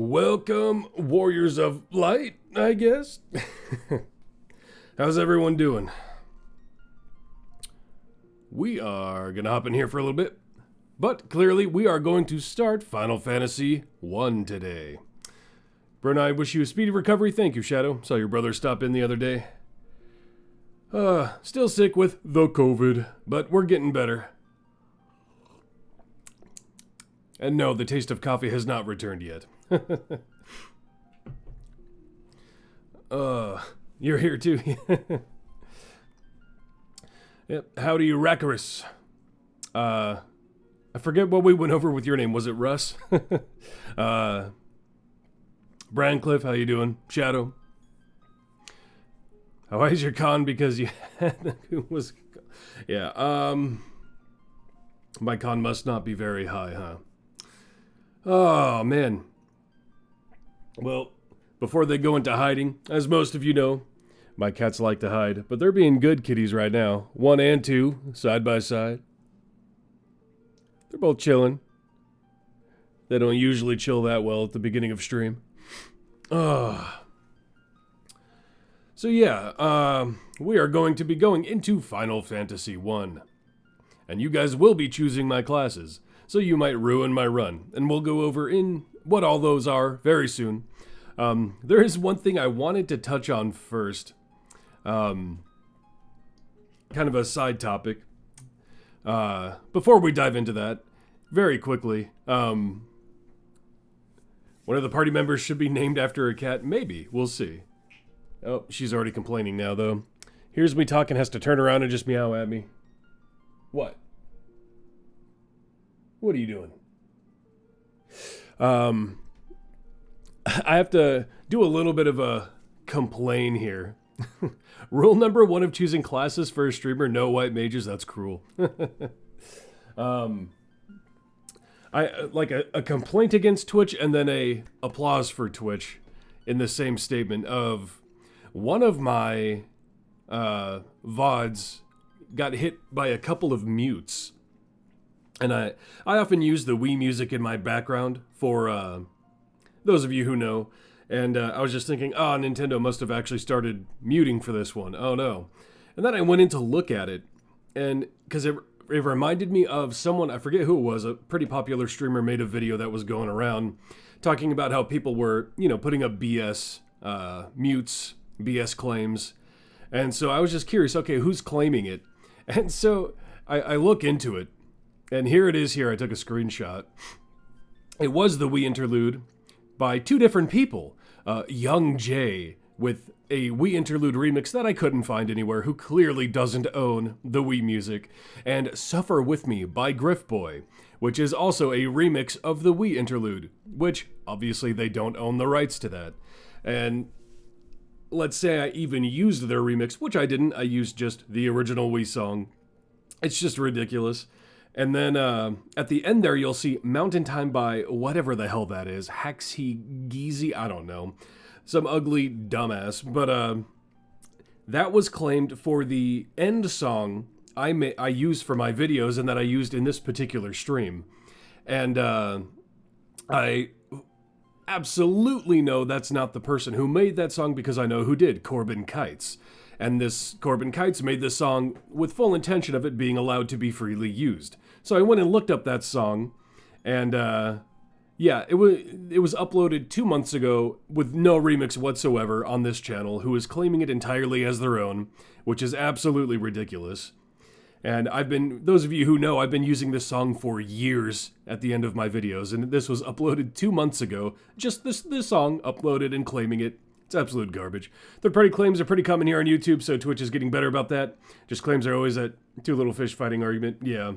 Welcome, Warriors of Light, I guess. How's everyone doing? We are gonna hop in here for a little bit, but clearly we are going to start Final Fantasy 1 today. Bro, I wish you a speedy recovery. Thank you, Shadow. Saw your brother stop in the other day. Still sick with the COVID, but we're getting better. And no, the taste of coffee has not returned yet. You're here too. Yep. Howdy, Rakarus. I forget what we went over with your name. Was it Russ? Brancliff, how you doing? Shadow. How is your con? Because you was, yeah. My con must not be very high, huh? Oh man. Well, before they go into hiding, as most of you know, my cats like to hide, but they're being good kitties right now. 1 and 2, side by side. They're both chilling. They don't usually chill that well at the beginning of stream. So yeah, we are going to be going into Final Fantasy 1. And you guys will be choosing my classes, so you might ruin my run. And we'll go over in what all those are very soon. There is one thing I wanted to touch on first. Kind of a side topic. Before we dive into that, very quickly, one of the party members should be named after a cat. Maybe. We'll see. Oh, she's already complaining now, though. Here's me talking, has to turn around and just meow at me. What? What are you doing? I have to do a little bit of a complain here. Rule number 1 of choosing classes for a streamer, no white mages, that's cruel. I like a complaint against Twitch and then a applause for Twitch in the same statement of one of my VODs got hit by a couple of mutes. And I often use the Wii music in my background for those of you who know. And I was just thinking, Nintendo must have actually started muting for this one. Oh no. And then I went in to look at it. And because it reminded me of someone, I forget who it was, a pretty popular streamer made a video that was going around talking about how people were, putting up BS mutes, BS claims. And so I was just curious, okay, who's claiming it? And so I look into it. And here it is here. I took a screenshot. It was the Wii interlude by 2 different people. Young Jay with a Wii interlude remix that I couldn't find anywhere, who clearly doesn't own the Wii music. And Suffer With Me by Griffboy, which is also a remix of the Wii interlude, which obviously they don't own the rights to that. And let's say I even used their remix, which I didn't. I used just the original Wii song. It's just ridiculous. And then at the end there, you'll see Mountain Time by whatever the hell that is. Haxi Geezy, I don't know. Some ugly dumbass. But that was claimed for the end song I use for my videos and that I used in this particular stream. And I absolutely know that's not the person who made that song because I know who did, Corbin Kites. And this Corbin Kites made this song with full intention of it being allowed to be freely used. So I went and looked up that song, and yeah, it was uploaded 2 months ago with no remix whatsoever on this channel, who is claiming it entirely as their own, which is absolutely ridiculous. And those of you who know, I've been using this song for years at the end of my videos, and this was uploaded 2 months ago. Just this song uploaded and claiming it. It's absolute garbage. Third-party claims are pretty common here on YouTube, so Twitch is getting better about that. Just claims are always that 2 little fish fighting argument. Yeah.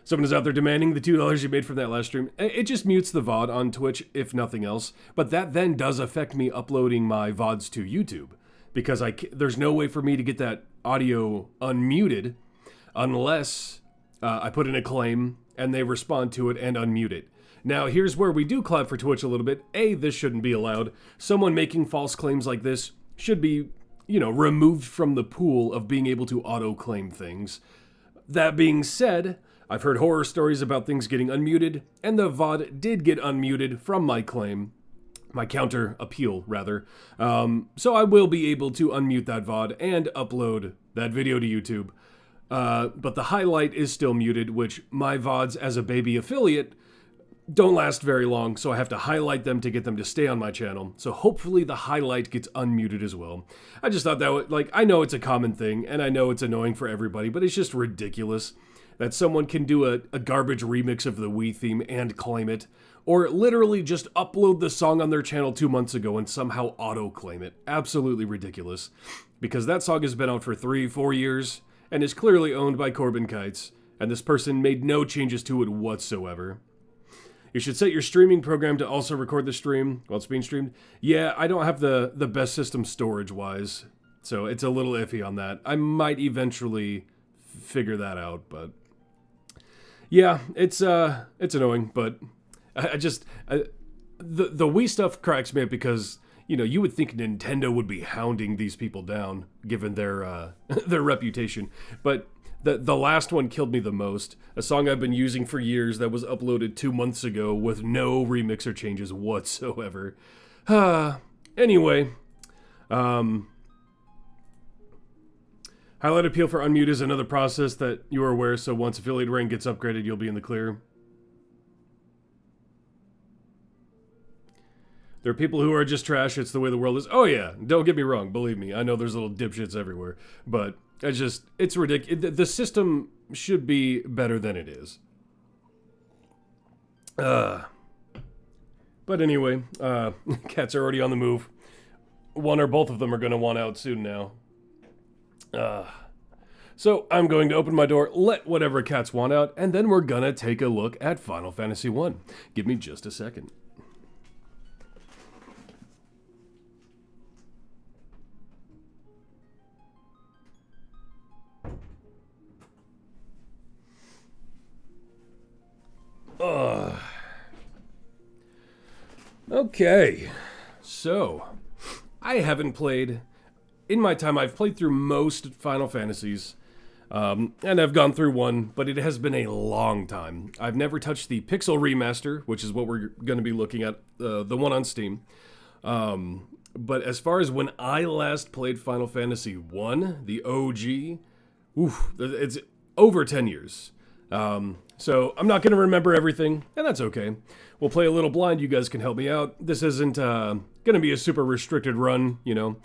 Someone is out there demanding the $2 you made from that last stream. It just mutes the VOD on Twitch, if nothing else. But that then does affect me uploading my VODs to YouTube. Because there's no way for me to get that audio unmuted unless I put in a claim and they respond to it and unmute it. Now, here's where we do clap for Twitch a little bit. A, this shouldn't be allowed. Someone making false claims like this should be, removed from the pool of being able to auto-claim things. That being said, I've heard horror stories about things getting unmuted, and the VOD did get unmuted from my claim. My counter appeal, rather. So I will be able to unmute that VOD and upload that video to YouTube. But the highlight is still muted, which my VODs as a baby affiliate don't last very long, so I have to highlight them to get them to stay on my channel. So hopefully the highlight gets unmuted as well. I just thought that would, like, I know it's a common thing, and I know it's annoying for everybody, but it's just ridiculous that someone can do a garbage remix of the Wii theme and claim it, or literally just upload the song on their channel 2 months ago and somehow auto-claim it. Absolutely ridiculous. Because that song has been out for 3-4 years, and is clearly owned by Corbin Kites, and this person made no changes to it whatsoever. You should set your streaming program to also record the stream while it's being streamed. Yeah, I don't have the best system storage-wise, so it's a little iffy on that. I might eventually figure that out, but yeah, it's annoying, but the Wii stuff cracks me up because, you know, you would think Nintendo would be hounding these people down given their their reputation, but the last one killed me the most. A song I've been using for years that was uploaded 2 months ago with no remix or changes whatsoever. Anyway, highlight appeal for unmute is another process that you are aware, so once affiliate rank gets upgraded, you'll be in the clear. There are people who are just trash, it's the way the world is. Oh yeah, don't get me wrong, believe me, I know there's little dipshits everywhere, but it's ridiculous. The system should be better than it is. But anyway, cats are already on the move. One or both of them are going to want out soon now. So I'm going to open my door, let whatever cats want out, and then we're gonna take a look at Final Fantasy 1. Give me just a second. Okay, so I haven't played, in my time I've played through most Final Fantasies, and I've gone through one, but it has been a long time. I've never touched the Pixel Remaster, which is what we're going to be looking at, the one on Steam. But as far as when I last played Final Fantasy 1, the OG, it's over 10 years. So I'm not going to remember everything, and that's okay. We'll play a little blind, you guys can help me out. This isn't going to be a super restricted run, you know.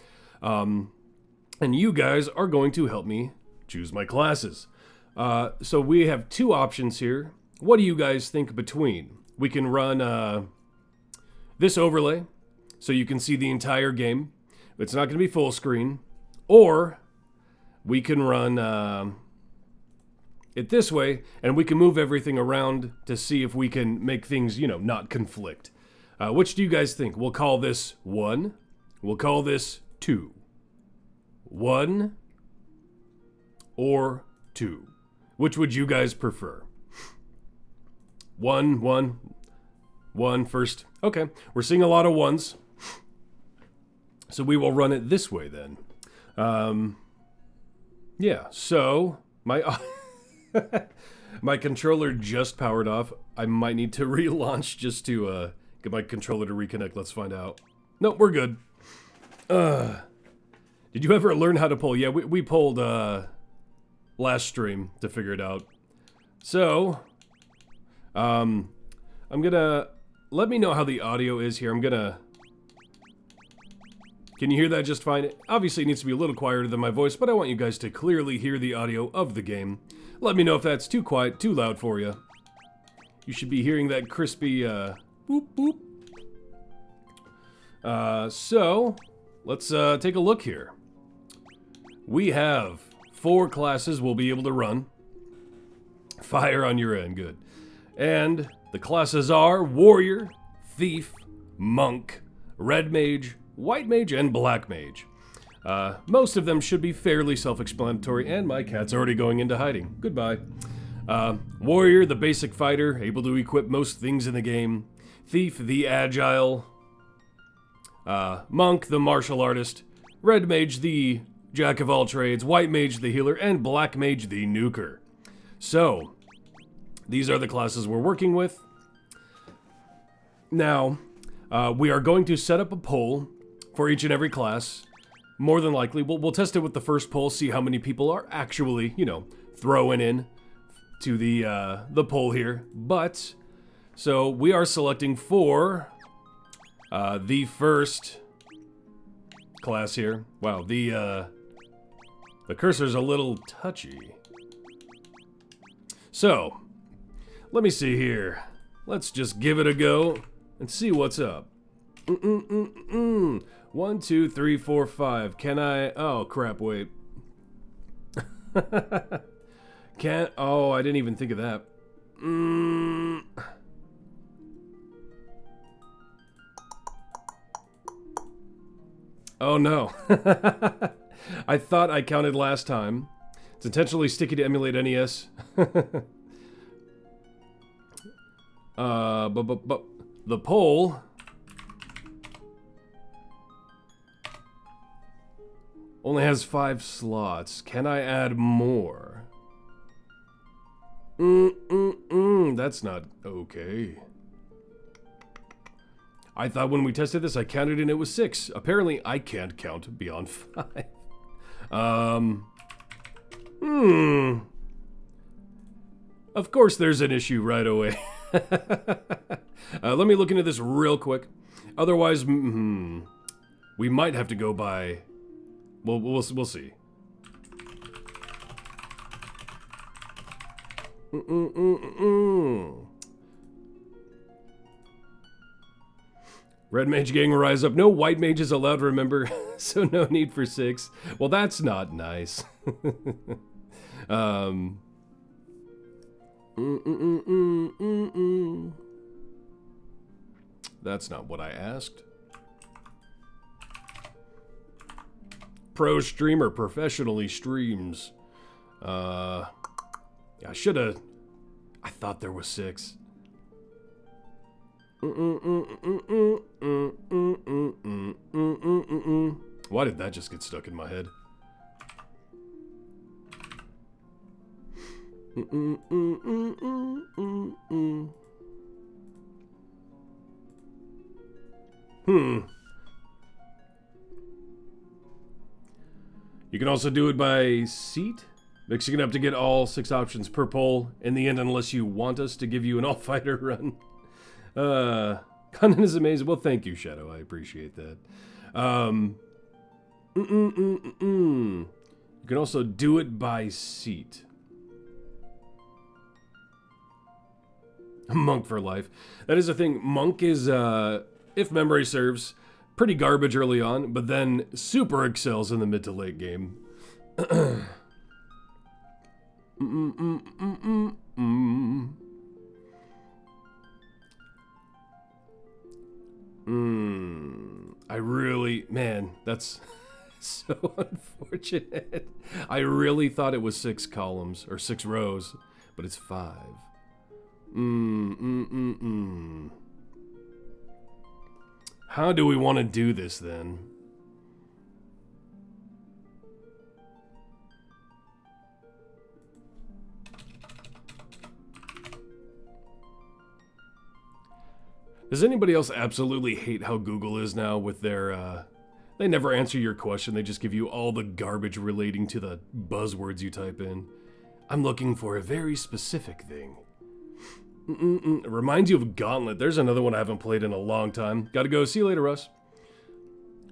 And you guys are going to help me choose my classes. So we have two options here. What do you guys think between? We can run this overlay, so you can see the entire game. It's not going to be full screen. Or we can run it this way, and we can move everything around to see if we can make things, you know, not conflict. Which do you guys think? We'll call this 1. We'll call this 2. 1 or 2. Which would you guys prefer? 1 first. Okay, we're seeing a lot of 1s. So we will run it this way then. Yeah, so my my controller just powered off. I might need to relaunch just to get my controller to reconnect. Let's find out. No, we're good. Did you ever learn how to pull? Yeah, we pulled last stream to figure it out. So, I'm gonna, let me know how the audio is here. Can you hear that just fine? Obviously it needs to be a little quieter than my voice, but I want you guys to clearly hear the audio of the game. Let me know if that's too quiet, too loud for you. You should be hearing that crispy, boop, boop. So, let's take a look here. We have 4 classes we'll be able to run. Fire on your end, good. And the classes are Warrior, Thief, Monk, Red Mage, White Mage, and Black Mage. Most of them should be fairly self-explanatory, and my cat's already going into hiding. Goodbye. Warrior, the basic fighter, able to equip most things in the game. Thief, the agile. Monk, the martial artist. Red Mage, the jack of all trades. White Mage, the healer. And Black Mage, the nuker. So, These are the classes we're working with. Now, we are going to set up a poll for each and every class. More than likely, we'll test it with the first poll, see how many people are actually, you know, throwing in to the poll here. But, so we are selecting for the first class here. Wow, the cursor's a little touchy. So, let me see here. Let's just give it a go and see what's up. 1, 2, 3, 4, 5. Can I? Oh crap! Wait. Can't. Oh, I didn't even think of that. Oh no. I thought I counted last time. It's intentionally sticky to emulate NES. But the poll only has 5 slots. Can I add more? That's not okay. I thought when we tested this, I counted and it was 6. Apparently, I can't count beyond 5. Of course, there's an issue right away. Let me look into this real quick. Otherwise, we might have to go by. Well, we'll see. Red mage gang will rise up. No white mages allowed, remember? So no need for 6. Well, that's not nice. That's not what I asked. Pro streamer professionally streams. I should've. I thought there was 6. Why did that just get stuck in my head? You can also do it by seat, mixing it up to get all 6 options per poll in the end, unless you want us to give you an all-fighter run. Content is amazing. Well, thank you, Shadow. I appreciate that. You can also do it by seat. Monk for life. That is the thing. Monk is, if memory serves, pretty garbage early on, but then super excels in the mid to late game. I really, man, that's so unfortunate. I really thought it was 6 columns or 6 rows, but it's 5. How do we want to do this then? Does anybody else absolutely hate how Google is now with their, they never answer your question, they just give you all the garbage relating to the buzzwords you type in. I'm looking for a very specific thing. It reminds you of Gauntlet. There's another one I haven't played in a long time. Gotta go. See you later, Russ.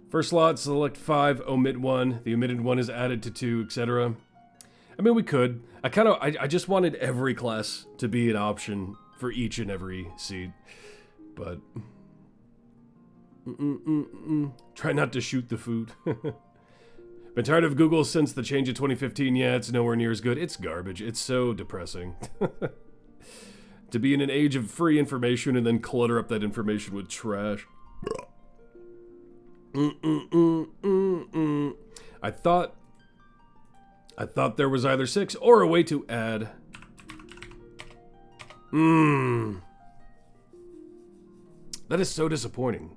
First slot, select 5, omit 1. The omitted one is added to 2, etc. I mean, we could. I just wanted every class to be an option for each and every seat. But try not to shoot the food. Been tired of Google since the change of 2015. Yeah, it's nowhere near as good. It's garbage. It's so depressing. To be in an age of free information and then clutter up that information with trash. I thought there was either 6 or a way to add. That is so disappointing.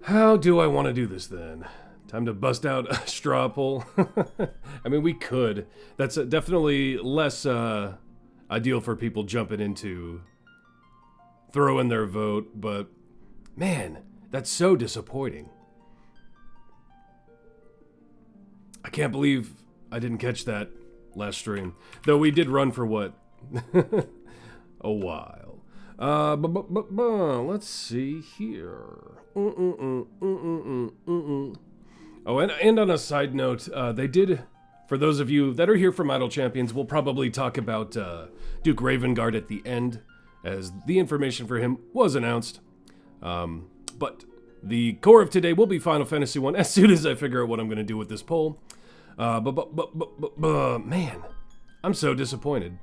How do I want to do this then? Time to bust out a straw poll. I mean, we could. That's definitely less ideal for people jumping into throwing their vote, but man, that's so disappointing. I can't believe I didn't catch that last stream. Though we did run for what? A while. Let's see here. Oh, and on a side note, they did, for those of you that are here from Idle Champions, we'll probably talk about Duke Ravengard at the end, as the information for him was announced. But the core of today will be Final Fantasy 1 as soon as I figure out what I'm going to do with this poll. Man, I'm so disappointed.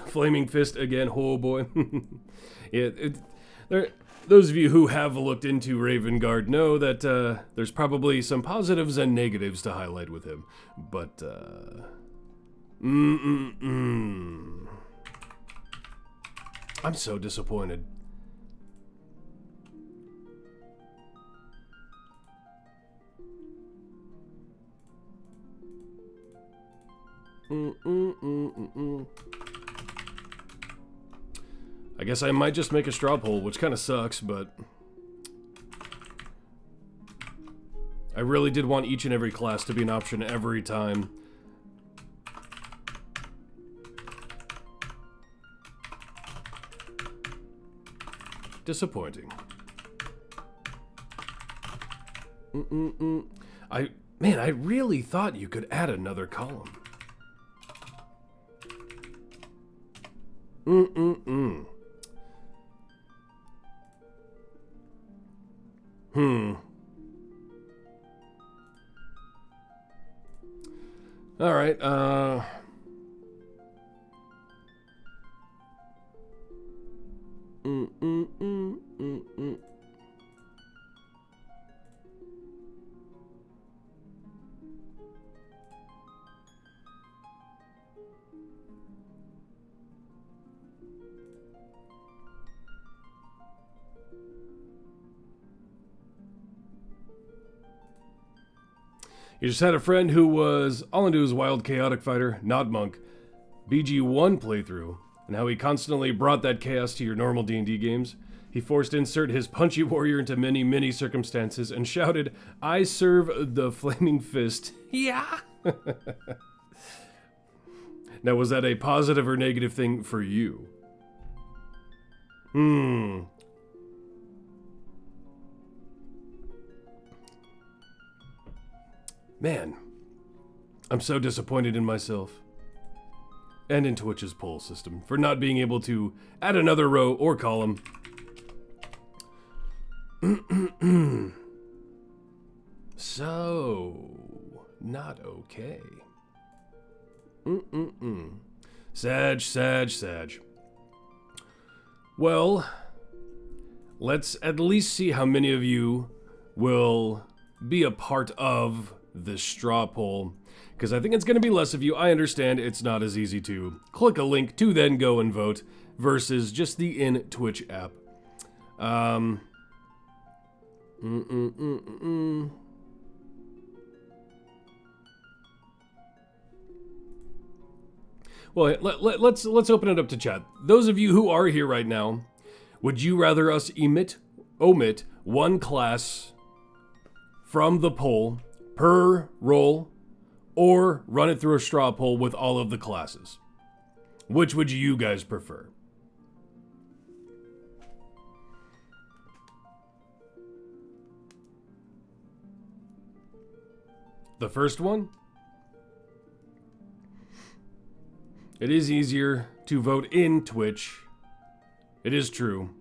Flaming Fist again, oh boy. Those of you who have looked into Ravengard know that there's probably some positives and negatives to highlight with him. But, I'm so disappointed. I guess I might just make a straw poll, which kind of sucks, but I really did want each and every class to be an option every time. Disappointing. Man, I really thought you could add another column. All right, You just had a friend who was all into his wild chaotic fighter, Nod Monk, BG1 playthrough, and how he constantly brought that chaos to your normal D&D games. He forced insert his punchy warrior into many circumstances and shouted, "I serve the Flaming Fist." Yeah! Now, was that a positive or negative thing for you? Man, I'm so disappointed in myself. And in Twitch's poll system for not being able to add another row or column. So, not okay. Sag. Well, let's at least see how many of you will be a part of this straw poll, because I think it's going to be less of you. I understand it's not as easy to click a link to then go and vote versus just the in-Twitch app. Well, let's open it up to chat. Those of you who are here right now, would you rather us omit one class from the poll per roll, or run it through a straw poll with all of the classes? Which would you guys prefer? The first one? It is easier to vote in Twitch. It is true.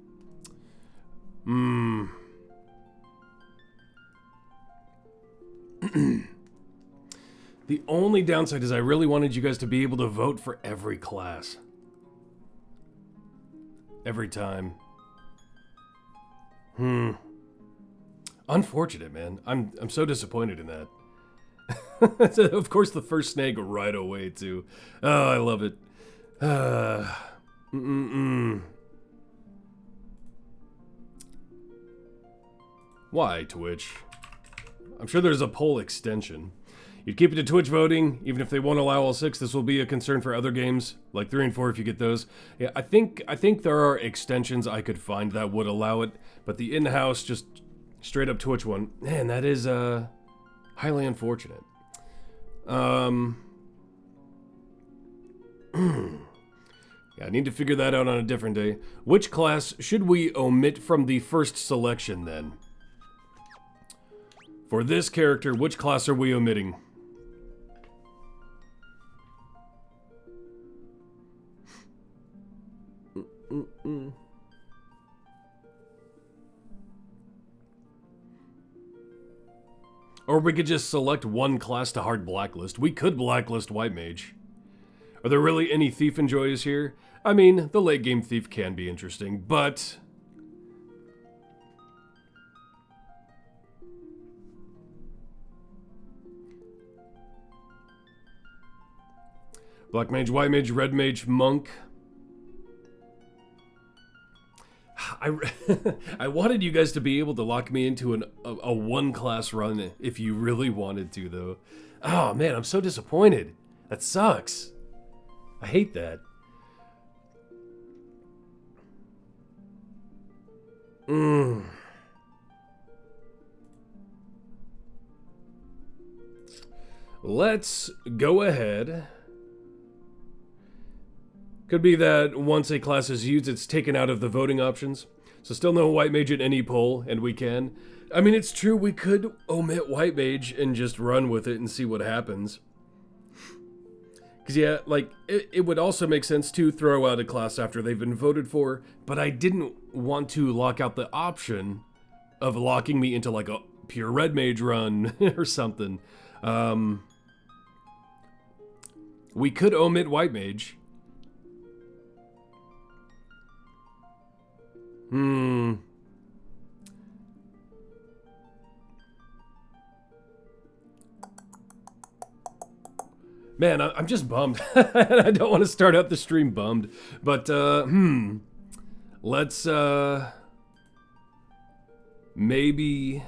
The only downside is I really wanted you guys to be able to vote for every class. Every time. Unfortunate, man. I'm so disappointed in that. Of course, the first snag right away, too. Oh, I love it. Why, Twitch? I'm sure there's a poll extension. You'd keep it to Twitch voting, even if they won't allow all 6. This will be a concern for other games, like 3 and 4 if you get those. Yeah, I think there are extensions I could find that would allow it, but the in-house, just straight up Twitch one, man, that is highly unfortunate. Yeah, I need to figure that out on a different day. Which class should we omit from the first selection, then? For this character, which class are we omitting? Or we could just select one class to hard blacklist. We could blacklist White Mage. Are there really any Thief enjoyers here? I mean, the late game Thief can be interesting, but... Black Mage, White Mage, Red Mage, Monk. I wanted you guys to be able to lock me into a one-class run if you really wanted to, though. Oh, man, I'm so disappointed. That sucks. I hate that. Let's go ahead. Could be that once a class is used, it's taken out of the voting options. So still no White Mage in any poll, and we can. I mean, it's true, we could omit White Mage and just run with it and see what happens. Because, yeah, like, it would also make sense to throw out a class after they've been voted for, but I didn't want to lock out the option of locking me into, like, a pure Red Mage run or something. We could omit White Mage. Man, I'm just bummed. I don't want to start out the stream bummed. But, let's, maybe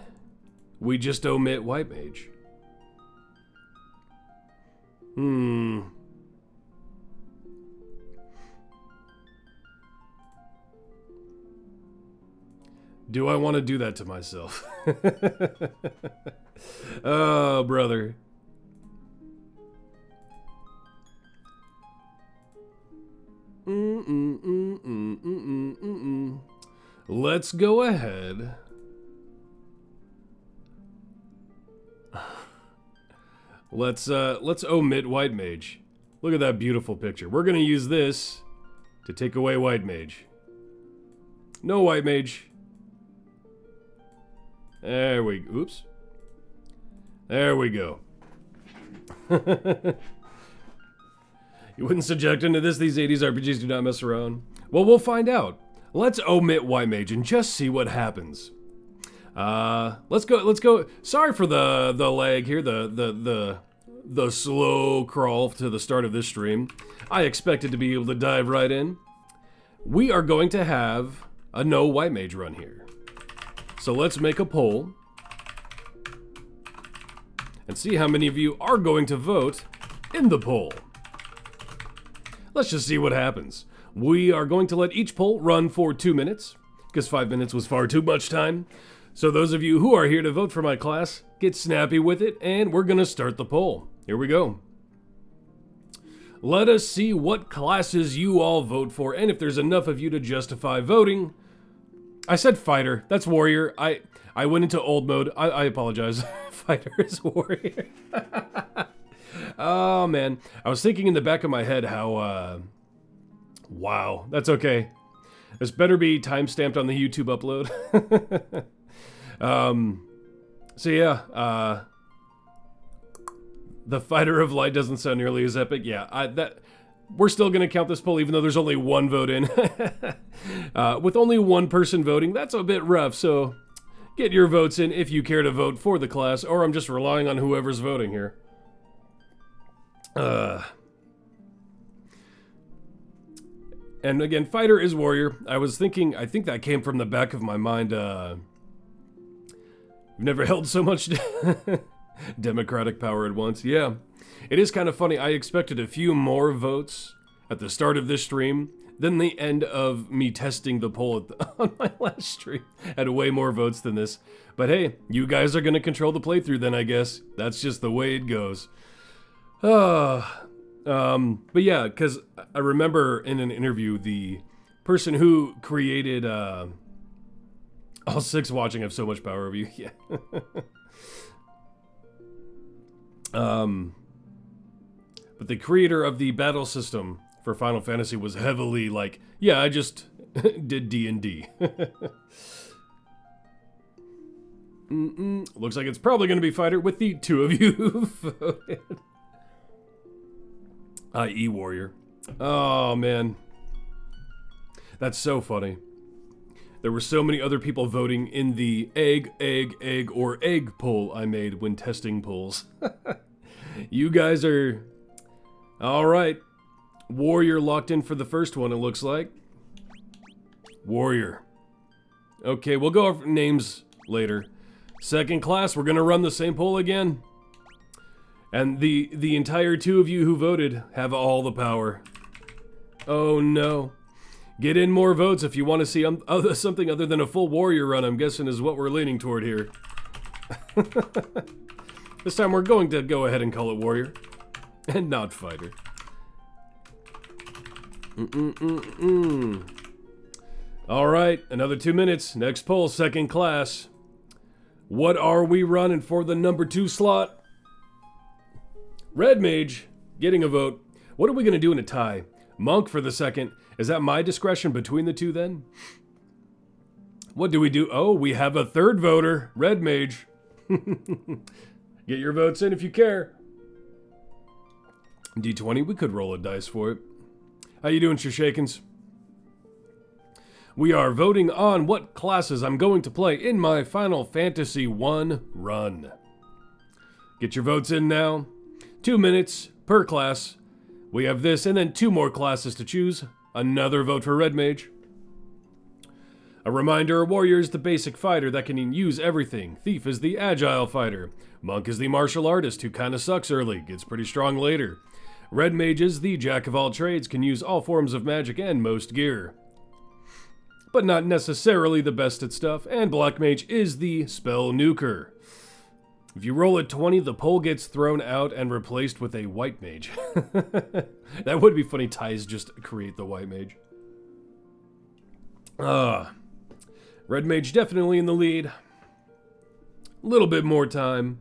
we just omit White Mage. Do I want to do that to myself? Oh, brother. Let's go ahead. Let's omit White Mage. Look at that beautiful picture. We're gonna use this to take away White Mage. No White Mage. There we go. Oops. There we go. You wouldn't subject into this. These 80s RPGs do not mess around. Well, we'll find out. Let's omit White Mage and just see what happens. Let's go. Sorry for the lag here, the slow crawl to the start of this stream. I expected to be able to dive right in. We are going to have a no White Mage run here. So let's make a poll and see how many of you are going to vote in the poll. Let's just see what happens. We are going to let each poll run for 2 minutes, because 5 minutes was far too much time. So those of you who are here to vote for my class, get snappy with it, and we're going to start the poll. Here we go. Let us see what classes you all vote for, and if there's enough of you to justify voting. I said fighter. That's warrior. I went into old mode. I apologize. Fighter is warrior. Oh, man. I was thinking in the back of my head how, wow. That's okay. This better be timestamped on the YouTube upload. So yeah, the Fighter of Light doesn't sound nearly as epic. Yeah, we're still going to count this poll even though there's only one vote in. With only one person voting, that's a bit rough, so get your votes in if you care to vote for the class, or I'm just relying on whoever's voting here. And again, fighter is warrior. I was thinking, I think that came from the back of my mind. We've never held so much democratic power at once. Yeah, it is kind of funny. I expected a few more votes at the start of this stream than the end of me testing the poll on my last stream. Had way more votes than this. But hey, you guys are going to control the playthrough then, I guess. That's just the way it goes. But yeah, because I remember in an interview, the person who created, all 6 watching have so much power over you. Yeah. But the creator of the battle system for Final Fantasy was heavily like, yeah, I just did D&D. Looks like it's probably going to be fighter with the 2 of you who voted. I.e. warrior. Oh, man. That's so funny. There were so many other people voting in the egg, or egg poll I made when testing polls. You guys are... Alright. Warrior locked in for the first one, it looks like. Warrior. Okay, we'll go over names later. Second class, we're gonna run the same poll again. And the entire 2 of you who voted have all the power. Oh no. Get in more votes if you want to see something other than a full warrior run, I'm guessing is what we're leaning toward here. This time we're going to go ahead and call it warrior. And not fighter. Alright, another 2 minutes. Next poll, second class. What are we running for the number 2 slot? Red Mage, getting a vote. What are we going to do in a tie? Monk for the second. Is that my discretion between the 2 then? What do we do? Oh, we have a third voter. Red Mage. Get your votes in if you care. D20, we could roll a dice for it. How you doing, Shashakins? We are voting on what classes I'm going to play in my Final Fantasy 1 run. Get your votes in now. 2 minutes per class. We have this and then 2 more classes to choose. Another vote for Red Mage. A reminder, Warrior is the basic fighter that can use everything. Thief is the agile fighter. Monk is the martial artist who kinda sucks early, gets pretty strong later. Red Mage is the jack of all trades, can use all forms of magic and most gear, but not necessarily the best at stuff. And Black Mage is the spell nuker. If you roll a 20, the pole gets thrown out and replaced with a white mage. That would be funny, ties just create the white mage. Red Mage definitely in the lead. Little bit more time.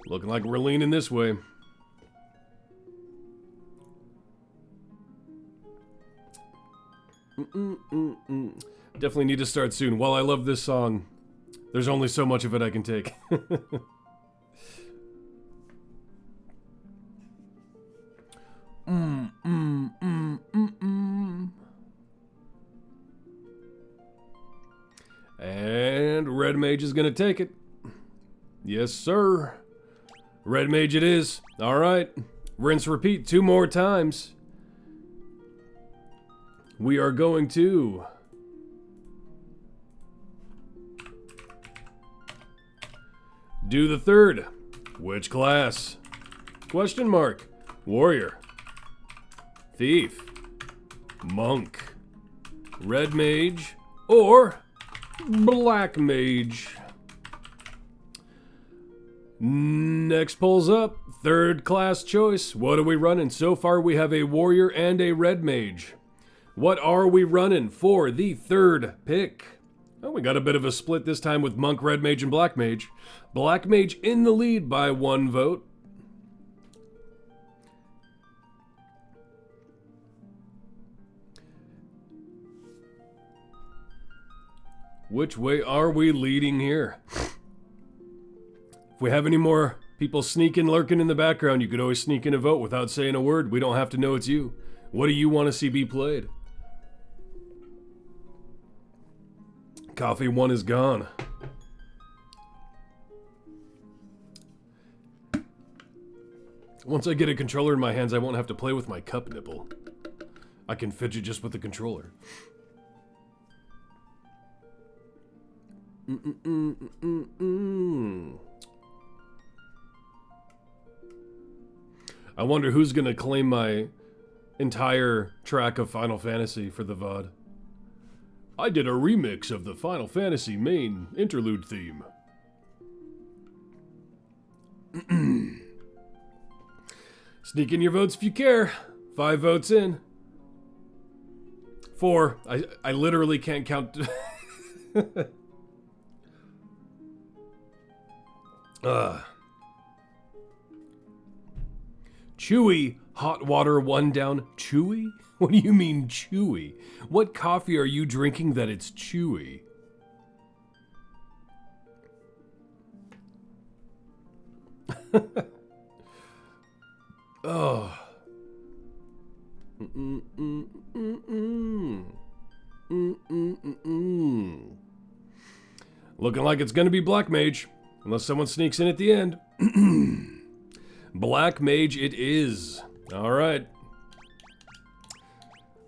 Looking like we're leaning this way. Definitely need to start soon. While I love this song, there's only so much of it I can take. And Red Mage is gonna take it. Yes, sir. Red Mage it is. Alright. Rinse, repeat 2 more times. We are going to... do the third. Which class? Question mark. Warrior. Thief. Monk. Red Mage. Or Black Mage. Next poll's up. Third class choice. What are we running? So far we have a Warrior and a Red Mage. What are we running for the third pick? Oh, we got a bit of a split this time with Monk, Red Mage, and Black Mage. Black Mage in the lead by 1 vote. Which way are we leading here? If we have any more people sneaking, lurking in the background, you could always sneak in a vote without saying a word. We don't have to know it's you. What do you want to see be played? Coffee 1 is gone. Once I get a controller in my hands, I won't have to play with my cup nipple. I can fidget just with the controller. I wonder who's gonna claim my entire track of Final Fantasy for the VOD. I did a remix of the Final Fantasy main interlude theme. Sneak in your votes if you care. 5 votes in. 4. I literally can't count. Chewy. Hot water 1 down. Chewy? What do you mean chewy? What coffee are you drinking that it's chewy? Oh. Looking like it's gonna be Black Mage, unless someone sneaks in at the end. Black Mage it is. Alright.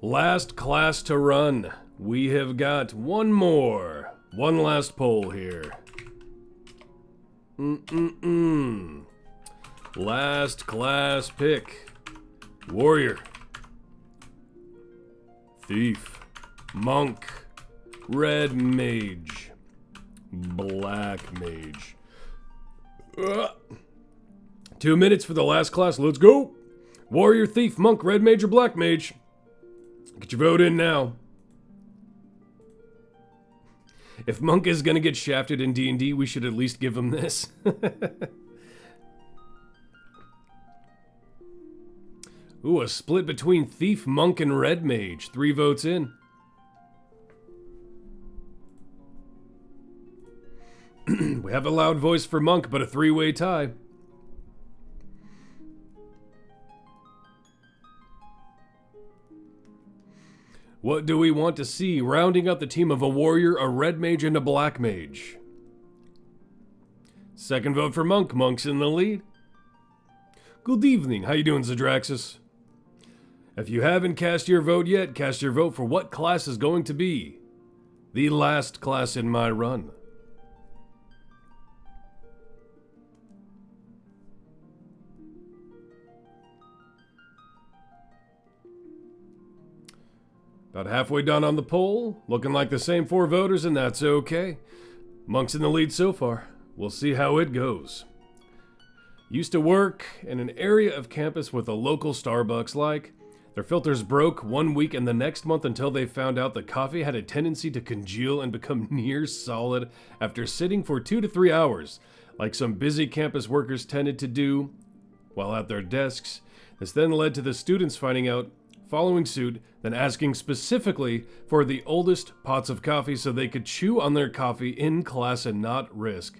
Last class to run. We have got one more. One last poll here. Last class pick. Warrior. Thief. Monk. Red Mage. Black Mage. 2 minutes for the last class. Let's go. Warrior, Thief, Monk, Red Mage, or Black Mage. Get your vote in now. If Monk is gonna get shafted in D&D, we should at least give him this. Ooh, a split between Thief, Monk, and Red Mage. 3 votes in. We have a loud voice for Monk, but a 3-way tie. What do we want to see? Rounding out the team of a warrior, a red mage, and a black mage. Second vote for Monk. Monk's in the lead. Good evening. How you doing, Zadraxis? If you haven't cast your vote yet, cast your vote for what class is going to be the last class in my run. About halfway done on the poll, looking like the same 4 voters, and that's okay. Monk's in the lead so far. We'll see how it goes. Used to work in an area of campus with a local Starbucks like. Their filters broke 1 week and the next month until they found out the coffee had a tendency to congeal and become near solid after sitting for 2 to 3 hours, like some busy campus workers tended to do while at their desks. This then led to the students finding out, following suit, then asking specifically for the oldest pots of coffee so they could chew on their coffee in class and not risk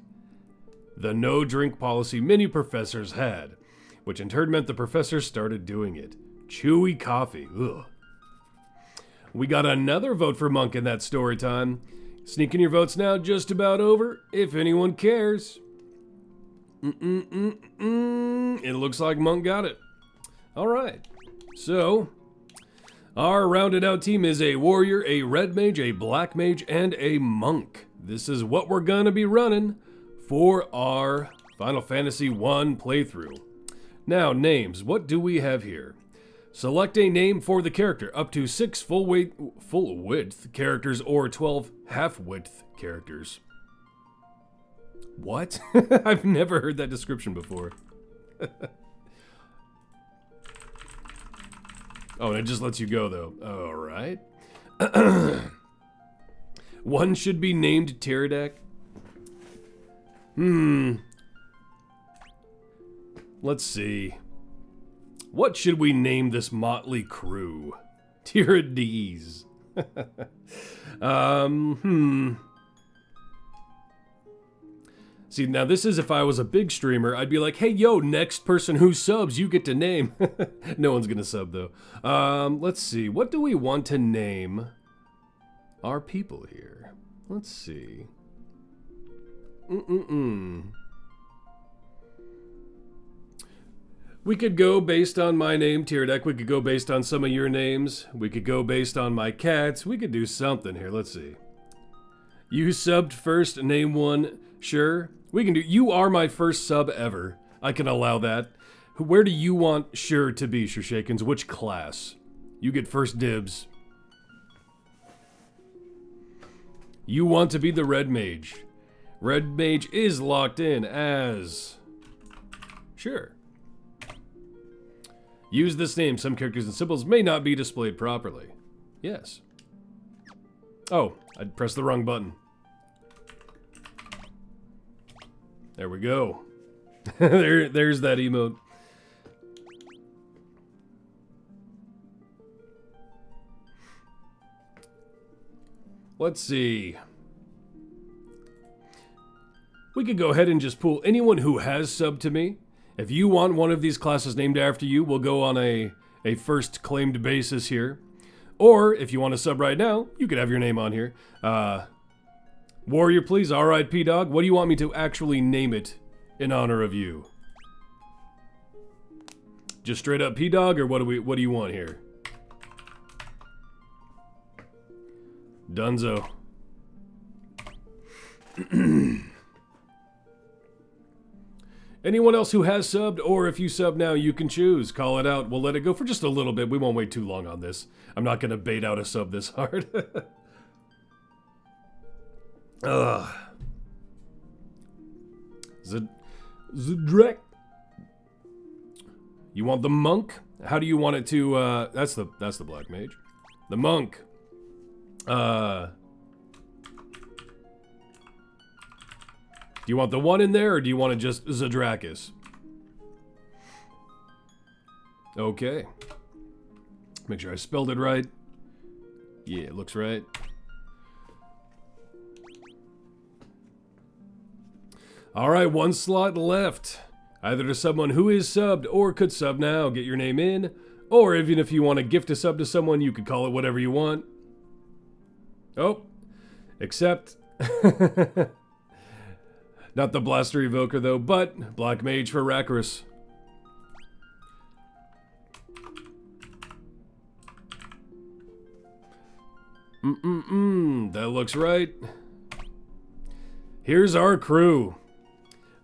the no drink policy many professors had, which in turn meant the professors started doing it. Chewy coffee. Ugh. We got another vote for Monk in that story time. Sneaking your votes now, just about over, if anyone cares. It looks like Monk got it. Alright, so our rounded out team is a warrior, a red mage, a black mage, and a monk. This is what we're gonna be running for our Final Fantasy 1 playthrough. Now, names. What do we have here? Select a name for the character. Up to 6 full-width characters or 12 half-width characters. What? I've never heard that description before. Oh, and it just lets you go, though. Alright. One should be named Tyredack. Let's see. What should we name this motley crew? Tyredack. See, now this is if I was a big streamer, I'd be like, hey, yo, next person who subs, you get to name. No one's gonna sub, though. Let's see. What do we want to name our people here? Let's see. We could go based on my name, Tyredack. We could go based on some of your names. We could go based on my cats. We could do something here. Let's see. You subbed first, name one. Sure. We can do... You are my first sub ever. I can allow that. Where do you want Sure to be, Sure Shakens? Which class? You get first dibs. You want to be the Red Mage. Red Mage is locked in as... Sure. Use this name. Some characters and symbols may not be displayed properly. Yes. Oh, I pressed the wrong button. There we go. There's that emote. Let's see. We could go ahead and just pull anyone who has subbed to me. If you want one of these classes named after you, we'll go on a first claimed basis here. Or, if you want to sub right now, you could have your name on here. Warrior, please, R.I.P. Dog. What do you want me to actually name it in honor of you? Just straight up P-Dog, or what do you want here? Dunzo. Anyone else who has subbed, or if you sub now, you can choose. Call it out. We'll let it go for just a little bit. We won't wait too long on this. I'm not going to bait out a sub this hard. Ugh. Tyredack. You want the monk? How do you want it to, that's the black mage. The monk. Do you want the one in there, or do you want to just Tyredack? Okay. Make sure I spelled it right. Yeah, it looks right. Alright, one slot left. Either to someone who is subbed, or could sub now, get your name in. Or even if you want to gift a sub to someone, you could call it whatever you want. Oh. Except... Not the Blaster Evoker, though, but Black Mage for Rakros. That looks right. Here's our crew.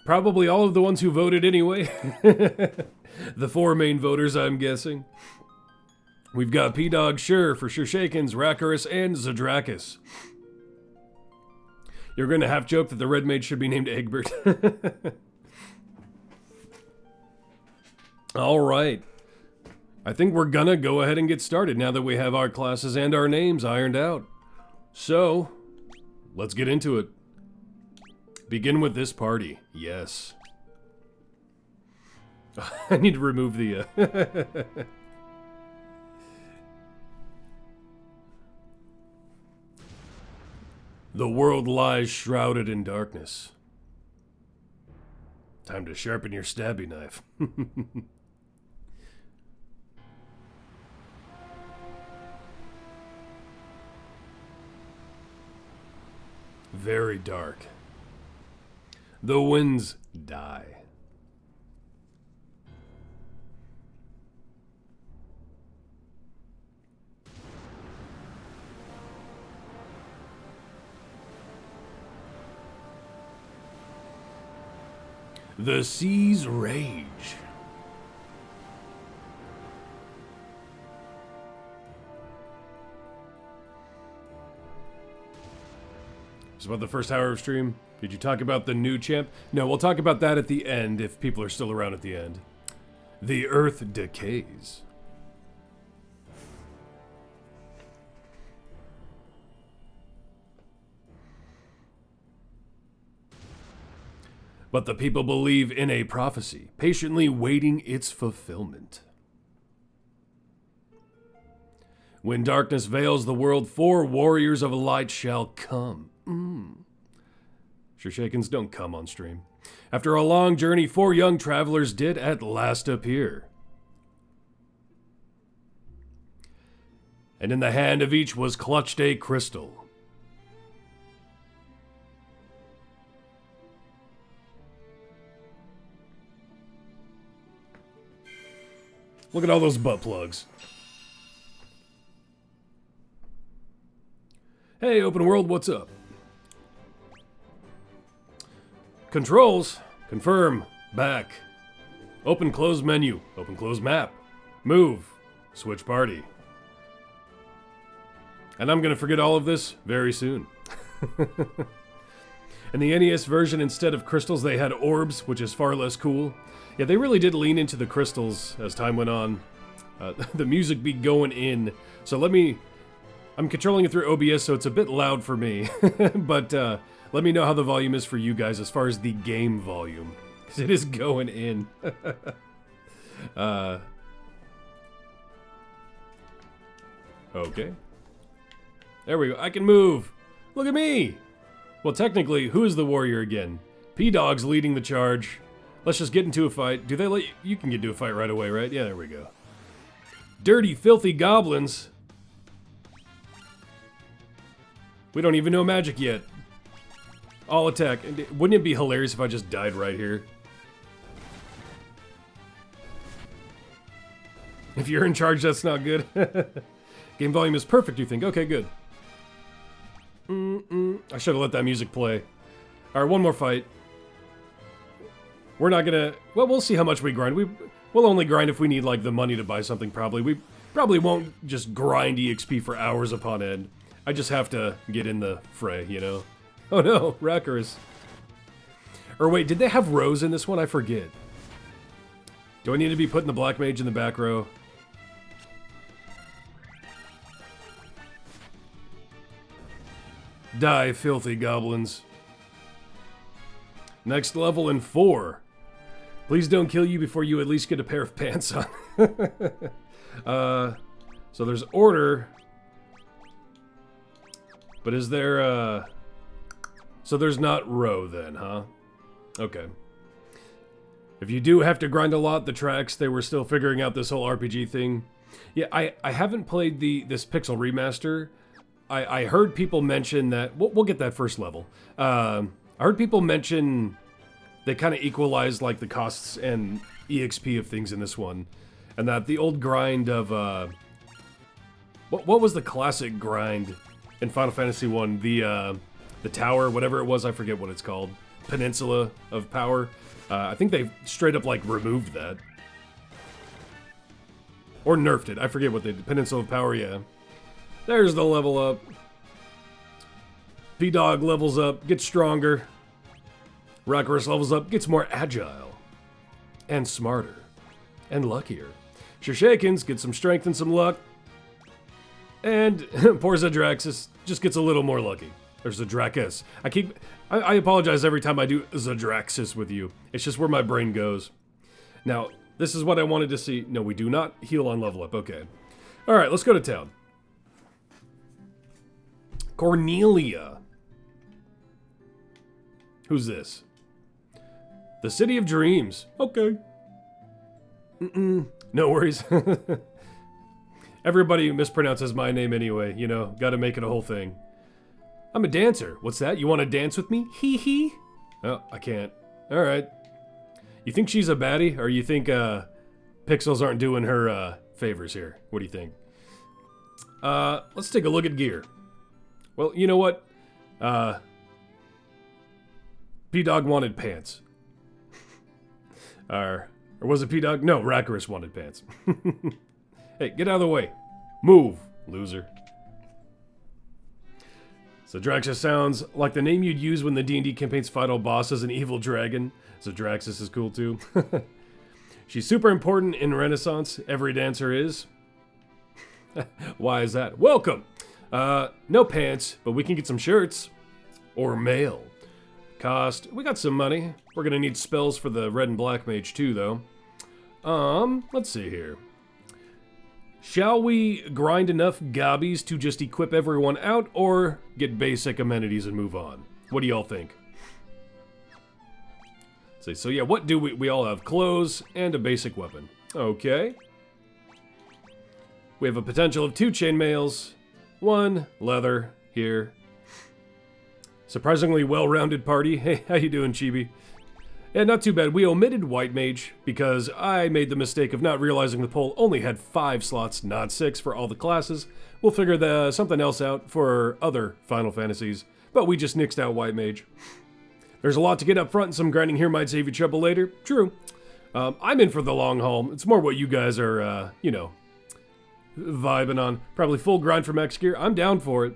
Probably all of the ones who voted anyway. The four main voters, I'm guessing. We've got P-Dog Sure for Sure Shakens, Rakros, and Tyredack. You're going to half joke that the Red Mage should be named Egbert. Alright. I think we're gonna go ahead and get started now that we have our classes and our names ironed out. So, let's get into it. Begin with this party. Yes. I need to remove the... The world lies shrouded in darkness. Time to sharpen your stabby knife. Very dark. The winds die. The seas rage. It's about the first hour of stream. Did you talk about the new champ? No, we'll talk about that at the end if people are still around at the end. The earth decays. But the people believe in a prophecy, patiently waiting its fulfillment. When darkness veils the world, 4 warriors of light shall come. Sure Shakens, don't come on stream. After a long journey, 4 young travelers did at last appear. And in the hand of each was clutched a crystal. Look at all those butt plugs. Hey, open world, what's up? Controls. Confirm. Back. Open close menu. Open close map. Move. Switch party. And I'm gonna forget all of this very soon. In the NES version, instead of crystals, they had orbs, which is far less cool. Yeah, they really did lean into the crystals as time went on. The music be going in. So I'm controlling it through OBS, so it's a bit loud for me. But let me know how the volume is for you guys as far as the game volume. Because it is going in. Okay. There we go. I can move. Look at me. Well, technically, who is the warrior again? P-Dog's leading the charge. Let's just get into a fight. Do they let you... You can get into a fight right away, right? Yeah, there we go. Dirty, filthy goblins. We don't even know magic yet. All attack. Wouldn't it be hilarious if I just died right here? If you're in charge, that's not good. Game volume is perfect, you think? Okay, good. I should have let that music play. Alright, one more fight. We're not gonna... Well, we'll see how much we grind. We'll only grind if we need, like, the money to buy something, probably. We probably won't just grind EXP for hours upon end. I just have to get in the fray, you know? Oh no, Wreckers. Or wait, did they have Rose in this one? I forget. Do I need to be putting the Black Mage in the back row? Die, filthy goblins. Next level in 4. Please don't kill you before you at least get a pair of pants on. So there's order. But is there, So there's not row then, huh? Okay. If you do have to grind a lot, the tracks, they were still figuring out this whole RPG thing. Yeah, I haven't played this Pixel Remaster. I heard people mention that... We'll get that first level. I heard people mention they kind of equalized like the costs and EXP of things in this one. And that the old grind of... What was the classic grind in Final Fantasy 1? The tower, whatever it was, I forget what it's called. Peninsula of Power. I think they straight up like removed that. Or nerfed it. I forget what they did. Peninsula of Power, yeah. There's the level up. P-Dog levels up, gets stronger. Wreckers levels up, gets more agile. And smarter. And luckier. Shishakins gets some strength and some luck. And poor Zadraxis just gets a little more lucky. There's Zadraxis. I apologize every time I do Zadraxis with you. It's just where my brain goes. Now, this is what I wanted to see. No, we do not heal on level up. Okay. Alright, let's go to town. Cornelia. Who's this? The City of Dreams. Okay. No worries. Everybody mispronounces my name anyway, you know, gotta make it a whole thing. I'm a dancer. What's that? You want to dance with me? Hee hee. Oh, I can't. Alright. You think she's a baddie? Or you think, Pixels aren't doing her, favors here? What do you think? Let's take a look at gear. Well, you know what? P-Dog wanted pants. Or was it P-Dog? No, Rackarus wanted pants. Hey, get out of the way. Move, loser. Zadraxis sounds like the name you'd use when the D&D campaign's final boss is an evil dragon. Zadraxis is cool too. She's super important in Renaissance. Every dancer is. Why is that? Welcome! No pants, but we can get some shirts. Or mail. Cost. We got some money. We're gonna need spells for the red and black mage too, though. Let's see here. Shall we grind enough gobbies to just equip everyone out, or get basic amenities and move on? What do y'all think? So yeah, what do we all have? Clothes and a basic weapon. Okay. We have a potential of 2 chainmails, 1 leather here. Surprisingly well-rounded party. Hey, how you doing, Chibi? Yeah, not too bad. We omitted White Mage because I made the mistake of not realizing the poll only had 5 slots, not 6 for all the classes. We'll figure something else out for other Final Fantasies, but we just nixed out White Mage. There's a lot to get up front and some grinding here might save you trouble later. True. I'm in for the long haul. It's more what you guys are, vibing on. Probably full grind for max gear. I'm down for it.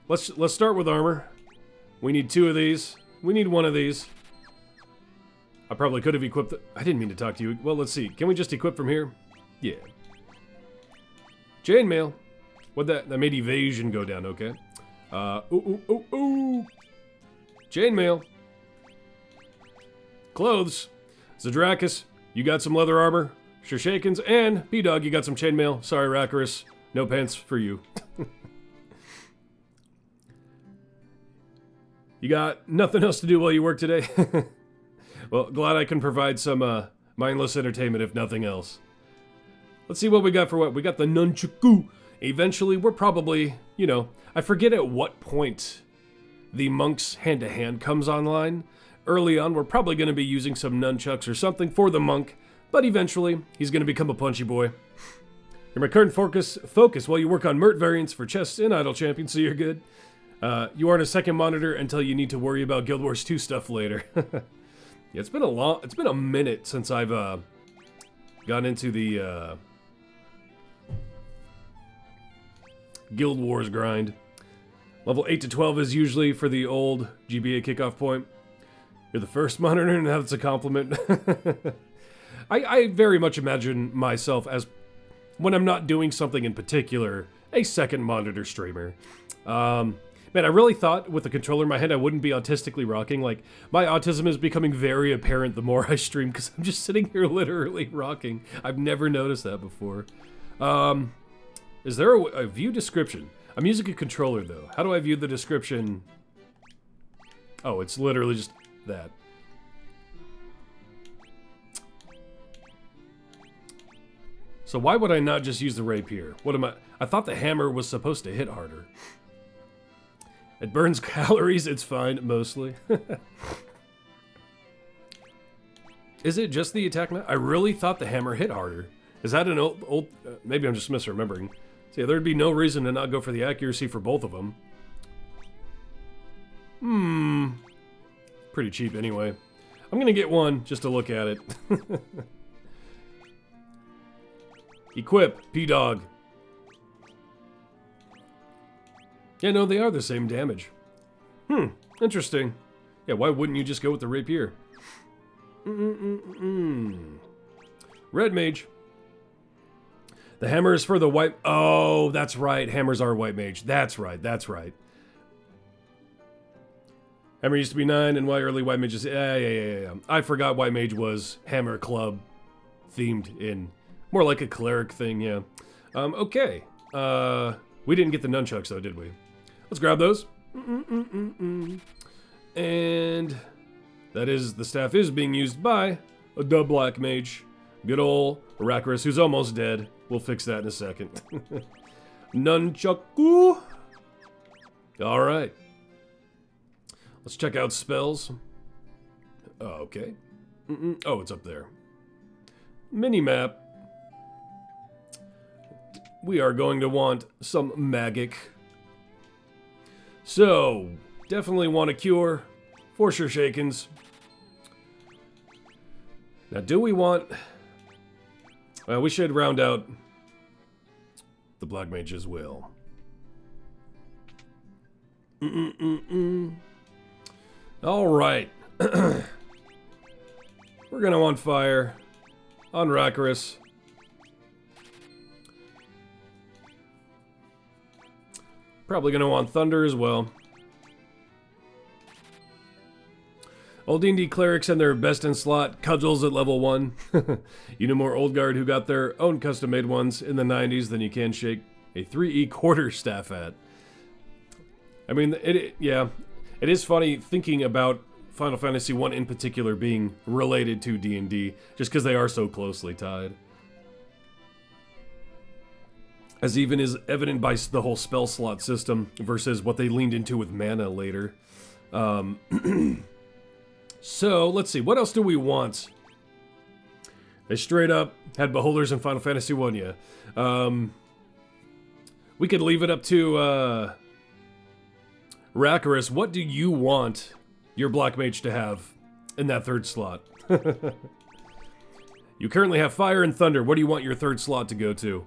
Let's start with armor. We need 2 of these. We need 1 of these. I probably could have equipped I didn't mean to talk to you. Well, let's see. Can we just equip from here? Yeah. Chainmail. That made evasion go down, okay. Chainmail. Clothes. Zadrakis, you got some leather armor. Shurshakens, and P-Dog, you got some chainmail. Sorry, Rackarus. No pants for you. You got nothing else to do while you work today? Well, glad I can provide some mindless entertainment, if nothing else. Let's see what we got for what. We got the nunchaku. Eventually, we're probably, I forget at what point the monk's hand-to-hand comes online. Early on, we're probably going to be using some nunchucks or something for the monk, but eventually, he's going to become a punchy boy. You're my current focus while you work on Mert variants for chests and idle champions, so you're good. You aren't a second monitor until you need to worry about Guild Wars 2 stuff later. Yeah, it's been a minute since I've gone into the Guild Wars grind. Level 8 to 12 is usually for the old GBA kickoff point. You're the first monitor, and that's a compliment. I very much imagine myself as, when I'm not doing something in particular, a second monitor streamer. Man, I really thought with the controller in my hand I wouldn't be autistically rocking. Like, my autism is becoming very apparent the more I stream, because I'm just sitting here literally rocking. I've never noticed that before. Is there a view description? I'm using a controller, though. How do I view the description? Oh, it's literally just that. So why would I not just use the rapier? What am I thought the hammer was supposed to hit harder. It burns calories, it's fine, mostly. Is it just the attack now? I really thought the hammer hit harder. Is that an old maybe I'm just misremembering. So yeah, there'd be no reason to not go for the accuracy for both of them. Pretty cheap anyway. I'm gonna get one just to look at it. Equip, P-Dog. Yeah, no, they are the same damage. Interesting. Yeah, why wouldn't you just go with the rapier? Red Mage. The hammer is for the white... Oh, that's right. Hammers are white mage. That's right, that's right. Hammer used to be 9, and why early white mage is... Yeah. I forgot white mage was Hammer Club themed in... More like a cleric thing, yeah. Okay. We didn't get the nunchucks, though, did we? Let's grab those. And that is, the staff is being used by a dub black mage. Good ol' Rackarus, who's almost dead. We'll fix that in a second. Nunchaku. Alright. Let's check out spells. Okay. Oh, it's up there. Minimap. We are going to want some magic. So, definitely want a cure for sure shakens. Now, do we want... Well, we should round out the black mage as well. Alright. We're gonna want fire on Rackarus. Probably gonna want thunder as well. Old D&D clerics and their best in slot cudgels at level 1. You know more old guard who got their own custom-made ones in the 90s than you can shake a 3E quarter staff at. I mean, yeah, it is funny thinking about Final Fantasy 1 in particular being related to D&D, just because they are so closely tied. As even is evident by the whole spell slot system versus what they leaned into with mana later. So, let's see. What else do we want? They straight up had beholders in Final Fantasy 1, yeah. We could leave it up to, Rakaris. What do you want your Black Mage to have in that third slot? You currently have Fire and Thunder. What do you want your third slot to go to?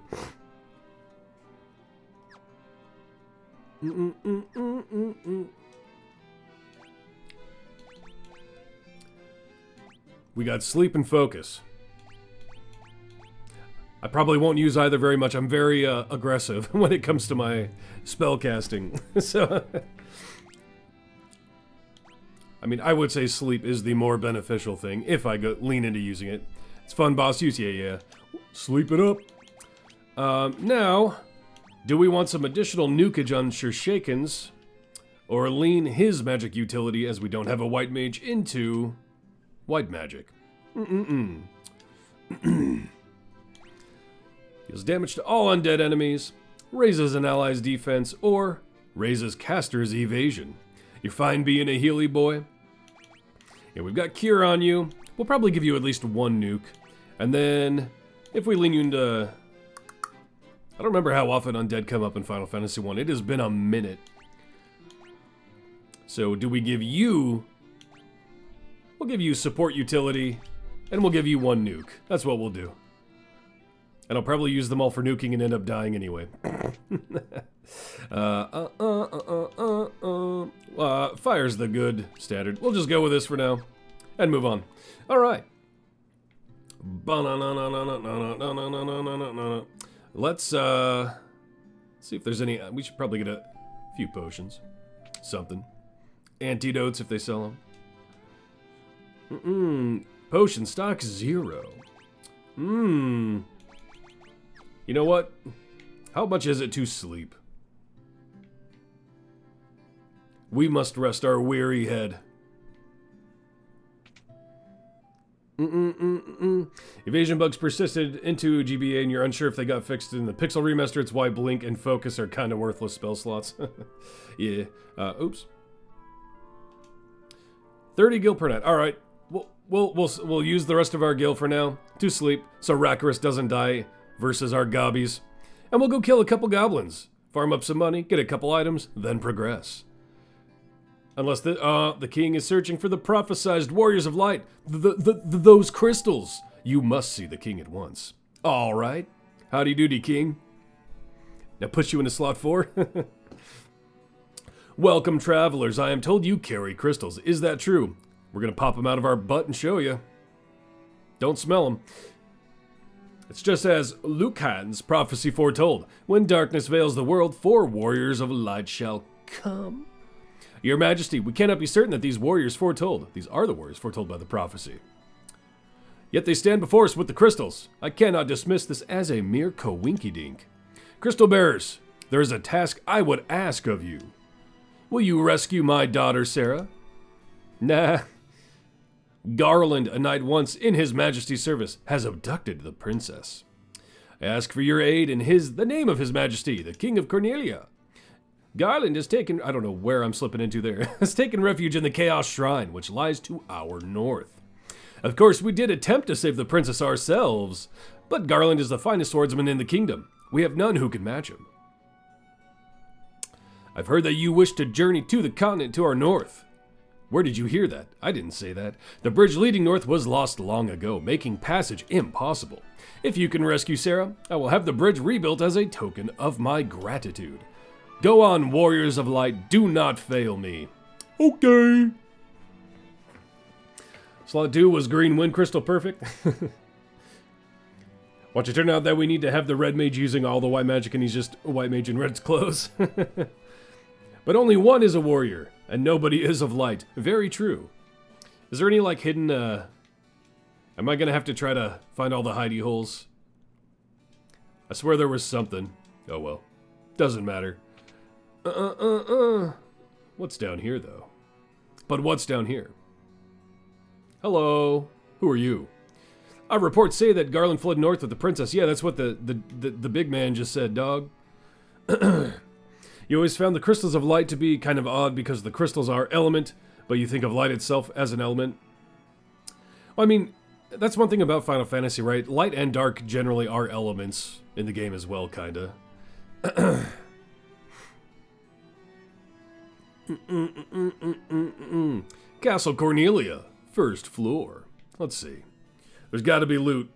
We got Sleep and Focus. I probably won't use either very much. I'm very aggressive when it comes to my spell casting. So, I mean, I would say Sleep is the more beneficial thing if I lean into using it. It's fun boss use, yeah. Sleep it up. Now, do we want some additional nukage on Shurshakens, or lean his magic utility, as we don't have a white mage, into white magic? Deals damage to all undead enemies, raises an ally's defense, or raises caster's evasion. You're fine being a Healy boy. Yeah, we've got Cure on you. We'll probably give you at least one nuke. And then, if we lean you into... I don't remember how often undead come up in Final Fantasy 1. It has been a minute. So, do we give you... We'll give you support utility, and we'll give you one nuke. That's what we'll do. And I'll probably use them all for nuking and end up dying anyway. Fire's the good standard. We'll just go with this for now and move on. All right. Let's see if there's any. We should probably get a few potions, something, antidotes if they sell them. Potion stock 0. You know what? How much is it to sleep? We must rest our weary head. Evasion bugs persisted into GBA and you're unsure if they got fixed in the Pixel Remaster. It's why Blink and Focus are kind of worthless spell slots. Yeah. Oops. 30 gil per night. All right. We'll use the rest of our gil for now to sleep so Rakaris doesn't die versus our gobbies. And we'll go kill a couple goblins, farm up some money, get a couple items, then progress. Unless the king is searching for the prophesized warriors of light, those crystals. You must see the king at once. All right. Howdy doody, king. Now push you into slot 4. Welcome, travelers. I am told you carry crystals. Is that true? We're gonna pop them out of our butt and show you. Don't smell them. It's just as Lucan's prophecy foretold. When darkness veils the world, 4 warriors of light shall come. Your Majesty, we cannot be certain that these warriors foretold. These are the warriors foretold by the prophecy. Yet they stand before us with the crystals. I cannot dismiss this as a mere coinkydink. Crystal bearers, there is a task I would ask of you. Will you rescue my daughter, Sarah? Nah. Garland, a knight once in his Majesty's service, has abducted the princess. I ask for your aid in the name of his Majesty, the King of Cornelia. Garland has taken, I don't know where I'm slipping into there, has taken refuge in the Chaos Shrine, which lies to our north. Of course, we did attempt to save the princess ourselves, but Garland is the finest swordsman in the kingdom. We have none who can match him. I've heard that you wish to journey to the continent to our north. Where did you hear that? I didn't say that. The bridge leading north was lost long ago, making passage impossible. If you can rescue Sarah, I will have the bridge rebuilt as a token of my gratitude. Go on, warriors of light, do not fail me. Okay. Slot 2 was green wind crystal perfect. Watch it turn out that we need to have the red mage using all the white magic and he's just a white mage in red's clothes. But only one is a warrior, and nobody is of light. Very true. Is there any, like, hidden, am I gonna have to try to find all the hidey holes? I swear there was something. Oh well. Doesn't matter. What's down here, though? But what's down here? Hello. Who are you? Our reports say that Garland fled north with the princess. Yeah, that's what the big man just said, dog. You always found the crystals of light to be kind of odd because the crystals are element, but you think of light itself as an element. Well, I mean, that's one thing about Final Fantasy, right? Light and dark generally are elements in the game as well, kinda. Castle Cornelia, first floor. Let's see. There's gotta be loot.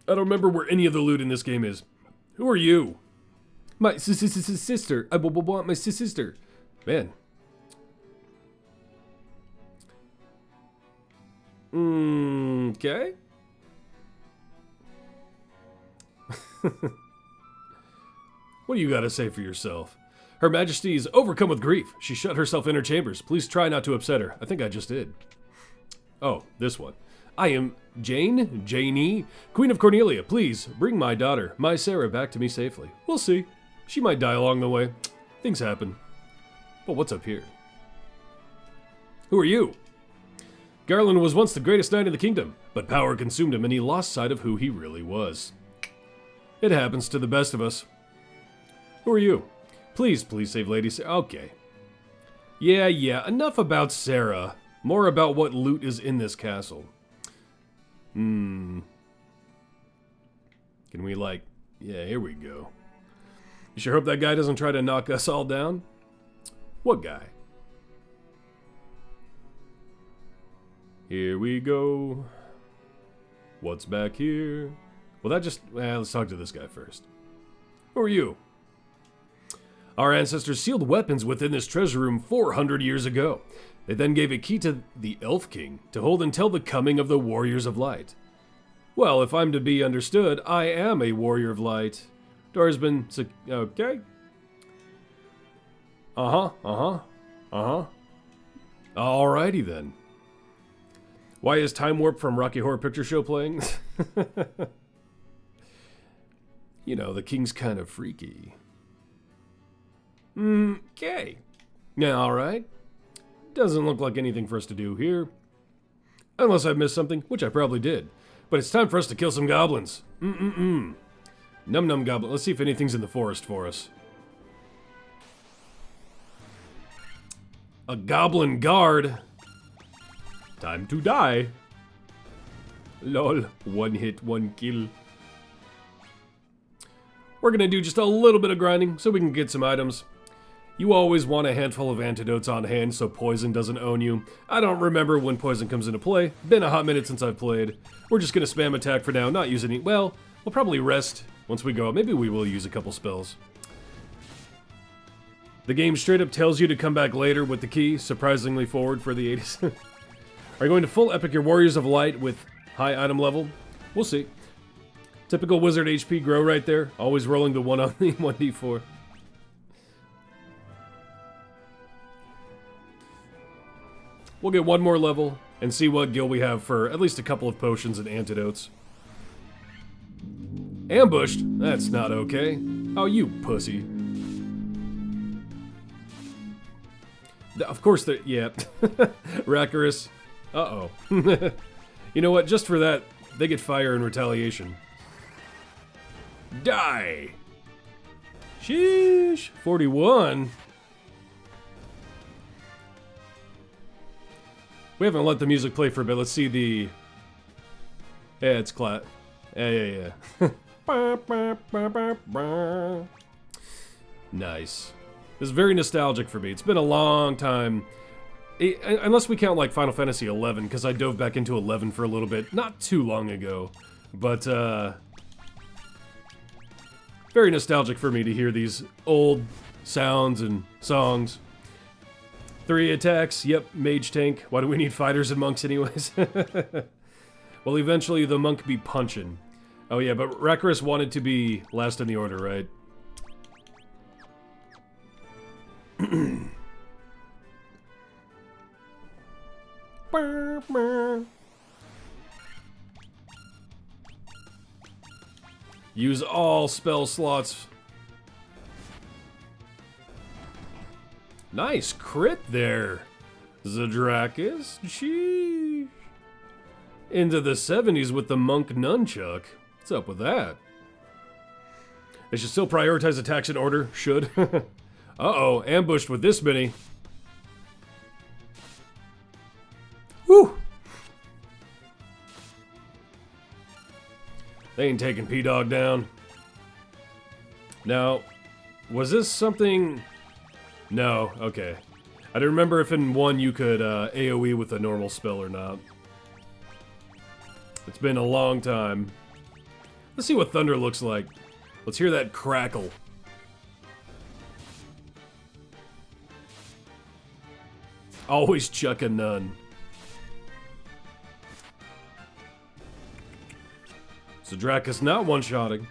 I don't remember where any of the loot in this game is. Who are you? My sister. I want my sister. Man. Okay. What do you gotta say for yourself? Her Majesty is overcome with grief. She shut herself in her chambers. Please try not to upset her. I think I just did. Oh, this one. I am Janie, Queen of Cornelia. Please bring my daughter, my Sarah, back to me safely. We'll see. She might die along the way. Things happen. But what's up here? Who are you? Garland was once the greatest knight in the kingdom, but power consumed him and he lost sight of who he really was. It happens to the best of us. Who are you? Please save Lady Sarah. Okay. Yeah, enough about Sarah. More about what loot is in this castle. Can we, like... Yeah, here we go. You sure hope that guy doesn't try to knock us all down? What guy? Here we go. What's back here? Well, that just... let's talk to this guy first. Who are you? Our ancestors sealed weapons within this treasure room 400 years ago. They then gave a key to the Elf King to hold until the coming of the Warriors of Light. Well, if I'm to be understood, I am a Warrior of Light. Door has been... okay. Alrighty then. Why is Time Warp from Rocky Horror Picture Show playing? You know, the king's kind of freaky. Okay. Yeah, alright. Doesn't look like anything for us to do here. Unless I've missed something, which I probably did. But it's time for us to kill some goblins. Num num goblin. Let's see if anything's in the forest for us. A goblin guard. Time to die. Lol. One hit, one kill. We're gonna do just a little bit of grinding so we can get some items. You always want a handful of antidotes on hand so poison doesn't own you. I don't remember when poison comes into play. Been a hot minute since I've played. We're just gonna spam attack for now, not use any. Well, we'll probably rest once we go out. Maybe we will use a couple spells. The game straight up tells you to come back later with the key, surprisingly forward for the 80s. Are you going to full epic your Warriors of Light with high item level? We'll see. Typical wizard HP grow right there. Always rolling the 1 on the 1d4. We'll get one more level and see what guild we have for at least a couple of potions and antidotes. Ambushed? That's not okay. Oh, you pussy. Of course, yeah. Rakarus. Uh-oh. You know what? Just for that, they get fire in retaliation. Die! Sheesh. 41. We haven't let the music play for a bit. Let's see the... Yeah, it's clat. Yeah. Nice. This is very nostalgic for me. It's been a long time. Unless we count like Final Fantasy 11, because I dove back into 11 for a little bit. Not too long ago. But, very nostalgic for me to hear these old sounds and songs. 3 attacks, yep, mage tank. Why do we need fighters and monks anyways? Well, eventually the monk be punchin'. Oh yeah, but Rakarus wanted to be last in the order, right? Use all spell slots. Nice crit there, Zadrakis. Sheesh. Into the 70s with the monk nunchuck. What's up with that? They should still prioritize attacks in order. Should. Uh-oh, ambushed with this many. They ain't taking P-Dog down. Now, was this something... No, okay. I don't remember if in 1 you could AoE with a normal spell or not. It's been a long time. Let's see what thunder looks like. Let's hear that crackle. Always chuck a nun. So Drakus not one-shotting.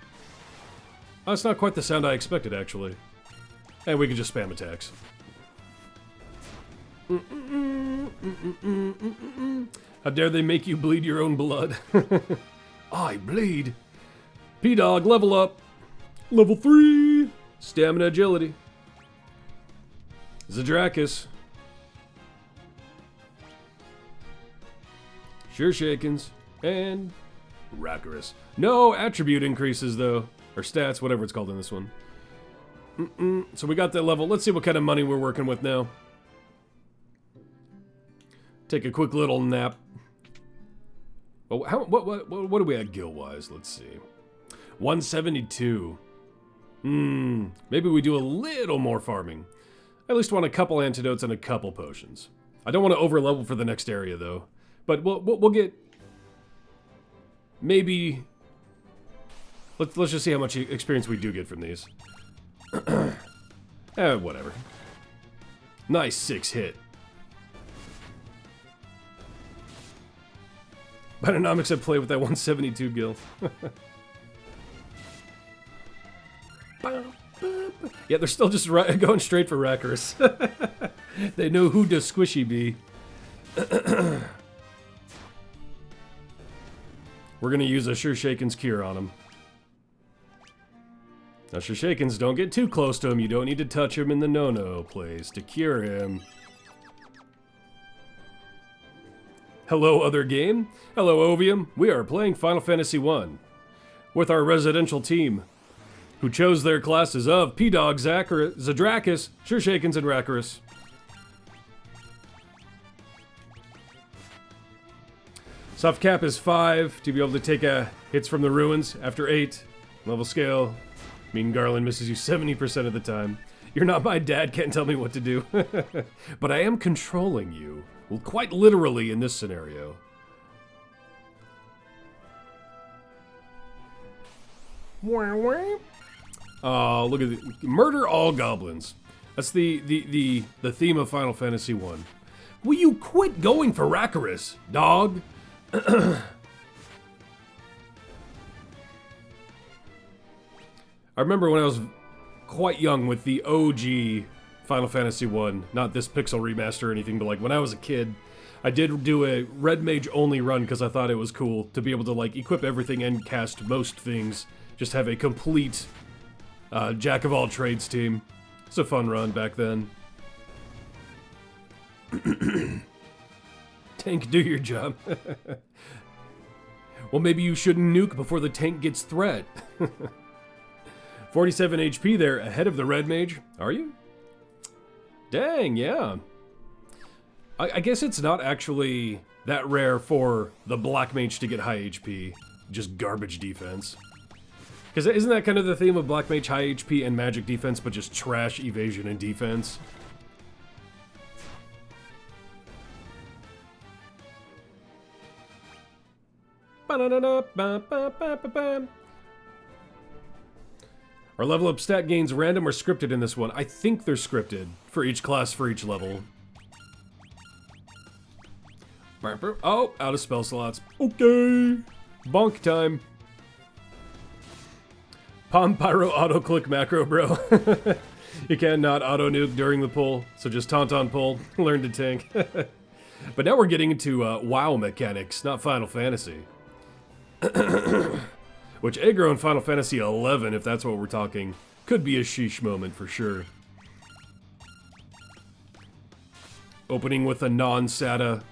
Oh, that's not quite the sound I expected, actually. And we can just spam attacks. How dare they make you bleed your own blood? I bleed. P-Dog, level up. Level 3. Stamina agility. Zadrakus. Sure Shakens. And Rakarus. No attribute increases, though. Or stats, whatever it's called in this one. So we got that level. Let's see what kind of money we're working with now. Take a quick little nap. Oh, what do we at gil-wise? Let's see. 172. Maybe we do a little more farming. I at least want a couple antidotes and a couple potions. I don't want to overlevel for the next area, though. But we'll get... Maybe... Let's just see how much experience we do get from these. Whatever. Nice 6 hit. Bionomics at play with that 172 gil. Yeah, they're still just going straight for Rakarus. They know who does Squishy be. We're gonna use a Sure Shaken's Cure on him. Now, Sure Shakens, don't get too close to him. You don't need to touch him in the no-no place to cure him. Hello, other game. Hello, Ovium. We are playing Final Fantasy I with our residential team, who chose their classes of P-Dog, Zadrakus, Sure Shakens, and Rakarus. Soft cap is 5 to be able to take hits from the ruins. After 8, level scale. Mean Garland misses you 70% of the time. You're not my dad, can't tell me what to do. But I am controlling you. Well, quite literally in this scenario. Oh, look at it. Murder all goblins. That's the theme of Final Fantasy I. Will you quit going for Rakarus, dog? I remember when I was quite young with the OG Final Fantasy I, not this pixel remaster or anything, but like when I was a kid, I did do a Red Mage only run because I thought it was cool to be able to like equip everything and cast most things. Just have a complete jack of all trades team. It's a fun run back then. Tank, do your job. Well, maybe you shouldn't nuke before the tank gets threat. 47 HP there, ahead of the Red Mage. Are you? Dang, yeah. I guess it's not actually that rare for the Black Mage to get high HP. Just garbage defense. Because isn't that kind of the theme of Black Mage, high HP and magic defense, but just trash evasion and defense? Our level up stat gains random or scripted in this one. I think they're scripted for each class for each level. Oh, out of spell slots. Okay. Bonk time. Palm Pyro auto click macro, bro. You cannot auto nuke during the pull, so just tauntaun pull. Learn to tank. But now we're getting into WoW mechanics, not Final Fantasy. Which aggro in Final Fantasy 11, if that's what we're talking, could be a sheesh moment for sure. Opening with a non-SATA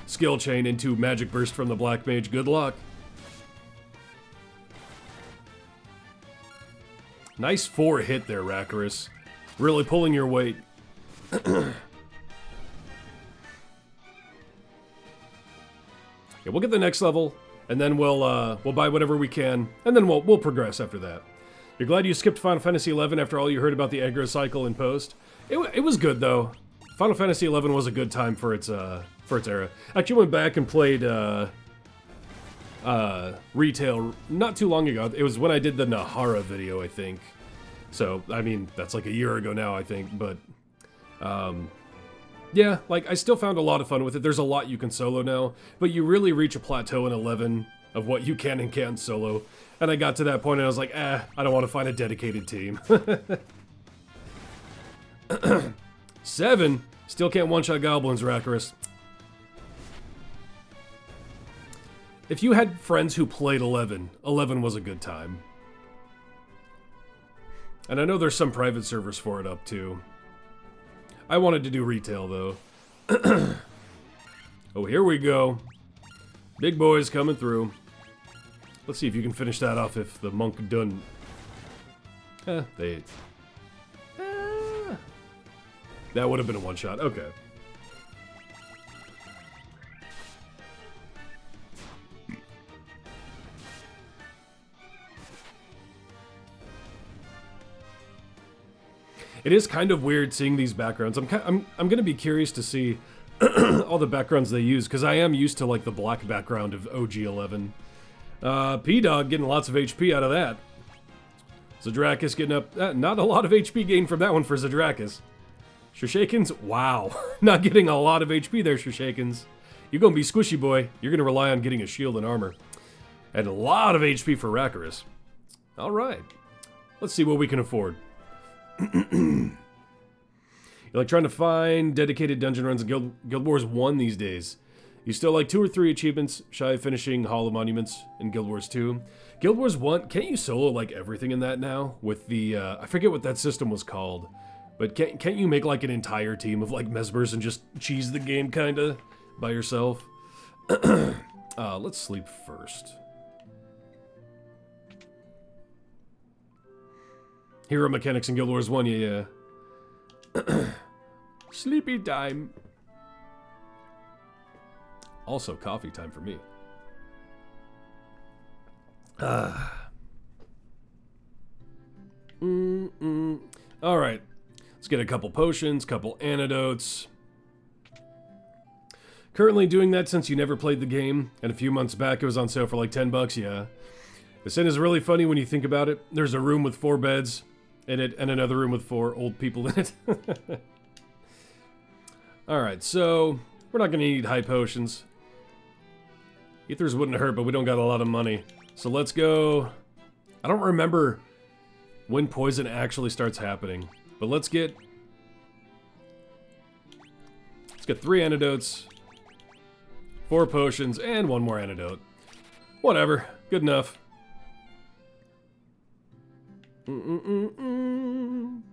skill chain into Magic Burst from the Black Mage. Good luck. Nice 4 hit there, Rakarus. Really pulling your weight. Yeah, we'll get the next level. and then we'll buy whatever we can, and then we'll progress after that. You're glad you skipped Final Fantasy XI after all you heard about the aggro cycle in post? It was good though. Final Fantasy XI was a good time for its era. I actually went back and played retail not too long ago. It was when I did the Nahara video, I think. So I mean that's like a year ago now, I think. But yeah, like I still found a lot of fun with it. There's a lot you can solo now, but you really reach a plateau in 11 of what you can and can't solo. And I got to that point and I was like, I don't want to find a dedicated team. 7, still can't one-shot goblins, Rakarus. If you had friends who played 11 was a good time. And I know there's some private servers for it up too. I wanted to do retail though. Oh, here we go. Big boys coming through. Let's see if you can finish that off if the monk doesn't. That would have been a one-shot. Okay. It is kind of weird seeing these backgrounds. I'm gonna be curious to see all the backgrounds they use because I am used to like the black background of OG 11. P-Dog getting lots of HP out of that. Zadrakis getting up. Not a lot of HP gain from that one for Zadrakis. Shurshakens, wow. Not getting a lot of HP there, Shurshakens. You're gonna be squishy, boy. You're gonna rely on getting a shield and armor. And a lot of HP for Rakarus. Alright. Let's see what we can afford. You're like trying to find dedicated dungeon runs in Guild Wars 1 these days. You still like 2 or 3 achievements shy of finishing Hall of Monuments in Guild Wars 2. Guild Wars 1, can't you solo like everything in that now? With the, I forget what that system was called. But can't you make like an entire team of like Mesmers and just cheese the game kinda by yourself? Let's sleep first. Hero mechanics in Guild Wars 1, yeah. Sleepy time. Also coffee time for me. Alright. Let's get a couple potions, couple antidotes. Currently doing that since you never played the game, and a few months back it was on sale for like 10 bucks, yeah. This inn is really funny when you think about it. There's a room with 4 beds in it, and another room with 4 old people in it. Alright, so we're not gonna need high potions. Ethers wouldn't hurt, but we don't got a lot of money. So let's go... I don't remember when poison actually starts happening. But let's get 3 antidotes, 4 potions, and 1 more antidote. Whatever. Good enough. You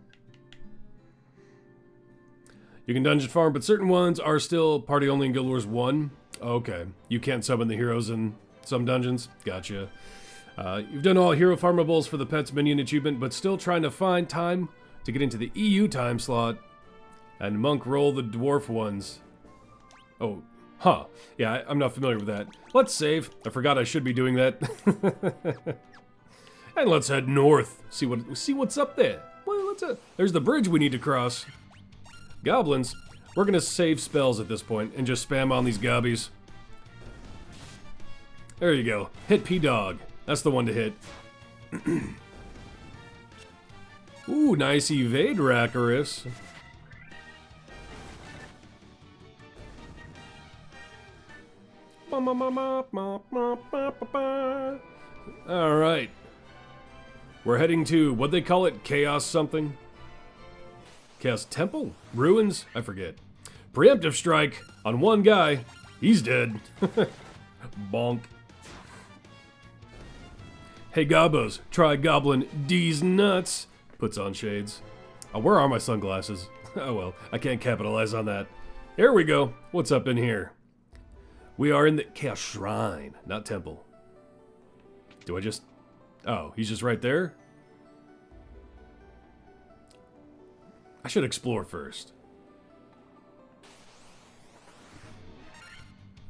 can dungeon farm, but certain ones are still party only in Guild Wars 1. Okay. You can't summon the heroes in some dungeons. Gotcha. You've done all hero farmables for the Pets Minion achievement, but still trying to find time to get into the EU time slot. And Monk roll the dwarf ones. Oh, huh. Yeah, I'm not familiar with that. Let's save. I forgot I should be doing that. And let's head north. See what's up there. Well, there's the bridge we need to cross. Goblins. We're gonna save spells at this point and just spam on these gobbies. There you go. Hit P-Dog. That's the one to hit. Ooh, nice evade, Rakarus. Alright. We're heading to, what'd they call it? Chaos something? Chaos Temple? Ruins? I forget. Preemptive strike on one guy. He's dead. Bonk. Hey Gobos, try Goblin D's nuts. Puts on shades. Oh, where are my sunglasses? Oh well, I can't capitalize on that. Here we go. What's up in here? We are in the Chaos Shrine, not Temple. Do I just... Oh, he's just right there? I should explore first.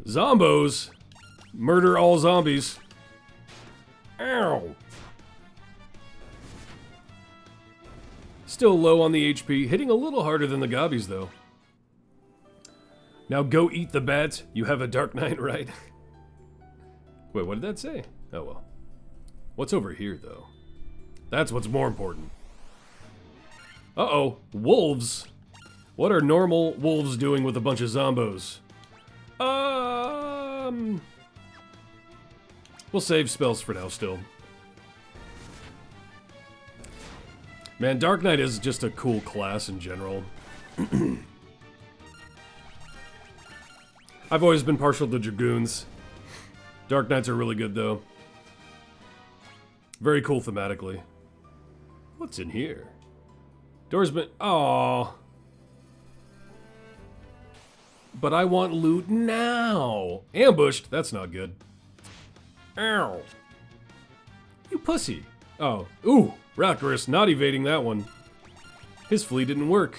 Zombos! Murder all zombies. Ow. Still low on the HP, hitting a little harder than the gobbies though. Now go eat the bats. You have a dark night, right? Wait, what did that say? Oh well. What's over here though? That's what's more important. Uh-oh, wolves. What are normal wolves doing with a bunch of zombos? We'll save spells for now still. Man, Dark Knight is just a cool class in general. I've always been partial to Dragoons. Dark Knights are really good though. Very cool thematically. What's in here? Door's been... Aww. But I want loot now. Ambushed? That's not good. Ow. You pussy. Oh. Ooh. Rakdos not evading that one. His flea didn't work.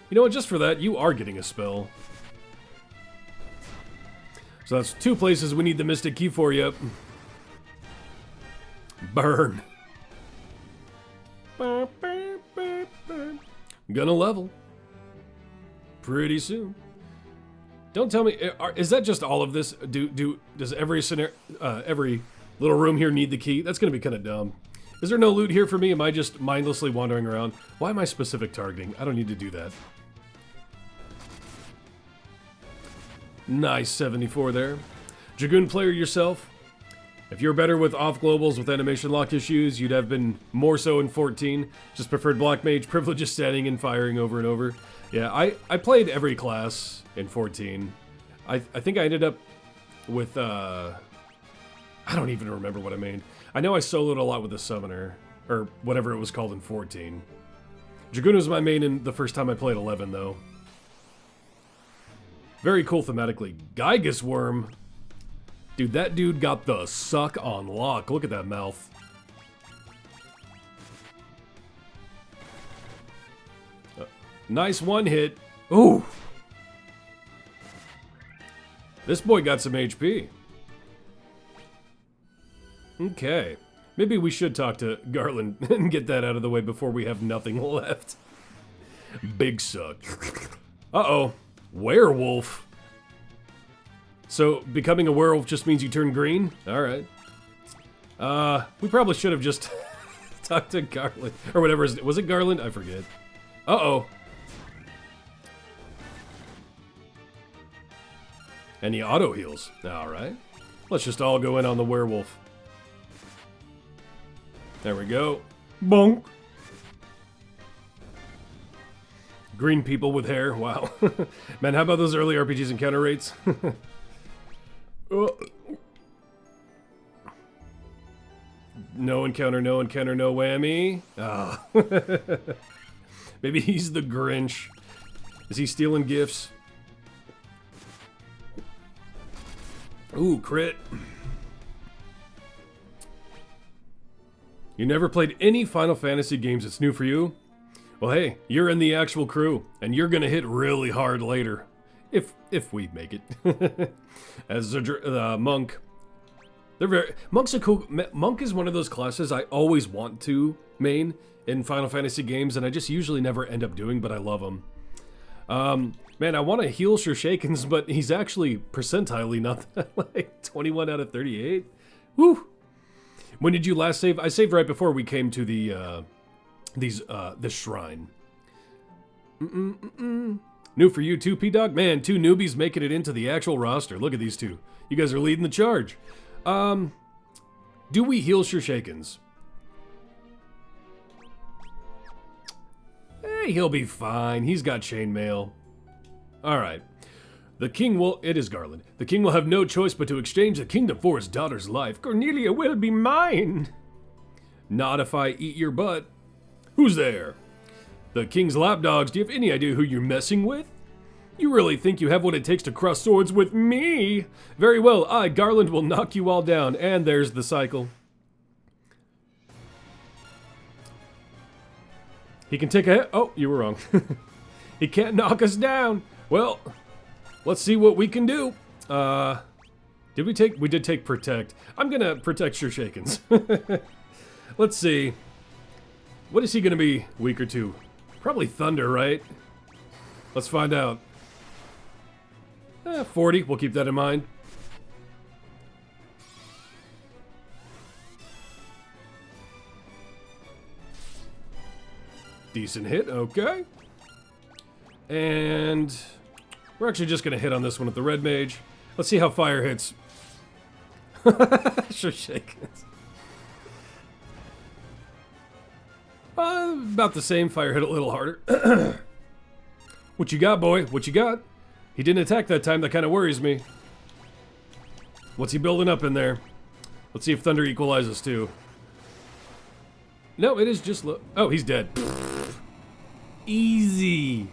You know what? Just for that, you are getting a spell. So that's 2 places we need the Mystic Key for you. Burn. Gonna level. Pretty soon. Don't tell me, is that just all of this? Does every scenario, every little room here need the key? That's gonna be kind of dumb. Is there no loot here for me? Am I just mindlessly wandering around? Why am I specific targeting? I don't need to do that. Nice 74 there. Dragoon player yourself. If you're better with off globals with animation lock issues, you'd have been more so in 14. Just preferred Black Mage, privileges standing and firing over and over. Yeah, I played every class in 14. I think I ended up with, I don't even remember what I made. I know I soloed a lot with the Summoner, or whatever it was called in 14. Dragoon was my main in the first time I played 11, though. Very cool thematically. Gigas Worm. Dude, that dude got the suck on lock. Look at that mouth. Nice one hit. Ooh. This boy got some HP. Okay. Maybe we should talk to Garland and get that out of the way before we have nothing left. Big suck. Uh-oh. Werewolf. So, becoming a werewolf just means you turn green? Alright. We probably should have just talked to Garland. Or whatever. Was it Garland? I forget. Uh-oh. And he auto heals. Alright. Let's just all go in on the werewolf. There we go. Bonk. Green people with hair. Wow. Man, how about those early RPGs encounter rates? No encounter, no encounter, no whammy. Ah. Maybe he's the Grinch. Is he stealing gifts? Ooh, crit. You never played any Final Fantasy games that's new for you? Well, hey, you're in the actual crew, and you're gonna hit really hard later. If we make it. As a monk. They're very... Monk's a cool... Monk is one of those classes I always want to main in Final Fantasy games, and I just usually never end up doing, but I love him. Man, I want to heal Shurshakens, but he's actually percentilely not that, like 21 out of 38. Woo! When did you last save? I saved right before we came to the, this shrine. New for you too, P-Dog? Man, 2 newbies making it into the actual roster. Look at these 2. You guys are leading the charge. Do we heal Shurshakens? Hey, he'll be fine. He's got chainmail. Alright. The king will... It is Garland. The king will have no choice but to exchange the kingdom for his daughter's life. Cornelia will be mine. Not if I eat your butt. Who's there? The king's lapdogs. Do you have any idea who you're messing with? You really think you have what it takes to cross swords with me? Very well, I, Garland, will knock you all down. And there's the cycle. He can take a hit. Oh, you were wrong. He can't knock us down. Well, let's see what we can do. Did we take... We did take protect. I'm gonna protect Sure Shakens. Let's see. What is he gonna be weaker to? Probably thunder, right? Let's find out. 40. We'll keep that in mind. Decent hit. Okay. And we're actually just gonna hit on this one with the red mage. Let's see how fire hits. Sure Shakens. About the same. Fire hit a little harder. What you got, boy? What you got? He didn't attack that time. That kind of worries me. What's he building up in there? Let's see if thunder equalizes too. No, it is just low. Oh, he's dead. Easy.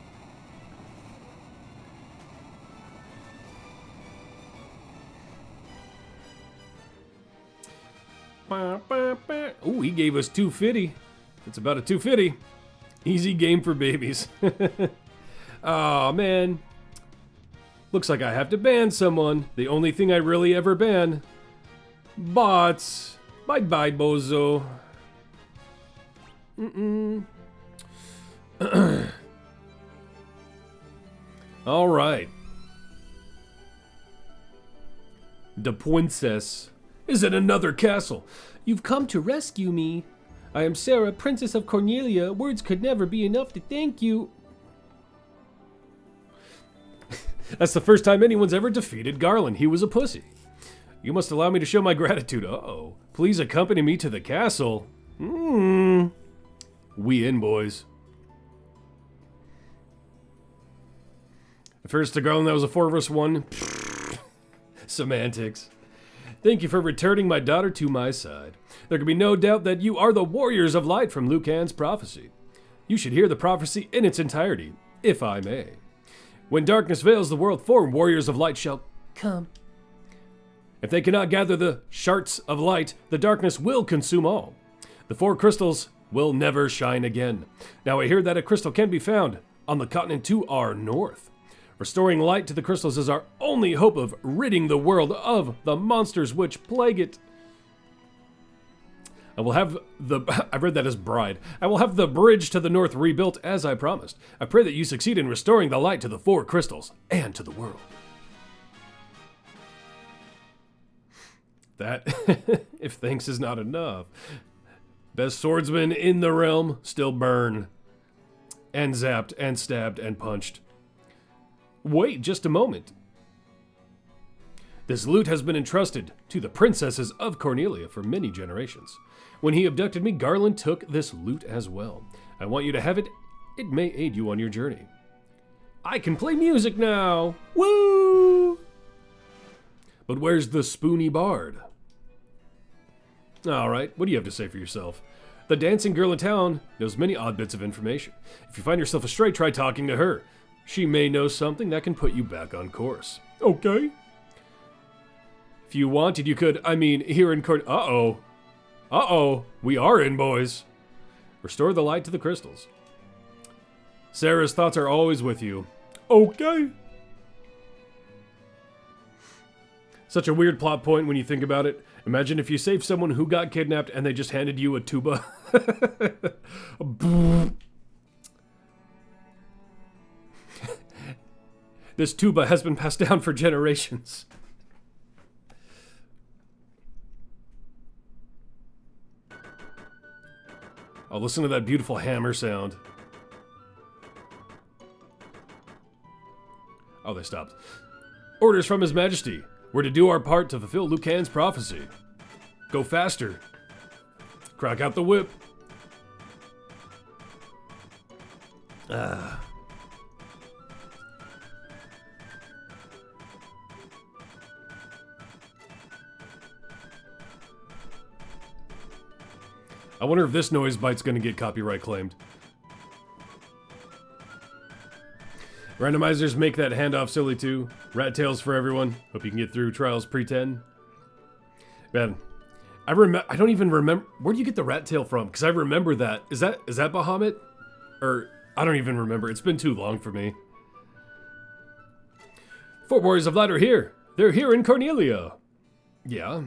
Oh, he gave us 250. It's about a 250. Easy game for babies. Oh, man. Looks like I have to ban someone. The only thing I really ever ban. Bots. Bye-bye, bozo. All right. The princess is in another castle. You've come to rescue me. I am Sarah, Princess of Cornelia. Words could never be enough to thank you. That's the first time anyone's ever defeated Garland. He was a pussy. You must allow me to show my gratitude. Uh-oh. Please accompany me to the castle. We in, boys. First to Garland, that was a 4 vs 1. Semantics. Thank you for returning my daughter to my side. There can be no doubt that you are the warriors of light from Lucan's prophecy. You should hear the prophecy in its entirety, if I may. When darkness veils the world, 4 warriors of light shall come. If they cannot gather the shards of light, the darkness will consume all. The 4 crystals will never shine again. Now I hear that a crystal can be found on the continent to our north. Restoring light to the crystals is our only hope of ridding the world of the monsters which plague it. I will have I read that as bride. I will have the bridge to the north rebuilt as I promised. I pray that you succeed in restoring the light to the 4 crystals and to the world. That, if thanks is not enough. Best swordsman in the realm, still burn. And zapped, and stabbed, and punched. Wait just a moment. This loot has been entrusted to the princesses of Cornelia for many generations. When he abducted me, Garland took this loot as well. I want you to have it. It may aid you on your journey. I can play music now! Woo! But where's the spoony bard? Alright, what do you have to say for yourself? The dancing girl in town knows many odd bits of information. If you find yourself astray, try talking to her. She may know something that can put you back on course. Okay. If you wanted, you could, here in court. Uh-oh. Uh-oh. We are in, boys. Restore the light to the crystals. Sarah's thoughts are always with you. Okay. Such a weird plot point when you think about it. Imagine if you saved someone who got kidnapped and they just handed you a tuba. This tuba has been passed down for generations. Oh, listen to that beautiful hammer sound. Oh, they stopped. Orders from His Majesty. We're to do our part to fulfill Lucan's prophecy. Go faster. Crack out the whip. I wonder if this noise bite's gonna get copyright claimed. Randomizers make that handoff silly too. Rat tails for everyone. Hope you can get through trials pre-10. Man, I don't even remember. Where do you get the rat tail from? Because I remember that. Is that Bahamut? Or I don't even remember. It's been too long for me. 4 warriors of light are here. They're here in Cornelia. Yeah,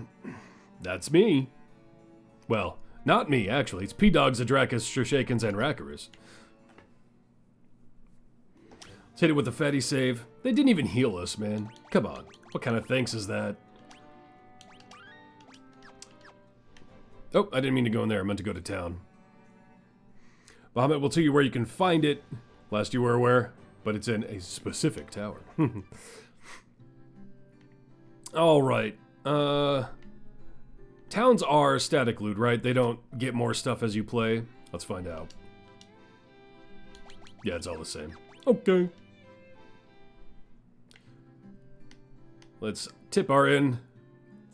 that's me. Well, not me, actually. It's P-Dogs, Adrakis, Shurshakens, and Rackarus. Let's hit it with a fatty save. They didn't even heal us, man. Come on. What kind of thanks is that? Oh, I didn't mean to go in there. I meant to go to town. Bahamut will tell you where you can find it. Last you were aware, but it's in a specific tower. Alright. Towns are static loot, right? They don't get more stuff as you play. Let's find out. Yeah, it's all the same. Okay. Let's tip our in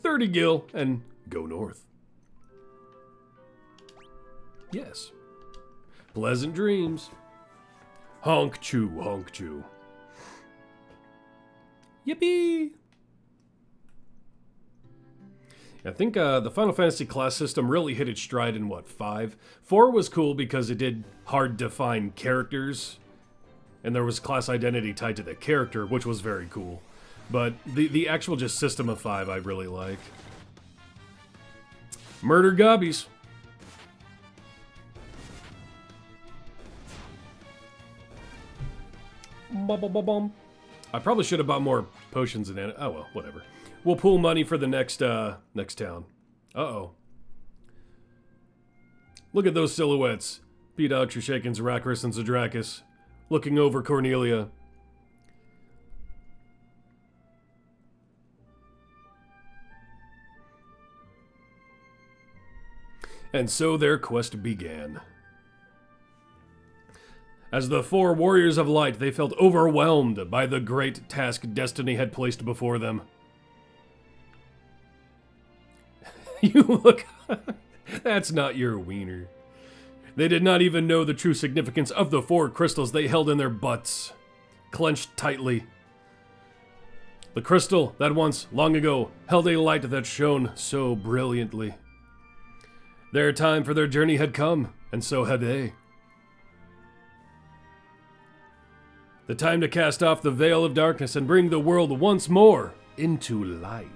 30 gil and go north. Yes. Pleasant dreams. Honk chew, honk chew. Yippee! I think the Final Fantasy class system really hit its stride in, what, 5? 4 was cool because it did hard-to-find characters, and there was class identity tied to the character, which was very cool. But the actual just system of 5 I really like. Murder gobbies. I probably should have bought more potions and oh well, whatever. We'll pool money for the next next town. Uh-oh. Look at those silhouettes. P-Dog, Shurshakens, Rackarus, and Zadrakis. Looking over Cornelia. And so their quest began. As the 4 warriors of light, they felt overwhelmed by the great task destiny had placed before them. You look... That's not your wiener. They did not even know the true significance of the 4 crystals they held in their butts, clenched tightly. The crystal that once, long ago, held a light that shone so brilliantly. Their time for their journey had come, and so had they. The time to cast off the veil of darkness and bring the world once more into light.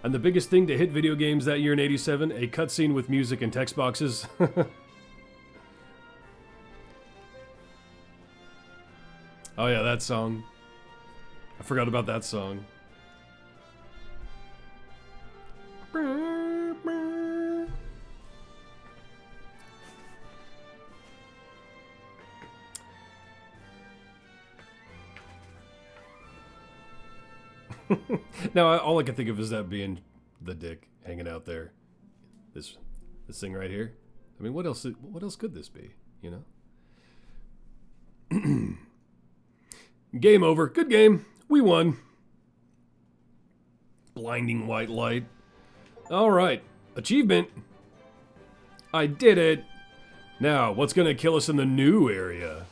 And the biggest thing to hit video games that year in '87, a cutscene with music and text boxes. Oh yeah, that song. I forgot about that song. Now, all I can think of is that being the dick hanging out there. This thing right here. I mean, what else could this be, you know? Game over. Good game. We won. Blinding white light. All right. Achievement. I did it. Now, what's going to kill us in the new area?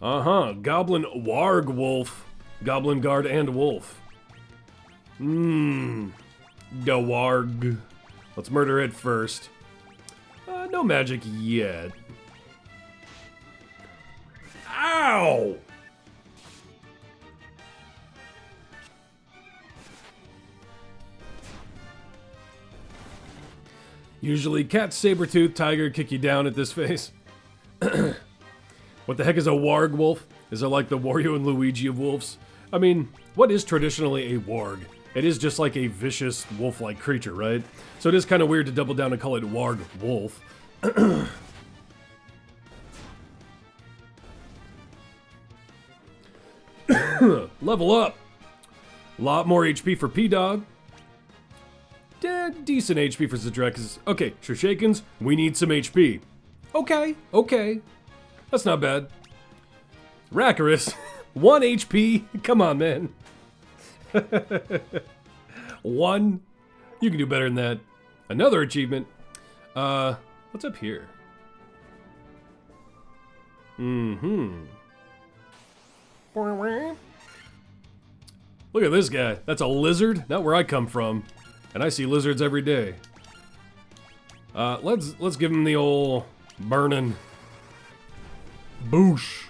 Goblin Warg Wolf. Goblin Guard and Wolf. The Warg. Let's murder it first. No magic yet. Ow! Usually cat, saber-tooth, tiger kick you down at this phase. What the heck is a Warg Wolf? Is it like the Wario and Luigi of wolves? I mean, what is traditionally a warg? It is just like a vicious wolf-like creature, right? So it is kind of weird to double down and call it Warg Wolf. Level up! Lot more HP for P-Dog. Decent HP for Zadrakis. Okay, Shurshakens, we need some HP. Okay. That's not bad. Rackarus, 1 HP. Come on, man. 1. You can do better than that. Another achievement. What's up here? Look at this guy. That's a lizard. Not where I come from. And I see lizards every day. Let's give him the old burning boosh.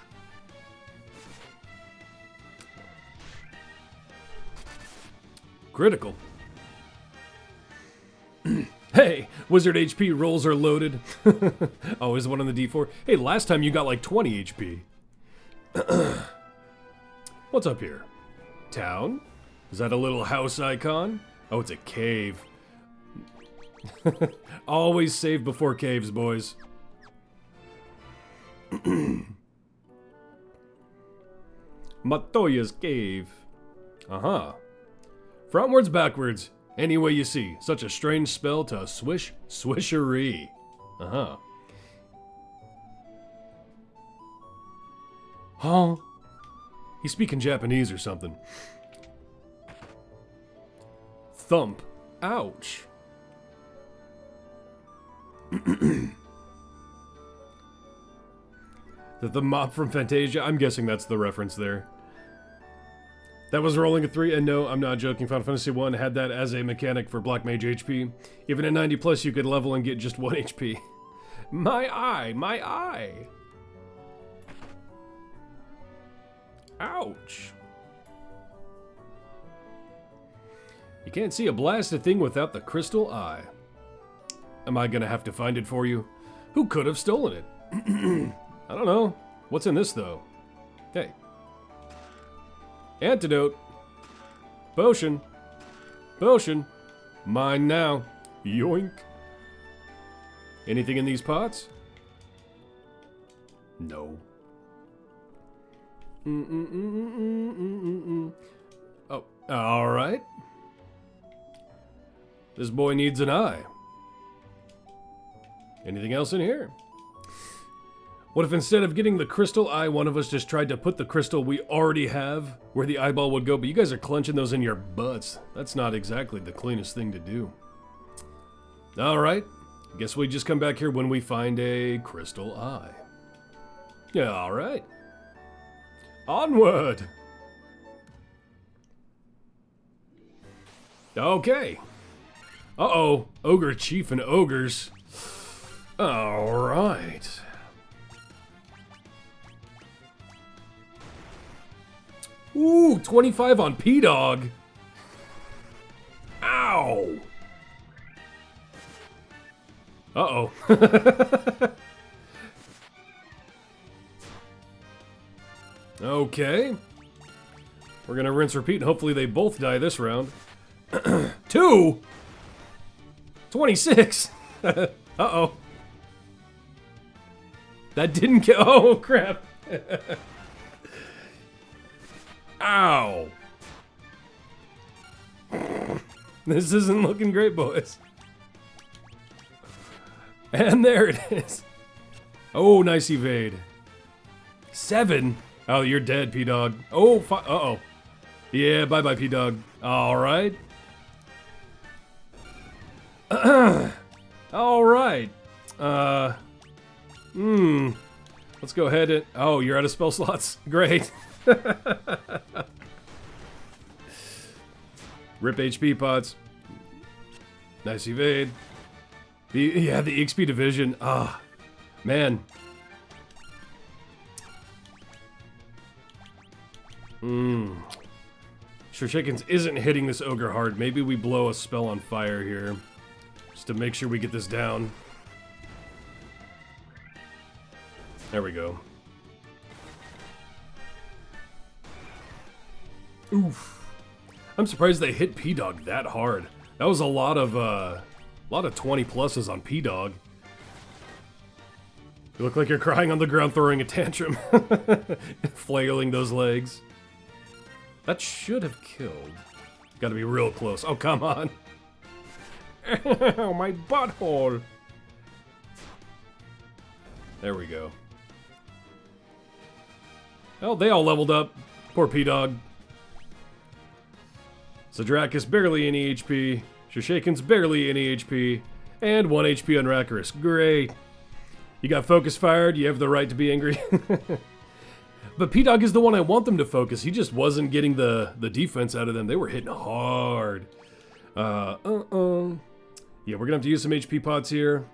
critical. Hey, wizard HP rolls are loaded. Oh, is one on the D4? Hey, last time you got like 20 HP. What's up here? Town? Is that a little house icon? Oh, it's a cave. Always save before caves, boys. Matoya's cave. Uh-huh. Frontwards, backwards. Any way you see. Such a strange spell to swish, swishery. Uh-huh. Huh? He's speaking Japanese or something. Thump. Ouch. The mop from Fantasia? I'm guessing that's the reference there. That was rolling a 3, and no, I'm not joking. Final Fantasy 1 had that as a mechanic for Black Mage HP. Even at 90 plus, you could level and get just 1 HP. My eye! My eye! Ouch. You can't see a blasted thing without the crystal eye. Am I gonna have to find it for you? Who could have stolen it? I don't know. What's in this, though? Hey. Antidote. Potion. Potion. Mine now. Yoink. Anything in these pots? No. Oh, alright. This boy needs an eye. Anything else in here? What if instead of getting the crystal eye, one of us just tried to put the crystal we already have where the eyeball would go, but you guys are clenching those in your butts. That's not exactly the cleanest thing to do. Alright. Guess we just come back here when we find a crystal eye. Yeah, alright. Onward! Okay. Uh-oh. Ogre Chief and Ogres. Alright. Ooh, 25 on P-Dog. Ow! Uh-oh. Okay. We're gonna rinse, repeat, and hopefully they both die this round. 2! 26! Uh-oh. That didn't kill. Oh, crap. Ow. This isn't looking great, boys. And there it is. Oh, nice evade. 7. Oh, you're dead, P-Dog. Oh, uh-oh. Yeah, bye-bye, P-Dog. All right. All right. Let's go ahead and... Oh, you're out of spell slots. Great. Rip HP pots. Nice evade. The XP division. Ah, man. Sure Shakens isn't hitting this ogre hard. Maybe we blow a spell on fire here. Just to make sure we get this down. There we go. Oof. I'm surprised they hit P-Dog that hard. That was a lot of 20 pluses on P-Dog. You look like you're crying on the ground throwing a tantrum. Flailing those legs. That should have killed. Gotta be real close. Oh, come on. My butthole. There we go. Oh, they all leveled up. Poor P-Dog. Zadrakis barely any HP. Shoshaken's barely any HP. And 1 HP on Rakaris. Great. You got focus fired, you have the right to be angry. But P-Dog is the one I want them to focus. He just wasn't getting the defense out of them. They were hitting hard. Yeah, we're gonna have to use some HP pots here.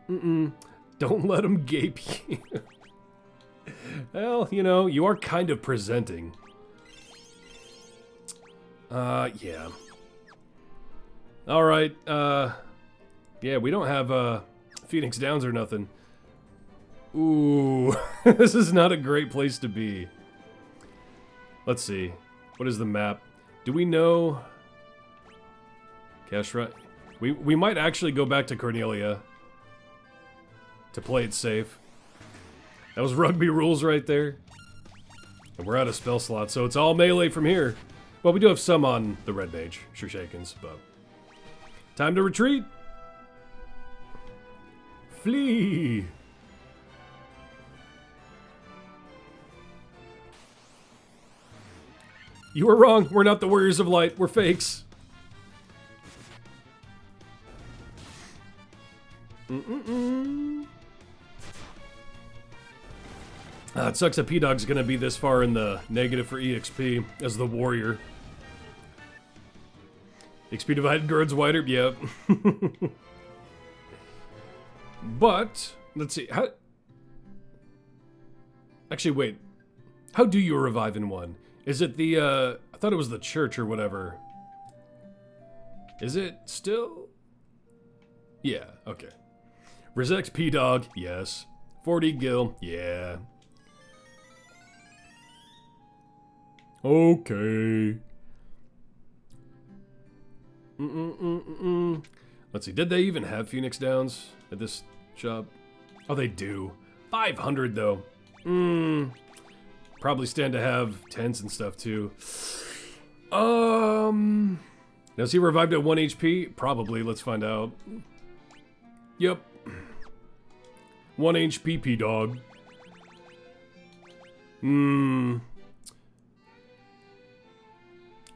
Don't let them gape you. Well, you know, you are kind of presenting. Yeah. Alright, yeah, we don't have, Phoenix Downs or nothing. Ooh, this is not a great place to be. Let's see. What is the map? Do we know... Cash right. We might actually go back to Cornelia to play it safe. That was rugby rules right there. And we're out of spell slots, so it's all melee from here. Well, we do have some on the red mage, Sure Shakens, but... Time to retreat! Flee! You were wrong. We're not the Warriors of Light. We're fakes. It sucks that P-Dog's gonna be this far in the negative for EXP as the warrior. XP divided guards wider, yep. But, let's see, how... Actually, wait. How do you revive in one? Is it the, I thought it was the church or whatever. Is it still? Yeah, okay. Rezex P-Dog, yes. 40 Gil, yeah. Okay. Let's see, did they even have Phoenix Downs at this shop? Oh, they do. 500 though. Probably stand to have tents and stuff too. Now is he revived at 1 HP? Probably, let's find out. Yep. 1 HP P-Dog.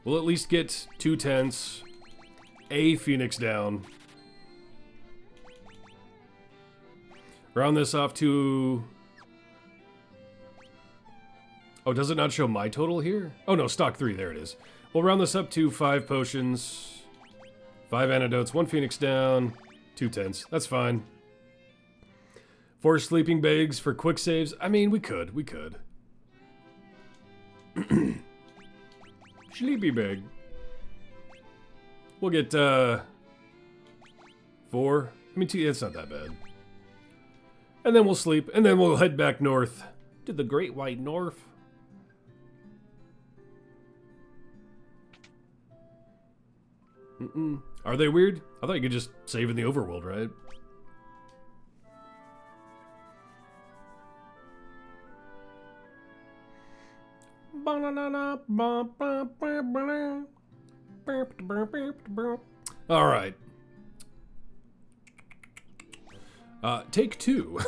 We'll at least get 2 tents, a Phoenix down. Round this off to... Oh, does it not show my total here? Oh no, stock 3, there it is. We'll round this up to 5 potions, 5 antidotes, 1 Phoenix down, 2 tents. That's fine. 4 sleeping bags for quick saves. I mean, we could. Sleepy bag. We'll get, 4. I mean, 2, it's not that bad. And then we'll sleep, and then we'll head back north to the Great White North. Are they weird? I thought you could just save in the overworld, right? All right. Take 2.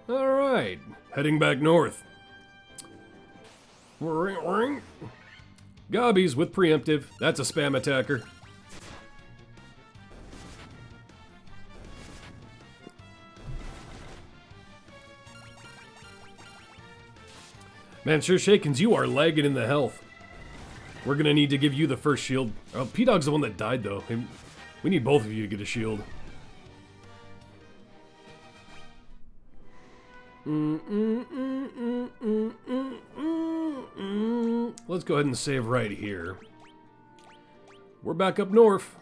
All right. Heading back north. Gobbies with preemptive. That's a spam attacker. Man, Sure Shakens, you are lagging in the health. We're gonna need to give you the first shield. Oh, P-Dog's the one that died, though. We need both of you to get a shield. Let's go ahead and save right here. We're back up north.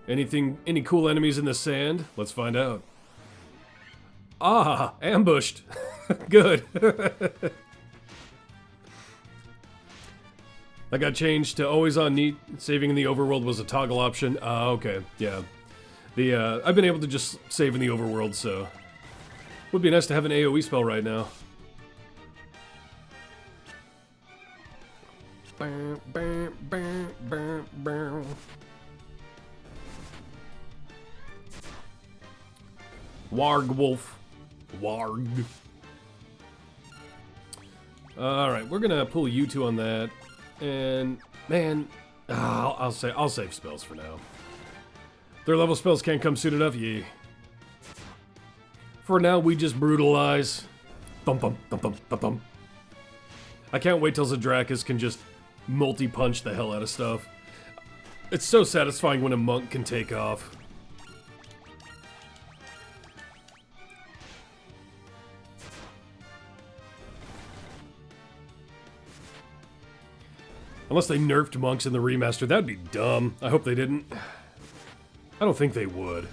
Any cool enemies in the sand? Let's find out. Ah, ambushed. Good. That got changed to always on neat. Saving in the overworld was a toggle option. Okay, yeah. I've been able to just save in the overworld, so would be nice to have an AoE spell right now. Warg wolf. Warg. Alright, we're gonna pull you 2 on that. And man, I'll save spells for now. Their level spells can't come soon enough, yeah. For now, we just brutalize. Bum bum bum bum bum bum. I can't wait till Zadrakis can just multi-punch the hell out of stuff. It's so satisfying when a monk can take off. Unless they nerfed monks in the remaster, that'd be dumb. I hope they didn't. I don't think they would.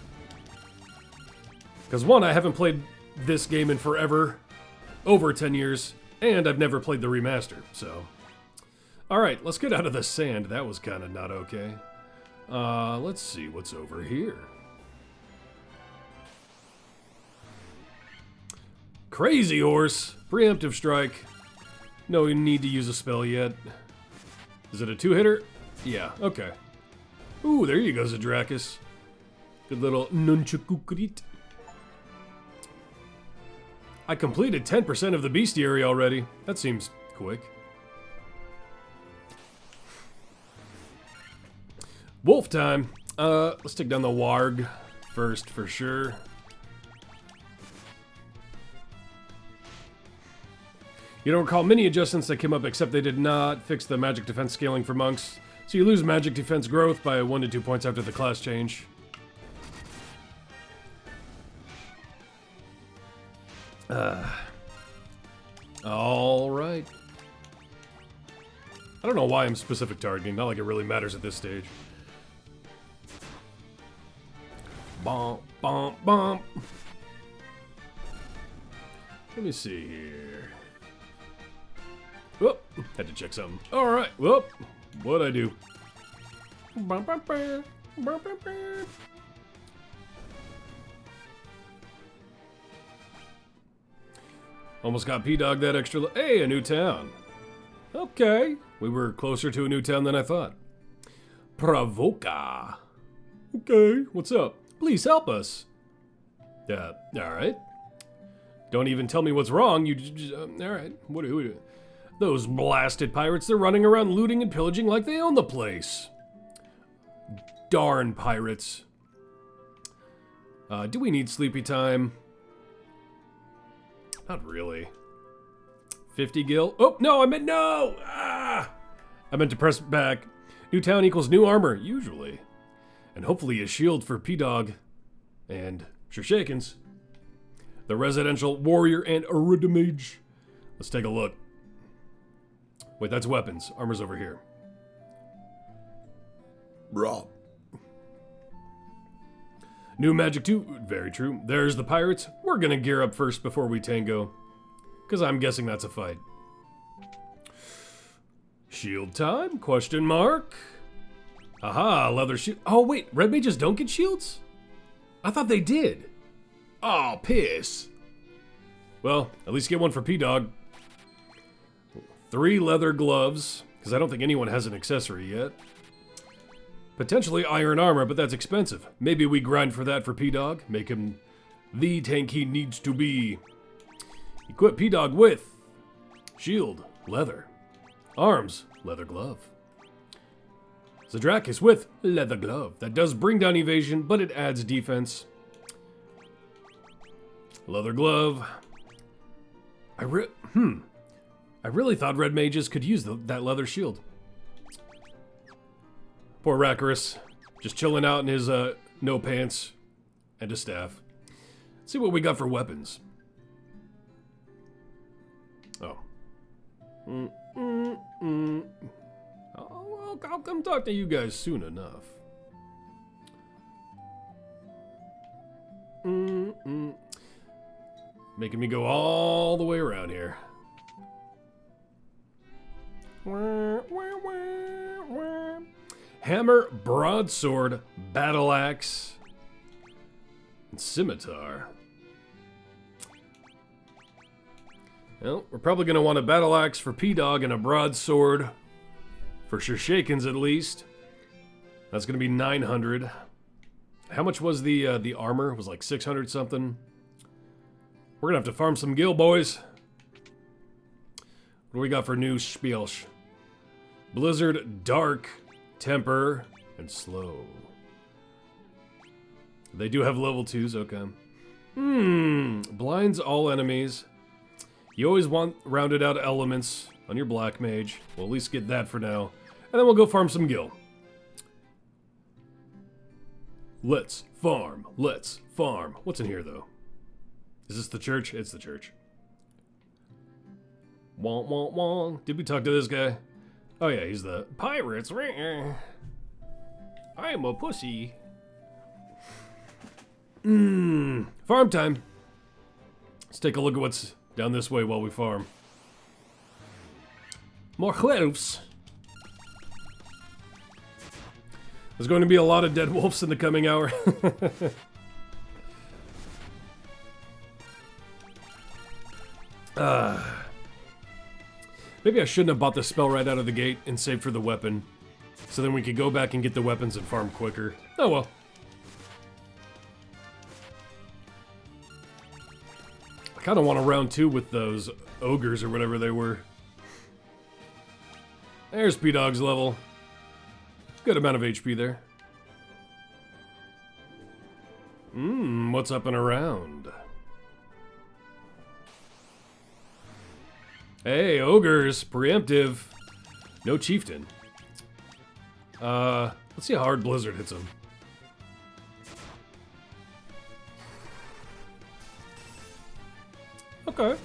Because one, I haven't played this game in forever, over 10 years, and I've never played the remaster, so. Alright, let's get out of the sand. That was kind of not okay. Let's see what's over here. Crazy Horse! Preemptive Strike. No need to use a spell yet. Is it a 2-hitter? Yeah, okay. Ooh, there you go, Zadrakis. Good little nunchakukrit. I completed 10% of the bestiary already. That seems quick. Wolf time. Let's take down the warg first for sure. You don't recall many adjustments that came up, except they did not fix the magic defense scaling for monks. So you lose magic defense growth by 1 to 2 points after the class change. Alright. I don't know why I'm specific targeting, not like it really matters at this stage. Bump, bump, bump. Let me see here. Whoop, had to check something. Alright, whoop, what'd I do? Almost got P-Dog that extra. Hey, a new town. Okay, we were closer to a new town than I thought. Pravoka. Okay, what's up? Please help us. Yeah, alright. Don't even tell me what's wrong, alright. What do we do? Those blasted pirates, they're running around looting and pillaging like they own the place. Darn pirates. Do we need sleepy time? Not really. 50 gil. Oh, no, I meant no! Ah! I meant to press back. New town equals new armor, usually. And hopefully a shield for P-Dog. And Shurshakens. The residential warrior and Aridamage. Let's take a look. Wait, that's weapons. Armor's over here. Bro. New magic too. Very true. There's the pirates. We're gonna gear up first before we tango. Because I'm guessing that's a fight. Shield time? Question mark. Aha, leather shield. Oh, wait. Red mages don't get shields? I thought they did. Oh, piss. Well, at least get one for P-Dog. 3 leather gloves, because I don't think anyone has an accessory yet. Potentially iron armor, but that's expensive. Maybe we grind for that for P-Dog. Make him the tank he needs to be. Equip P-Dog with shield, leather. Arms, leather glove. Zadrakis with leather glove. That does bring down evasion, but it adds defense. Leather glove. I really thought red mages could use that leather shield. Poor Rackarus, just chilling out in his no pants and a staff. Let's see what we got for weapons. Oh. I'll come talk to you guys soon enough. Making me go all the way around here. Hammer, broadsword, battle axe, and scimitar. Well, we're probably going to want a battle axe for P-Dog and a broadsword for Shurshakens at least. That's going to be 900. How much was the armor? It was like 600 something. We're going to have to farm some gil, boys. What do we got for new spielsh? Blizzard, dark, temper, and slow. They do have level 2s, okay. Blinds all enemies. You always want rounded out elements on your black mage. We'll at least get that for now. And then we'll go farm some gil. Let's farm. Let's farm. What's in here, though? Is this the church? It's the church. Wong, wong, wong. Did we talk to this guy? Oh yeah, he's the pirates. I am a pussy. Farm time. Let's take a look at what's down this way while we farm. More wolves. There's going to be a lot of dead wolves in the coming hour. Maybe I shouldn't have bought the spell right out of the gate and saved for the weapon. So then we could go back and get the weapons and farm quicker. Oh well. I kind of want a round 2 with those ogres or whatever they were. There's P-Dog's level. Good amount of HP there. What's up and around? Hey, ogres, preemptive. No chieftain. Let's see how hard Blizzard hits him. Okay.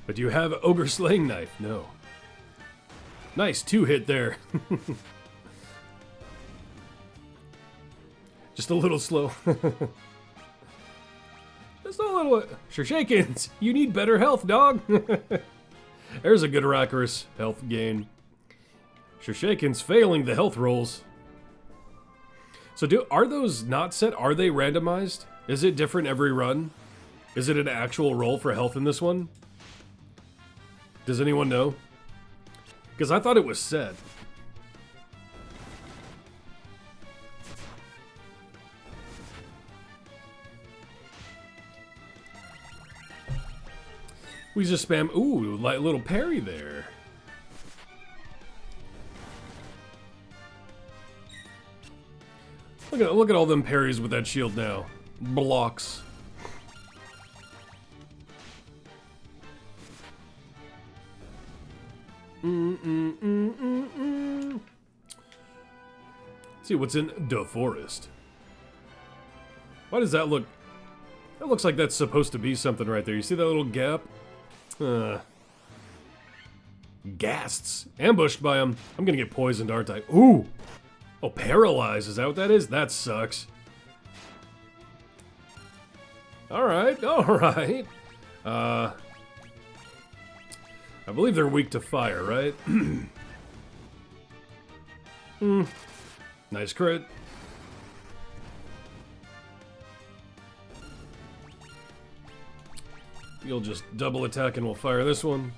But do you have ogre slaying knife? No. Nice 2-hit there. Just a little slow. Just a little. Shurshakins, you need better health, dog. There's a good Rakarus health gain. Shurshakins failing the health rolls. So are those not set? Are they randomized? Is it different every run? Is it an actual roll for health in this one? Does anyone know? Because I thought it was set. We just spam. Ooh, like little parry there. Look at all them parries with that shield now. Blocks. Let's see what's in the forest. Why does that look? That looks like that's supposed to be something right there. You see that little gap? Ghasts. Ambushed by him. I'm gonna get poisoned, aren't I? Ooh! Oh, paralyzed. Is that what that is? That sucks. Alright, alright. I believe they're weak to fire, right? Nice crit. You'll just double attack and we'll fire this one.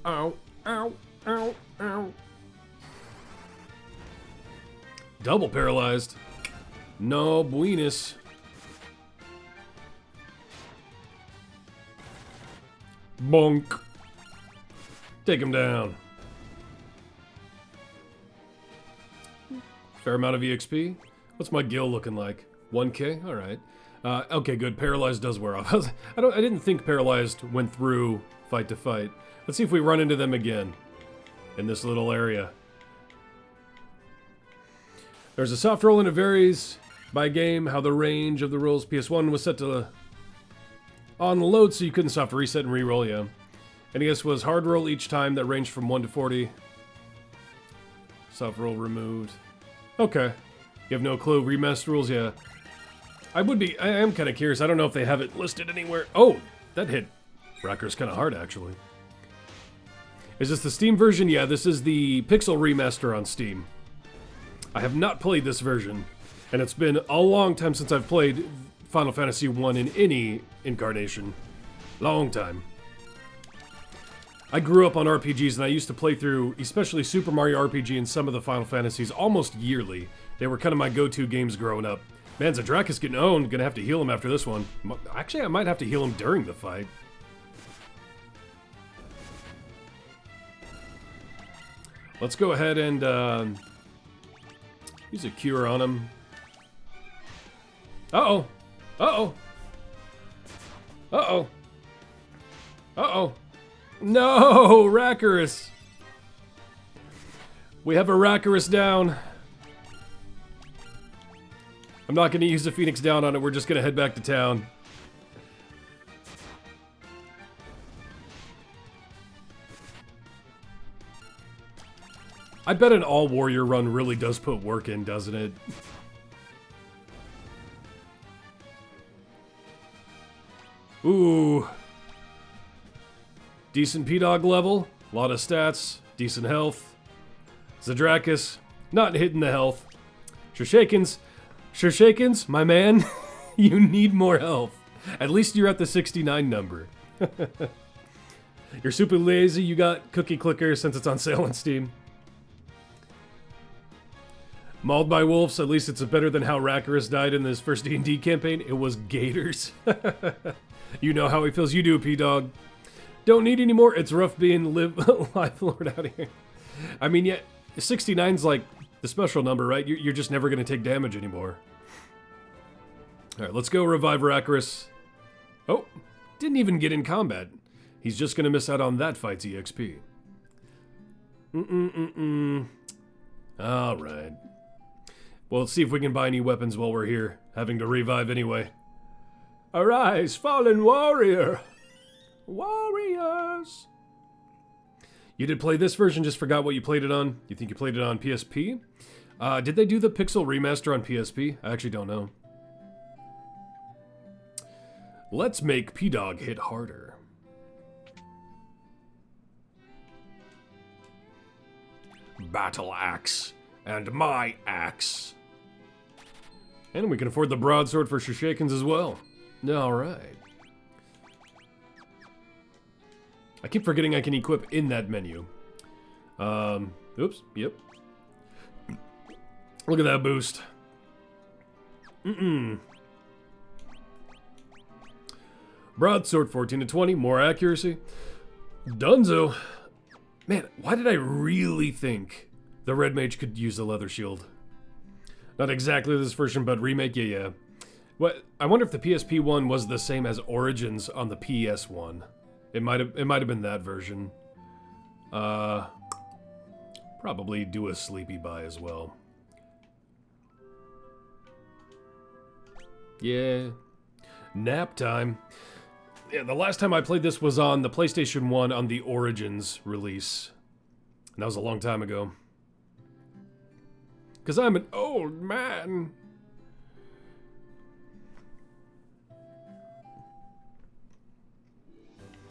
Ow, ow, ow, ow. Double paralyzed. No buenas. Bonk. Take him down. Fair amount of EXP. What's my gil looking like? 1K? Alright. Okay, good. Paralyzed does wear off. I didn't think paralyzed went through fight to fight. Let's see if we run into them again in this little area. There's a soft roll and it varies by game how the range of the rolls. PS1 was set to on the load so you couldn't soft reset and re-roll, yeah. NES was hard roll each time that ranged from 1 to 40. Soft roll removed. Okay. You have no clue. Remaster rules, yeah. I am kind of curious. I don't know if they have it listed anywhere. Oh, that hit Rakarus kind of hard, actually. Is this the Steam version? Yeah, this is the Pixel Remaster on Steam. I have not played this version, and it's been a long time since I've played Final Fantasy 1 in any incarnation. Long time. I grew up on RPGs, and I used to play through, especially Super Mario RPG and some of the Final Fantasies, almost yearly. They were kind of my go-to games growing up. Man, Zadrak is getting owned. Gonna have to heal him after this one. Actually, I might have to heal him during the fight. Let's go ahead and use a cure on him. Uh-oh. Uh-oh. Uh-oh. Uh-oh. No, Rakarus. We have a Rakarus down. I'm not going to use the Phoenix down on it. We're just going to head back to town. I bet an all-warrior run really does put work in, doesn't it? Ooh. Decent P-Dog level. A lot of stats. Decent health. Zadrakis. Not hitting the health. Shurshakens, my man. You need more health. At least you're at the 69 number. You're super lazy. You got Cookie Clicker since it's on sale on Steam. Mauled by wolves. At least it's better than how Rackarus died in his first D&D campaign. It was gators. You know how he feels. You do, P-Dog. Don't need any more. It's rough being live lord out here. I mean, yeah, 69's like the special number, right? You're just never going to take damage anymore. Alright, let's go revive Rackarus. Oh, didn't even get in combat. He's just going to miss out on that fight's EXP. Alright. Well, let's see if we can buy any weapons while we're here, having to revive anyway. Arise, fallen warrior! Warriors! You did play this version, just forgot what you played it on. You think you played it on PSP? Did they do the Pixel Remaster on PSP? I actually don't know. Let's make P-Dog hit harder. Battle axe. And my axe. And we can afford the broadsword for Shurshakens as well. Alright. I keep forgetting I can equip in that menu. Oops, yep. Look at that boost. Broadsword, 14 to 20, more accuracy. Dunzo. Man, why did I really think the Red Mage could use a leather shield? Not exactly this version, but remake, yeah. What? I wonder if the PSP one was the same as Origins on the PS one. It might have been that version. Probably do a sleepy buy as well. Yeah. Nap time. Yeah, the last time I played this was on the PlayStation 1 on the Origins release. And that was a long time ago. Because I'm an old man.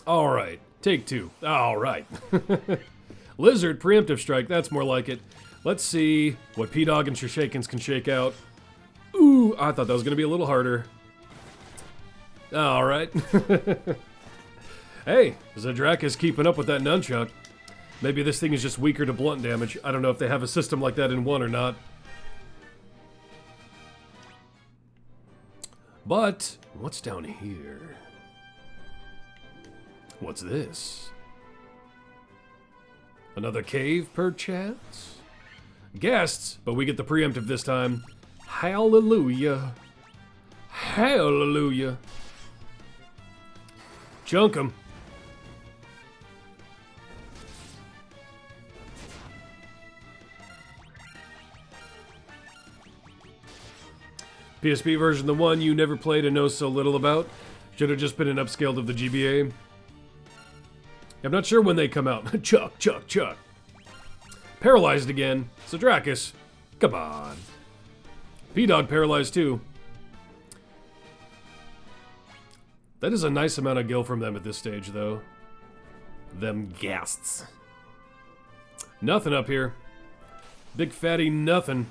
Alright, take two. Alright. Lizard, preemptive strike, that's more like it. Let's see what P-Dog and Shurshakens can shake out. Ooh, I thought that was going to be a little harder. Alright. Hey, Zadrakis is keeping up with that nunchuck. Maybe this thing is just weaker to blunt damage. I don't know if they have a system like that in 1 or not. But, what's down here? What's this? Another cave, perchance? Guests, but we get the preemptive this time. Hallelujah. Hallelujah. Chunk 'em. PSP version, the one you never played and know so little about. Should have just been an upscaled of the GBA. I'm not sure when they come out. Chuck, Chuck, Chuck. Paralyzed again. Zadrakis. Come on. P-Dog paralyzed too. That is a nice amount of gil from them at this stage, though. Them guests. Nothing up here. Big fatty nothing.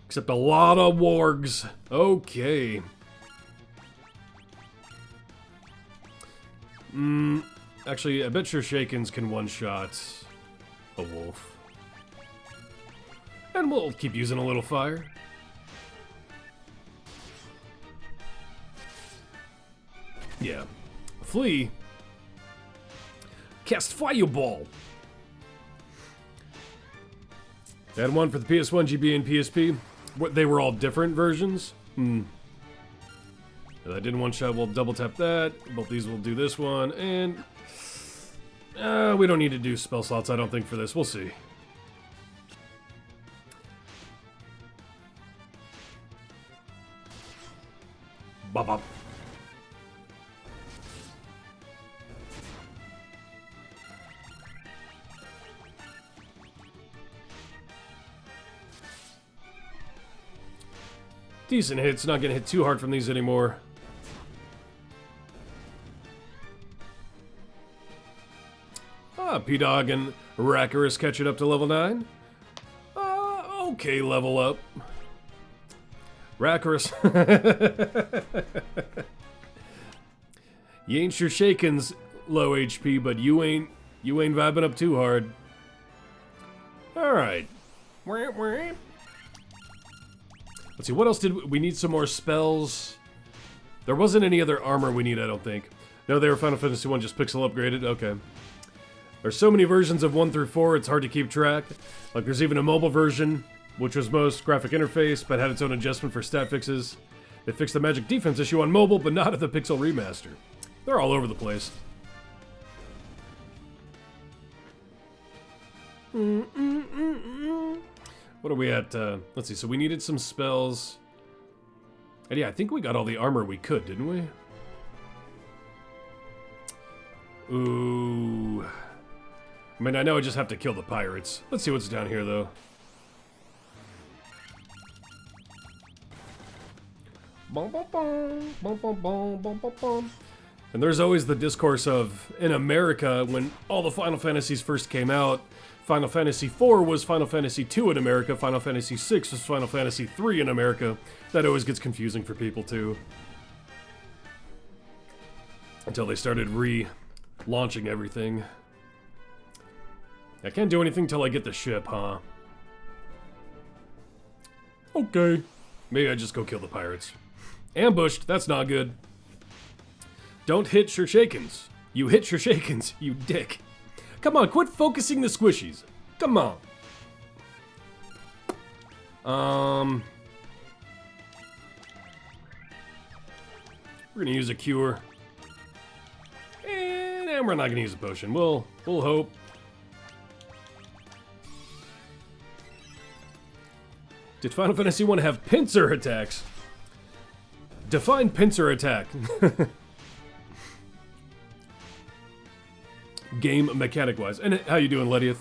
Except a lot of wargs. Okay. Actually, I bet Shurshakens can one-shot a wolf. And we'll keep using a little fire. Yeah. Flee. Cast Fireball. I had one for the PS1, GBA, and PSP. They were all different versions. If I did one shot, we'll double tap that. Both these will do this one, and we don't need to do spell slots, I don't think, for this. We'll see. Bop bop. Decent hits, not getting hit too hard from these anymore. P-Dog and Rackerus catching up to level 9. Okay, level up. Rackerus. You ain't sure shakin's low HP, but you ain't vibing up too hard. Alright. Let's see, what else did we need? Some more spells. There wasn't any other armor we need, I don't think. No, they were Final Fantasy 1 just pixel upgraded. Okay. There's so many versions of 1 through 4, it's hard to keep track. Like, there's even a mobile version, which was most graphic interface, but had its own adjustment for stat fixes. They fixed the magic defense issue on mobile, but not at the Pixel Remaster. They're all over the place. What are we at? Let's see, so we needed some spells. And yeah, I think we got all the armor we could, didn't we? Ooh. I mean, I know I just have to kill the pirates. Let's see what's down here, though. And there's always the discourse of, in America, when all the Final Fantasies first came out, Final Fantasy IV was Final Fantasy II in America, Final Fantasy VI was Final Fantasy III in America. That always gets confusing for people, too. Until they started relaunching everything. I can't do anything till I get the ship, huh? Okay. Maybe I just go kill the pirates. Ambushed, that's not good. Don't hit Shurshakens. You hit Shurshakens, you dick. Come on, quit focusing the squishies. Come on. We're gonna use a cure. And we're not gonna use a potion. We'll hope. Did Final Fantasy 1 have pincer attacks? Define pincer attack. Game mechanic-wise. And how you doing, Lediath?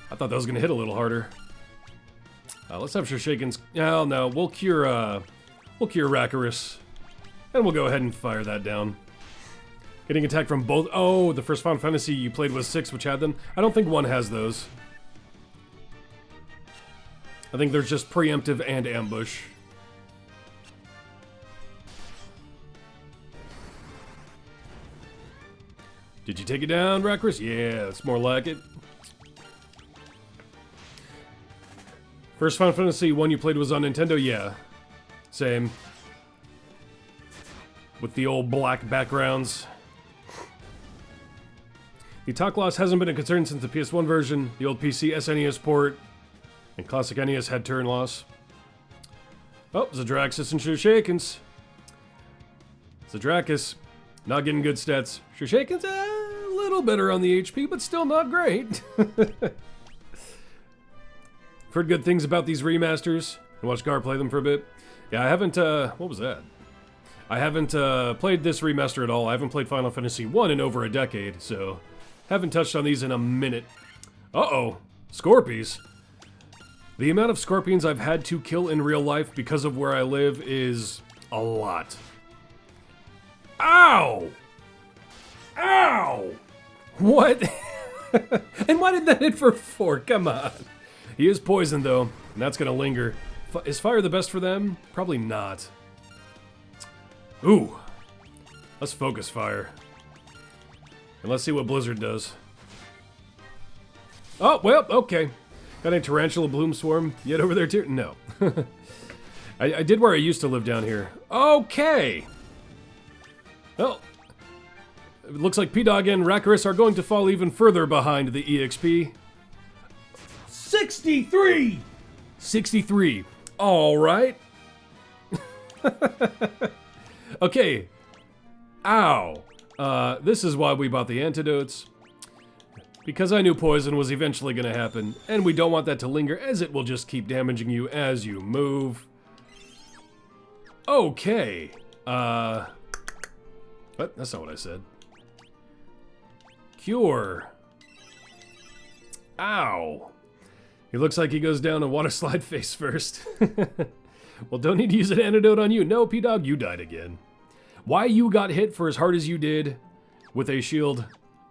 I thought that was gonna hit a little harder. Let's have Shurshakens. Oh no, we'll cure Rackerus. And we'll go ahead and fire that down. Getting attacked from both. Oh, the first Final Fantasy you played was 6, which had them. I don't think 1 has those. I think there's just preemptive and ambush. Did you take it down, Rackerus? Yeah, it's more like it. First Final Fantasy 1 you played was on Nintendo? Yeah. Same. With the old black backgrounds. The talk loss hasn't been a concern since the PS1 version. The old PC SNES port and classic NES had turn loss. Oh, Zadraxus and Shurshakens. Zadrakus, not getting good stats. Shurshakens, a little better on the HP, but still not great. Heard good things about these remasters. I watched Gar play them for a bit. Yeah, I haven't, what was that? I haven't played this remaster at all. I haven't played Final Fantasy 1 in over a decade, so haven't touched on these in a minute. Uh-oh, Scorpies. The amount of scorpions I've had to kill in real life because of where I live is a lot. Ow! Ow! What? And why did that hit for 4? Come on. He is poisoned, though, and that's gonna linger. Is fire the best for them? Probably not. Ooh. Let's focus fire. And let's see what Blizzard does. Oh, well, okay. Got any Tarantula Bloom Swarm yet over there, too? No. I did where I used to live down here. Okay! Well, it looks like P-Dog and Rackerus are going to fall even further behind the EXP. 63! 63. All right. Okay. Ow. This is why we bought the antidotes. Because I knew poison was eventually going to happen, and we don't want that to linger, as it will just keep damaging you as you move. Okay. What? That's not what I said. Cure. Ow. He looks like he goes down a water slide face first. Well, don't need to use an antidote on you. No, P-Dog, you died again. Why you got hit for as hard as you did with a shield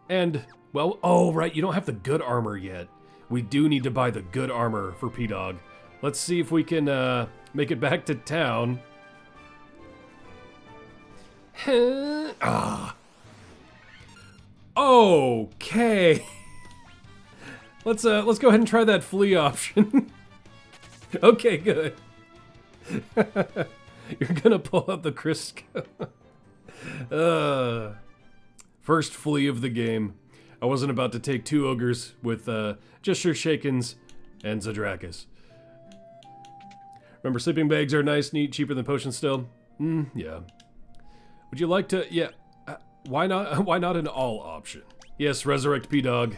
and, well, oh, right, you don't have the good armor yet. We do need to buy the good armor for P-Dog. Let's see if we can make it back to town. Ah. Okay. Let's go ahead and try that flea option. Okay, good. You're gonna pull out the Crisco. First flea of the game. I wasn't about to take 2 ogres with just Shurshakens and Zadrakis. Remember, sleeping bags are nice, neat, cheaper than potions still. Yeah. Would you like to? Yeah. Why not? Why not an all option? Yes, resurrect P-Dog.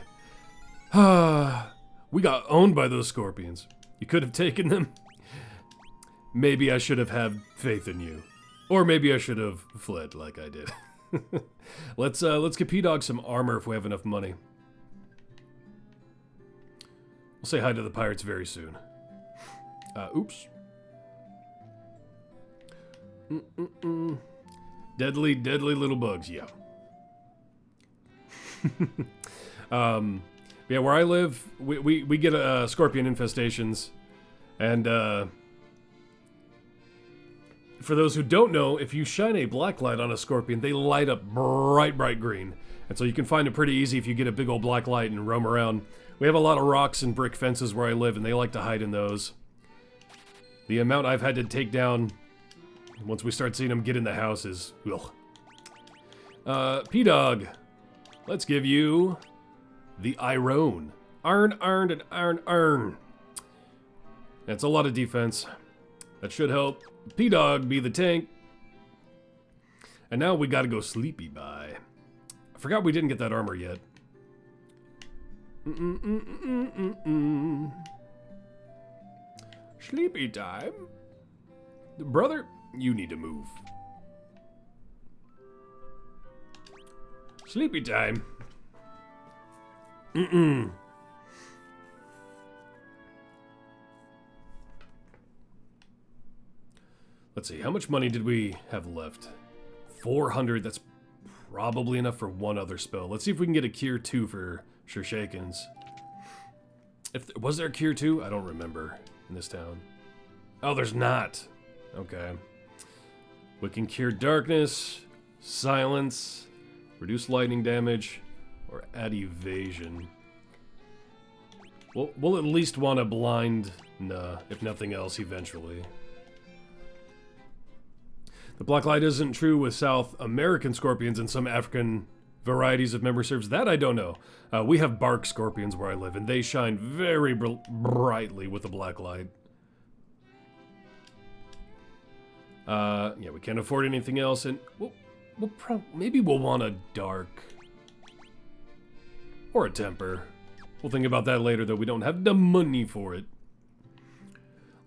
We got owned by those scorpions. You could have taken them. Maybe I should have had faith in you. Or maybe I should have fled like I did. Let's get P-Dog some armor if we have enough money. We'll say hi to the pirates very soon. Oops. Deadly, deadly little bugs, yeah. Yeah, where I live, we get scorpion infestations, and for those who don't know, if you shine a black light on a scorpion, they light up bright, bright green. And so you can find it pretty easy if you get a big old black light and roam around. We have a lot of rocks and brick fences where I live, and they like to hide in those. The amount I've had to take down once we start seeing them get in the house is, ugh. P-Dog, let's give you the Iron. Iron, and iron. That's a lot of defense. That should help P-Dog be the tank. And now we gotta go sleepy bye. I forgot we didn't get that armor yet. Sleepy time. Brother, you need to move. Sleepy time. Let's see, how much money did we have left? 400, that's probably enough for one other spell. Let's see if we can get a Cure 2 for Shurshakens. Was there a Cure 2? I don't remember in this town. Oh, there's not. Okay. We can cure darkness, silence, reduce lightning damage, or add evasion. We'll at least want a blind, if nothing else, eventually. The black light isn't true with South American scorpions and some African varieties of memory serves. That I don't know. We have bark scorpions where I live, and they shine very brightly with the black light. Yeah, we can't afford anything else, and maybe we'll want a dark or a temper. We'll think about that later, though. We don't have the money for it.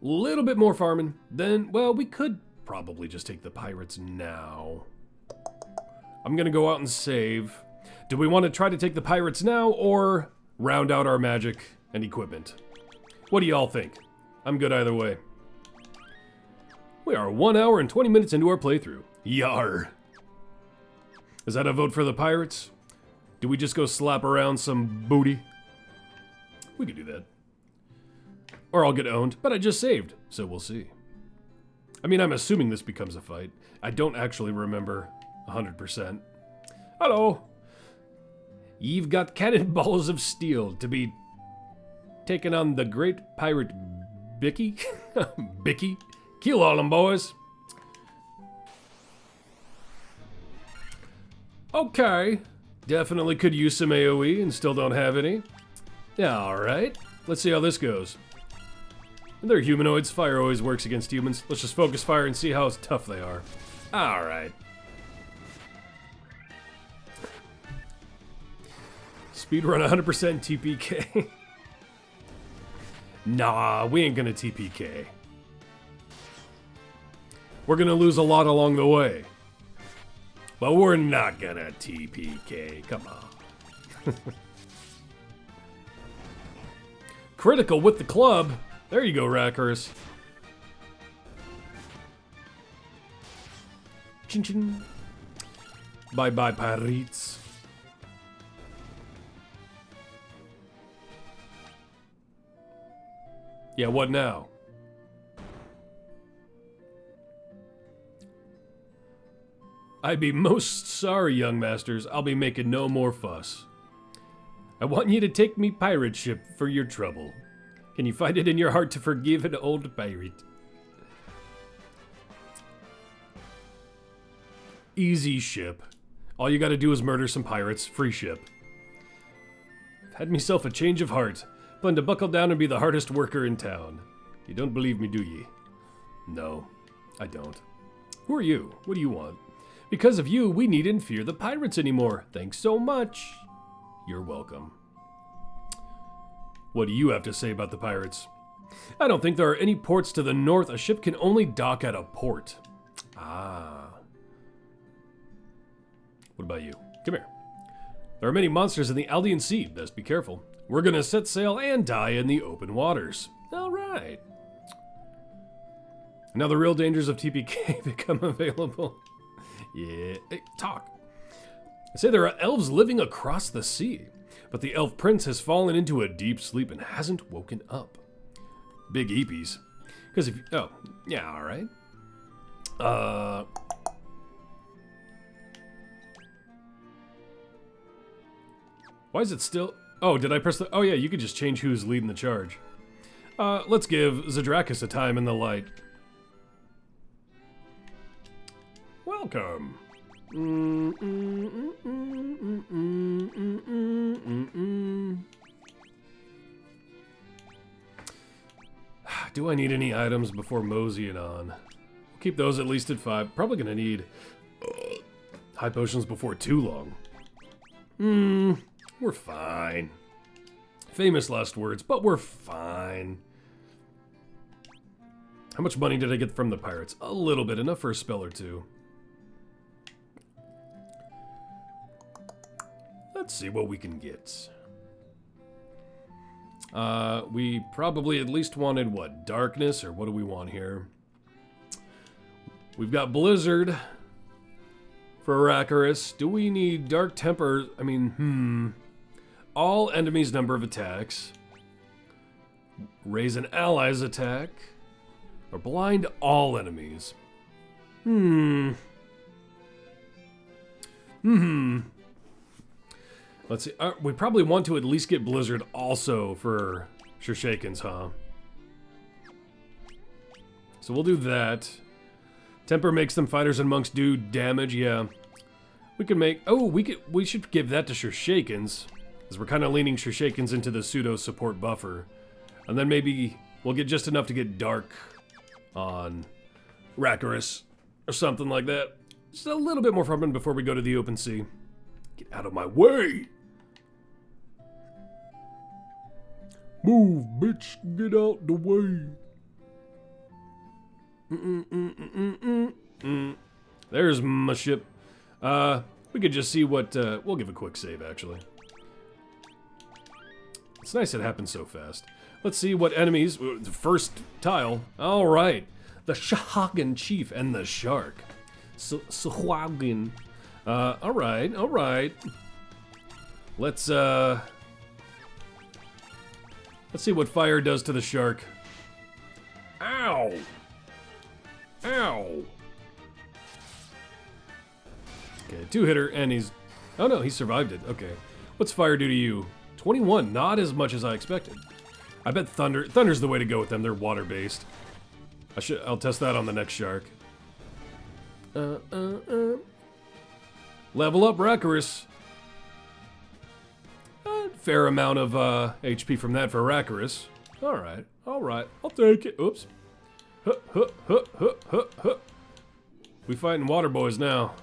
Little bit more farming, then, well, we could probably just take the pirates now. I'm gonna go out and save. Do we want to try to take the pirates now, or round out our magic and equipment? What do y'all think? I'm good either way. We are 1 hour and 20 minutes into our playthrough. Yar. Is that a vote for the pirates? Do we just go slap around some booty? We could do that. Or I'll get owned, but I just saved, so we'll see. I mean, I'm assuming this becomes a fight. I don't actually remember 100%. Hello. You've got cannonballs of steel to be taking on the great pirate Bicky? Bicky? Kill all them boys. Okay. Definitely could use some AoE and still don't have any. Alright. Let's see how this goes. They're humanoids. Fire always works against humans. Let's just focus fire and see how tough they are. Alright. Speedrun 100% TPK. Nah, we ain't gonna TPK. We're gonna lose a lot along the way. But we're not gonna TPK. Come on. Critical with the club. There you go, Rackers. Chin chin. Bye-bye, pirates. Yeah, what now? I'd be most sorry, young masters. I'll be making no more fuss. I want you to take me pirate ship for your trouble. Can you find it in your heart to forgive an old pirate? Easy ship. All you gotta do is murder some pirates. Free ship. I've had myself a change of heart. Plan to buckle down and be the hardest worker in town. You don't believe me, do ye? No, I don't. Who are you? What do you want? Because of you, we needn't fear the pirates anymore. Thanks so much. You're welcome. What do you have to say about the pirates? I don't think there are any ports to the north. A ship can only dock at a port. Ah. What about you? Come here. There are many monsters in the Aldean Sea. Best be careful. We're gonna set sail and die in the open waters. All right. Now the real dangers of TPK become available. Yeah. Hey, talk. I say there are elves living across the sea, but the elf prince has fallen into a deep sleep and hasn't woken up. Big eepies. Because if you... Oh, yeah, all right. Why is it still... Oh, did I press the... Oh, yeah, you could just change who's leading the charge. Let's give Zadrakis a time in the light. Welcome. Do I need any items before moseying on? We'll keep those at least at 5. Probably gonna need high potions before too long. We're fine. Famous last words, but we're fine. How much money did I get from the pirates? A little bit, enough for a spell or two. Let's see what we can get. We probably at least wanted, what, darkness, or what do we want here? We've got blizzard for Aracarus. Do we need dark temper? I mean, all enemies' number of attacks. Raise an ally's attack. Or blind all enemies. Let's see. We probably want to at least get blizzard also for Shurshakens, huh? So we'll do that. Temper makes them fighters and monks do damage, yeah. We can make... Oh, we should give that to Shurshakens, because we're kind of leaning Shurshakens into the pseudo support buffer. And then maybe we'll get just enough to get dark on Racarus or something like that. Just a little bit more from him before we go to the open sea. Get out of my way! Move, bitch, get out the way. There's my ship. We could just see what, we'll give a quick save, actually. It's nice it happens so fast. Let's see what enemies, the first tile. All right, the Shahagan Chief and the Shark. Shahagan. All right. Let's see what fire does to the shark. Ow! Ow! Okay, 2-hitter, and he's... Oh no, he survived it. Okay. What's fire do to you? 21, not as much as I expected. I bet Thunder's the way to go with them. They're water-based. I'll test that on the next shark. Level up, Racarus. Fair amount of HP from that for Racarus. Alright, I'll take it. Oops. We fighting water boys now.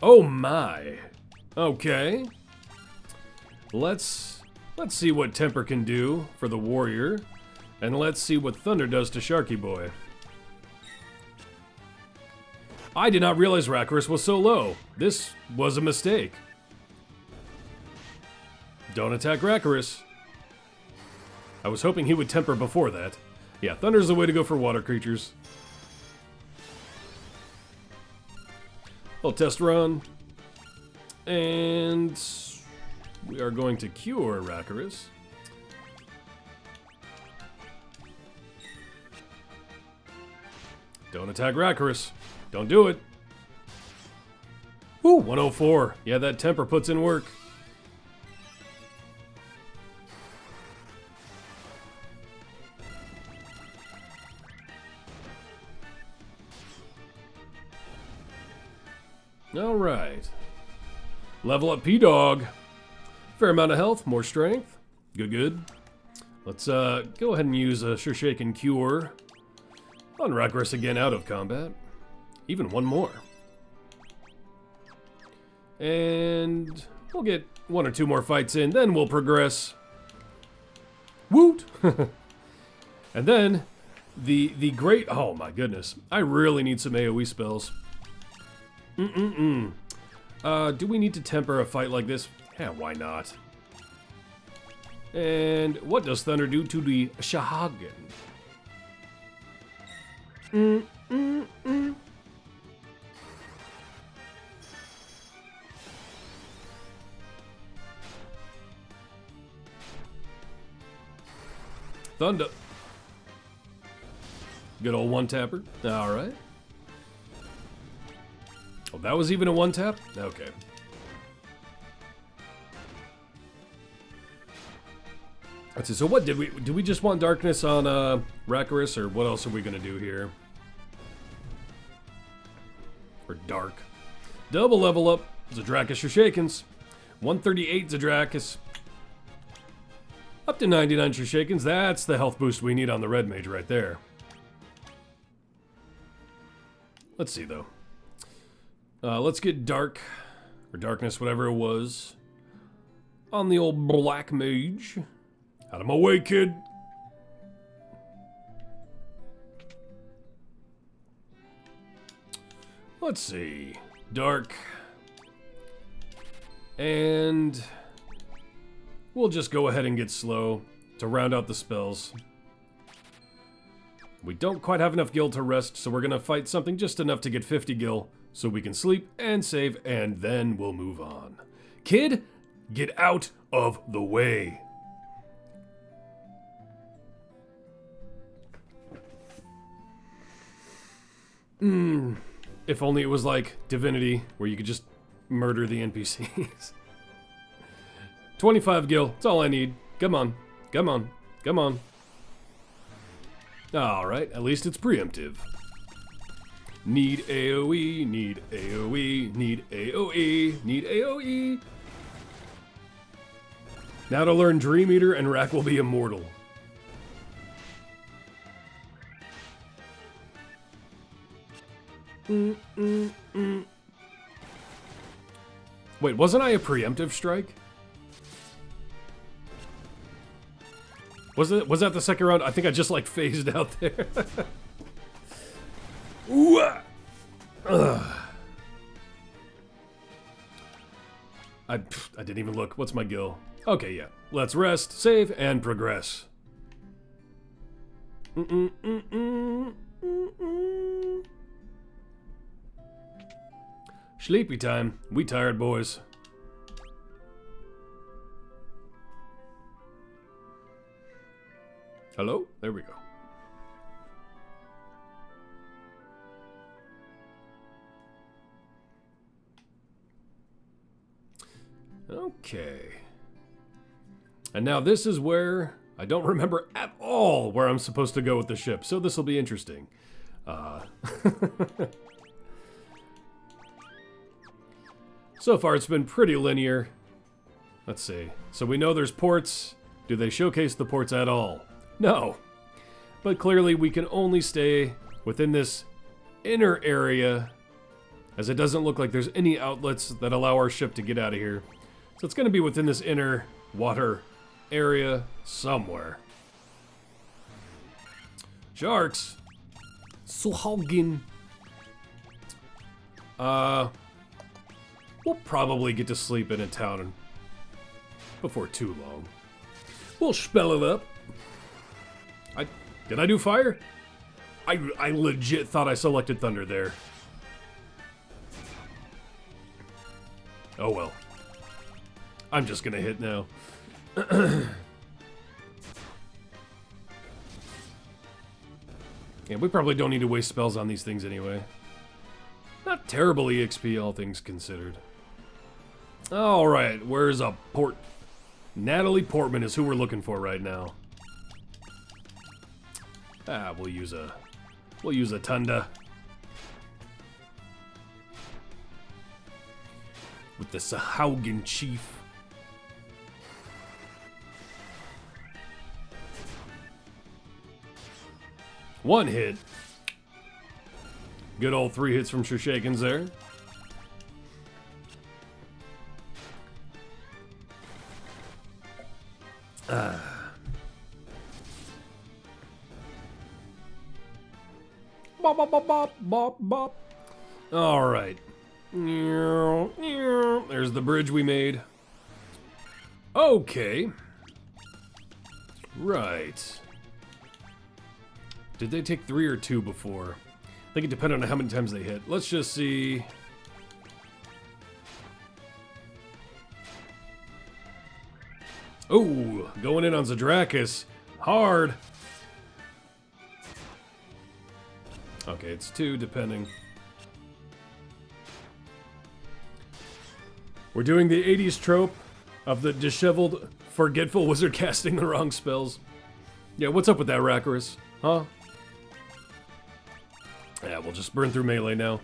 Oh my. Okay. Let's see what Temper can do for the warrior. And let's see what Thunder does to Sharky Boy. I did not realize Racarus was so low. This was a mistake. Don't attack Rakarus. I was hoping he would temper before that. Yeah, Thunder's the way to go for water creatures. Little test run. And we are going to cure Rakarus. Don't attack Rakarus. Don't do it. Woo, 104. Yeah, that temper puts in work. All right. Level up P-Dog. Fair amount of health, more strength. Good. Let's go ahead and use a Sure Shake and Cure on Rakarus again out of combat. Even one more. And we'll get 1 or 2 more fights in, then we'll progress. Woot! And then the great, oh my goodness, I really need some AoE spells. Do we need to temper a fight like this? Yeah, why not? And what does Thunder do to the Shahagan? Thunder. Good old one-tapper. Alright. Oh, that was even a one-tap? Okay. Let's see, so what did we just want darkness on Rakarus, or what else are we gonna do here? Or dark. Double level up, Zadrakis or Shakens. 138 Zadrakis. Up to 99 Shakens, that's the health boost we need on the red mage right there. Let's see though. Let's get dark, or darkness, whatever it was, on the old black mage. Out of my way, kid. Let's see. Dark. And we'll just go ahead and get slow to round out the spells. We don't quite have enough gil to rest, so we're gonna fight something just enough to get 50 gil so we can sleep and save, and then we'll move on. Kid, get out of the way. If only it was like Divinity, where you could just murder the NPCs. 25 gil, that's all I need. Come on, come on, come on. Alright, at least it's preemptive. Need AoE, need AoE, need AoE, need AoE. Now to learn Dream Eater and Rack will be immortal. Wait, wasn't I a preemptive strike? Was that the second round? I think I just like phased out there. Ooh, I didn't even look. What's my gil? Okay, yeah. Let's rest, save, and progress. Sleepy time. We tired, boys. Hello? There we go. Okay. And now this is where I don't remember at all where I'm supposed to go with the ship, so this will be interesting. So far it's been pretty linear. Let's see. So we know there's ports. Do they showcase the ports at all? No. But clearly we can only stay within this inner area, as it doesn't look like there's any outlets that allow our ship to get out of here. So it's going to be within this inner water area somewhere. Sharks. Suhalgin. We'll probably get to sleep in a town before too long. We'll spell it up. Did I do fire? I legit thought I selected thunder there. Oh well. I'm just gonna hit now. Yeah, we probably don't need to waste spells on these things anyway. Not terrible EXP, all things considered. Alright, where's a port? Natalie Portman is who we're looking for right now. We'll use a Tunda. With the Sahaugen Chief. One hit. Good old 3 hits from Shurshakens there. Bop, bop, bop, bop, bop, bop. All right. There's the bridge we made. Okay. Right. Did they take 3 or 2 before? I think it depended on how many times they hit. Let's just see. Oh, going in on Zadrakis. Hard. Okay, it's 2 depending. We're doing the 80s trope of the disheveled, forgetful wizard casting the wrong spells. Yeah, what's up with that, Rackarus? Huh? Yeah, we'll just burn through melee now.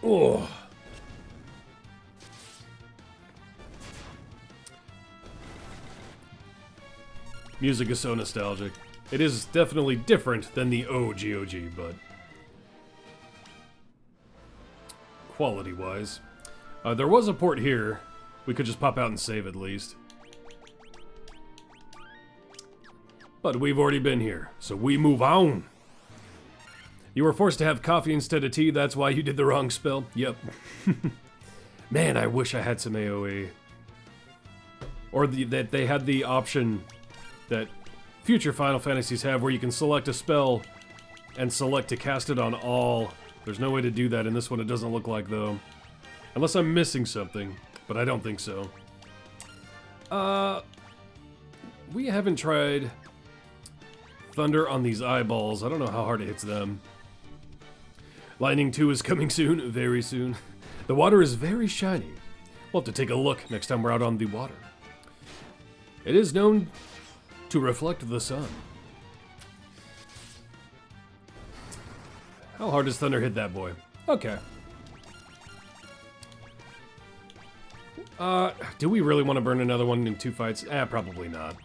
Oh. Music is so nostalgic. It is definitely different than the OGOG, but quality-wise. There was a port here. We could just pop out and save at least. But we've already been here, so we move on. You were forced to have coffee instead of tea, that's why you did the wrong spell? Yep. Man, I wish I had some AoE. Or that they had the option that future Final Fantasies have where you can select a spell and select to cast it on all. There's no way to do that in this one, it doesn't look like, though. Unless I'm missing something, but I don't think so. We haven't tried Thunder on these eyeballs. I don't know how hard it hits them. Lightning 2 is coming soon, very soon. The water is very shiny. We'll have to take a look next time we're out on the water. It is known to reflect the sun. How hard does Thunder hit that boy? Okay. Do we really want to burn another one in 2 fights? Probably not.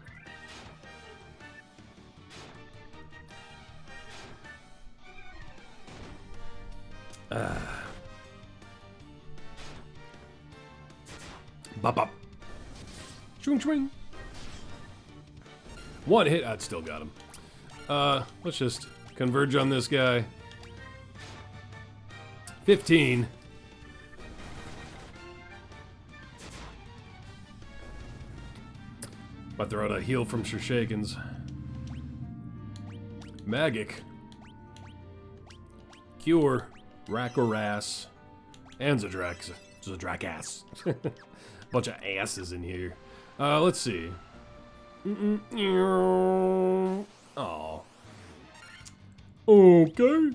Bop bop. Swing swing. 1 hit, I'd still got him. Let's just converge on this guy. 15. Might throw out a heal from Shurshakens. Magic. Cure. Rackaras. And Zadrakass. Bunch of asses in here. Let's see. Oh. Okay.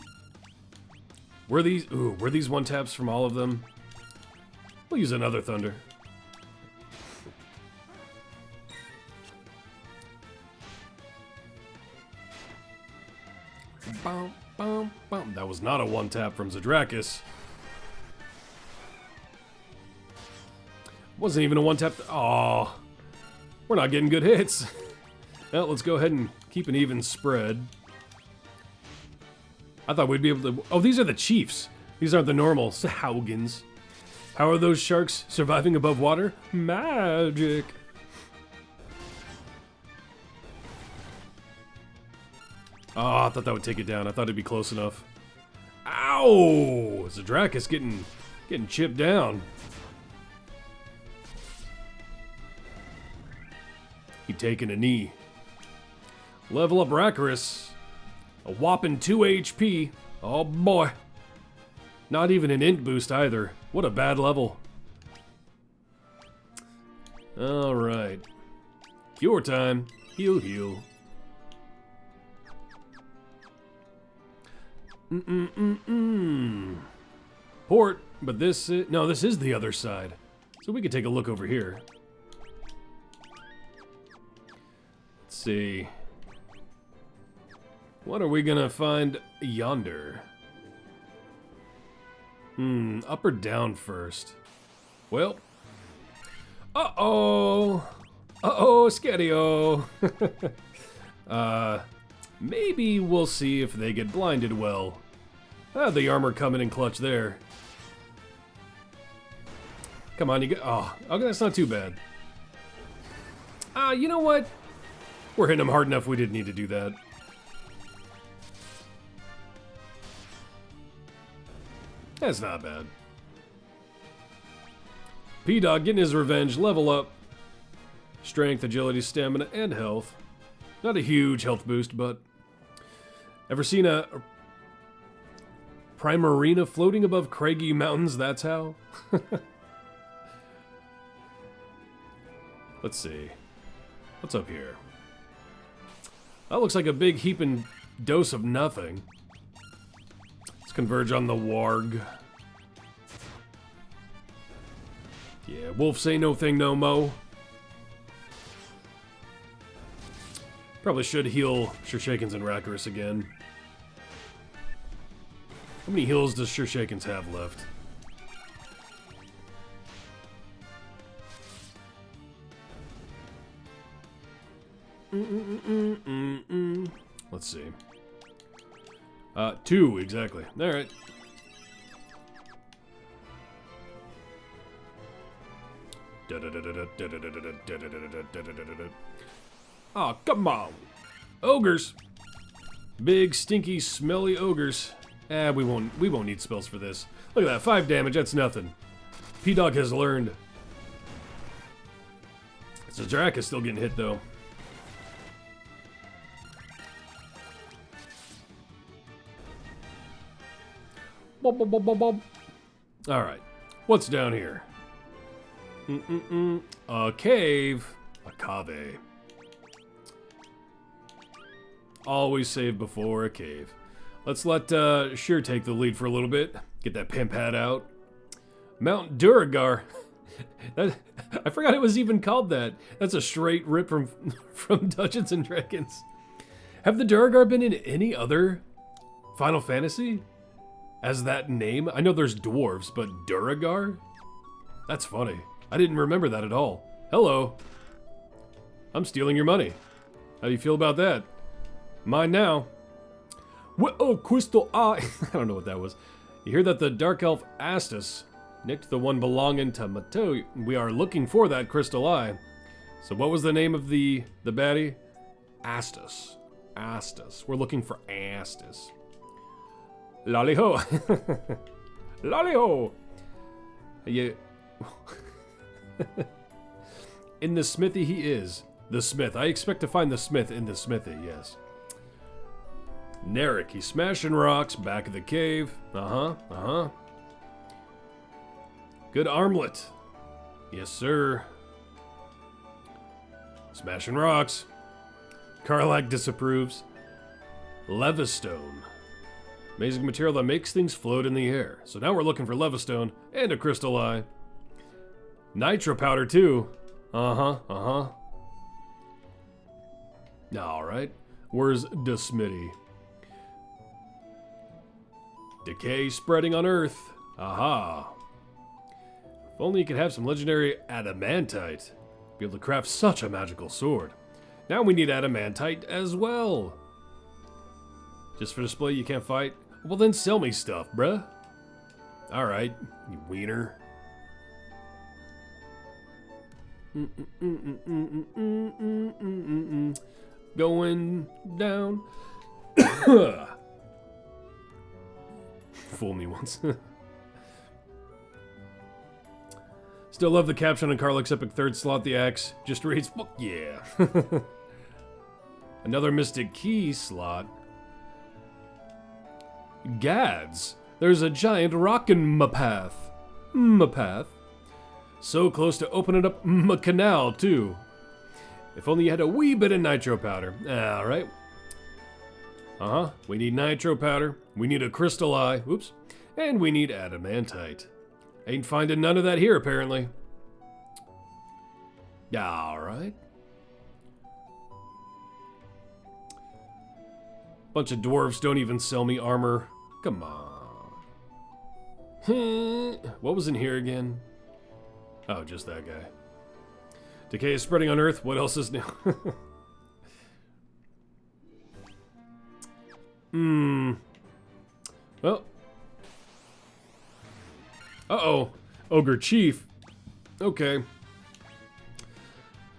Were these one taps from all of them? We'll use another Thunder. Bum, bum, bum. That was not a one tap from Zadrakis. Wasn't even a one tap. Aw. We're not getting good hits. Well, let's go ahead and keep an even spread. I thought we'd be able to... Oh, these are the Chiefs. These aren't the normal Sahaugens. How are those sharks surviving above water? Magic. Oh, I thought that would take it down. I thought it'd be close enough. Ow! Zadrakis getting chipped down. He taking a knee. Level up Rakkaris. A whopping 2 HP. Oh boy. Not even an int boost either. What a bad level. Alright. Cure time. Heal, heal. Port, but this is, no, this is the other side. So we could take a look over here. Let's see. What are we gonna find yonder? Up or down first? Well. Uh-oh. Uh-oh, Scadio. Maybe we'll see if they get blinded well. The armor coming in clutch there. Come on, you get. Oh, okay, that's not too bad. You know what? We're hitting them hard enough, we didn't need to do that. That's not bad. P-Dog getting his revenge, level up. Strength, agility, stamina, and health. Not a huge health boost, but... Ever seen a Primarina floating above craggy mountains? That's how? Let's see. What's up here? That looks like a big heaping dose of nothing. Let's converge on the warg. Yeah, wolf say no thing no mo. Probably should heal Shurshakens and Rakkaris again. How many heals does Shurshakens have left? Let's see. 2, exactly. Alright. Oh, come on. Ogres. Big, stinky, smelly ogres. We won't need spells for this. Look at that, 5 damage, that's nothing. P-Dog has learned. So Drac is still getting hit though. Alright, what's down here? A cave. A cave. Always save before a cave. Let's let Sheer take the lead for a little bit. Get that pimp hat out. Mount Duragar. I forgot it was even called that. That's a straight rip from Dungeons and Dragons. Have the Duragar been in any other Final Fantasy as that name? I know there's dwarves, but Duragar? That's funny. I didn't remember that at all. Hello. I'm stealing your money. How do you feel about that? Mine now. Oh, crystal eye. I don't know what that was. You hear that the Dark Elf Astus nicked the one belonging to Mato. We are looking for that crystal eye. So what was the name of the baddie? Astus. Astus. We're looking for Astus. Lolly-ho. Lolly-ho. Yeah. In the smithy he is. The smith. I expect to find the smith in the smithy, yes. Narek, he's smashing rocks back of the cave. Good armlet. Yes, sir. Smashing rocks. Karlak disapproves. Levistone. Amazing material that makes things float in the air. So now we're looking for Levistone and a crystal eye. Nitro powder too. Alright. Where's the Smitty? Decay spreading on Earth. Aha. If only you could have some legendary adamantite. Be able to craft such a magical sword. Now we need adamantite as well. Just for display you can't fight? Well then sell me stuff, bruh. Alright, you wiener. Going down. Fool me once. Still love the caption on Karlach's epic third slot, the axe. Just reads, fuck yeah. Another Mystic Key slot. Gads. There's a giant rock in my path. My path. So close to opening up my canal, too. If only you had a wee bit of nitro powder. Alright. We need nitro powder. We need a crystal eye. Whoops. And we need adamantite. Ain't finding none of that here, apparently. Alright. Bunch of dwarves don't even sell me armor. Come on. What was in here again? Oh, just that guy. Decay is spreading on Earth. What else is new? Well. Uh-oh. Ogre Chief. Okay.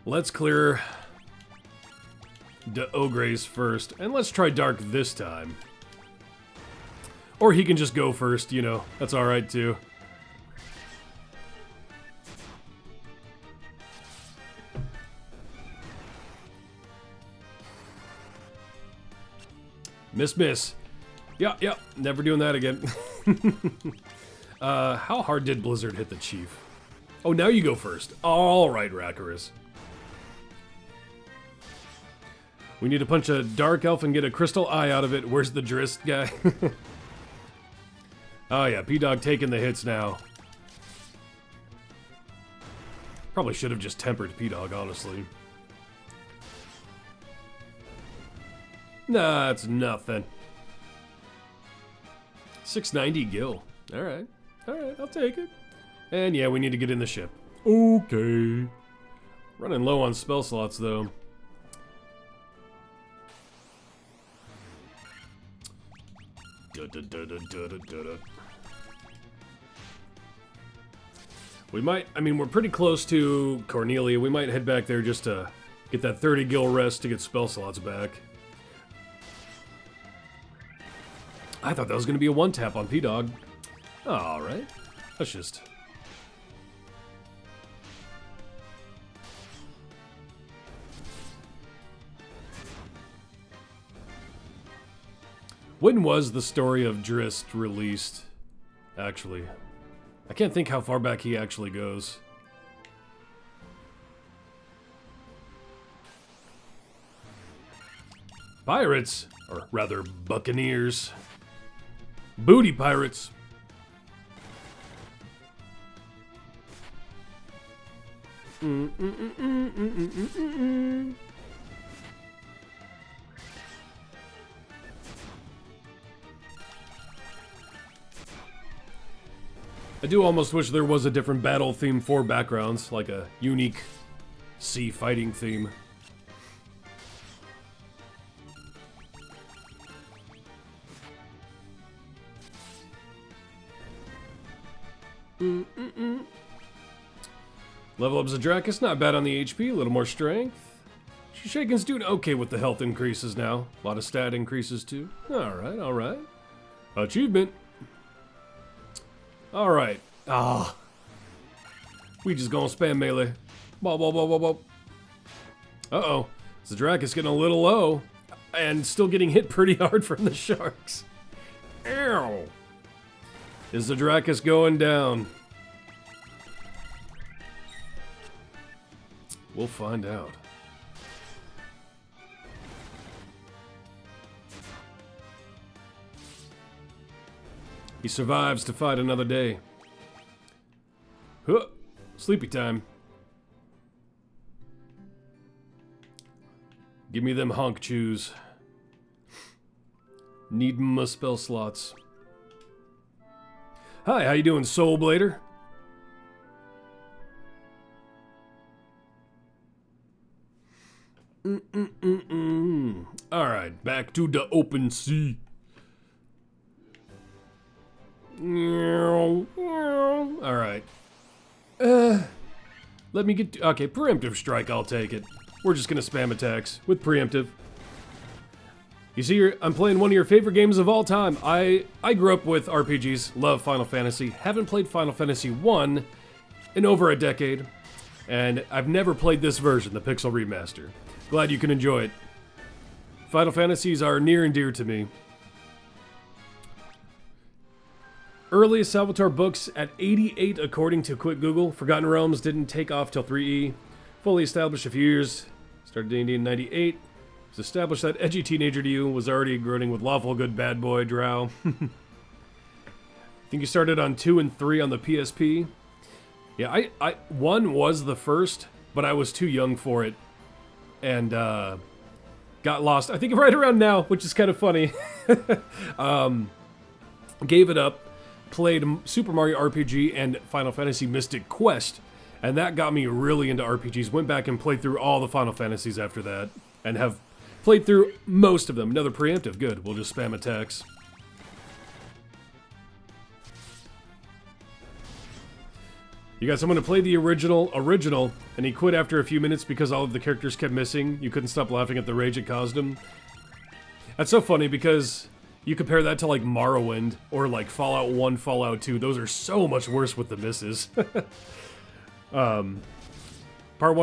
Let's clear the Ogres first. And let's try Dark this time. Or he can just go first, you know. That's alright, too. Miss. Yeah, never doing that again. How hard did Blizzard hit the Chief? Oh, now you go first. Alright, Rackarus. We need to punch a Dark Elf and get a Crystal Eye out of it. Where's the Drist guy? Oh yeah, P-Dog taking the hits now. Probably should have just tempered P-Dog, honestly. Nah, it's nothing. 690 gil. Alright, I'll take it. And yeah, we need to get in the ship. Okay. Running low on spell slots, though. We might, I mean, we're pretty close to Cornelia. We might head back there just to get that 30 gil rest to get spell slots back. I thought that was going to be a one-tap on P-Dog. Alright. Let's just... When was the story of Drist released, actually? I can't think how far back he actually goes. Pirates, or rather buccaneers. Booty pirates. I do almost wish there was a different battle theme for backgrounds, like a unique sea fighting theme. Level up Zadrakis, not bad on the HP, a little more strength. Shaken's doing okay with the health increases now. A lot of stat increases too. Alright. Achievement. Alright. We just gonna spam melee. Uh-oh. Zadrakis getting a little low. And still getting hit pretty hard from the sharks. Ow. Is Zadrakis going down? We'll find out. He survives to fight another day. Huh. Sleepy time. Give me them honk chews. Need my spell slots. Hi, how you doing, Soul Blader? Alright, back to the open sea. Alright. Let me get... Okay, preemptive strike, I'll take it. We're just gonna spam attacks with preemptive. You see, I'm playing one of your favorite games of all time. I grew up with RPGs, love Final Fantasy. Haven't played Final Fantasy 1 in over a decade, and I've never played this version, the Pixel Remaster. Glad you can enjoy it. Final Fantasies are near and dear to me. Earliest Salvatore books at 88 according to Quick Google. Forgotten Realms didn't take off till 3E. Fully established a few years. Started D&D in 98. Was established that edgy teenager to you. Was already groaning with lawful good bad boy drow. I think you started on 2 and 3 on the PSP. Yeah, 1 was the first, but I was too young for it. And got lost. I think right around now, which is kind of funny. Gave it up. Played Super Mario RPG and Final Fantasy Mystic Quest, and that got me really into RPGs. Went back and played through all the Final Fantasies after that, and have played through most of them. Another preemptive, good. We'll just spam attacks. You got someone to play the original, and he quit after a few minutes because all of the characters kept missing. You couldn't stop laughing at the rage it caused him. That's so funny because you compare that to like Morrowind or like Fallout 1, Fallout 2. Those are so much worse with the misses. Part 1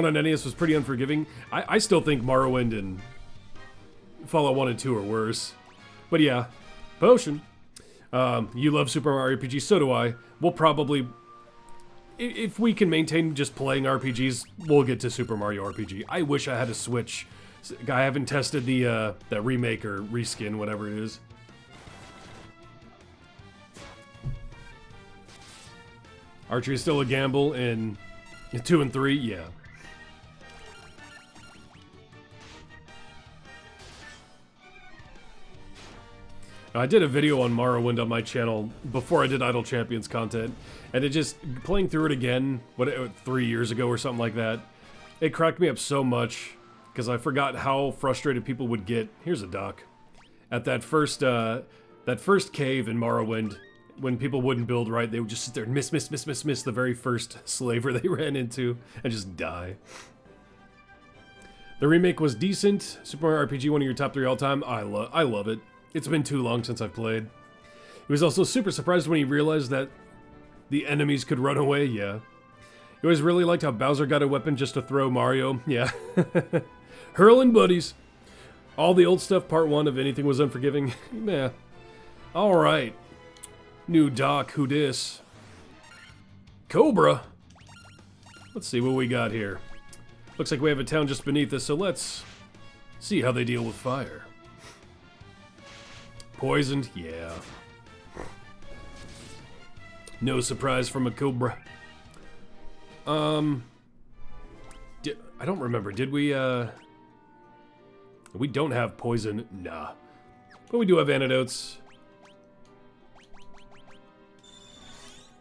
on NES was pretty unforgiving. I still think Morrowind and Fallout 1 and 2 are worse. But yeah, Potion. You love Super Mario RPG, so do I. We'll probably, if we can maintain just playing RPGs, we'll get to Super Mario RPG. I wish I had a Switch. I haven't tested the that remake or reskin, whatever it is. Archery is still a gamble in 2 and 3, yeah. I did a video on Morrowind on my channel before I did Idle Champions content, and it just, playing through it again, 3 years ago or something like that, it cracked me up so much, because I forgot how frustrated people would get, here's a dock, at that first cave in Morrowind. When people wouldn't build right, they would just sit there and miss the very first slaver they ran into and just die. The remake was decent. Super Mario RPG, one of your top 3 all-time. I love it. It's been too long since I've played. He was also super surprised when he realized that the enemies could run away, yeah. He always really liked how Bowser got a weapon just to throw Mario, yeah. Hurling buddies. All the old stuff, part 1 of anything was unforgiving, yeah. Alright. New doc, who dis? Cobra! Let's see what we got here. Looks like we have a town just beneath us, so let's see how they deal with fire. Poisoned? Yeah. No surprise from a Cobra. I don't remember. Did we, we don't have poison? Nah. But we do have antidotes.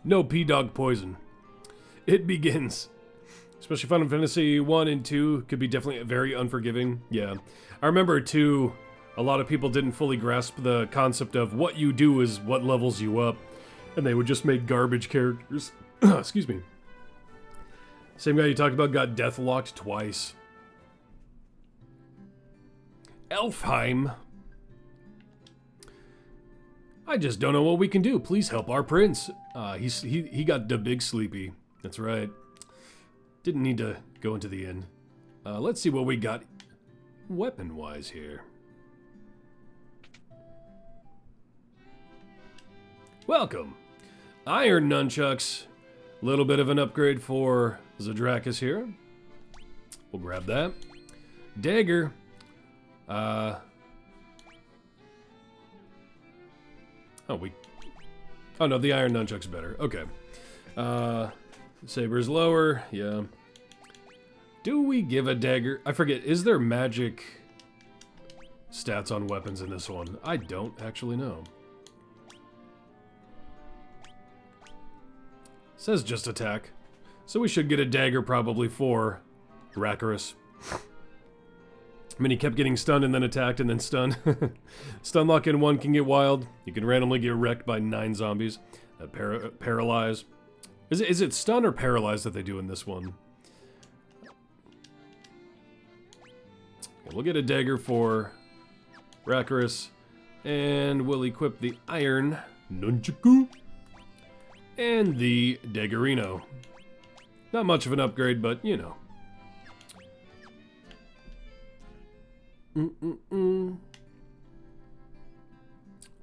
No P-Dog poison. It begins. Especially Final Fantasy 1 and 2 could be definitely very unforgiving. Yeah. I remember, too, a lot of people didn't fully grasp the concept of what you do is what levels you up. And they would just make garbage characters. Excuse me. Same guy you talked about got deathlocked twice. Elfheim. I just don't know what we can do. Please help our prince. He got the big sleepy. That's right. Didn't need to go into the inn. Let's see what we got weapon-wise here. Welcome. Iron nunchucks. Little bit of an upgrade for Zadrakis here. We'll grab that. Dagger. Oh no, the iron nunchuck's better. Okay. Saber's lower, yeah. Do we give a dagger? I forget, is there magic stats on weapons in this one? I don't actually know. Says just attack. So we should get a dagger probably for Rackarus. I mean, he kept getting stunned and then attacked and then stunned. Stun lock in 1 can get wild. You can randomly get wrecked by 9 zombies. Paralyze. Is it stun or paralyze that they do in this one? We'll get a dagger for Rackarus. And we'll equip the iron nunchaku. And the Daggerino. Not much of an upgrade, but, you know.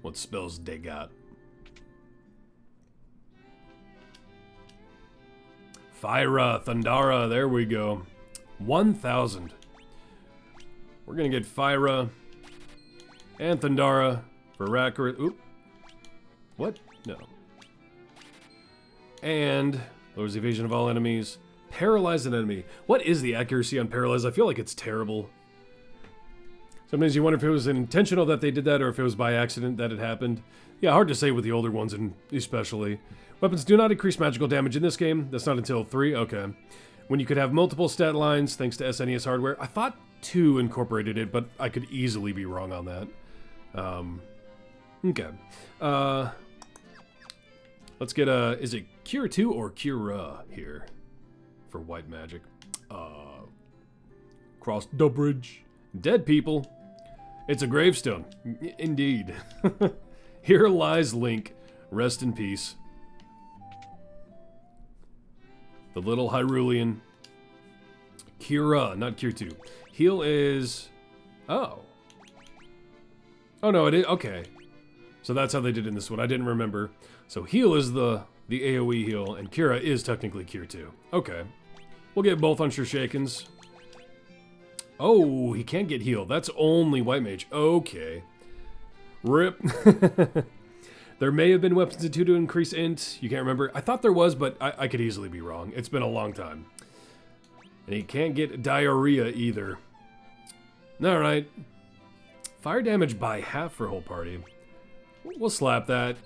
What spells they got? Fyra, Thundara, there we go. 1,000. We're gonna get Fyra and Thundara for Racker. Oop. What? No. And lowers evasion of all enemies. Paralyze an enemy. What is the accuracy on Paralyze? I feel like it's terrible. Sometimes you wonder if it was intentional that they did that or if it was by accident that it happened. Yeah, hard to say with the older ones, and especially. Weapons do not increase magical damage in this game. That's not until 3. Okay. When you could have multiple stat lines thanks to SNES hardware. I thought 2 incorporated it, but I could easily be wrong on that. Okay. Let's get is it Cure 2 or Cura here for white magic? Cross the bridge. Dead people. It's a gravestone. Indeed. Here lies Link. Rest in peace. The little Hyrulean. Cura, not Cure 2. Heal is... Oh. Oh no, it is... Okay. So that's how they did it in this one. I didn't remember. So heal is the AoE heal, and Cura is technically Cure 2. Okay. We'll get both on Shurshakens. Oh, he can't get healed. That's only White Mage. Okay. RIP. There may have been weapons in 2 to increase int. You can't remember. I thought there was, but I could easily be wrong. It's been a long time. And he can't get diarrhea either. Alright. Fire damage by half for whole party. We'll slap that.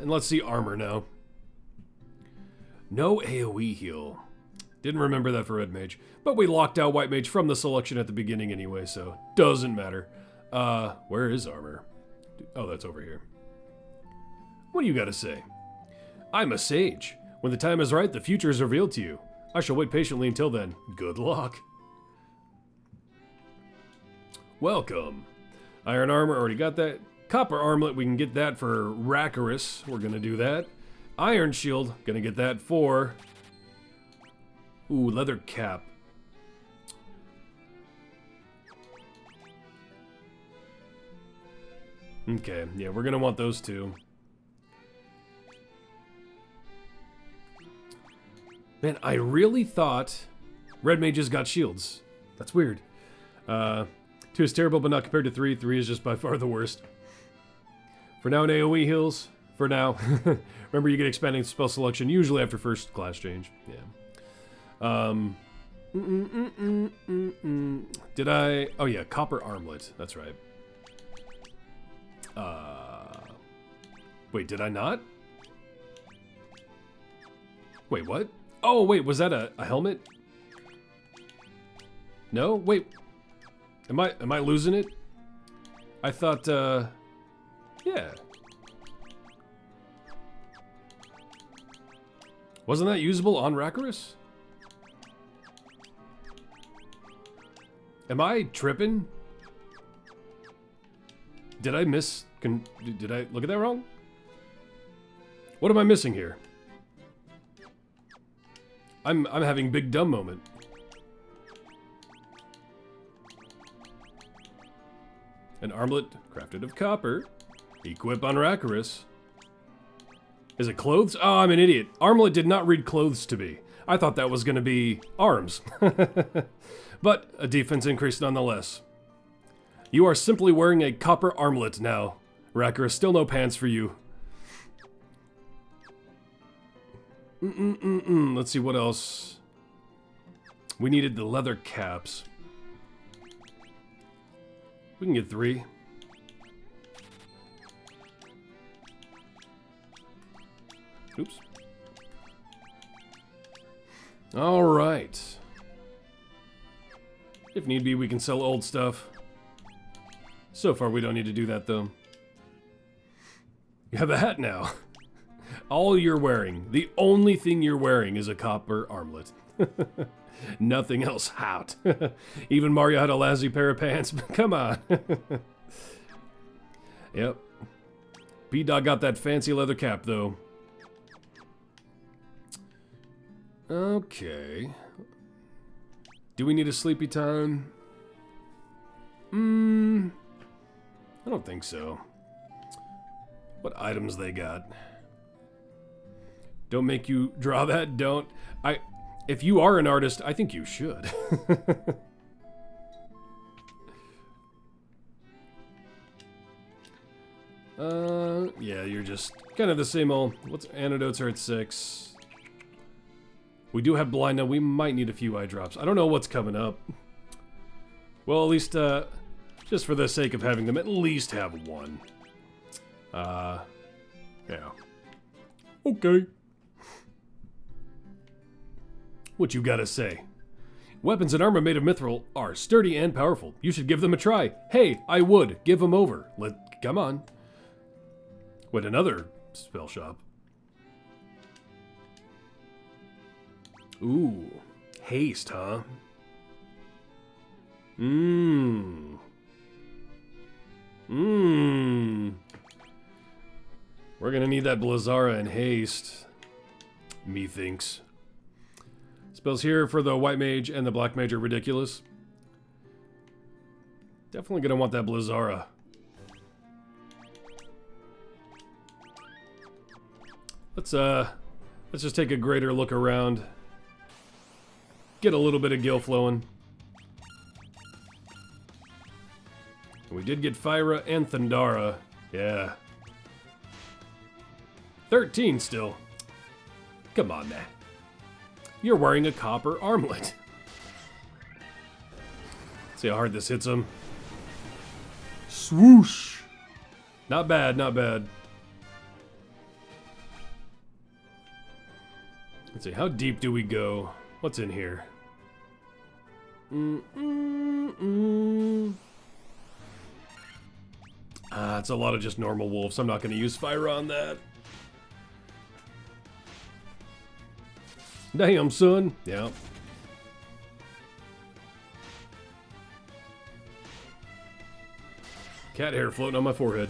And let's see armor now. No AoE heal. Didn't remember that for Red Mage. But we locked out White Mage from the selection at the beginning anyway, so doesn't matter. Where is armor? Oh, that's over here. What do you gotta say? I'm a sage. When the time is right, the future is revealed to you. I shall wait patiently until then. Good luck. Welcome. Iron armor, already got that. Copper armlet, we can get that for Rakarus. We're gonna do that. Iron shield, gonna get that for... Ooh, leather cap. Okay, yeah, we're gonna want those two. Man, I really thought red mages got shields. That's weird. 2 is terrible, but not compared to 3. 3 is just by far the worst. For now, in AoE heals. For now. Remember, you get expanding spell selection, usually after first class change. Yeah. Did I... Oh yeah, copper armlet. That's right. Wait, did I not? Wait, what? Oh, wait, was that a helmet? No? Wait. Am I losing it? I thought, yeah. Wasn't that usable on Rakarus? Am I tripping? Did I miss... Did I look at that wrong? What am I missing here? I'm having big dumb moment. An armlet crafted of copper. Equip on Rakarus. Is it clothes? Oh, I'm an idiot. Armlet did not read clothes to me. I thought that was going to be arms. But a defense increase nonetheless. You are simply wearing a copper armlet now. Rakarus, still no pants for you. Let's see what else. We needed the leather caps. We can get 3. Oops. All right. If need be, we can sell old stuff. So far, we don't need to do that, though. You have a hat now. All you're wearing, the only thing you're wearing is a copper armlet. Nothing else out. Even Mario had a lousy pair of pants. Come on. Yep. P-Dog got that fancy leather cap, though. Okay. Do we need a sleepy time? I don't think so. What items they got? Don't make you draw that, don't. If you are an artist, I think you should. Yeah, you're just kind of the same old. What's antidotes are at 6. We do have blind now. We might need a few eye drops. I don't know what's coming up. Well, at least, just for the sake of having them, at least have one. Yeah. Okay. What you gotta say? Weapons and armor made of mithril are sturdy and powerful. You should give them a try. Hey, I would. Give them over. Come on. Wait, another spell shop. Ooh. Haste, huh? We're gonna need that Blazara in haste. Methinks. Spells here for the white mage and the black mage are ridiculous. Definitely gonna want that Blazara. Let's just take a greater look around. Get a little bit of gil flowing. We did get Fyra and Thundara. Yeah. 13 still. Come on, man. You're wearing a copper armlet. See how hard this hits him. Swoosh. Not bad, not bad. Let's see, how deep do we go? What's in here? It's a lot of just normal wolves. I'm not going to use fire on that. Damn, son. Yeah. Cat hair floating on my forehead.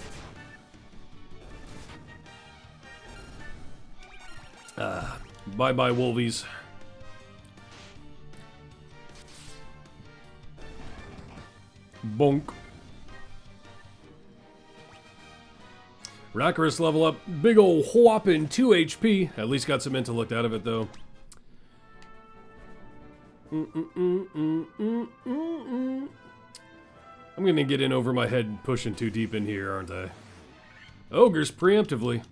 Bye-bye, wolvies. Bonk. Rakarus level up. Big ol' whopping 2 HP. At least got some intellect out of it, though. I'm gonna get in over my head pushing too deep in here, aren't I? Ogres preemptively.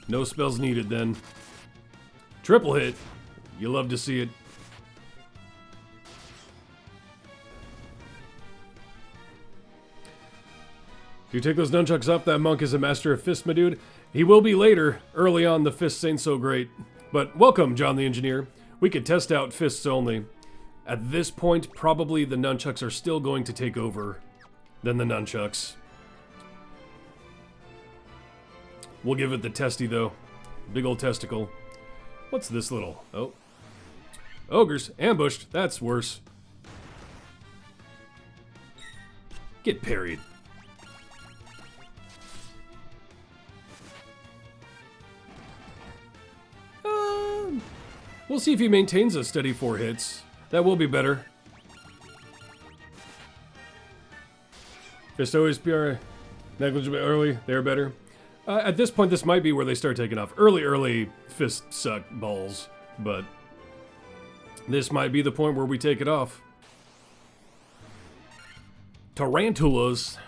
No spells needed then. Triple hit. You love to see it. If you take those nunchucks off, that monk is a master of fists, my dude. He will be later. Early on, the fists ain't so great. But welcome, John the Engineer. We could test out fists only. At this point, probably the nunchucks are still going to take over than the nunchucks. We'll give it the testy, though. Big old testicle. What's this little... Oh. Ogres. Ambushed. That's worse. Get parried. We'll see if he maintains a steady 4 hits. That will be better. Fist always PR negligibly early. They're better. At this point, this might be where they start taking off. Early fist suck balls, but this might be the point where we take it off. Tarantulas.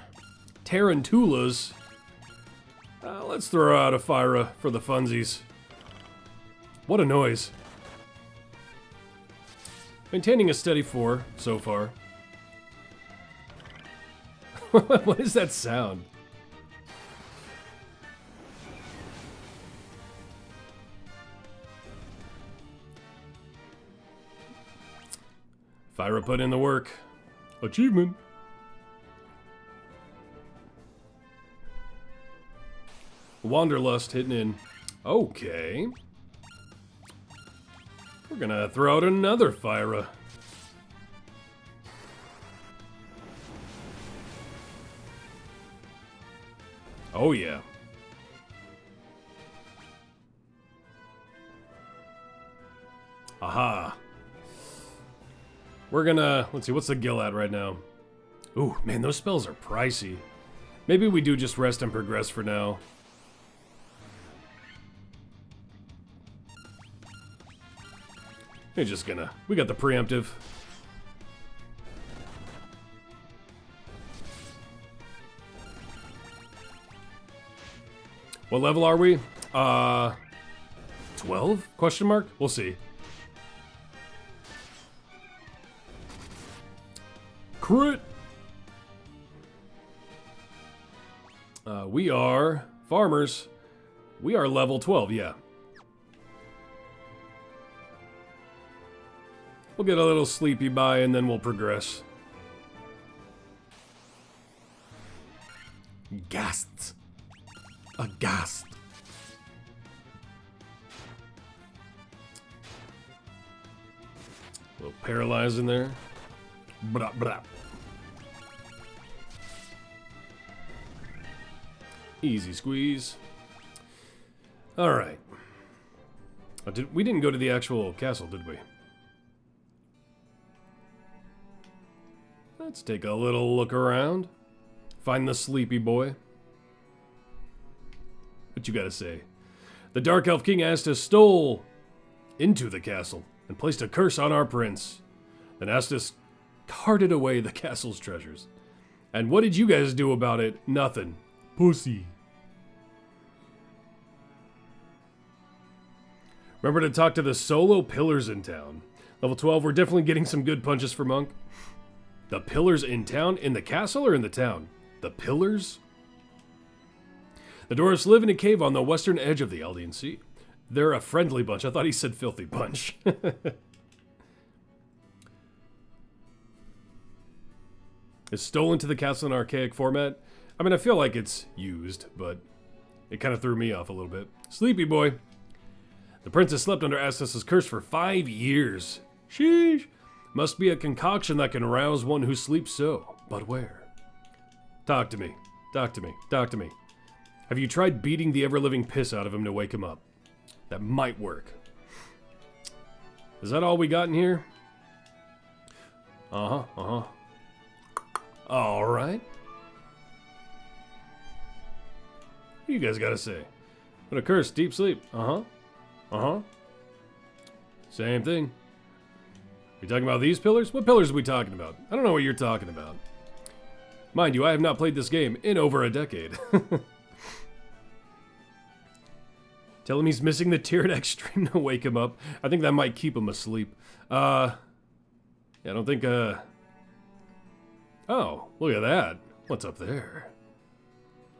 Tarantulas. Let's throw out a Fyra for the funsies. What a noise. Maintaining a steady 4 so far. What is that sound? Fyra put in the work. Achievement. Wanderlust hitting in. Okay. We're gonna throw out another Fyra. Oh yeah. Aha. We're gonna... Let's see, what's the gil at right now? Ooh, man, those spells are pricey. Maybe we do just rest and progress for now. We're just gonna... We got the preemptive. What level are we? 12? Question mark? We'll see. Crit! We are farmers. We are level 12, yeah. We'll get a little sleepy by and then we'll progress. Ghasts. A ghast. A little paralyzed in there. Blah, blah. Easy squeeze. Alright. We didn't go to the actual castle, did we? Let's take a little look around. Find the sleepy boy. What you gotta say? The Dark Elf King Astus stole into the castle and placed a curse on our prince. Then Astus carted away the castle's treasures. And what did you guys do about it? Nothing. Pussy. Remember to talk to the solo pillars in town. Level 12, we're definitely getting some good punches for Monk. The pillars in town? In the castle or in the town? The pillars? The dwarves live in a cave on the western edge of the Eldian Sea. They're a friendly bunch. I thought he said filthy bunch. Is stolen to the castle in archaic format? I mean, I feel like it's used, but it kind of threw me off a little bit. Sleepy boy. The princess slept under Astus's curse for 5 years. Sheesh. Must be a concoction that can rouse one who sleeps so. But where? Talk to me. Talk to me. Talk to me. Have you tried beating the ever-living piss out of him to wake him up? That might work. Is that all we got in here? Uh-huh, uh-huh. Alright. What do you guys gotta say? What a curse, deep sleep. Uh-huh. Uh-huh. Same thing. We talking about these pillars? What pillars are we talking about? I don't know what you're talking about. Mind you, I have not played this game in over a decade. Tell him he's missing the Tyredack stream to wake him up. I think that might keep him asleep. Yeah, I don't think, Oh, look at that. What's up there?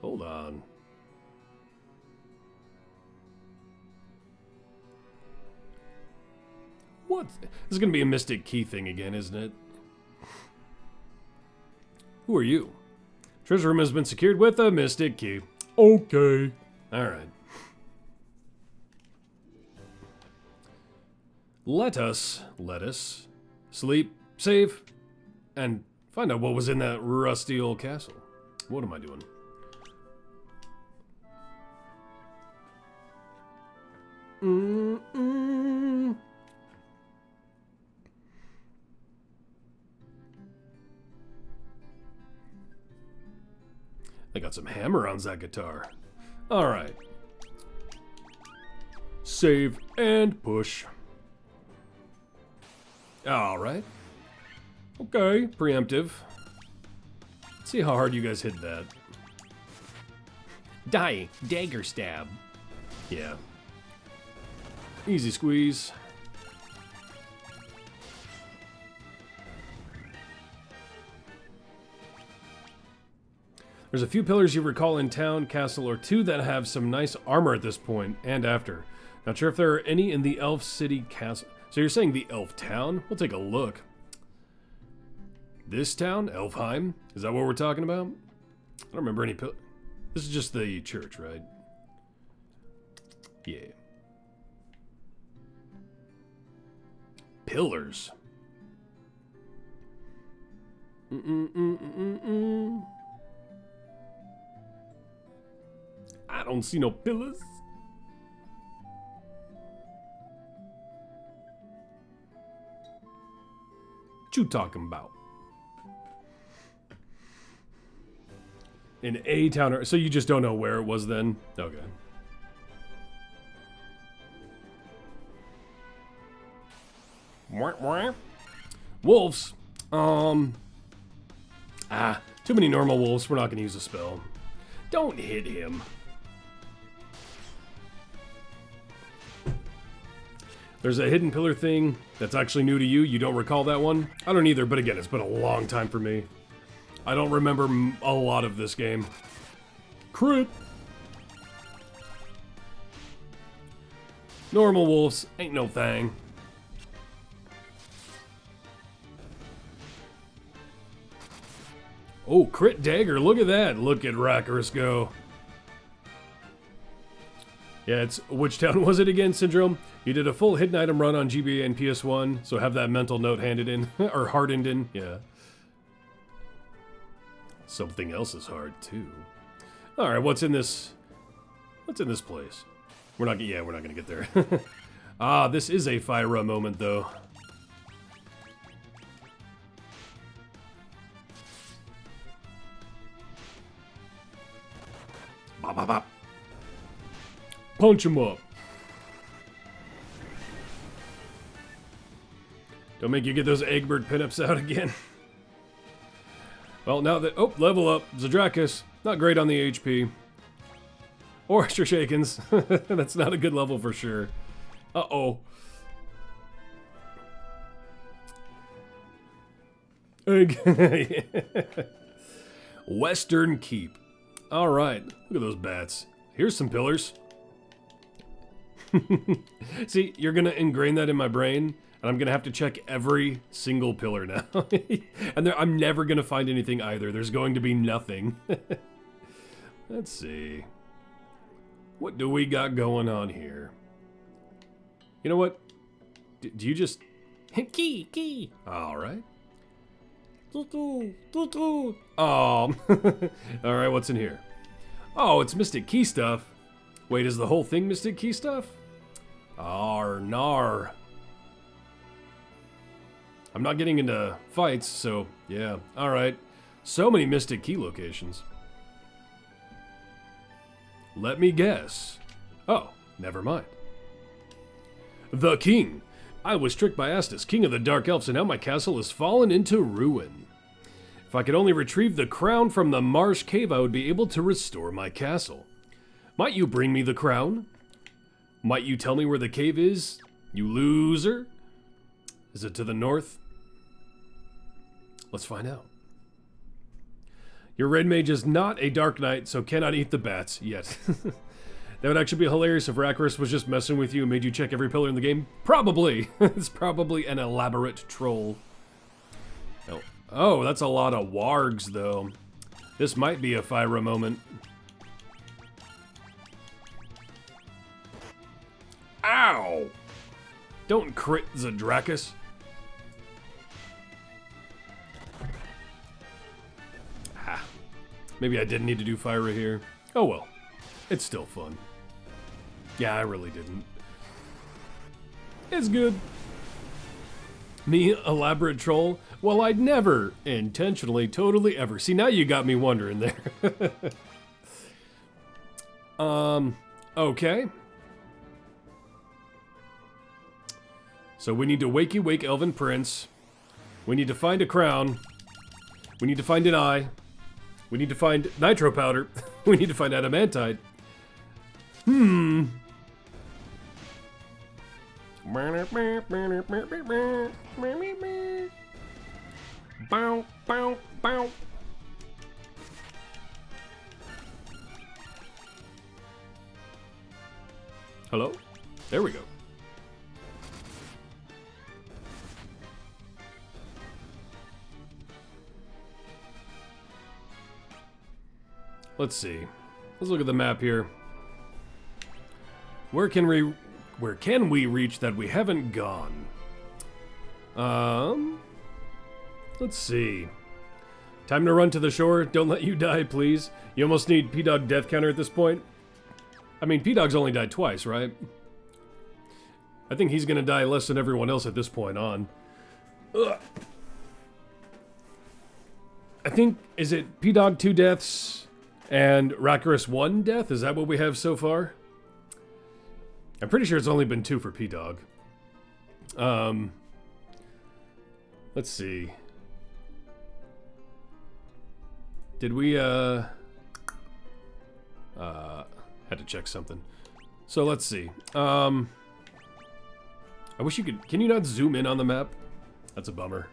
Hold on. What? This is gonna be a Mystic Key thing again, isn't it? Who are you? Treasure room has been secured with a Mystic Key. Okay. Alright. Let us sleep, save, and find out what was in that rusty old castle. What am I doing? I got some hammer on that guitar. Alright. Save and push. Alright. Okay, preemptive. Let's see how hard you guys hit that. Die, dagger stab. Yeah. Easy squeeze. There's a few pillars you recall in town, castle, or two that have some nice armor at this point and after. Not sure if there are any in the Elf City Castle. So you're saying the Elf Town? We'll take a look. This town? Elfheim? Is that what we're talking about? I don't remember any pillars. This is just the church, right? Yeah. Pillars. I don't see no pillars. What you talking about? In a town, so you just don't know where it was then? Okay. Wolves. Too many normal wolves. We're not gonna use a spell. Don't hit him. There's a hidden pillar thing that's actually new to you. You don't recall that one? I don't either, but again, it's been a long time for me. I don't remember a lot of this game. Crit! Normal wolves, ain't no thing. Oh, crit dagger, look at that. Look at Rackers go. Yeah, it's, which town was it again, Syndrome? You did a full hidden item run on GBA and PS1, so have that mental note handed in, or hardened in, yeah. Something else is hard, too. Alright, what's in this place? We're not gonna get there. This is a Fyra moment, though. Bop, bop, bop. Punch him up. Don't make you get those Egbert pinups out again. Well, now that... Oh, level up. Zadrakis. Not great on the HP. Or Shakens. That's not a good level for sure. Uh-oh. Western Keep. Alright. Look at those bats. Here's some pillars. See, you're gonna ingrain that in my brain, and I'm gonna have to check every single pillar now. And I'm never gonna find anything either. There's going to be nothing. Let's see. What do we got going on here? You know what? Do you just... Key! Alright. Oh. Alright, what's in here? Oh, it's Mystic Key stuff. Wait, is the whole thing Mystic Key stuff? Nar. I'm not getting into fights, so yeah. Alright. So many Mystic Key locations. Let me guess. Oh, never mind. The King. I was tricked by Astus, King of the Dark Elves, and now my castle has fallen into ruin. If I could only retrieve the crown from the Marsh Cave, I would be able to restore my castle. Might you bring me the crown? Might you tell me where the cave is, you loser? Is it to the north? Let's find out. Your Red Mage is not a Dark Knight, so cannot eat the bats yet. That would actually be hilarious if Rackers was just messing with you and made you check every pillar in the game. Probably. It's probably an elaborate troll. Oh, that's a lot of wargs, though. This might be a Fyra moment. Ow! Don't crit Zadrakis. Maybe I didn't need to do Fyra here. Oh well. It's still fun. Yeah, I really didn't. It's good. Me, elaborate troll? Well, I'd never intentionally, totally ever. See, now you got me wondering there. Okay. So we need to wakey wake Elven Prince. We need to find a crown. We need to find an eye. We need to find nitro powder. We need to find adamantite. Bow, bow, bow. Hello? There we go. Let's see. Let's look at the map here. Where can we reach that we haven't gone? Let's see. Time to run to the shore. Don't let you die, please. You almost need P-Dog death counter at this point. I mean, P-Dog's only died twice, right? I think he's gonna die less than everyone else at this point on. Ugh. I think, is it P-Dog 2 deaths and Rakarus 1 death? Is that what we have so far? I'm pretty sure it's only been 2 for P-Dog. Let's see. Did we, had to check something. So let's see. I wish you could, can you not zoom in on the map? That's a bummer.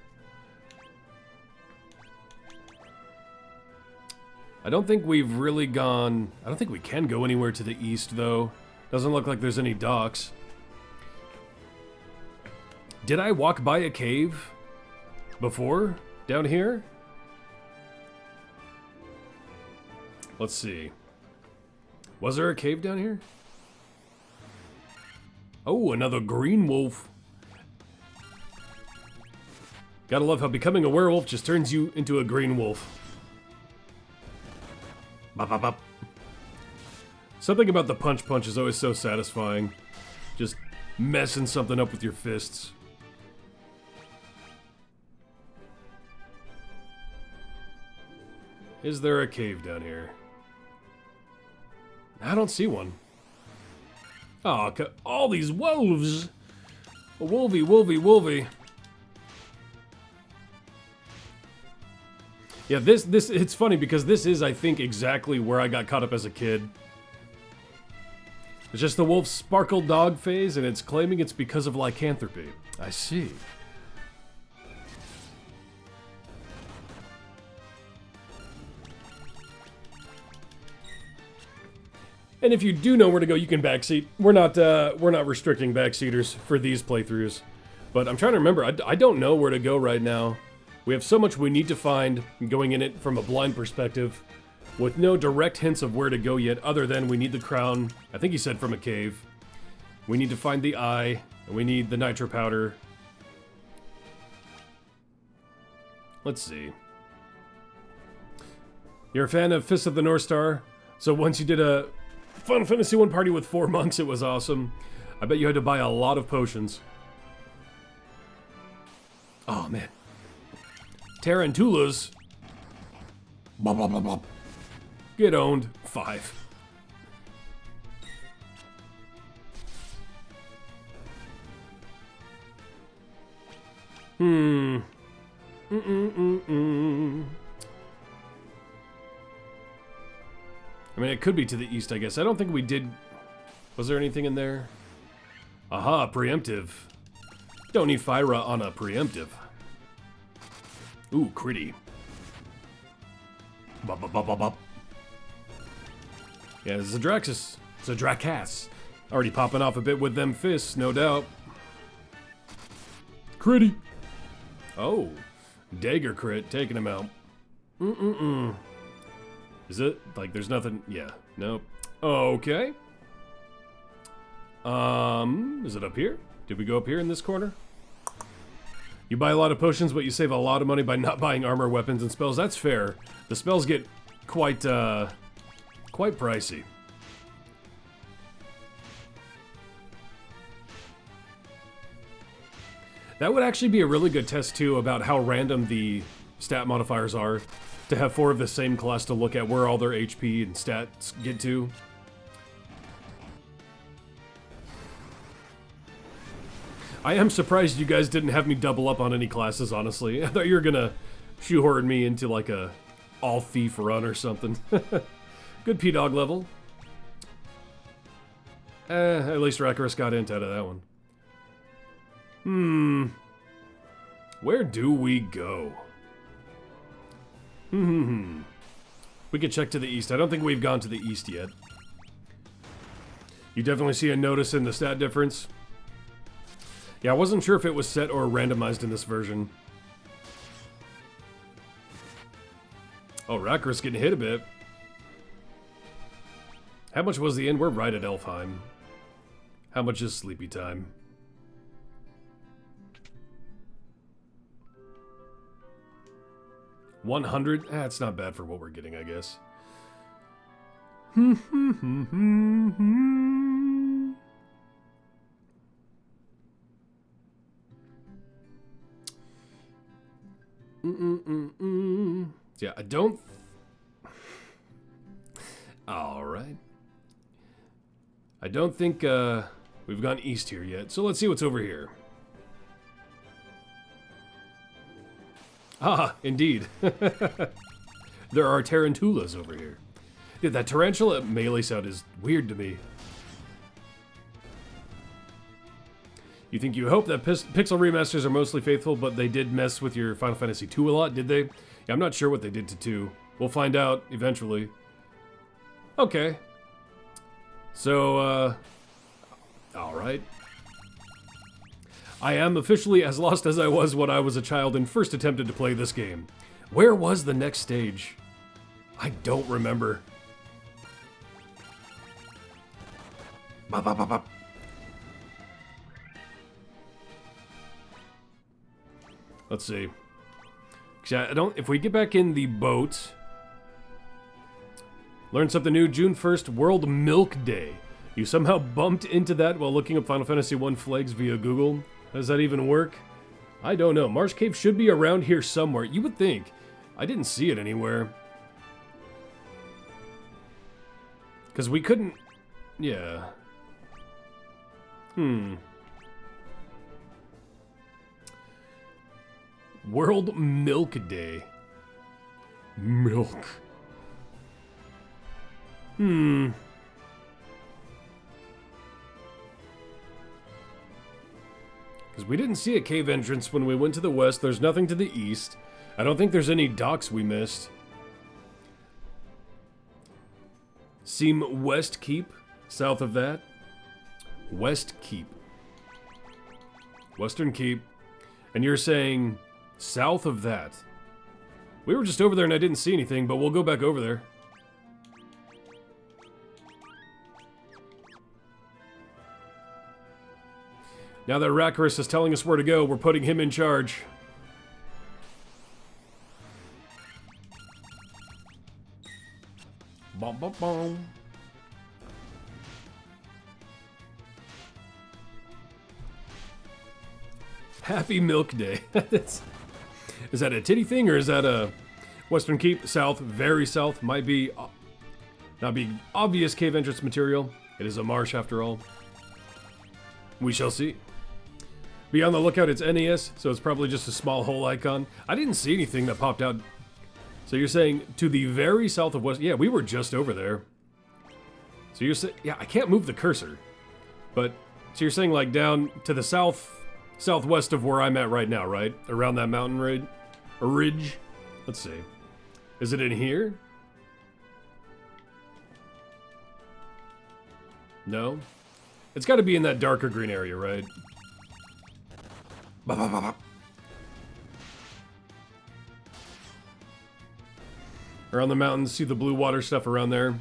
I don't think we've really gone, I don't think we can go anywhere to the east though. Doesn't look like there's any docks. Did I walk by a cave before down here? Let's see. Was there a cave down here? Oh, another green wolf. Gotta love how becoming a werewolf just turns you into a green wolf. Bop, bop, bop. Something about the punch is always so satisfying. Just messing something up with your fists. Is there a cave down here? I don't see one. Oh, all these wolves! Wolvie, wolvie, wolvie. Yeah, this, it's funny because this is, I think, exactly where I got caught up as a kid. It's just the wolf sparkle dog phase, and it's claiming it's because of lycanthropy. I see. And if you do know where to go, you can backseat. We're not restricting backseaters for these playthroughs. But I'm trying to remember. I don't know where to go right now. We have so much we need to find going in it from a blind perspective, with no direct hints of where to go yet, other than we need the crown. I think he said from a cave. We need to find the eye, and we need the nitro powder. Let's see. You're a fan of Fist of the North Star? So once you did a Final Fantasy 1 party with 4 monks, it was awesome. I bet you had to buy a lot of potions. Oh, man. Tarantulas. Blah, blah, blah, blah. Get owned. 5. I mean, it could be to the east, I guess. I don't think we did... Was there anything in there? Aha, preemptive. Don't need Fyra on a preemptive. Ooh, critty. Bop, bop, bop, bop, bop. Yeah, Zadraxus. Zadrakas. Already popping off a bit with them fists, no doubt. Critty. Oh. Dagger crit, taking him out. Is it? Like, there's nothing... Yeah. Nope. Okay. Is it up here? Did we go up here in this corner? You buy a lot of potions, but you save a lot of money by not buying armor, weapons, and spells. That's fair. The spells get quite pricey. That would actually be a really good test, too, about how random the stat modifiers are. To have 4 of the same class to look at where all their HP and stats get to. I am surprised you guys didn't have me double up on any classes, honestly. I thought you were gonna shoehorn me into like a all-thief run or something. Good P-Dog level. At least Rakarus got int out of that one. Where do we go? We could check to the east. I don't think we've gone to the east yet. You definitely see a notice in the stat difference. Yeah, I wasn't sure if it was set or randomized in this version. Oh, Rakarus getting hit a bit. How much was the inn? We're right at Elfheim. How much is sleepy time? $100? It's not bad for what we're getting, I guess. Yeah, I don't... Alright. I don't think we've gone east here yet, so let's see what's over here. Ah, indeed. There are tarantulas over here. Dude, that tarantula melee sound is weird to me. You think you hope that Pixel remasters are mostly faithful, but they did mess with your Final Fantasy II a lot, did they? Yeah, I'm not sure what they did to 2. We'll find out eventually. Okay. So, alright. I am officially as lost as I was when I was a child and first attempted to play this game. Where was the next stage? I don't remember. Bop, bop, bop, bop. Let's see. If we get back in the boat... Learn something new. June 1st, World Milk Day. You somehow bumped into that while looking up Final Fantasy I flags via Google. How does that even work? I don't know. Marsh Cave should be around here somewhere. You would think. I didn't see it anywhere. Because we couldn't... Yeah. World Milk Day. Milk. Because we didn't see a cave entrance when we went to the west. There's nothing to the east. I don't think there's any docks we missed. Seem West Keep, south of that. West Keep. Western Keep. And you're saying south of that. We were just over there and I didn't see anything, but we'll go back over there. Now that Rakaris is telling us where to go, we're putting him in charge. Bom, bom, bom. Happy Milk Day. Is that a titty thing or is that a Western Keep? South, very south. Might be not be obvious cave entrance material. It is a marsh after all. We shall see. Be on the lookout, it's NES, so it's probably just a small hole icon. I didn't see anything that popped out. So you're saying to the very south of West... Yeah, we were just over there. So you're saying... Yeah, I can't move the cursor. But, so you're saying like down to the southwest of where I'm at right now, right? Around that mountain ridge? Let's see. Is it in here? No? It's got to be in that darker green area, right? Bop, bop, bop, bop. Around the mountains, see the blue water stuff around there.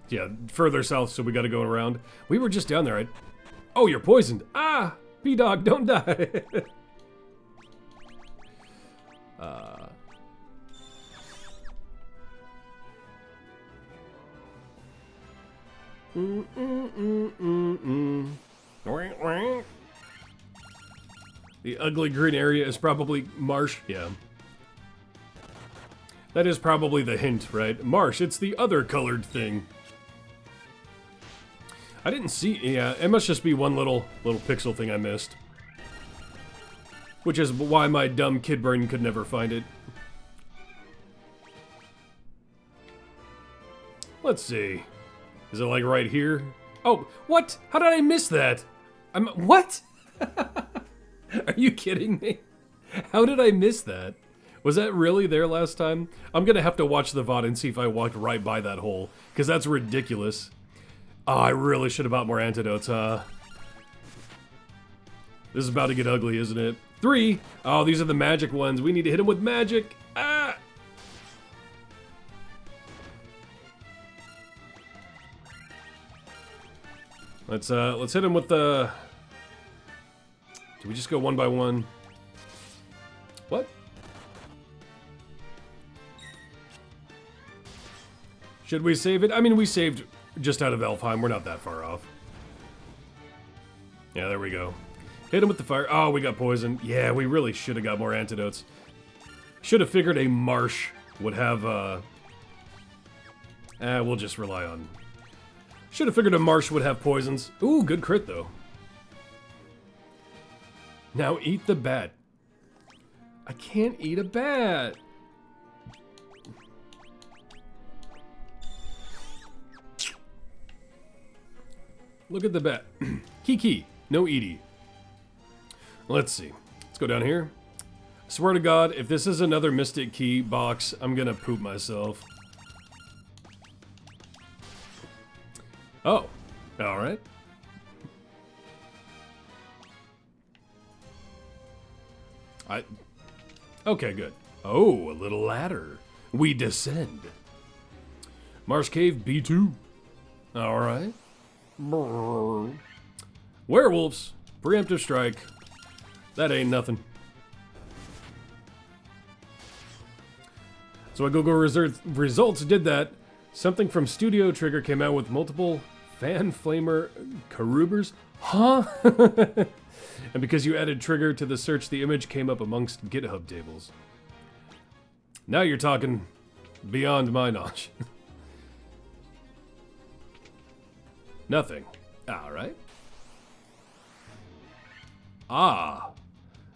Yeah, further south, so we gotta go around. We were just down there, right? Oh, you're poisoned! Ah! P-Dog, don't die! The ugly green area is probably marsh. Yeah. That is probably the hint, right? Marsh, it's the other colored thing. I didn't see... Yeah, it must just be one little pixel thing I missed. Which is why my dumb kid brain could never find it. Let's see. Is it like right here? Oh, what? How did I miss that? What? Are you kidding me? How did I miss that? Was that really there last time? I'm gonna have to watch the VOD and see if I walked right by that hole, because that's ridiculous. Oh, I really should have bought more antidotes, huh? This is about to get ugly, isn't it? 3! Oh, these are the magic ones. We need to hit them with magic. Ah! Let's hit him with the... Do we just go one by one? What? Should we save it? I mean, we saved just out of Elfheim. We're not that far off. Yeah, there we go. Hit him with the fire. Oh, we got poisoned. Yeah, we really should have got more antidotes. Should have figured a marsh would have, we'll just rely on... Should have figured a marsh would have poisons. Ooh, good crit, though. Now eat the bat. I can't eat a bat. Look at the bat. Kiki, no Edie. Let's see. Let's go down here. I swear to God, if this is another Mystic Key box, I'm gonna poop myself. Oh, alright. Okay, good. Oh, a little ladder. We descend. Marsh Cave B2. Alright. Werewolves. Preemptive strike. That ain't nothing. So when Google results did that, something from Studio Trigger came out with multiple fan flamer Karubers? Huh? And because you added Trigger to the search, the image came up amongst GitHub tables. Now you're talking beyond my knowledge. Nothing. Alright. Ah.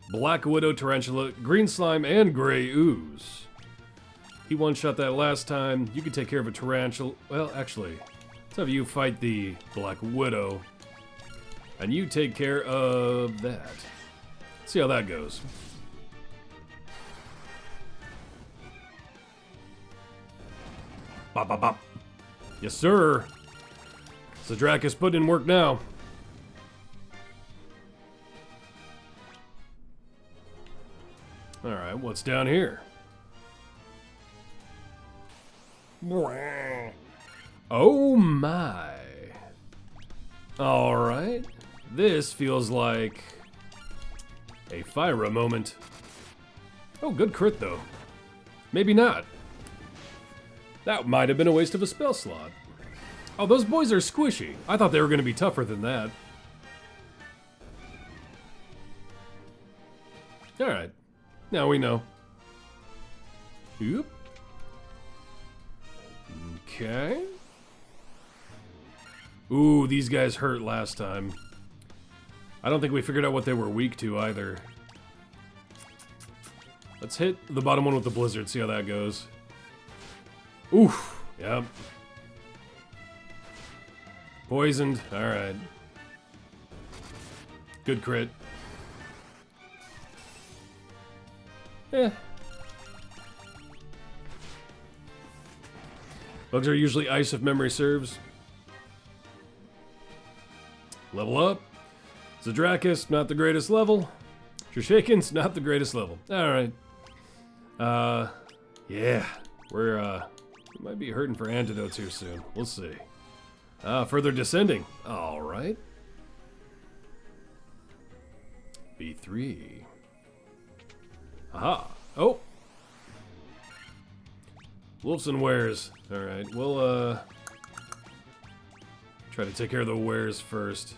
Black Widow Tarantula, Green Slime, and Gray Ooze. He one-shot that last time. You could take care of a tarantula. Well, actually, let's have you fight the Black Widow. And you take care of that. Let's see how that goes. Bop, bop, bop. Yes, sir. Tyredack is putting in work now. Alright, what's down here? Oh my. Alright. This feels like a Fyra moment. Oh, good crit though. Maybe not. That might have been a waste of a spell slot. Oh, those boys are squishy. I thought they were going to be tougher than that. Alright. Now we know. Oop. Okay. Ooh, these guys hurt last time. I don't think we figured out what they were weak to either. Let's hit the bottom one with the blizzard, see how that goes. Oof. Yep. Poisoned. Alright. Good crit. Eh. Bugs are usually ice if memory serves. Level up. Zadrakis, not the greatest level. Trishaken's not the greatest level. Alright. Yeah. We might be hurting for antidotes here soon. We'll see. Further descending. Alright. B3. Aha. Oh. Wolves and wares. Alright, we'll, try to take care of the wares first.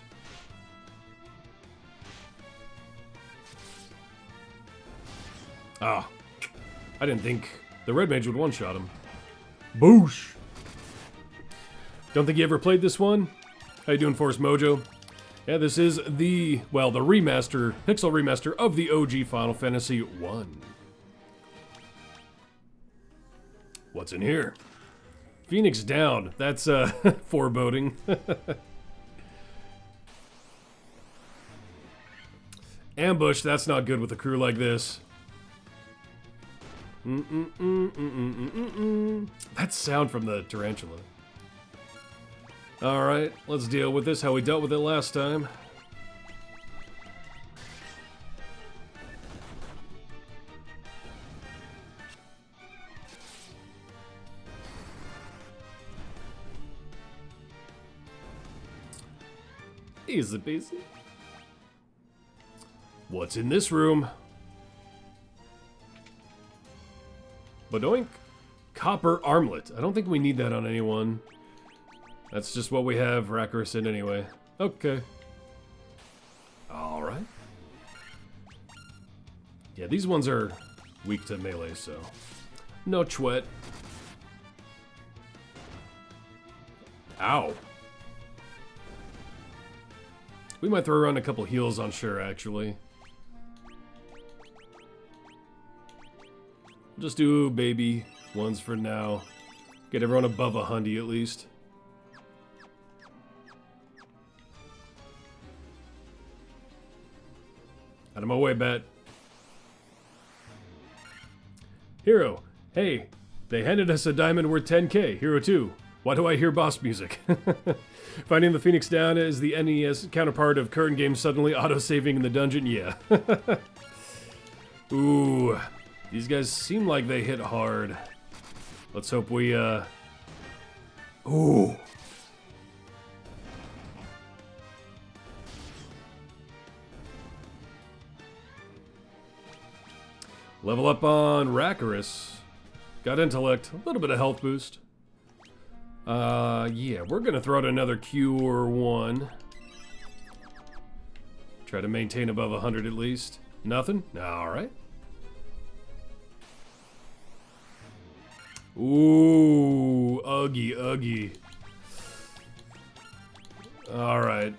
Ah. I didn't think the red mage would one-shot him. Boosh! Don't think you ever played this one? How you doing, Force Mojo? Yeah, this is the remaster, pixel remaster of the OG Final Fantasy 1. What's in here? Phoenix down. That's, foreboding. Ambush, that's not good with a crew like this. That sound from the tarantula. Alright, let's deal with this how we dealt with it last time. Easy peasy. What's in this room? Badoink. Copper armlet. I don't think we need that on anyone. That's just what we have Rakros in anyway. Okay. Alright. Yeah, these ones are weak to melee, so no chwet. Ow. We might throw around a couple heals on sure, actually. Just do baby ones for now. Get everyone above 100 at least. Out of my way, bat. Hero, hey, they handed us a diamond worth 10k. Hero 2, why do I hear boss music? Finding the Phoenix down is the NES counterpart of current games suddenly auto-saving in the dungeon? Yeah. Ooh, these guys seem like they hit hard. Let's hope we, Ooh. Level up on Rakarus. Got intellect, a little bit of health boost. Yeah, we're gonna throw out another Cure 1. Try to maintain above 100 at least. Nothing? Alright. Ooh, uggy. Alright.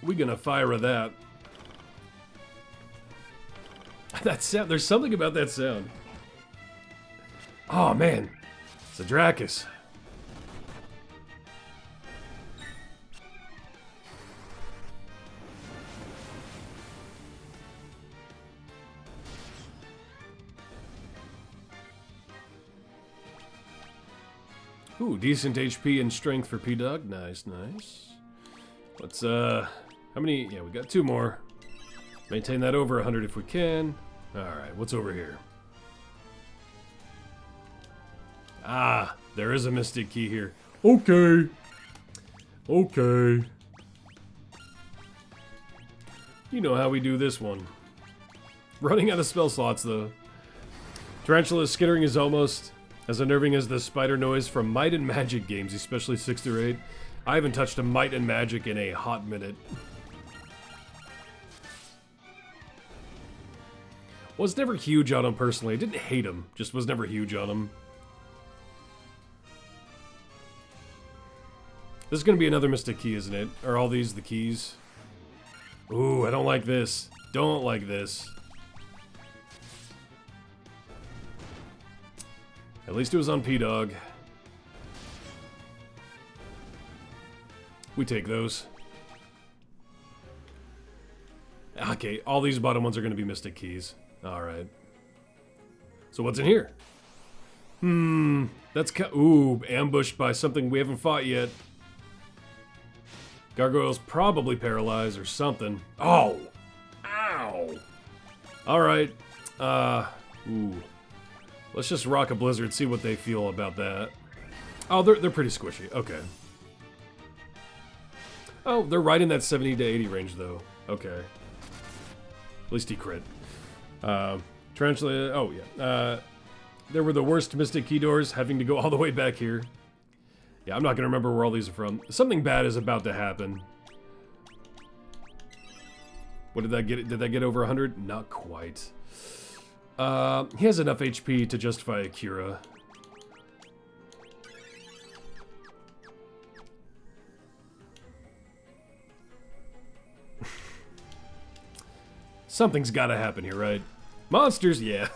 We gonna fire that. That sound, there's something about that sound. Oh man, it's a Dracus. Ooh, decent HP and strength for P-Dog. Nice, nice. Let's, how many? Yeah, we got 2 more. Maintain that over 100 if we can. Alright, what's over here? Ah, there is a Mystic Key here. Okay. Okay. You know how we do this one. Running out of spell slots, though. Tarantula's skittering is almost as unnerving as the spider noise from Might and Magic games, especially 6 through 8. I haven't touched a Might and Magic in a hot minute. Was never huge on him personally. I didn't hate him, just was never huge on him. This is gonna be another Mystic Key, isn't it? Are all these the keys? Ooh, I don't like this. Don't like this. At least it was on P-Dog. We take those. Okay, all these bottom ones are gonna be Mystic Keys. Alright. So what's in here? That's ooh, ambushed by something we haven't fought yet. Gargoyle's probably paralyzed or something. Oh! Ow! Alright. Ooh. Let's just rock a blizzard, see what they feel about that. Oh, they're pretty squishy. Okay. Oh, they're right in that 70 to 80 range, though. Okay. At least he crit. Tarantula, oh yeah. There were the worst Mystic Key doors, having to go all the way back here. Yeah, I'm not gonna remember where all these are from. Something bad is about to happen. What did that get? Did that get over 100? Not quite. He has enough HP to justify a Cura. Something's gotta happen here, right? Monsters, yeah.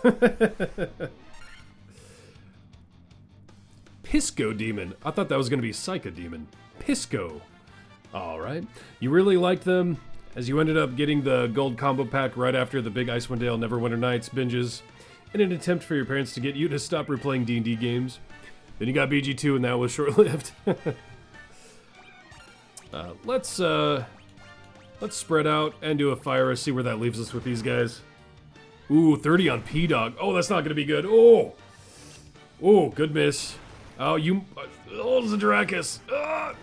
Pisco Demon. I thought that was gonna be Psycho Demon. Pisco. Alright. You really liked them, as you ended up getting the gold combo pack right after the big Icewind Dale Neverwinter Nights binges, in an attempt for your parents to get you to stop replaying D&D games. Then you got BG2 and that was short-lived. Let's spread out and do a fire, see where that leaves us with these guys. Ooh, 30 on P-Dog. Oh, that's not gonna be good. Oh! Oh, good miss. Oh, you... Oh, it's a Dracus. Ah!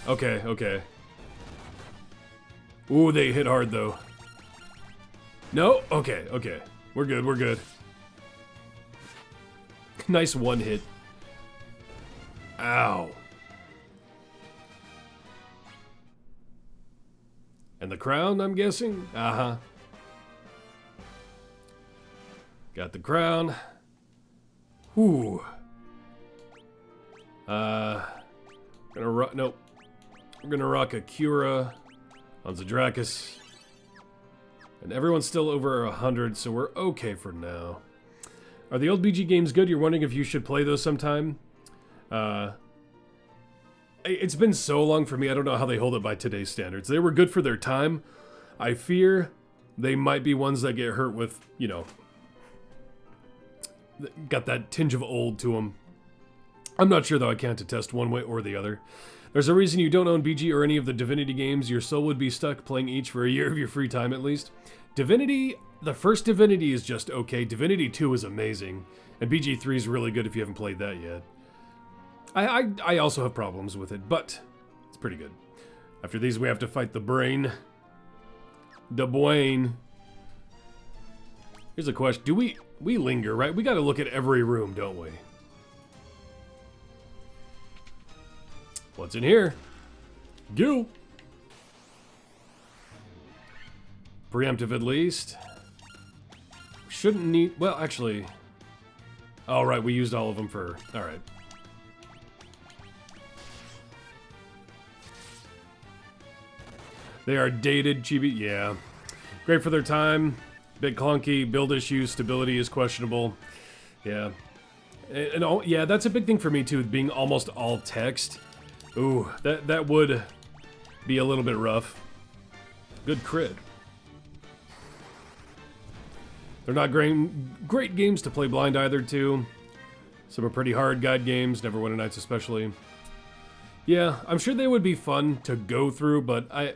Okay, okay. Ooh, they hit hard, though. No? Okay, okay. We're good, we're good. Nice one hit. Ow. And the crown, I'm guessing? Uh-huh. Got the crown. Whew. Nope. We're gonna rock a Cura on Zadrakis. And everyone's still over 100, so we're okay for now. Are the old BG games good? You're wondering if you should play those sometime? It's been so long for me, I don't know how they hold it by today's standards. They were good for their time. I fear they might be ones that get hurt with, you know, got that tinge of old to them. I'm not sure though, I can't attest one way or the other. There's a reason you don't own BG or any of the Divinity games. Your soul would be stuck playing each for a year of your free time at least. Divinity, the first Divinity is just okay. Divinity 2 is amazing. And BG 3 is really good if you haven't played that yet. I also have problems with it, but it's pretty good. After these we have to fight the brain. The Bwain. Here's a question. Do we linger, right? We gotta look at every room, don't we? What's in here? Gil. Preemptive at least. Shouldn't need... Well, actually... Oh, right, we used all of them for... Alright. They are dated, chibi... Yeah. Great for their time. Bit clunky. Build issues. Stability is questionable. Yeah. And yeah, that's a big thing for me, too, being almost all text. Ooh, that would be a little bit rough. Good crit. They're not great games to play blind either, too. Some are pretty hard guide games, Neverwinter Nights especially. Yeah, I'm sure they would be fun to go through, but I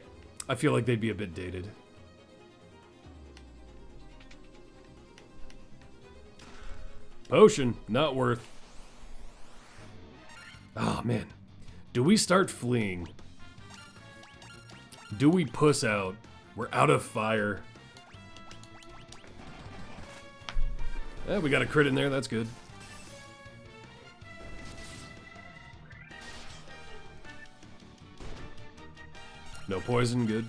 feel like they'd be a bit dated. Potion, not worth. Oh, man. Do we start fleeing? Do we puss out? We're out of fire. Yeah, we got a crit in there, that's good. No poison, good.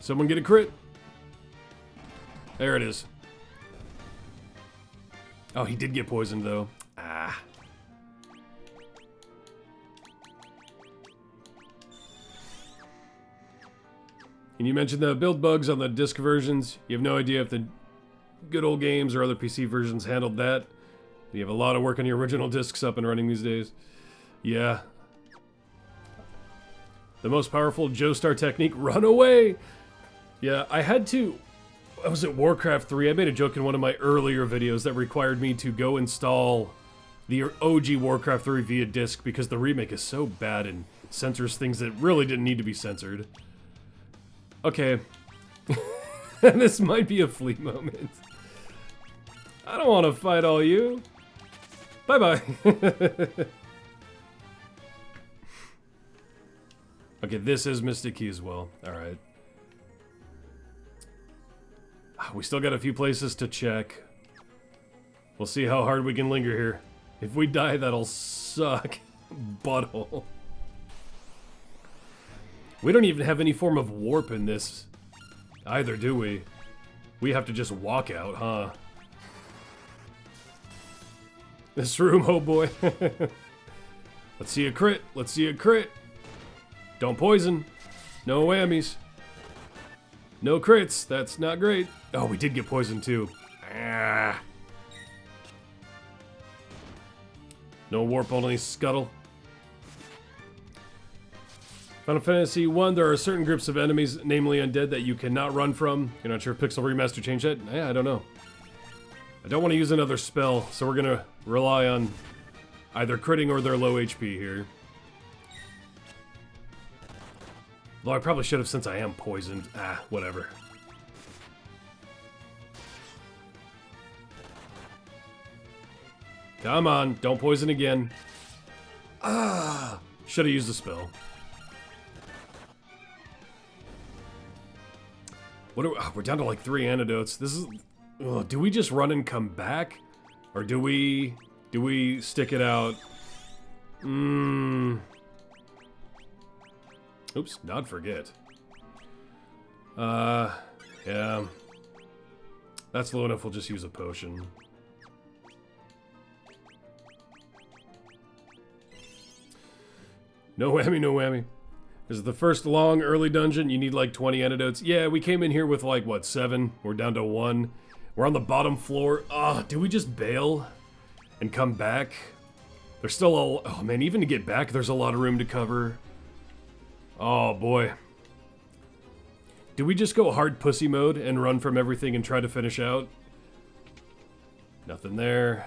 Someone get a crit. There it is. Oh, he did get poisoned though. Ah. Can you mention the build bugs on the disc versions? You have no idea if the good old games or other PC versions handled that. You have a lot of work on your original discs up and running these days. Yeah. The most powerful Joestar technique, run away! Yeah, I had to... I was at Warcraft 3. I made a joke in one of my earlier videos that required me to go install the OG Warcraft 3 via disc because the remake is so bad and censors things that really didn't need to be censored. Okay. This might be a fleet moment. I don't want to fight all you. Bye-bye. Okay, this is Mystic Key as well. Alright. We still got a few places to check. We'll see how hard we can linger here. If we die, that'll suck. Butthole. We don't even have any form of warp in this either, do we? We have to just walk out, huh? This room, oh boy. Let's see a crit. Let's see a crit. Don't poison. No whammies. No crits. That's not great. Oh, we did get poisoned too. Ah. No warp, only scuttle. Final Fantasy 1, there are certain groups of enemies, namely undead, that you cannot run from. You're not sure if Pixel Remaster changed that? Yeah, I don't know. I don't want to use another spell, so we're gonna rely on either critting or their low HP here. Though I probably should have since I am poisoned. Ah, whatever. Come on, don't poison again. Ah, should have used the spell. What are we, we're down to like 3 antidotes. This is... Ugh, do we just run and come back? Or do we stick it out? Oops, not forget. Yeah. That's low enough, we'll just use a potion. No whammy, no whammy. This is the first long early dungeon. You need like 20 antidotes. Yeah, we came in here with like, what, 7? We're down to 1. We're on the bottom floor. Ah, do we just bail and come back? There's still a... Oh man, even to get back, there's a lot of room to cover. Oh boy. Do we just go hard pussy mode and run from everything and try to finish out? Nothing there.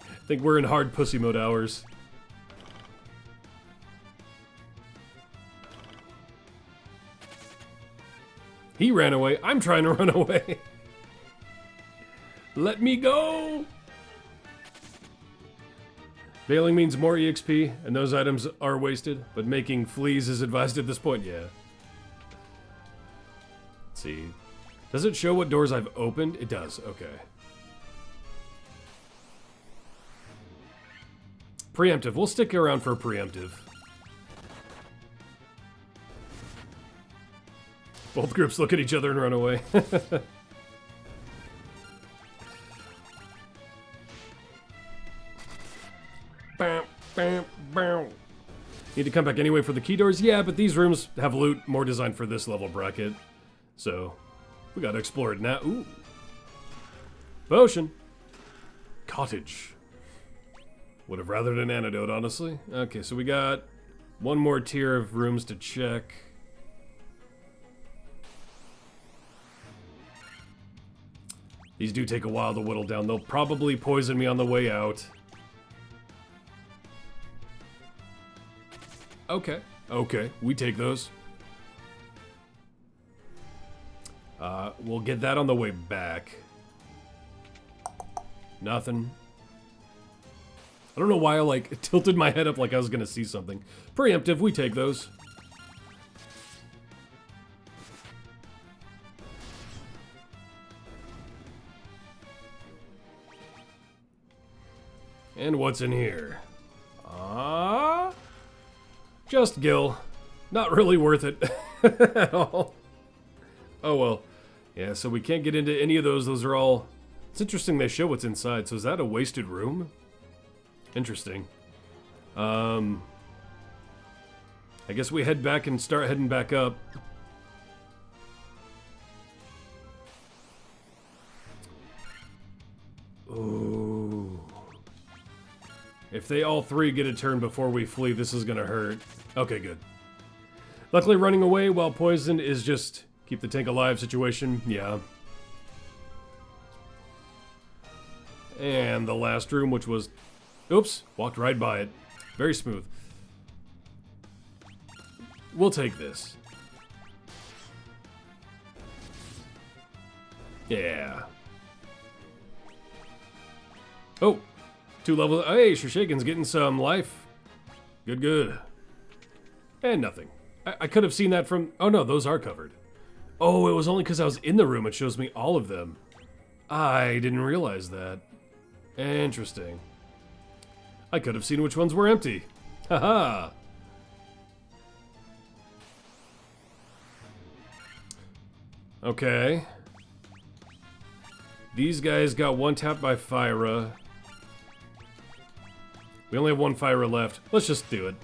I think we're in hard pussy mode hours. He ran away. I'm trying to run away. Let me go! Bailing means more EXP, and those items are wasted, but making fleas is advised at this point, yeah. Let's see. Does it show what doors I've opened? It does, okay. Preemptive. We'll stick around for preemptive. Both groups look at each other and run away. Bam, bam, bam. Need to come back anyway for the key doors? Yeah, but these rooms have loot more designed for this level bracket. So, we gotta explore it now. Ooh. Potion. Cottage. Would have rathered an antidote, honestly. Okay, so we got one more tier of rooms to check. These do take a while to whittle down. They'll probably poison me on the way out. Okay, okay, we take those. We'll get that on the way back. Nothing. I don't know why I, like, tilted my head up like I was gonna see something. Preemptive, we take those. And what's in here? Just Gil. Not really worth it at all. Oh well. Yeah, so we can't get into any of those. Those are all... It's interesting they show what's inside. So is that a wasted room? Interesting. I guess we head back and start heading back up. Ooh. If they all three get a turn before we flee, this is gonna hurt. Okay, good. Luckily, running away while poisoned is just keep the tank alive situation. Yeah. And the last room, which was... Oops, walked right by it. Very smooth. We'll take this. Yeah. Oh, 2 levels. Hey, Shoshakin's getting some life. Good, good. And nothing. I could have seen that from... Oh no, those are covered. Oh, it was only because I was in the room. It shows me all of them. I didn't realize that. Interesting. I could have seen which ones were empty. Haha. Okay. These guys got one tapped by Fyra. We only have one Fyra left. Let's just do it.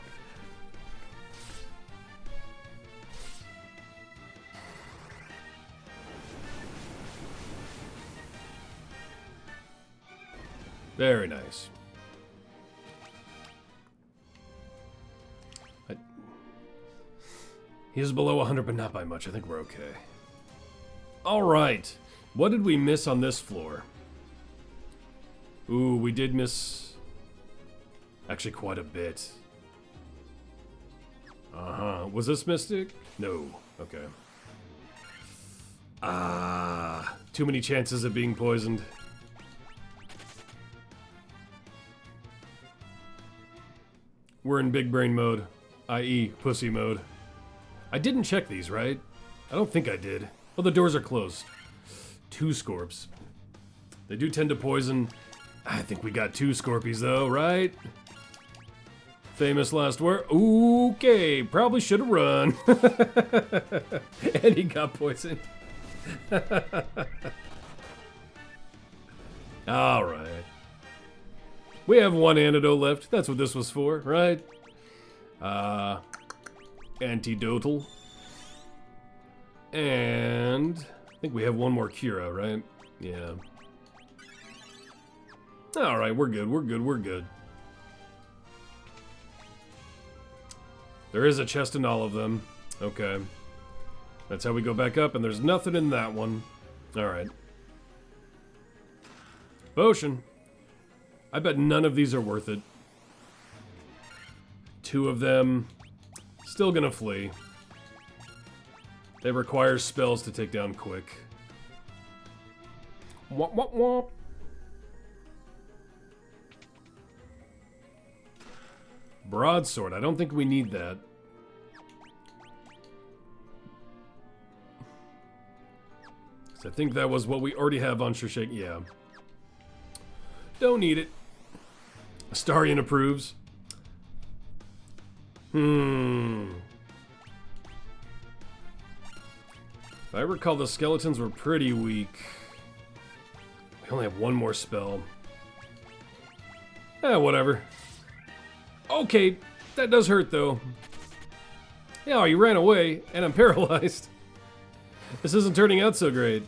Very nice. He is below 100, but not by much. I think we're okay. Alright. What did we miss on this floor? Ooh, we did miss... Actually, quite a bit. Uh-huh. Was this Mystic? No. Okay. Ah, too many chances of being poisoned. We're in big brain mode, i.e. pussy mode. I didn't check these, right? I don't think I did. Well, the doors are closed. 2 Scorps. They do tend to poison. I think we got 2 Scorpies though, right? Famous last word. Okay, probably should have run. And he got poisoned. All right. We have 1 antidote left. That's what this was for, right? Antidotal. And I think we have 1 more Cura, right? Yeah. All right, we're good. We're good. We're good. There is a chest in all of them. Okay. That's how we go back up, and there's nothing in that one. All right. Potion. I bet none of these are worth it. 2 of them. Still gonna flee. They require spells to take down quick. Womp womp womp. Broadsword. I don't think we need that. I think that was what we already have on Shishake. Yeah. Don't need it. Astarion approves. If I recall, the skeletons were pretty weak. We only have 1 more spell. Whatever. Okay, that does hurt though. Yeah, you ran away, and I'm paralyzed. This isn't turning out so great.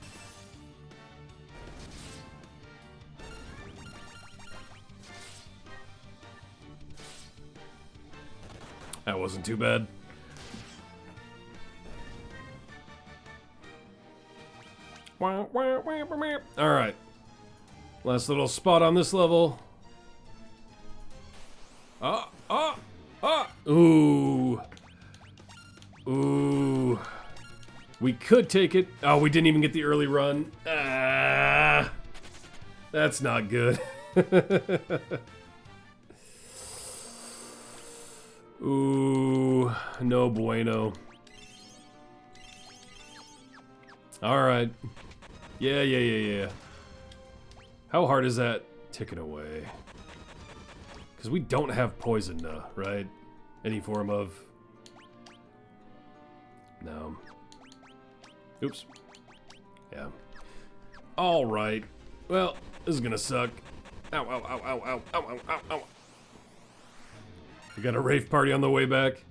That wasn't too bad. Alright. Last little spot on this level. Ooh. Ooh. We could take it. Oh, we didn't even get the early run. Ah. That's not good. Ooh. No bueno. Alright. Yeah. How hard is that ticking away? Because we don't have poison, right? Any form of... No. Oops. Yeah. Alright. Well, this is gonna suck. Ow, ow, ow, ow, ow, ow, ow, ow, ow. We got a rave party on the way back.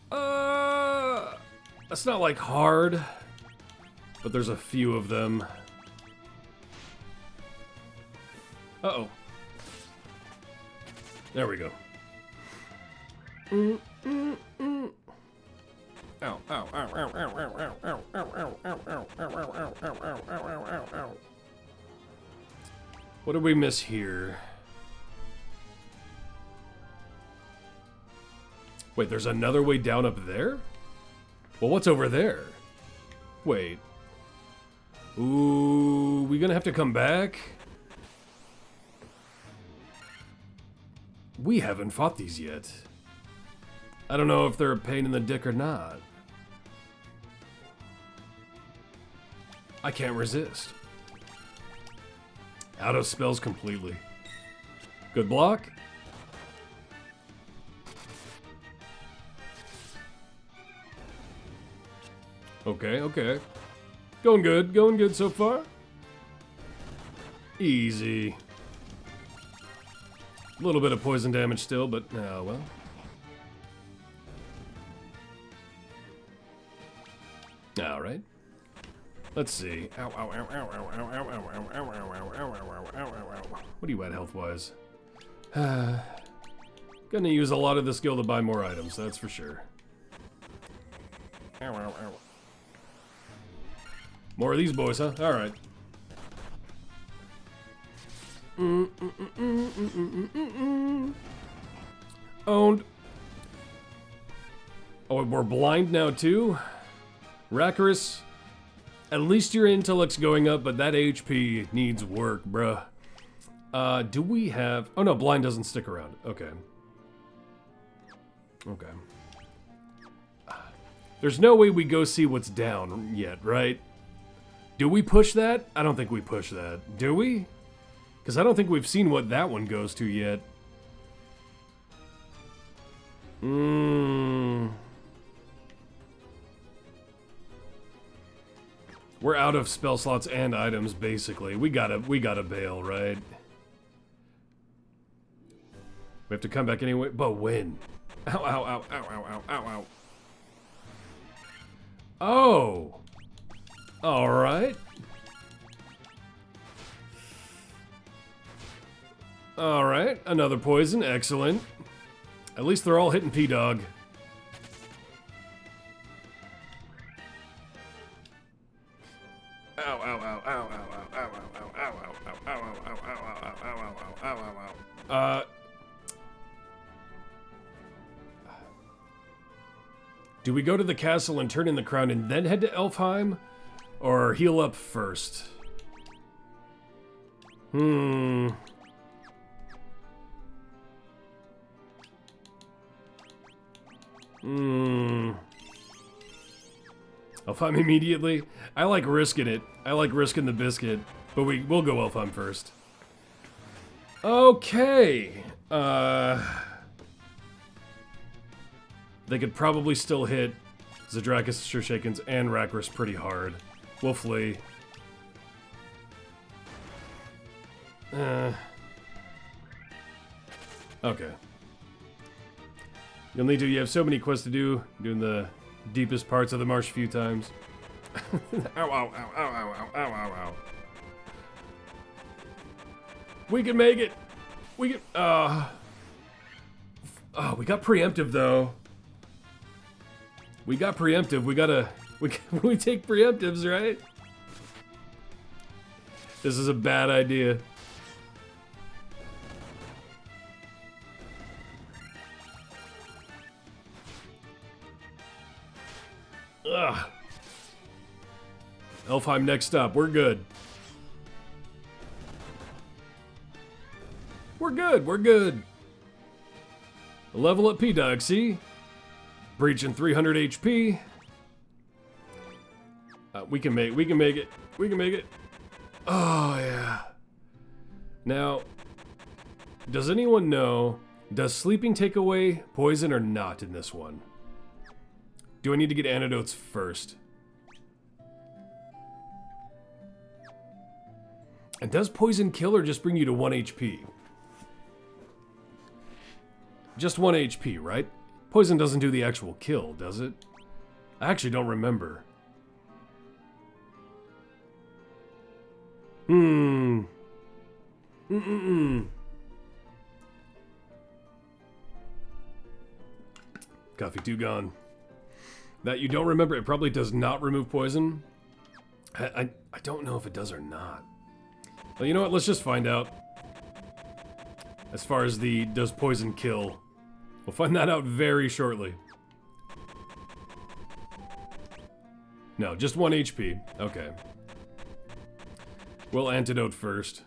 That's not like hard, but there's a few of them. Uh-oh. There we go. Ow, ow, ow, ow, ow, ow, ow, ow, ow, ow, ow, ow, ow, ow, ow, ow, ow, ow, ow, ow. What did we miss here? Wait, there's another way down up there? Well, what's over there? Wait. Ooh, we gonna have to come back? We haven't fought these yet. I don't know if they're a pain in the dick or not. I can't resist. Out of spells completely. Good block. Okay. Going good so far. Easy. A little bit of poison damage still, but well. Alright. Let's see. Ow, ow, ow, ow, ow, ow, ow, ow, ow, ow, ow, ow, ow, ow, ow, ow, ow. What are you at health-wise? Gonna use a lot of the skill to buy more items, that's for sure. Ow, ow, ow. More of these boys, huh? Alright. Owned. Oh, we're blind now too? Rackarus, at least your intellect's going up, but that HP needs work, bruh. Do we have... Oh no, blind doesn't stick around. Okay. There's no way we go see what's down yet, right? Do we push that? I don't think we push that. Do we? Because I don't think we've seen what that one goes to yet. We're out of spell slots and items, basically. We gotta bail, right? We have to come back anyway, but when? Ow, ow, ow, ow, ow, ow, ow, ow. Oh! Alright. Alright, another poison, excellent. At least they're all hitting P-Dog. Ow, ow, ow, ow, ow, ow, ow, ow, ow, ow, ow, ow, ow, ow, ow, ow, ow, ow, ow, ow. Do we go to the castle and turn in the crown and then head to Elfheim? Or heal up first? Elfheim immediately? I like risking it. I like risking the biscuit. But we'll go Elfheim first. Okay. They could probably still hit Zadrakis, Shurshakens, and Rakris pretty hard. We'll flee. Okay. You'll need to. You have so many quests to do. Doing the deepest parts of the marsh a few times. Ow, ow, ow, ow, ow, ow, ow, ow, ow. We can make it. We can. Oh, we got preemptive though. We got preemptive. We take preemptives, right? This is a bad idea. Ugh. Elfheim next up. We're good. We're good. We're good. Level up P-Dog, see? Breaching 300 HP. We can make it. We can make it. Oh, yeah. Now, does anyone know, does sleeping take away poison or not in this one? Do I need to get antidotes first? And does poison kill or just bring you to 1 HP? Just 1 HP, right? Poison doesn't do the actual kill, does it? I actually don't remember. Coffee 2 gone. That you don't remember, it probably does not remove poison. I don't know if it does or not. Well, you know what? Let's just find out. As far as the does poison kill, we'll find that out very shortly. No, just 1 HP. Okay. We'll antidote first.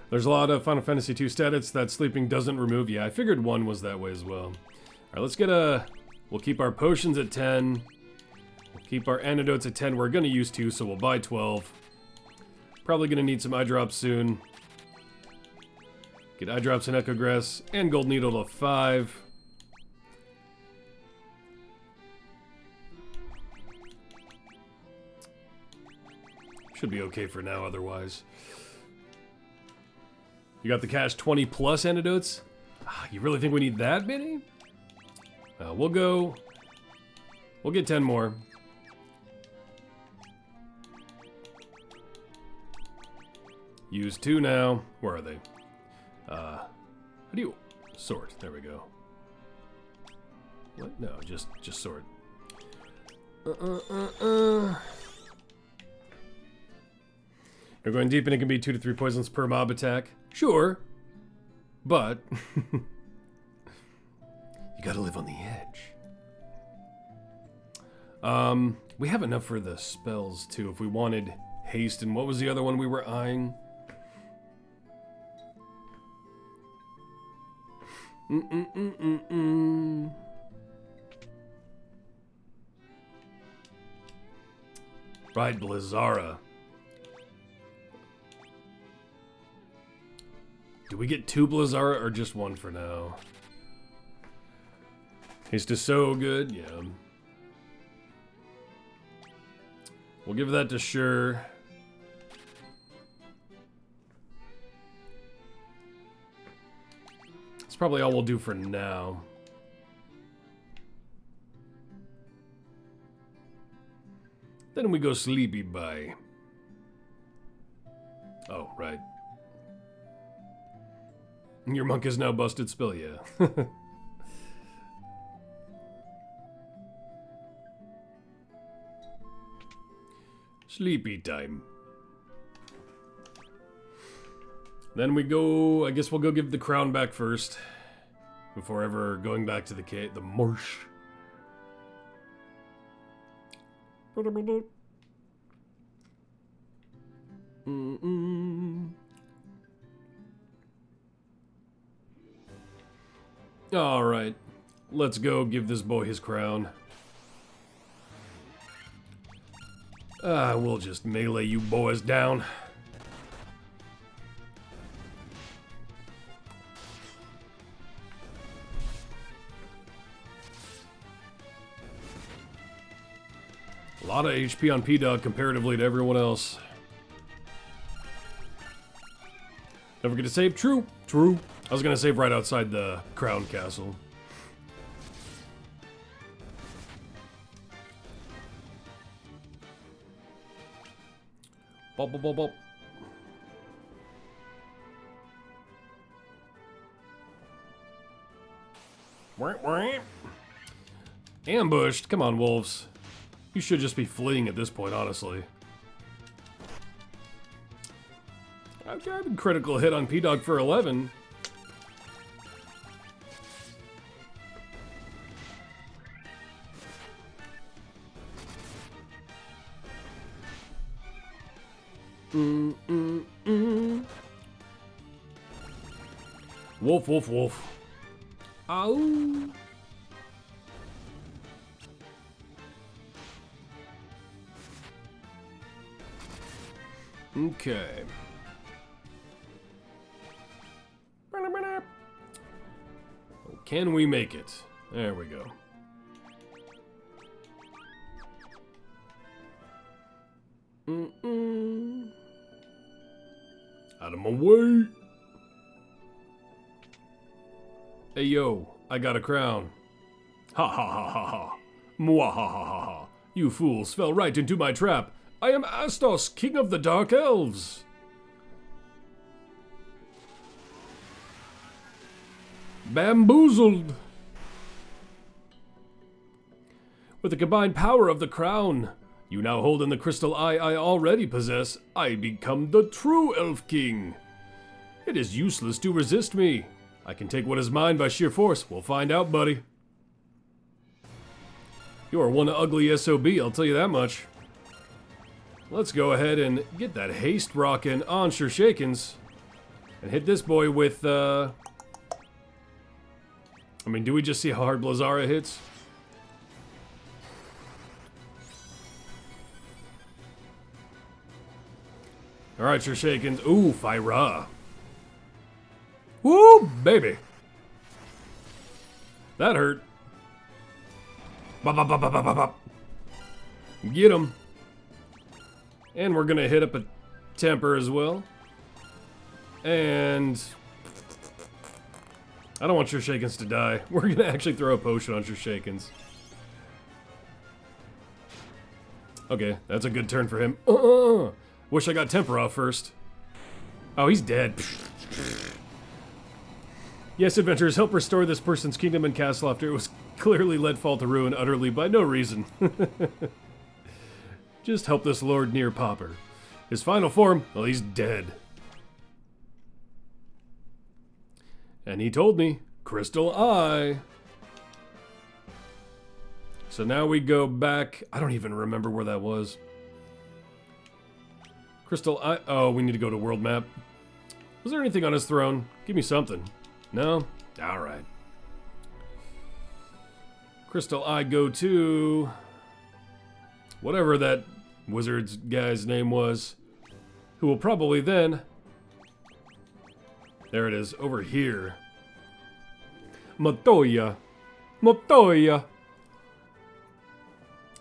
There's a lot of Final Fantasy II stats that sleeping doesn't remove. Yeah, I figured 1 was that way as well. Alright, let's get a... We'll keep our potions at 10. We'll keep our antidotes at 10. We're going to use 2, so we'll buy 12. Probably going to need some eye drops soon. Get eye drops and Echo Grass and Gold Needle to 5. Should be okay for now otherwise. You got the cash 20 plus antidotes? You really think we need that many? We'll get 10 more. Use 2 now. Where are they? How do you sort? There we go. What? No, just sort. You're going deep and it can be 2 to 3 poisons per mob attack. Sure. But you gotta live on the edge. We have enough for the spells too if we wanted haste, and what was the other one we were eyeing? Right, Blizzara. Do we get 2 Blazara or just 1 for now? Haste is so good, yeah. We'll give that to Sure. That's probably all we'll do for now. Then we go sleepy bye. Oh, right. Your monk is now busted spill, yeah. Sleepy time. Then we go, I guess we'll go give the crown back first. Before ever going back to the cave, the marsh. Alright, let's go give this boy his crown. We'll just melee you boys down. A lot of HP on P-Dog comparatively to everyone else. Don't forget to save. True. True. I was gonna save right outside the crown castle. Bop, bop, bop, bop. Ambushed. Come on, wolves. You should just be fleeing at this point, honestly. I've got a critical hit on P-Dog for 11. Wolf, wolf, wolf. Ow. Okay. Can we make it? There we go. Out of my way. Hey yo, I got a crown. Ha ha ha ha ha. Mwah ha ha ha ha. You fools fell right into my trap. I am Astos, king of the dark elves. Bamboozled. With the combined power of the crown you now hold in the crystal eye I already possess, I become the true elf king. It is useless to resist me. I can take what is mine by sheer force. We'll find out, buddy. You are one ugly SOB, I'll tell you that much. Let's go ahead and get that haste rockin' on Sure Shakens. And hit this boy with, I mean, do we just see how hard Blazara hits? Alright, Sure Shakens. Ooh, Fyra. Woo, baby. That hurt. Bop, bop, bop, bop, bop, bop. Get him. And we're gonna hit up a temper as well. And I don't want Sure Shakens to die. We're gonna actually throw a potion on Sure Shakens. Okay, that's a good turn for him. Wish I got temper off first. Oh, he's dead. Yes, adventurers, help restore this person's kingdom and castle after it was clearly let fall to ruin utterly by no reason. Just help this lord near Popper. His final form, well, he's dead. And he told me, Crystal Eye. So now we go back. I don't even remember where that was. Crystal Eye. Oh, we need to go to world map. Was there anything on his throne? Give me something. No? Alright. Crystal Eye go to whatever that wizard's guy's name was, who will probably then There it is, over here. Matoya. Matoya.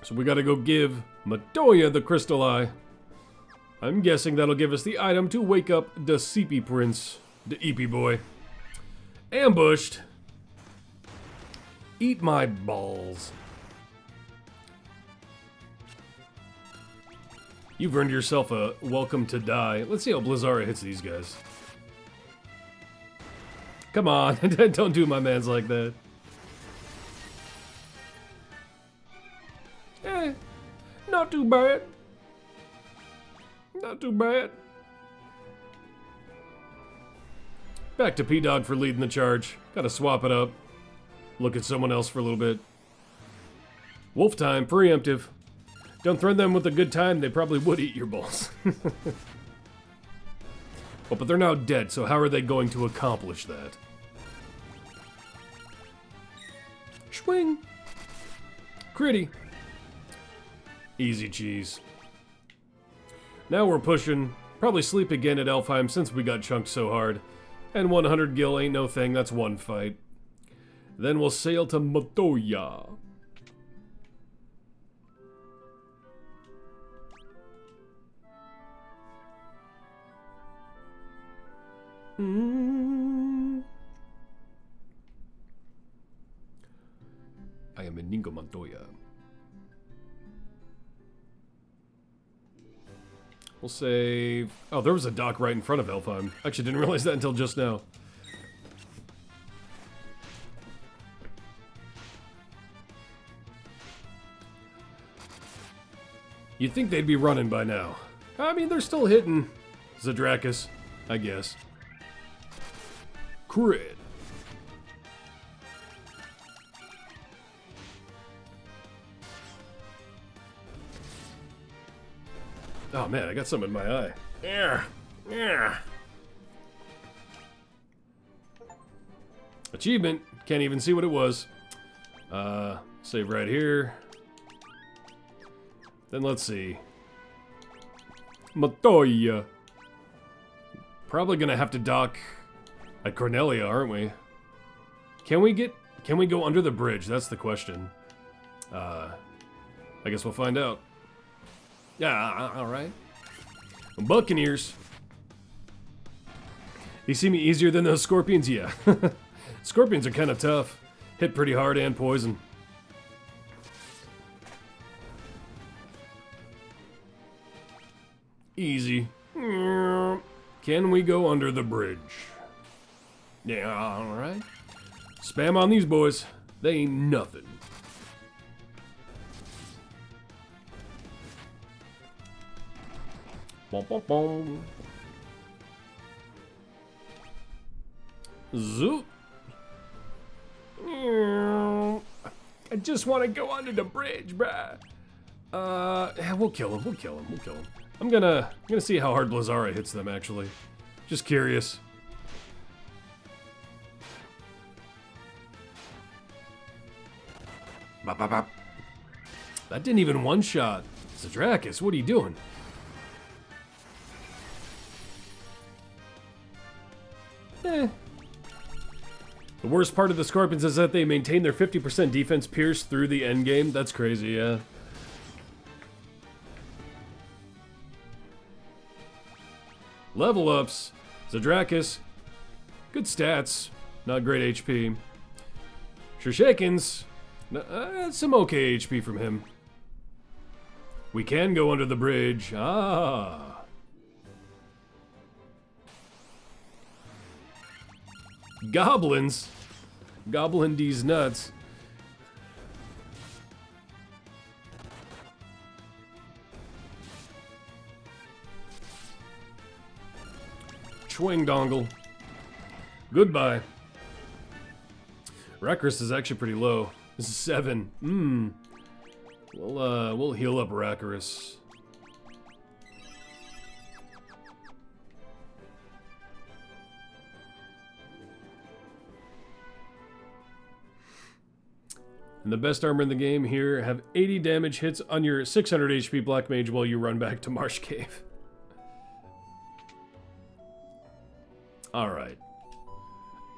So we gotta go give Matoya the crystal eye. I'm guessing that'll give us the item to wake up the CP Prince, the EP boy. Ambushed. Eat my balls. You've earned yourself a welcome to die. Let's see how Blizzara hits these guys. Come on, don't do my mans like that. Not too bad. Not too bad. Back to P-Dog for leading the charge. Gotta swap it up. Look at someone else for a little bit. Wolf time, preemptive. Don't threaten them with a good time, they probably would eat your balls. Oh, but they're now dead, so how are they going to accomplish that? Swing. Critty. Easy cheese. Now we're pushing. Probably sleep again at Elfheim since we got chunked so hard. And 100 gil ain't no thing, that's one fight. Then we'll sail to Matoya. I am in Ningo Montoya. We'll save... Oh, there was a dock right in front of Elfheim. Actually, didn't realize that until just now. You'd think they'd be running by now. I mean, they're still hitting Zadrakis, I guess. Crit. Oh man, I got something in my eye. Yeah, yeah. Achievement. Can't even see what it was. Save right here. Then let's see. Matoya. Probably gonna have to dock at Cornelia, aren't we? Can we go under the bridge? That's the question. I guess we'll find out. Yeah, alright. Buccaneers. You see me easier than those scorpions? Yeah. Scorpions are kind of tough. Hit pretty hard and poison. Easy. Can we go under the bridge? Yeah, alright. Spam on these boys. They ain't nothing. Boom, boom, boom. Zoop. I just want to go under the bridge, bruh. We'll kill him. We'll kill him. We'll kill him. I'm gonna see how hard Blizzara hits them. Actually, just curious. Bop, bop, bop. That didn't even one shot. Zadrakis, what are you doing? The worst part of the Scorpions is that they maintain their 50% defense pierce through the endgame. That's crazy, yeah. Level ups. Zadrakis. Good stats. Not great HP. Shurshakins. Some okay HP from him. We can go under the bridge. Ah. Goblins. Goblin D's nuts. Swing dongle. Goodbye. Rakris is actually pretty low. This is 7. We'll heal up Rakris. And the best armor in the game here, have 80 damage hits on your 600 HP Black Mage while you run back to Marsh Cave. Alright.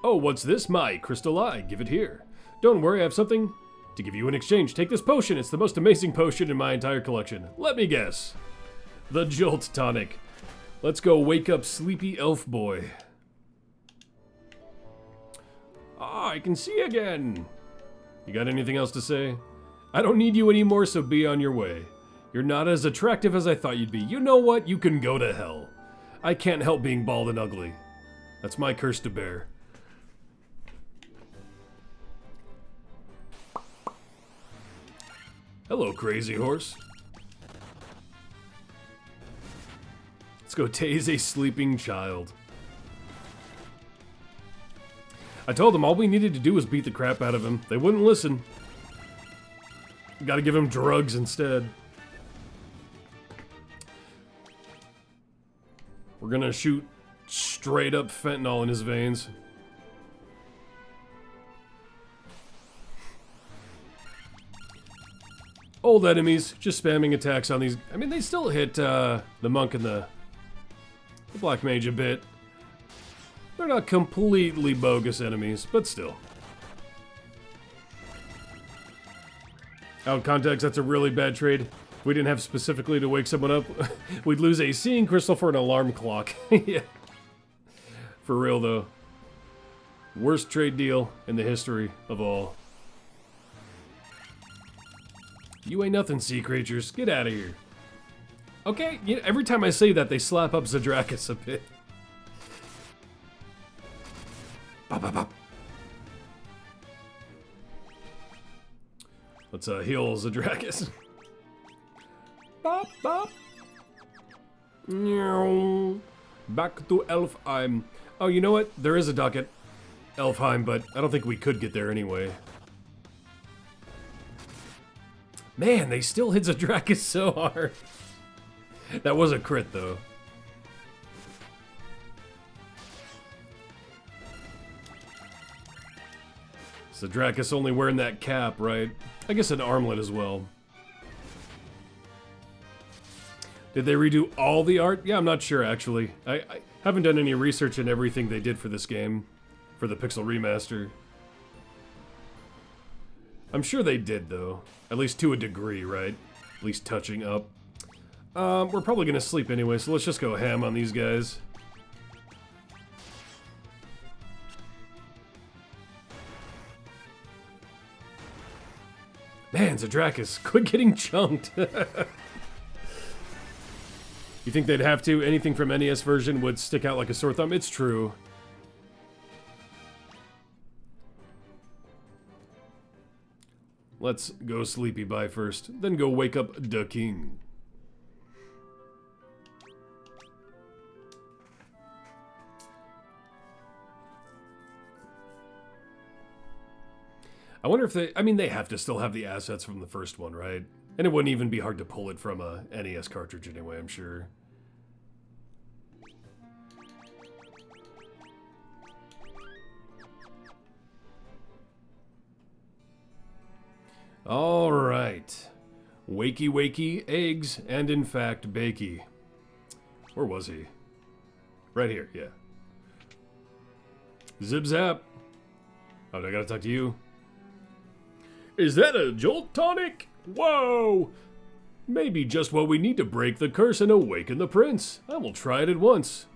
Oh, what's this? My crystal eye. Give it here. Don't worry, I have something to give you in exchange. Take this potion. It's the most amazing potion in my entire collection. Let me guess. The Jolt Tonic. Let's go wake up sleepy elf boy. Ah, I can see again. You got anything else to say? I don't need you anymore, so be on your way. You're not as attractive as I thought you'd be. You know what? You can go to hell. I can't help being bald and ugly. That's my curse to bear. Hello, crazy horse. Let's go tase a sleeping child. I told them all we needed to do was beat the crap out of him. They wouldn't listen. Gotta give him drugs instead. We're gonna shoot straight up fentanyl in his veins. Old enemies, just spamming attacks on these. I mean, they still hit the monk and the black mage a bit. They're not completely bogus enemies, but still. Out of context, that's a really bad trade. If we didn't have specifically to wake someone up, we'd lose a seeing crystal for an alarm clock. Yeah. For real, though. Worst trade deal in the history of all. You ain't nothing, sea creatures. Get out of here. Okay, you know, every time I say that, they slap up Zadrakis a bit. Bop, bop, bop. Let's heal Zadrakis. Bop, bop. Back to Elfheim. Oh, you know what? There is a dock at Elfheim, but I don't think we could get there anyway. Man, they still hit Zadrakis so hard. That was a crit, though. Zadrakis only wearing that cap, right? I guess an armlet as well. Did they redo all the art? Yeah, I'm not sure, actually. I haven't done any research in everything they did for this game. For the Pixel Remaster. I'm sure they did, though. At least to a degree, right? At least touching up. We're probably gonna sleep anyway, so let's just go ham on these guys. Man, Zadrakis, quit getting chunked. You think they'd have to? Anything from NES version would stick out like a sore thumb? It's true. Let's go sleepy bye first, then go wake up the king. I wonder if they, I mean, they have to still have the assets from the first one, right? And it wouldn't even be hard to pull it from a NES cartridge anyway, I'm sure. All right. Wakey, wakey, eggs, and in fact, bakey. Where was he? Right here, yeah. Zip zap. Oh, I gotta talk to you. Is that a Jolt Tonic? Whoa! Maybe just what we need to break the curse and awaken the prince. I will try it at once.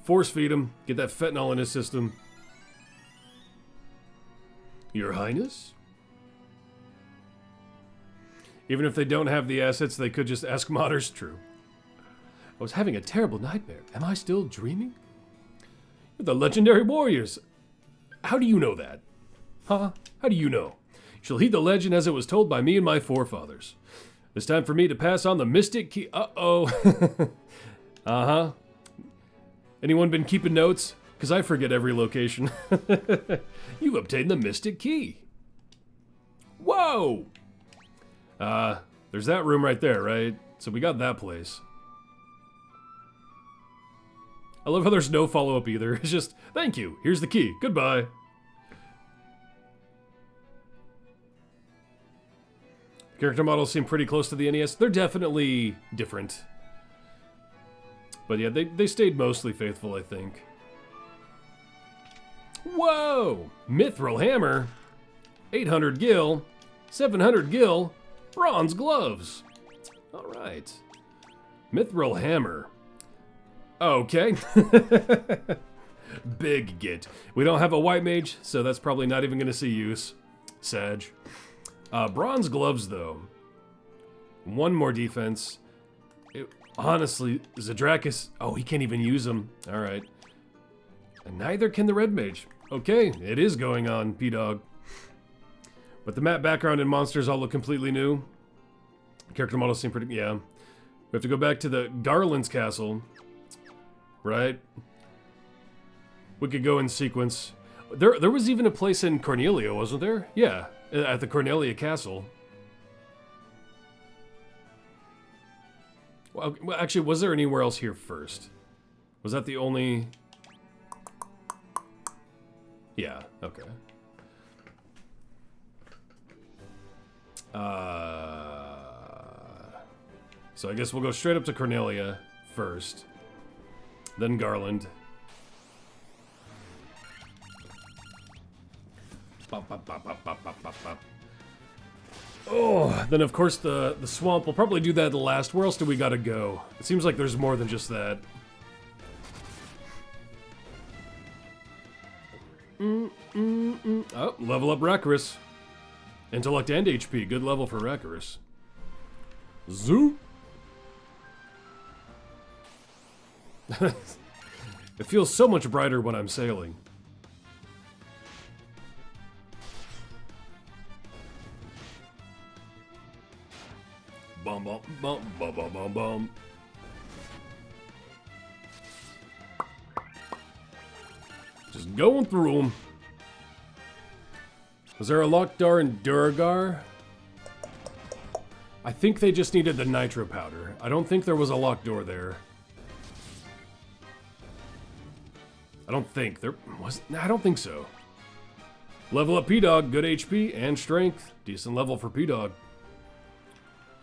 Force feed him. Get that fentanyl in his system. Your Highness? Even if they don't have the assets, they could just ask modders. True. I was having a terrible nightmare. Am I still dreaming? You're the legendary warriors. How do you know that? Huh? How do you know? You shall heed the legend as it was told by me and my forefathers. It's time for me to pass on the mystic key. Uh-oh. Uh-huh. Anyone been keeping notes? Because I forget every location. You've obtained the mystic key. Whoa! There's that room right there, right? So we got that place. I love how there's no follow-up either. It's just, thank you, here's the key, goodbye. Character models seem pretty close to the NES. They're definitely different. But yeah, they stayed mostly faithful, I think. Whoa! Mithril hammer. 800 gil. 700 gil. Bronze gloves. Alright. Mithril hammer. Okay. Big get. We don't have a white mage, so that's probably not even going to see use. Sag. Bronze gloves, though. One more defense. Honestly, Zadrakis... Oh, he can't even use them. Alright. And neither can the red mage. Okay, it is going on, P-Dog. But the map background and monsters all look completely new. Character models seem pretty... Yeah. We have to go back to the Garland's castle. Right? We could go in sequence. There was even a place in Cornelia, wasn't there? Yeah, at the Cornelia castle. Well, actually, was there anywhere else here first? Was that the only... Yeah, okay. So I guess we'll go straight up to Cornelia first. Then Garland. Oh, then of course the swamp. We'll probably do that at the last. Where else do we gotta go? It seems like there's more than just that. Oh, level up Rakarus. Intellect and HP. Good level for Rakarus. Zoo. It feels so much brighter when I'm sailing. Bum bum bum bum bum bum bum. Just going through them. Was there a locked door in Duragar? I think they just needed the nitro powder. I don't think there was a locked door there. I don't think there was. I don't think so. Level up P-Dog, good HP and strength. Decent level for P-Dog.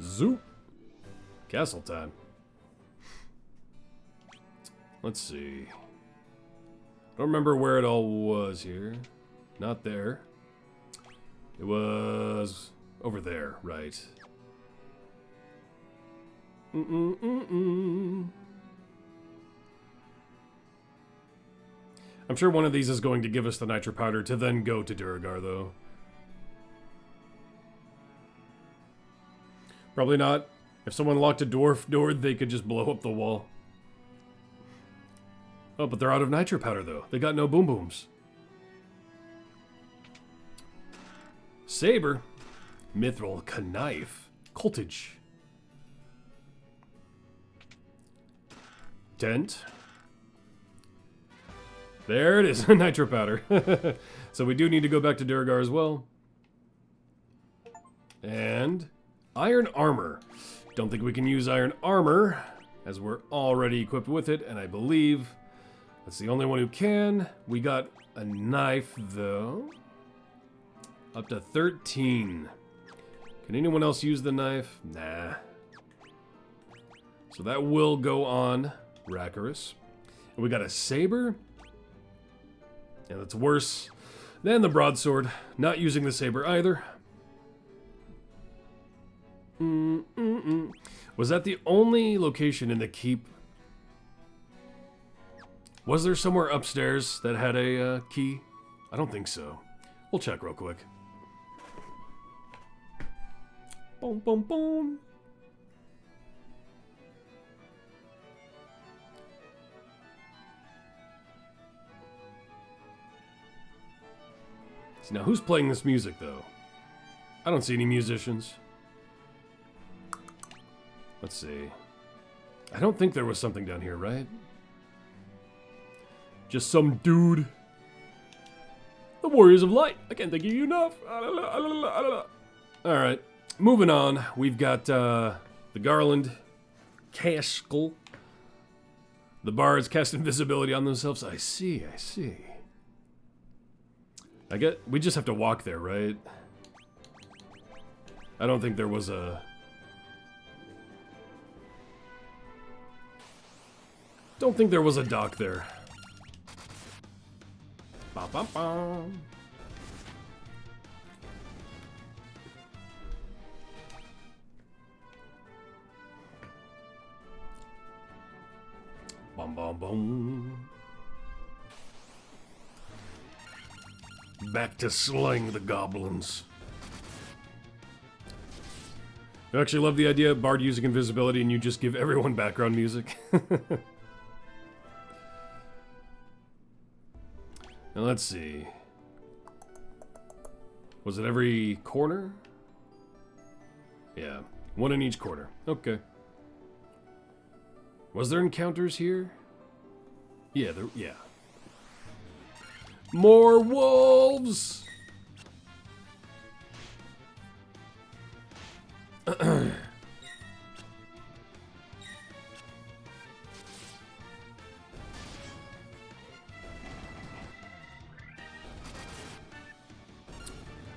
Zoop. Castle time. Let's see. I don't remember where it all was here. Not there. It was over there, right? I'm sure one of these is going to give us the nitro powder to then go to Duragar, though. Probably not. If someone locked a dwarf door, they could just blow up the wall. Oh, but they're out of nitro powder, though. They got no boom booms. Saber. Mithril Knife. Coltage. Tent. There it is. Nitro powder. So we do need to go back to Duragar as well. And iron armor. Don't think we can use iron armor, as we're already equipped with it, and I believe that's the only one who can. We got a knife, though. Up to 13. Can anyone else use the knife? Nah. So that will go on Rakarus. And we got a saber. And that's worse than the broadsword. Not using the saber either. Was that the only location in the keep? Was there somewhere upstairs that had a key? I don't think so. We'll check real quick. Boom, boom, boom. See, now who's playing this music, though? I don't see any musicians. Let's see. I don't think there was something down here, right? Just some dude. The Warriors of Light. I can't thank you enough. Alright. Moving on. We've got the Garland Castle. The bards cast invisibility on themselves. I see, I see. We just have to walk there, right? I don't think there was a... Don't think there was a dock there. Bum, bum, bum. Bum, bum, bum. Back to slaying the goblins. I actually love the idea of Bard using invisibility and you just give everyone background music. Now let's see. Was it every corner? Yeah, one in each corner. Okay. Was there encounters here? Yeah, yeah. More wolves!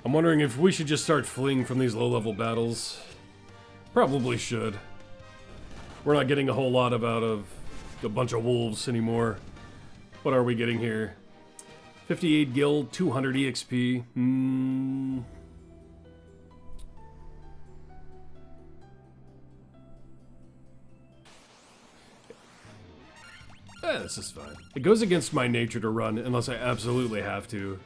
I'm wondering if we should just start fleeing from these low-level battles. Probably should. We're not getting a whole lot out of a bunch of wolves anymore. What are we getting here? 58 gil, 200 EXP. This is fine. It goes against my nature to run unless I absolutely have to.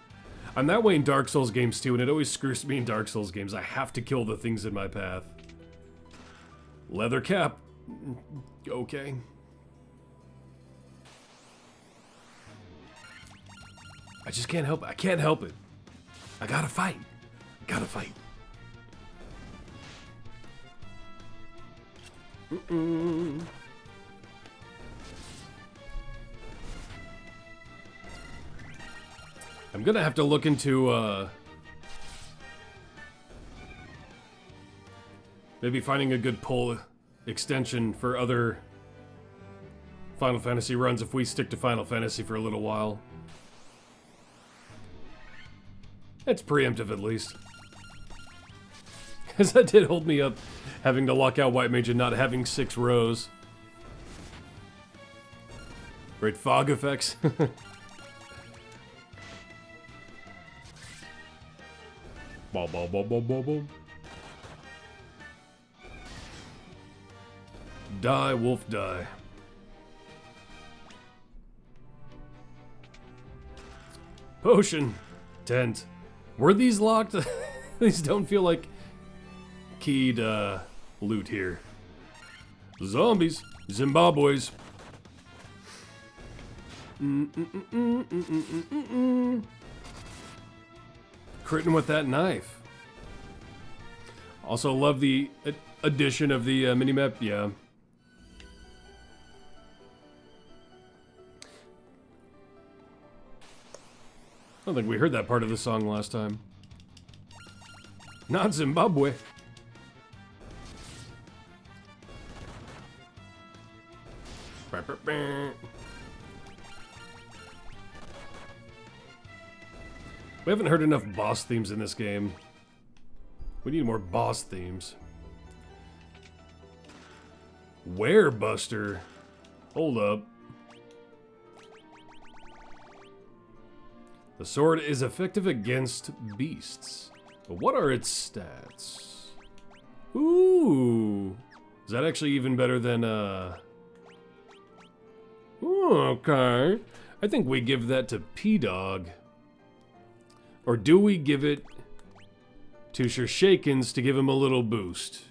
I'm that way in Dark Souls games too, and it always screws me in Dark Souls games. I have to kill the things in my path. Leather cap. Okay. I just can't help it. I can't help it. I gotta fight. Gotta fight. I'm gonna have to look into, maybe finding a good pull extension for other Final Fantasy runs if we stick to Final Fantasy for a little while. It's preemptive at least. Because that did hold me up, having to lock out White Mage and not having 6 rows. Great fog effects. Ball, ball, ball, ball, ball, ball. Die, wolf, die. Potion. Tent. Were these locked? These don't feel like keyed loot here. Zombies. Zimbabwe's. Critting with that knife. Also love the addition of the minimap. Yeah. I don't think we heard that part of the song last time. Not Zimbabwe. We haven't heard enough boss themes in this game. We need more boss themes. Werebuster. Hold up. The sword is effective against beasts. But what are its stats? Ooh. Is that actually even better than, Ooh, okay. I think we give that to P-Dog. Or do we give it to Shurshakens to give him a little boost?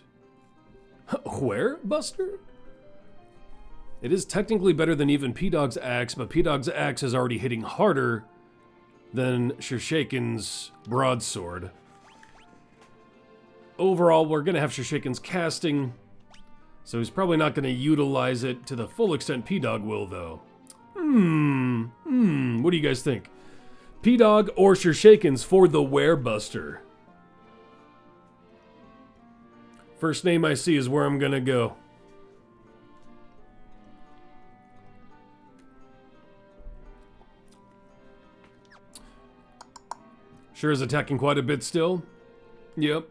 Where, Buster? It is technically better than even P-Dog's axe, but P-Dog's axe is already hitting harder than Shurshakens' broadsword. Overall, we're going to have Shurshakens casting, so he's probably not going to utilize it to the full extent P-Dog will, though. What do you guys think? P-Dog or Shurshakens for the Werebuster? First name I see is where I'm gonna go. Sure is attacking quite a bit still. Yep.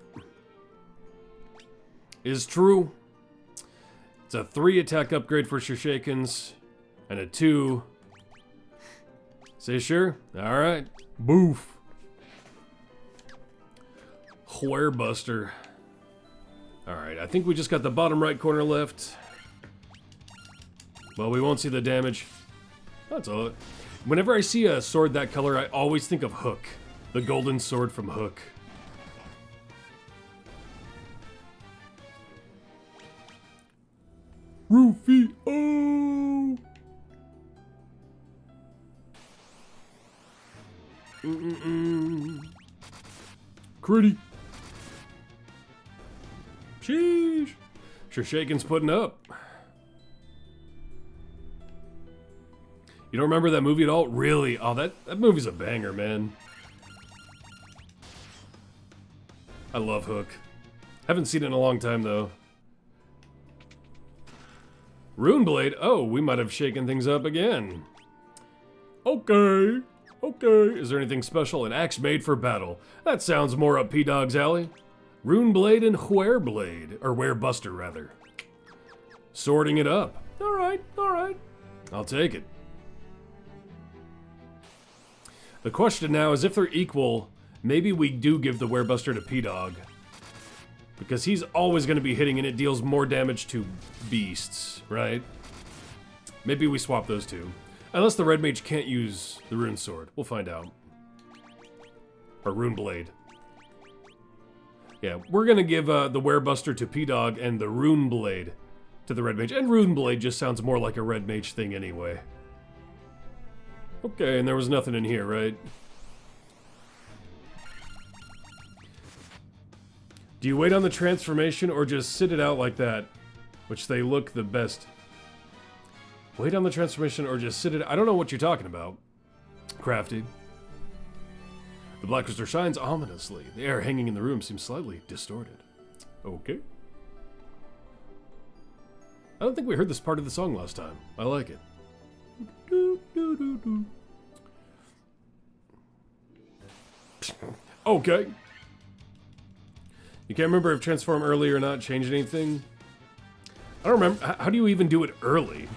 Is true. It's a 3 attack upgrade for Shurshakens and a 2 Say sure? Alright. Boof. Wherebuster. Alright, I think we just got the bottom right corner left. Well, we won't see the damage. That's all. Whenever I see a sword that color, I always think of Hook. The golden sword from Hook. Rufio! Critty. Sheesh. Sure Shaken's putting up. You don't remember that movie at all? Really? Oh, that movie's a banger, man. I love Hook. Haven't seen it in a long time, though. Runeblade? Oh, we might have shaken things up again. Okay. Okay. Is there anything special? An axe made for battle. That sounds more up P-Dog's alley. Runeblade and Wereblade. Or Werebuster, rather. Sorting it up. Alright, alright. I'll take it. The question now is if they're equal, maybe we do give the Werebuster to P-Dog. Because he's always going to be hitting and it deals more damage to beasts, right? Maybe we swap those two. Unless the Red Mage can't use the Rune Sword. We'll find out. Or Rune Blade. Yeah, we're going to give the Werebuster to P-Dog and the Rune Blade to the Red Mage. And Rune Blade just sounds more like a Red Mage thing anyway. Okay, and there was nothing in here, right? Do you wait on the transformation or just sit it out like that? Which they look the best. Wait on the transformation or just sit it... I don't know what you're talking about. Crafty. The black crystal shines ominously. The air hanging in the room seems slightly distorted. Okay. I don't think we heard this part of the song last time. I like it. Okay. You can't remember if transform early or not changed anything? I don't remember. How do you even do it early?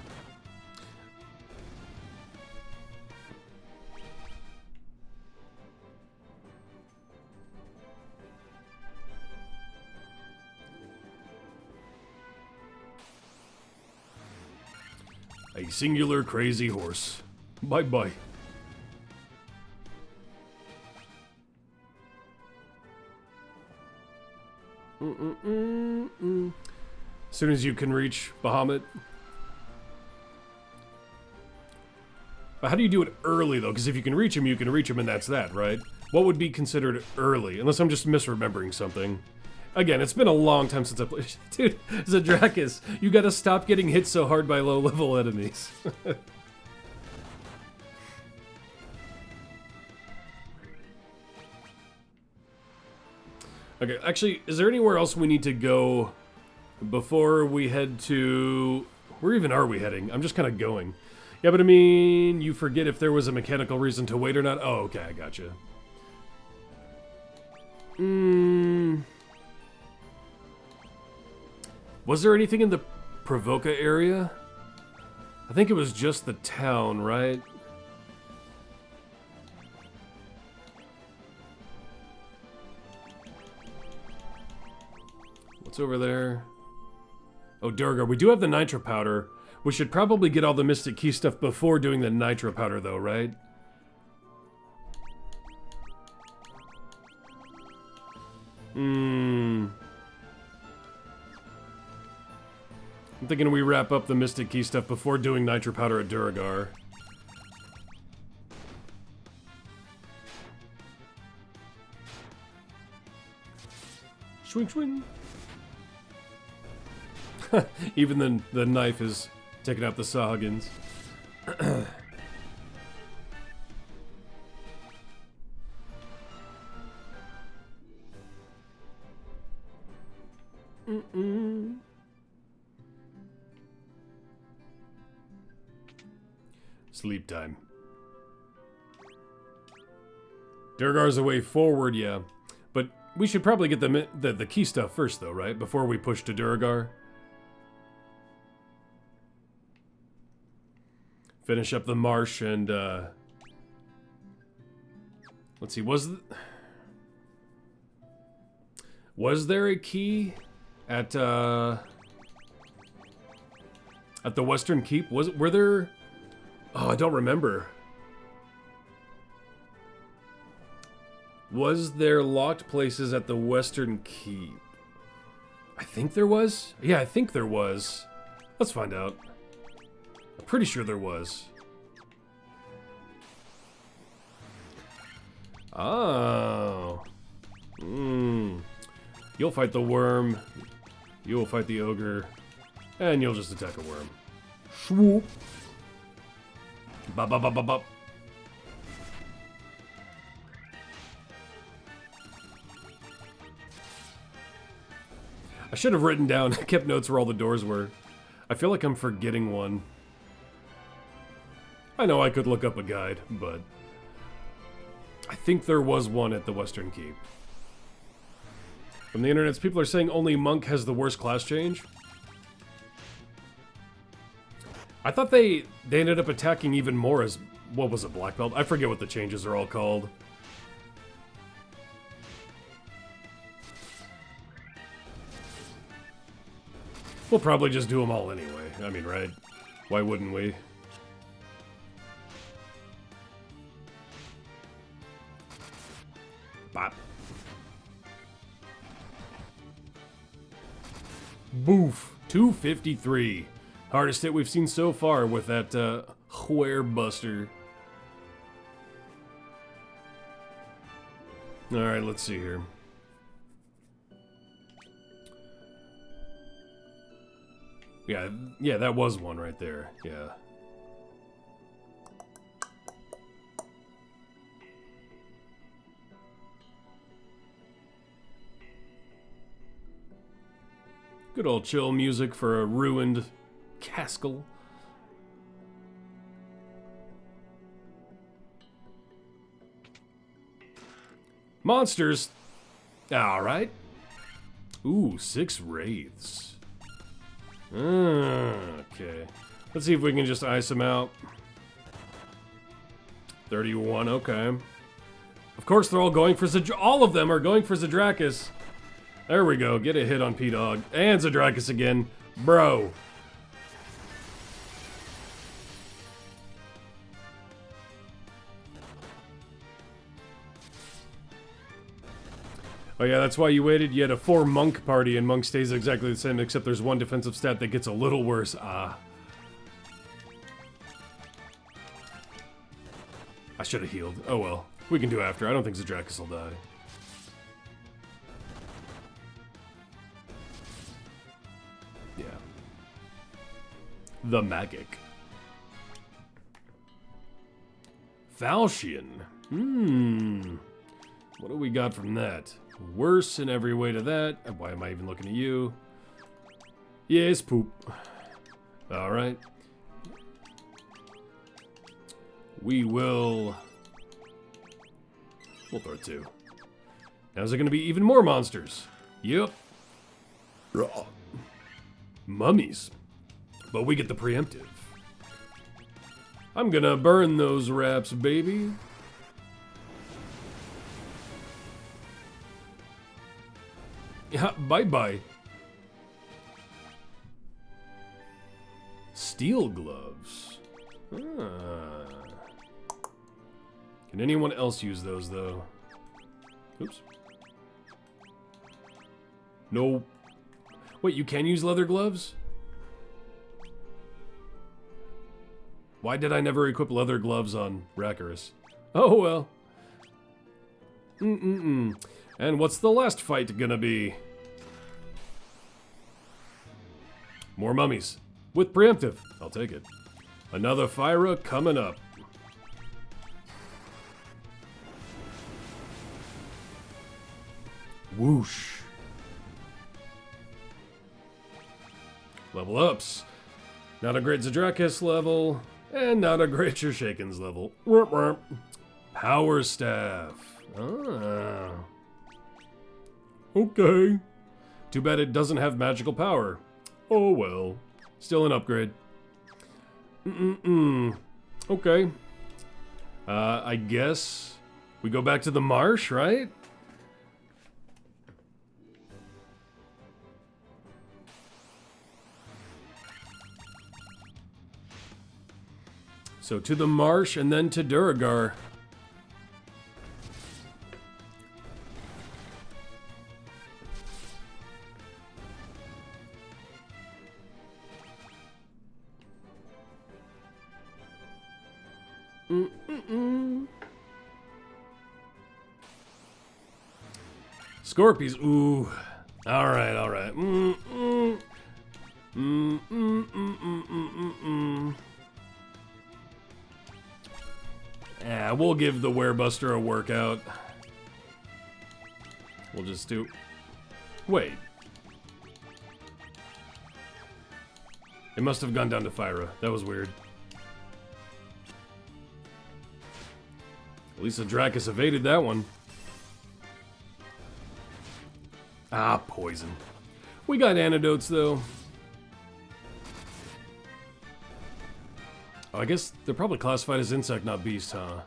A singular crazy horse. Bye-bye. As soon as you can reach Bahamut. But how do you do it early, though? Because if you can reach him, and that's that, right? What would be considered early? Unless I'm just misremembering something. Again, it's been a long time since I played. Dude, Zadrakis, you gotta stop getting hit so hard by low-level enemies. Okay, actually, is there anywhere else we need to go before we head to... Where even are we heading? I'm just kind of going. Yeah, but I mean, you forget if there was a mechanical reason to wait or not. Oh, okay, I gotcha. Was there anything in the Provoca area? I think it was just the town, right? What's over there? Oh, Durgar. We do have the Nitro Powder. We should probably get all the Mystic Key stuff before doing the Nitro Powder, though, right? I'm thinking we wrap up the Mystic Key stuff before doing Nitro Powder at Duragar. Swing, swing. Even the knife is taking out the Sahagins. Sleep time. Durgar's the way forward, yeah. But we should probably get the key stuff first, though, right? Before we push to Duragar. Finish up the marsh and Let's see, was there a key at the Western Keep? Were there? Oh, I don't remember. Was there locked places at the Western Keep? I think there was. Yeah, I think there was. Let's find out. I'm pretty sure there was. Oh. You'll fight the worm. You'll fight the ogre. And you'll just attack a worm. Swoop. Bop, bop, bop, bop, bop. I should have written down, kept notes where all the doors were. I feel like I'm forgetting one. I know I could look up a guide, but I think there was one at the Western Keep. From the internets, people are saying only Monk has the worst class change. I thought they ended up attacking even more as, what was it, Black Belt? I forget what the changes are all called. We'll probably just do them all anyway. I mean, right? Why wouldn't we? Bop. Boof. 253. Hardest hit we've seen so far with that Where Buster. Alright, let's see here. Yeah, that was one right there. Yeah. Good old chill music for a ruined Castle. Monsters. Alright. Ooh, 6 wraiths. Okay. Let's see if we can just ice them out. 31, okay. Of course they're all going for all of them are going for Zadrakis. There we go, get a hit on P-Dog. And Zadrakis again. Bro. Oh yeah, that's why you waited. You had a 4 Monk party, and Monk stays exactly the same, except there's one defensive stat that gets a little worse. Ah. I should have healed. Oh well. We can do after. I don't think Zadrakis will die. Yeah. The Magic. Falchion. What do we got from that? Worse in every way to that. Why am I even looking at you? Yes, poop. Alright. We'll throw 2. Now is there going to be even more monsters? Yep. Mummies. But we get the preemptive. I'm gonna burn those wraps, baby. Yeah, bye-bye. Steel gloves. Ah. Can anyone else use those, though? Oops. No. Wait, you can use leather gloves? Why did I never equip leather gloves on Rackarus? Oh, well. And what's the last fight gonna be? More mummies. With preemptive. I'll take it. Another Fyra coming up. Whoosh. Level ups. Not a great Zadrakis level. And not a great Shurshakens level. Power Staff. Ah. Okay. Too bad it doesn't have magical power. Oh well. Still an upgrade. Okay. I guess We go back to the marsh, right? So to the marsh and then to Duragar. Scorpies, ooh. Alright, alright. Yeah, we'll give the Werebuster a workout. We'll just do... Wait. It must have gone down to Fyra. That was weird. At least the Dracus evaded that one. Ah, poison. We got antidotes, though. Oh, I guess they're probably classified as insect, not beast, huh?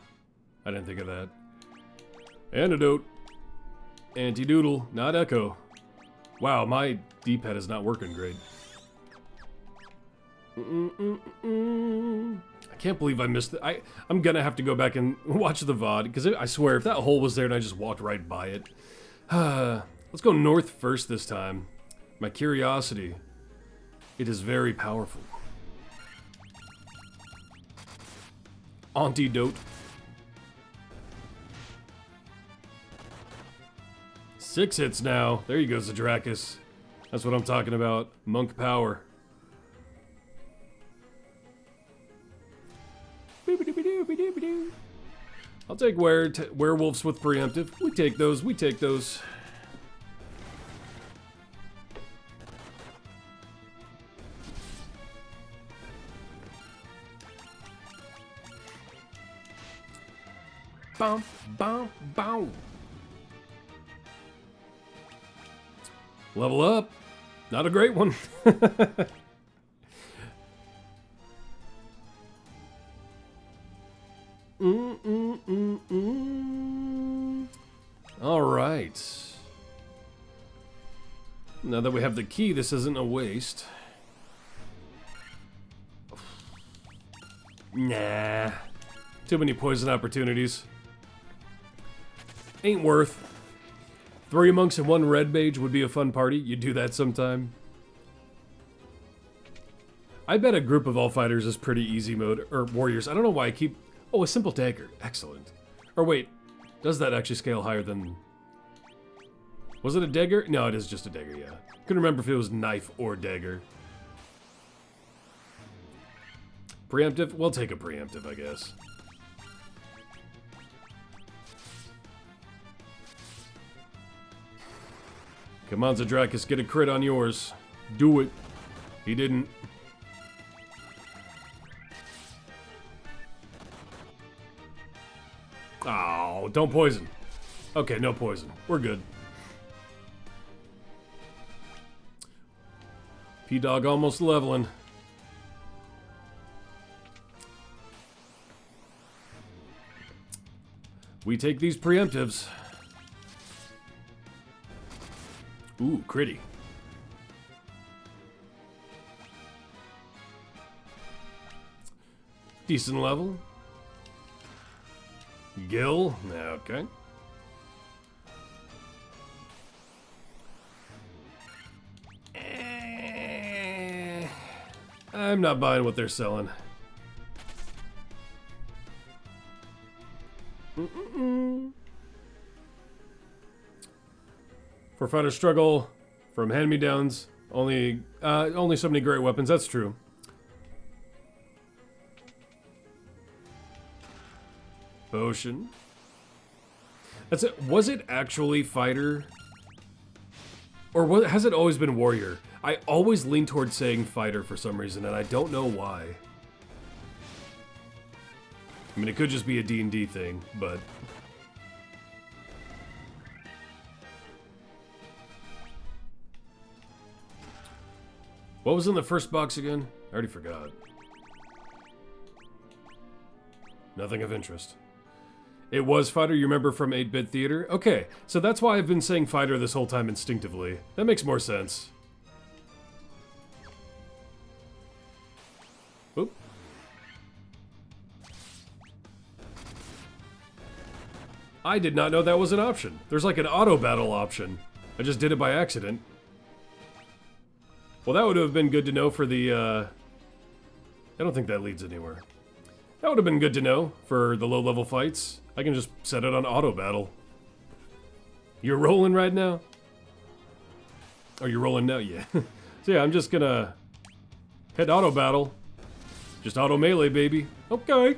I didn't think of that. Antidote. Anti-doodle, not echo. Wow, my D-pad is not working great. I can't believe I missed it. I'm gonna have to go back and watch the VOD, because I swear, if that hole was there and I just walked right by it... Let's go north first this time. My curiosity. It is very powerful. Antidote. 6 hits now. There you go, Dracus. That's what I'm talking about. Monk power. I'll take werewolves with preemptive. We take those. We take those. Bow, bow, bow. Level up. Not a great one. All right. Now that we have the key, this isn't a waste. Nah. Too many poison opportunities. Ain't worth. 3 monks and 1 red mage would be a fun party. You do that sometime. I bet a group of all fighters is pretty easy mode. Or warriors. I don't know why I keep... Oh, a simple dagger. Excellent. Or wait. Does that actually scale higher than... Was it a dagger? No, it is just a dagger, yeah. Couldn't remember if it was knife or dagger. Preemptive? We'll take a preemptive, I guess. Come on, Dracus, get a crit on yours. Do it. He didn't. Oh, don't poison. Okay, no poison. We're good. P-Dog almost leveling. We take these preemptives. Ooh, critty. Decent level. Gil, okay. I'm not buying what they're selling. For fighter struggle, from hand-me-downs, only so many great weapons. That's true. Potion. That's it. Was it actually fighter, or has it always been warrior? I always lean towards saying fighter for some reason, and I don't know why. I mean, it could just be a D&D thing, but... What was in the first box again? I already forgot. Nothing of interest. It was Fighter, you remember from 8-Bit Theater? Okay, so that's why I've been saying Fighter this whole time instinctively. That makes more sense. Oop. I did not know that was an option. There's like an auto battle option. I just did it by accident. Well, that would have been good to know for the, I don't think that leads anywhere. That would have been good to know for the low-level fights. I can just set it on auto battle. You're rolling right now? Oh, you're rolling now? Yeah. So yeah, I'm just gonna hit auto battle. Just auto melee, baby. Okay.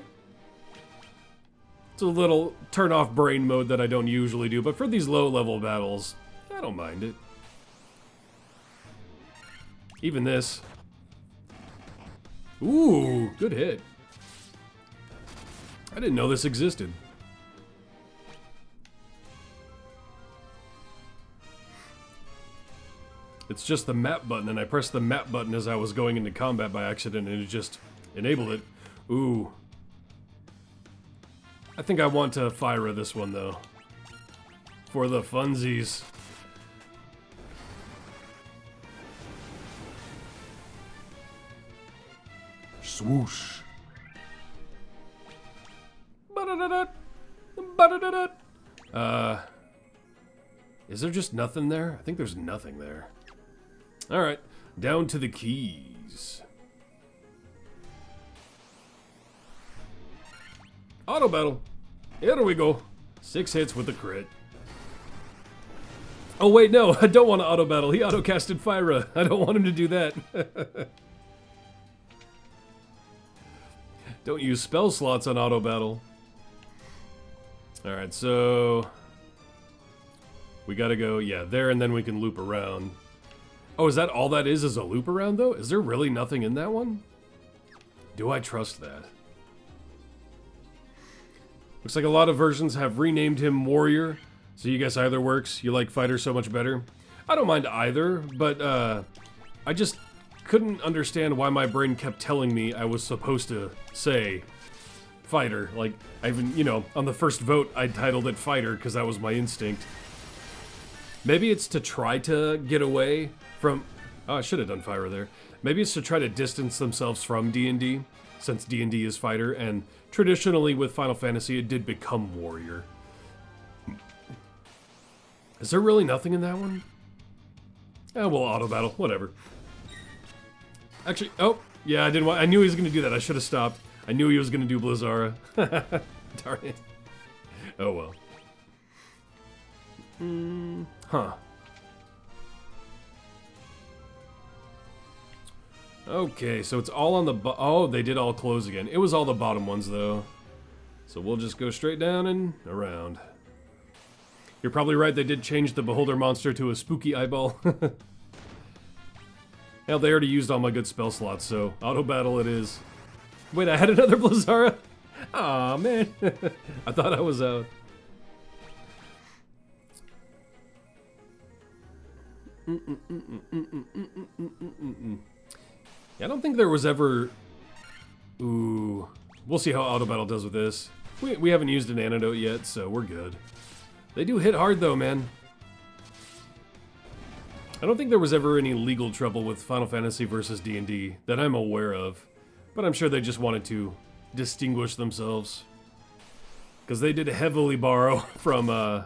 It's a little turn-off brain mode that I don't usually do, but for these low-level battles, I don't mind it. Even this. Ooh, good hit. I didn't know this existed. It's just the map button, and I pressed the map button as I was going into combat by accident, and it just enabled it. Ooh. I think I want to Fyra this one, though. For the funsies. Swoosh. Is there just nothing there? I think there's nothing there. Alright, down to the keys. Auto battle. Here we go. 6 hits with a crit. Oh wait, no, I don't want to auto battle. He auto casted Fyra. I don't want him to do that. Don't use spell slots on auto battle. Alright, so we gotta go, yeah, there, and then we can loop around. Oh, is that all that is a loop around, though? Is there really nothing in that one? Do I trust that? Looks like a lot of versions have renamed him Warrior, so you guess either works. You like Fighter so much better. I don't mind either, but I just couldn't understand why my brain kept telling me I was supposed to say Fighter. Like, I even, you know, on the first vote, I titled it Fighter because that was my instinct. Maybe it's to try to get away from... Oh, I should have done Fyra there. Maybe it's to try to distance themselves from D&D, since D&D is Fighter, and traditionally with Final Fantasy, it did become Warrior. Is there really nothing in that one? We'll auto battle, whatever. Actually, oh, yeah, I didn't want... I knew he was going to do that. I should have stopped. I knew he was going to do Blizzara. Darn it. Oh, well. Huh. Okay, so it's all on the oh, they did all close again. It was all the bottom ones, though. So we'll just go straight down and around. You're probably right, they did change the Beholder monster to a spooky eyeball. Hell, they already used all my good spell slots, so auto battle it is. Wait, I had another Blizzara? Aw, man. I thought I was out. Yeah, I don't think there was ever... Ooh. We'll see how auto battle does with this. We haven't used an antidote yet, so we're good. They do hit hard, though, man. I don't think there was ever any legal trouble with Final Fantasy versus D&D that I'm aware of. But I'm sure they just wanted to distinguish themselves. Because they did heavily borrow from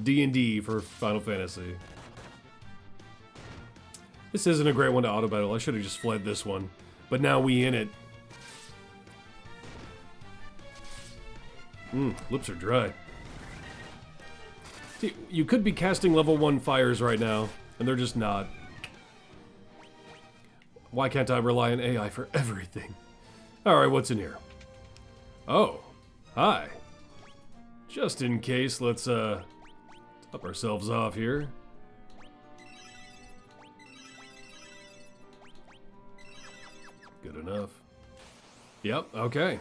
D&D for Final Fantasy. This isn't a great one to auto battle. I should have just fled this one. But now we in it. Lips are dry. See, you could be casting level 1 fires right now, and they're just not. Why can't I rely on AI for everything? Alright, what's in here? Oh, hi. Just in case, let's top ourselves off here. Good enough. Yep, okay.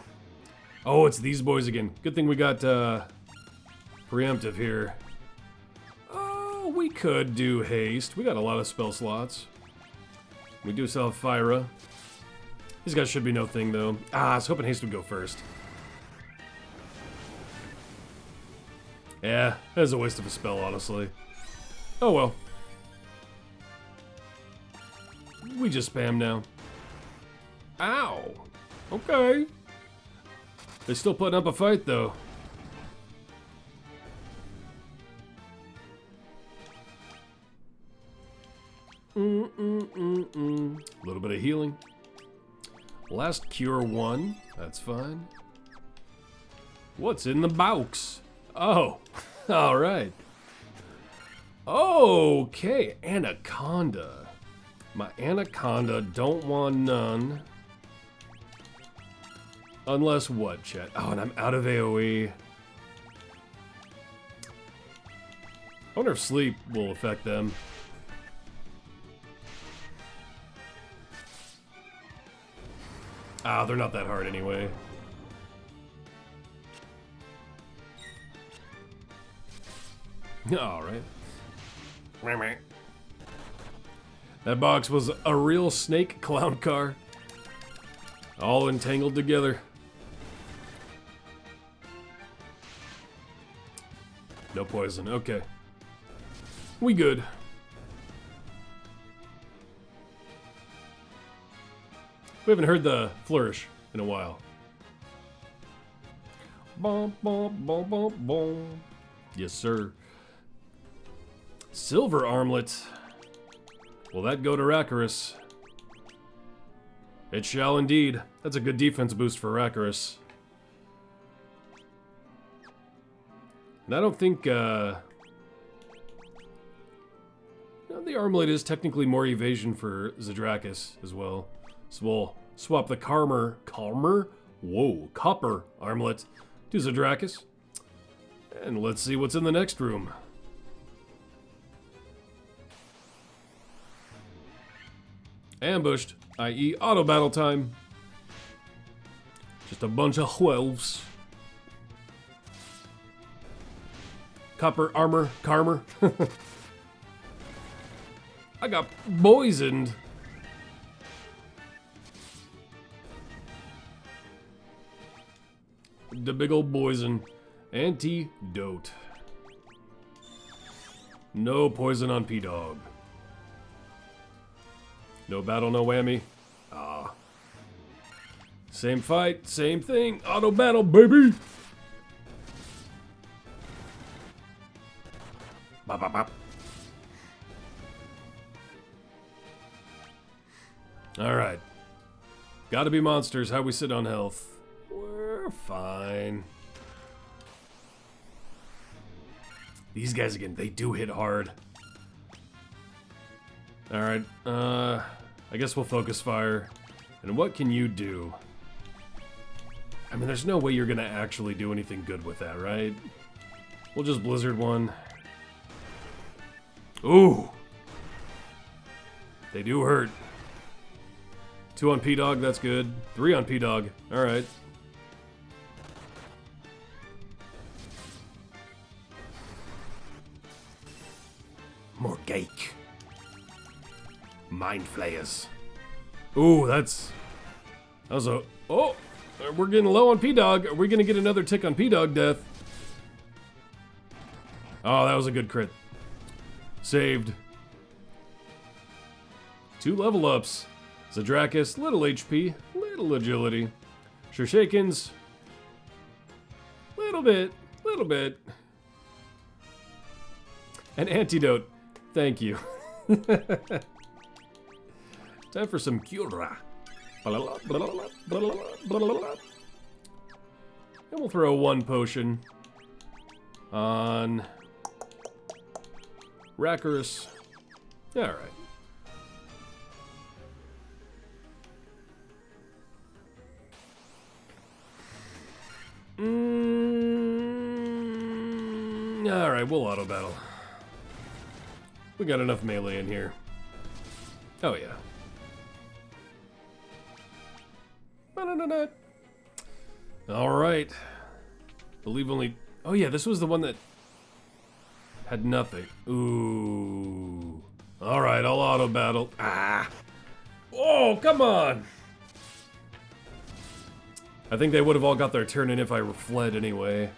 Oh, it's these boys again. Good thing we got preemptive here. Oh, we could do haste. We got a lot of spell slots. We do still have Fyra. These guys should be no thing, though. Ah, I was hoping haste would go first. Yeah, that's a waste of a spell, honestly. Oh well. We just spam now. Ow! Okay. They're still putting up a fight, though. A little bit of healing. Last cure 1. That's fine. What's in the box? Oh, alright. Okay, Anaconda. My Anaconda don't want none. Unless what, chat? Oh, and I'm out of AoE. I wonder if sleep will affect them. Ah, they're not that hard anyway. Alright. That box was a real snake clown car. All entangled together. No poison, okay. We good. We haven't heard the flourish in a while. Bom, bom, bom, bom, bom. Yes, sir. Silver armlet. Will that go to Rakarus? It shall indeed. That's a good defense boost for Rakarus. And I don't think, no, the armlet is technically more evasion for Zadrakis as well. So we'll swap the copper armlet to Zadrakis. And let's see what's in the next room. Ambushed, i.e. auto battle time. Just a bunch of 12s. Copper armor, Karmer. I got poisoned. The big old poison. Antidote. No poison on P-Dog. No battle, no whammy. Ah. Same fight, same thing. Auto battle, baby! Bop, bop, bop. Alright. Gotta be monsters, how we sit on health. We're fine. These guys again, they do hit hard. Alright, I guess we'll focus fire. And what can you do? I mean, there's no way you're gonna actually do anything good with that, right? We'll just Blizzard one. Ooh! They do hurt. 2 on P-Dog, that's good. 3 on P-Dog, alright. More cake. Mind flayers. Ooh, that was a... Oh! We're getting low on P-Dog. Are we gonna get another tick on P-Dog death? Oh, that was a good crit. Saved. 2 level ups. Zadrakis, little HP, little agility. Shurshakens, little bit. An antidote. Thank you. Time for some cura. And we'll throw 1 potion on Rakarus. Alright. Alright, we'll auto battle. We got enough melee in here. Oh yeah. Alright. Believe only... Oh yeah, this was the one that had nothing. Ooh. Alright, I'll auto battle. Ah! Oh, come on! I think they would have all got their turn in if I fled anyway.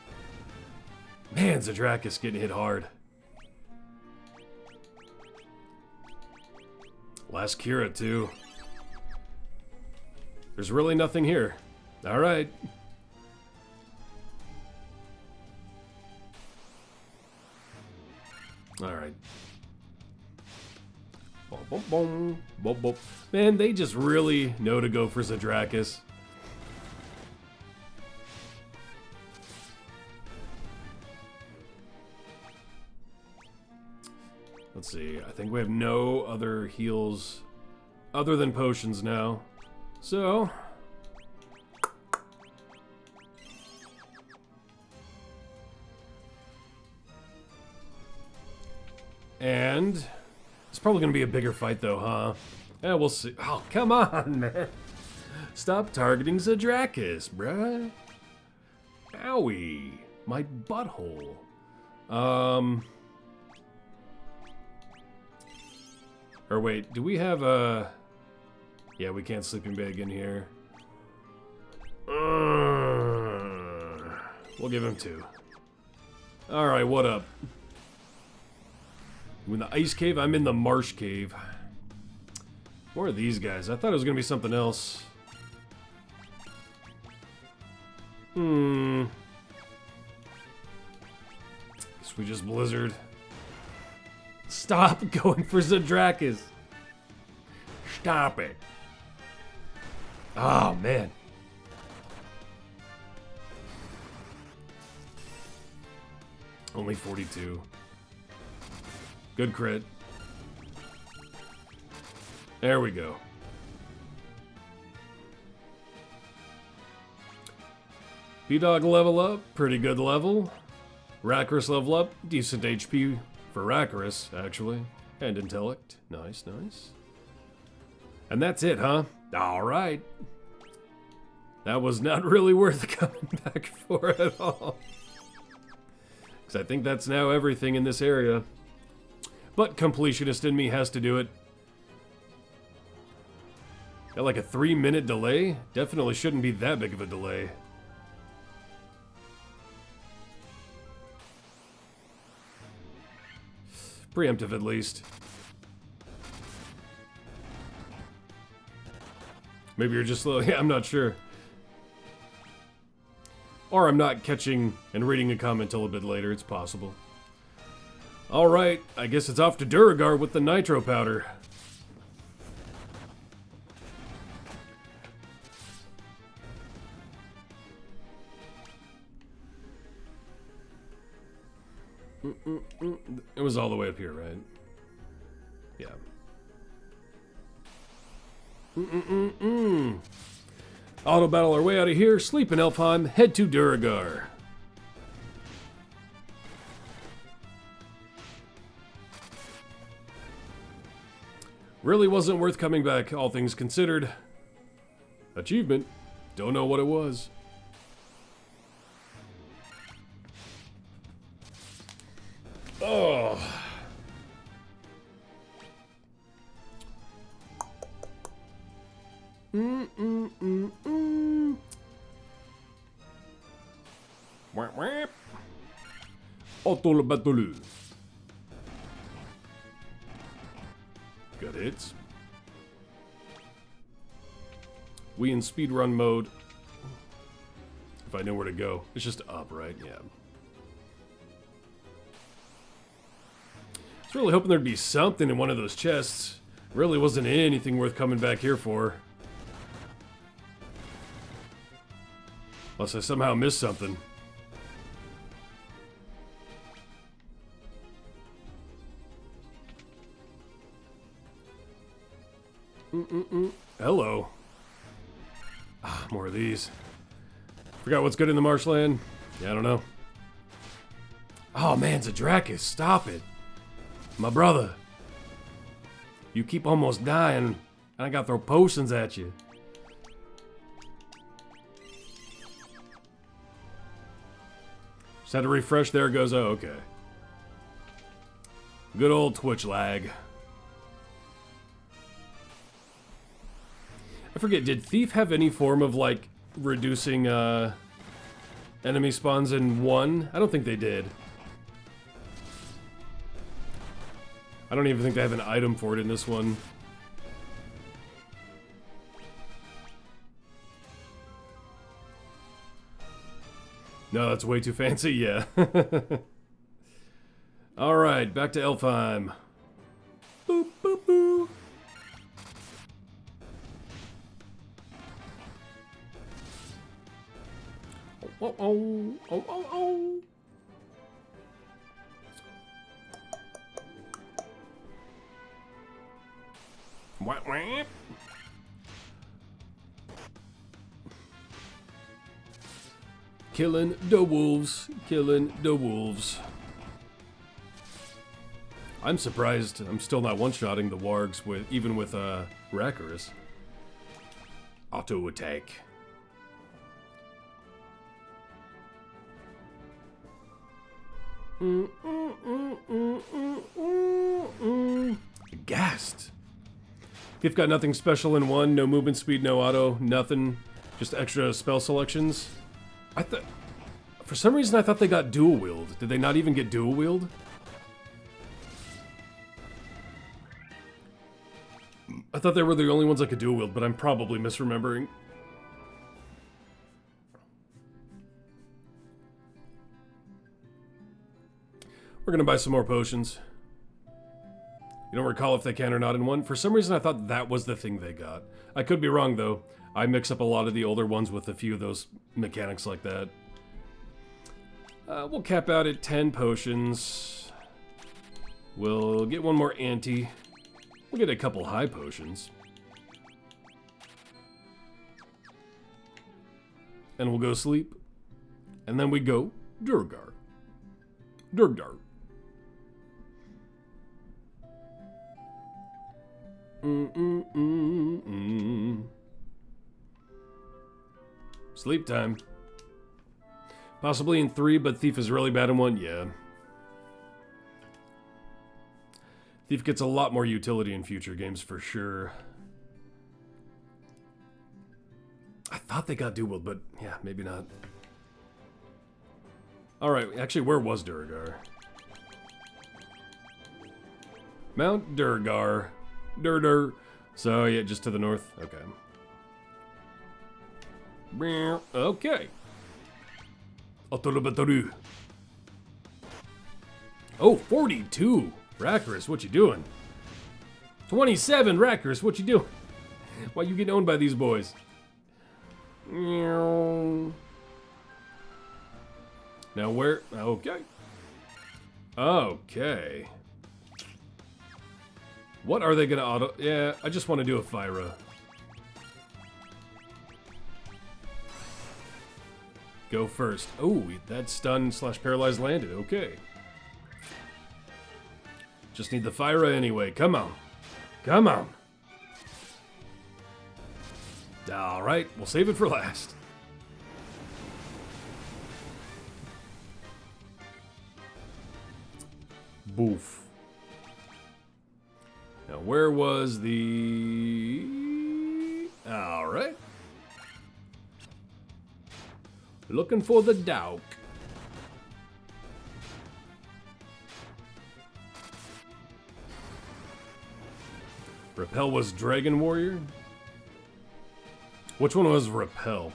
Man, Zadrakis getting hit hard. Last Kira, too. There's really nothing here. Alright. Alright. Boom, boom, boom, boom. Man, they just really know to go for Zadrakis. Let's see, I think we have no other heals other than potions now. So... And... It's probably going to be a bigger fight though, huh? Yeah, we'll see. Oh, come on, man. Stop targeting Zadrakis, bruh. Owie. My butthole. Or wait, do we have a... Yeah, we can't sleeping bag in here. We'll give him 2. Alright, what up? You in the ice cave? I'm in the marsh cave. Where are these guys? I thought it was gonna be something else. Guess we just blizzard. Stop going for Zadrakis. Stop it. Oh, man. Only 42. Good crit. There we go. B-Dog level up. Pretty good level. Rakarus level up. Decent HP for Rakarus, actually. And intellect. Nice, nice. And that's it, huh? Alright. That was not really worth coming back for at all. Because I think that's now everything in this area. But completionist in me has to do it. Got like a 3-minute delay? Definitely shouldn't be that big of a delay. Preemptive at least. Maybe you're just slow. Yeah, I'm not sure. Or I'm not catching and reading a comment till a bit later. It's possible. Alright, I guess it's off to Duragard with the nitro powder. It was all the way up here, right? Yeah. Auto battle our way out of here. Sleep in Elfheim. Head to Duragard. Really wasn't worth coming back, all things considered. Achievement. Don't know what it was. Oh. Auto battle. Good hits. We in speedrun mode. If I know where to go. It's just up, right? Yeah. I was really hoping there'd be something in one of those chests. Really wasn't anything worth coming back here for. Unless I somehow missed something. Hello. Ah, more of these. Forgot what's good in the marshland? Yeah, I don't know. Oh man, Zadrakis, stop it. My brother. You keep almost dying, and I gotta throw potions at you. Just had to refresh, there it goes. Oh, okay. Good old Twitch lag. I forget, did Thief have any form of, like, reducing, Enemy spawns in 1. I don't think they did. I don't even think they have an item for it in this one. No, that's way too fancy, yeah. Alright, back to Elfheim. Boop, boop, boop. Oh, oh, oh, oh, oh. Wah, wah. Killing the wolves, killing the wolves. I'm surprised I'm still not one-shotting the wargs with even with Rackers. Auto attack. Gassed. Thief got nothing special in 1, no movement speed, no auto, nothing. Just extra spell selections. I thought, for some reason I thought they got dual wield. Did they not even get dual wield? I thought they were the only ones that could dual wield, but I'm probably misremembering. We're gonna buy some more potions. You don't recall if they can or not in 1? For some reason I thought that was the thing they got. I could be wrong though. I mix up a lot of the older ones with a few of those mechanics like that. We'll cap out at 10 potions. We'll get 1 more anti. We'll get a couple high potions. And we'll go sleep. And then we go Durgar. Durgar. Sleep time. Possibly in 3, but Thief is really bad in 1, yeah. Thief gets a lot more utility in future games for sure. I thought they got dual, but yeah, maybe not. Alright, actually, where was Durgar? Mount Durgar. Durdur. So, yeah, just to the north. Okay. Okay. Oh, 42. Rackers, what you doing? 27 Rackers, what you doing? Why you getting owned by these boys? Now where? Okay. Okay. What are they gonna auto? Yeah, I just want to do a Fyra. Go first. Oh, that stun / paralyzed landed. Okay. Just need the Fyra anyway. Come on. Come on. Alright, we'll save it for last. Boof. Now, where was the... Alright. Looking for the Dauk. Repel was Dragon Warrior? Which one was Repel?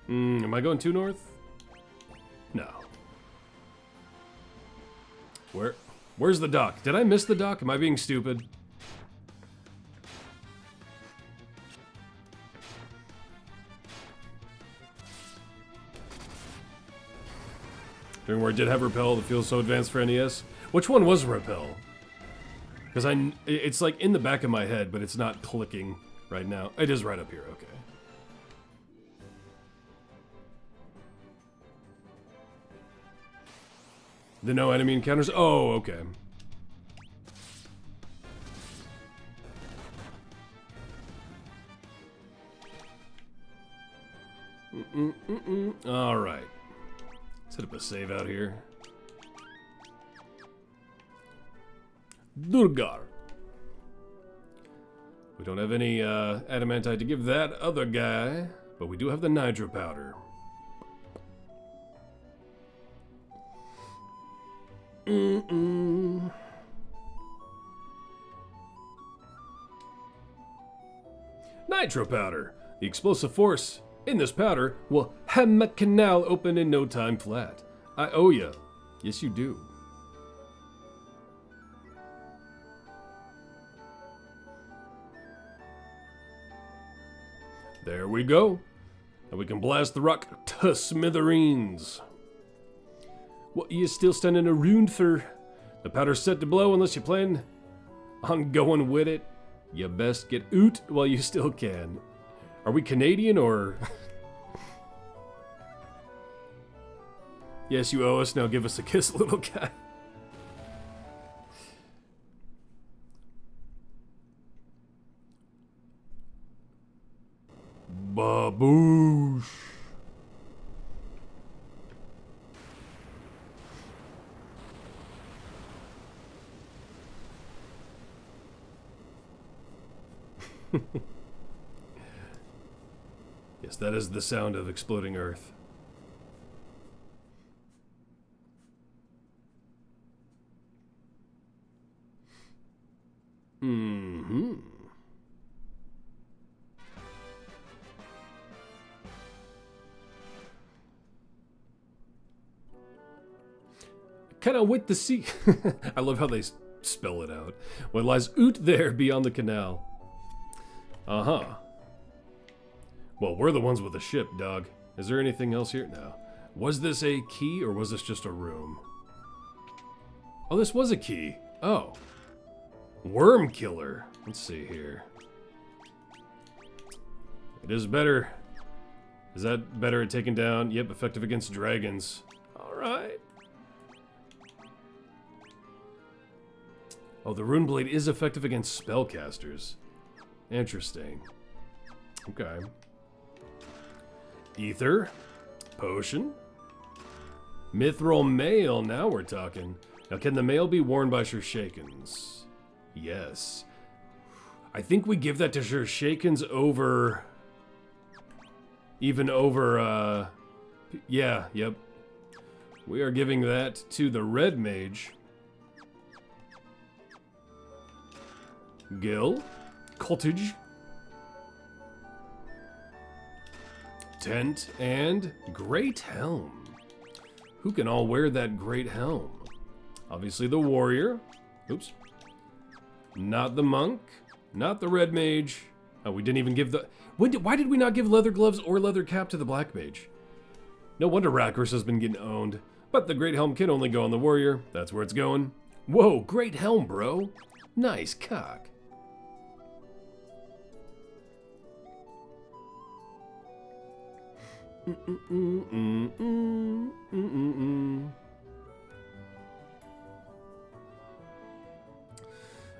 Am I going too north? No. Where's the dock? Did I miss the dock? Am I being stupid? During where I did have Repel, it feels so advanced for NES. Which one was Repel? Because it's like in the back of my head, but it's not clicking right now. It is right up here, okay. The no enemy encounters? Oh, okay. All right. Let's hit up a save out here. Durgar. We don't have any adamantite to give that other guy, but we do have the nitro powder. Nitro powder. The explosive force in this powder will hem a canal open in no time flat. I owe ya. Yes, you do. There we go. And we can blast the rock to smithereens. What you still standing around for? The powder's set to blow unless you plan on going with it. You best get oot while you still can. Are we Canadian or... Yes, you owe us. Now give us a kiss, little guy. Baboosh. Yes, that is the sound of exploding Earth. Kind of with the sea. I love how they spell it out. What lies oot there beyond the canal. Uh-huh. Well, we're the ones with the ship, dog. Is there anything else here? No. Was this a key or was this just a room? Oh, this was a key. Oh. Worm killer. Let's see here. It is better. Is that better at taking down? Yep, effective against dragons. Alright. Oh, the rune blade is effective against spellcasters. Interesting. Okay. Ether. Potion. Mithril mail. Now we're talking. Now, can the mail be worn by Shurshakens? Yes. I think we give that to Shurshakens over... Even over, yeah, yep. We are giving that to the red mage. Gil. Cottage. Tent. And Great Helm. Who can all wear that Great Helm? Obviously the warrior. Oops. Not the monk. Not the red mage. Oh, we didn't even give the... Why did we not give leather gloves or leather cap to the black mage? No wonder Rakros has been getting owned. But the Great Helm can only go on the warrior. That's where it's going. Whoa, Great Helm, bro. Nice cock.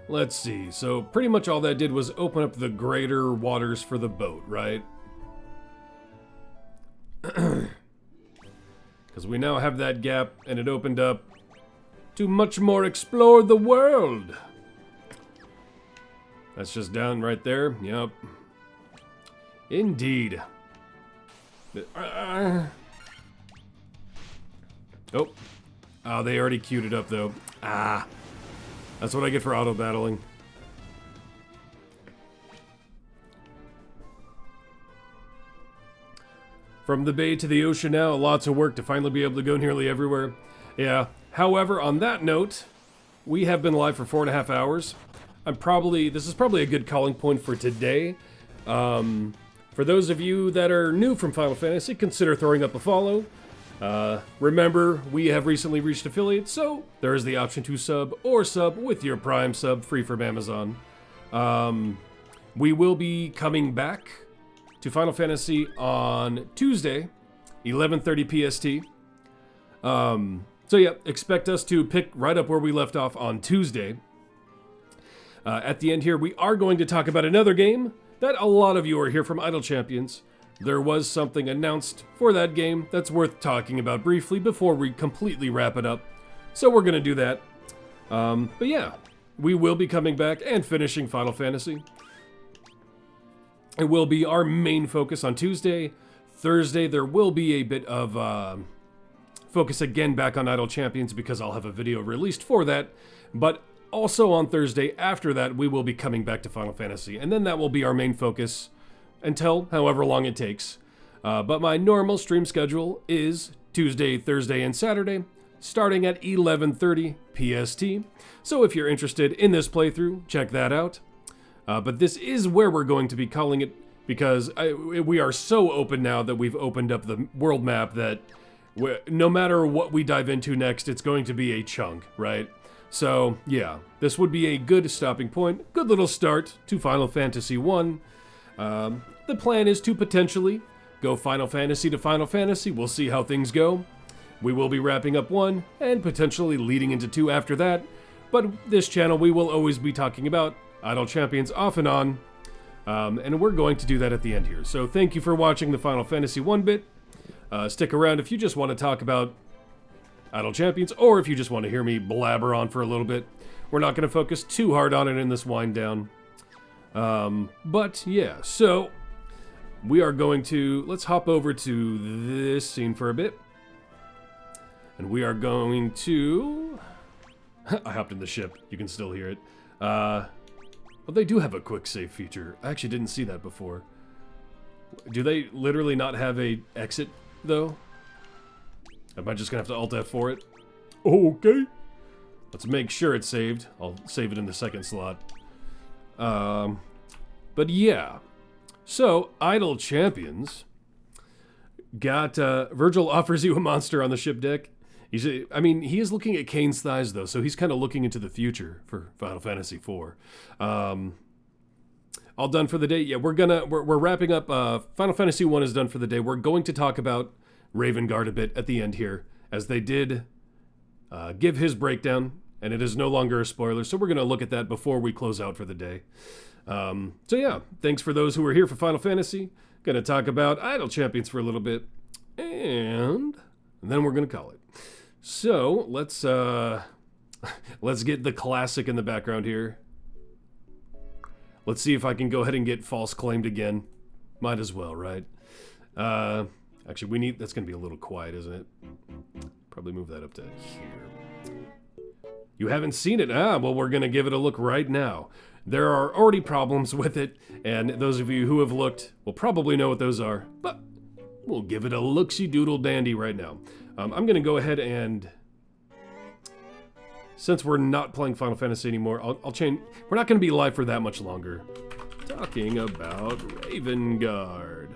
Let's see, so pretty much all that did was open up the greater waters for the boat, right? Because we now have that gap, and it opened up to much more explore the world. That's just down right there, yep. Indeed. Oh. Oh, they already queued it up, though. Ah. That's what I get for auto-battling. From the bay to the ocean now, lots of work to finally be able to go nearly everywhere. Yeah. However, on that note, we have been live for 4.5 hours. This is probably a good calling point for today. For those of you that are new from Final Fantasy, consider throwing up a follow. Remember, we have recently reached affiliate, so there is the option to sub or sub with your Prime sub free from Amazon. We will be coming back to Final Fantasy on Tuesday, 11:30 PST. So yeah, expect us to pick right up where we left off on Tuesday. At the end here, we are going to talk about another game that a lot of you are here from Idle Champions. There was something announced for that game that's worth talking about briefly before we completely wrap it up. So we're going to do that. But yeah, we will be coming back and finishing Final Fantasy. It will be our main focus on Tuesday. Thursday, there will be a bit of focus again back on Idle Champions because I'll have a video released for that. But also on Thursday, after that, we will be coming back to Final Fantasy. And then that will be our main focus until however long it takes. But my normal stream schedule is Tuesday, Thursday, and Saturday, starting at 11:30 PST. So if you're interested in this playthrough, check that out. But this is where we're going to be calling it because we are so open now that we've opened up the world map that no matter what we dive into next, it's going to be a chunk, right? So yeah, this would be a good stopping point, good little start to Final Fantasy 1. The plan is to potentially go Final Fantasy to Final Fantasy. We'll see how things go. We will be wrapping up 1 and potentially leading into 2 after that. But this channel, we will always be talking about Idle Champions off and on. And we're going to do that at the end here. So thank you for watching the Final Fantasy 1 bit. Stick around if you just want to talk about Idle Champions or if you just want to hear me blabber on for a little bit. We're not going to focus too hard on it in this wind down. But yeah, so we are going to, let's hop over to this scene for a bit. And we are going to, I hopped in the ship, you can still hear it. Well, they do have a quick save feature. I actually didn't see that before. Do they literally not have a exit though? Am I just gonna have to Alt F for it? Okay. Let's make sure it's saved. I'll save it in the second slot. But yeah. So, Idle Champions got, Virgil offers you a monster on the ship deck. I mean, he is looking at Kane's thighs though, so he's kind of looking into the future for Final Fantasy IV. All done for the day. Yeah, we're wrapping up. Final Fantasy 1 is done for the day. We're going to talk about Ravengard a bit at the end here, as they did give his breakdown, and it is no longer a spoiler, so we're going to look at that before we close out for the day. So yeah, thanks for those who are here for Final Fantasy. Going to talk about Idle Champions for a little bit, and then we're going to call it. So let's get the classic in the background here. Let's see if I can go ahead and get false claimed again. Might as well, right? Actually, that's gonna be a little quiet, isn't it? Probably move that up to here. You haven't seen it? Well, we're gonna give it a look right now. There are already problems with it, and those of you who have looked will probably know what those are, but we'll give it a look-see doodle dandy right now. I'm gonna go ahead and, since we're not playing Final Fantasy anymore, I'll change. We're not going to be live for that much longer. Talking about Ravengard.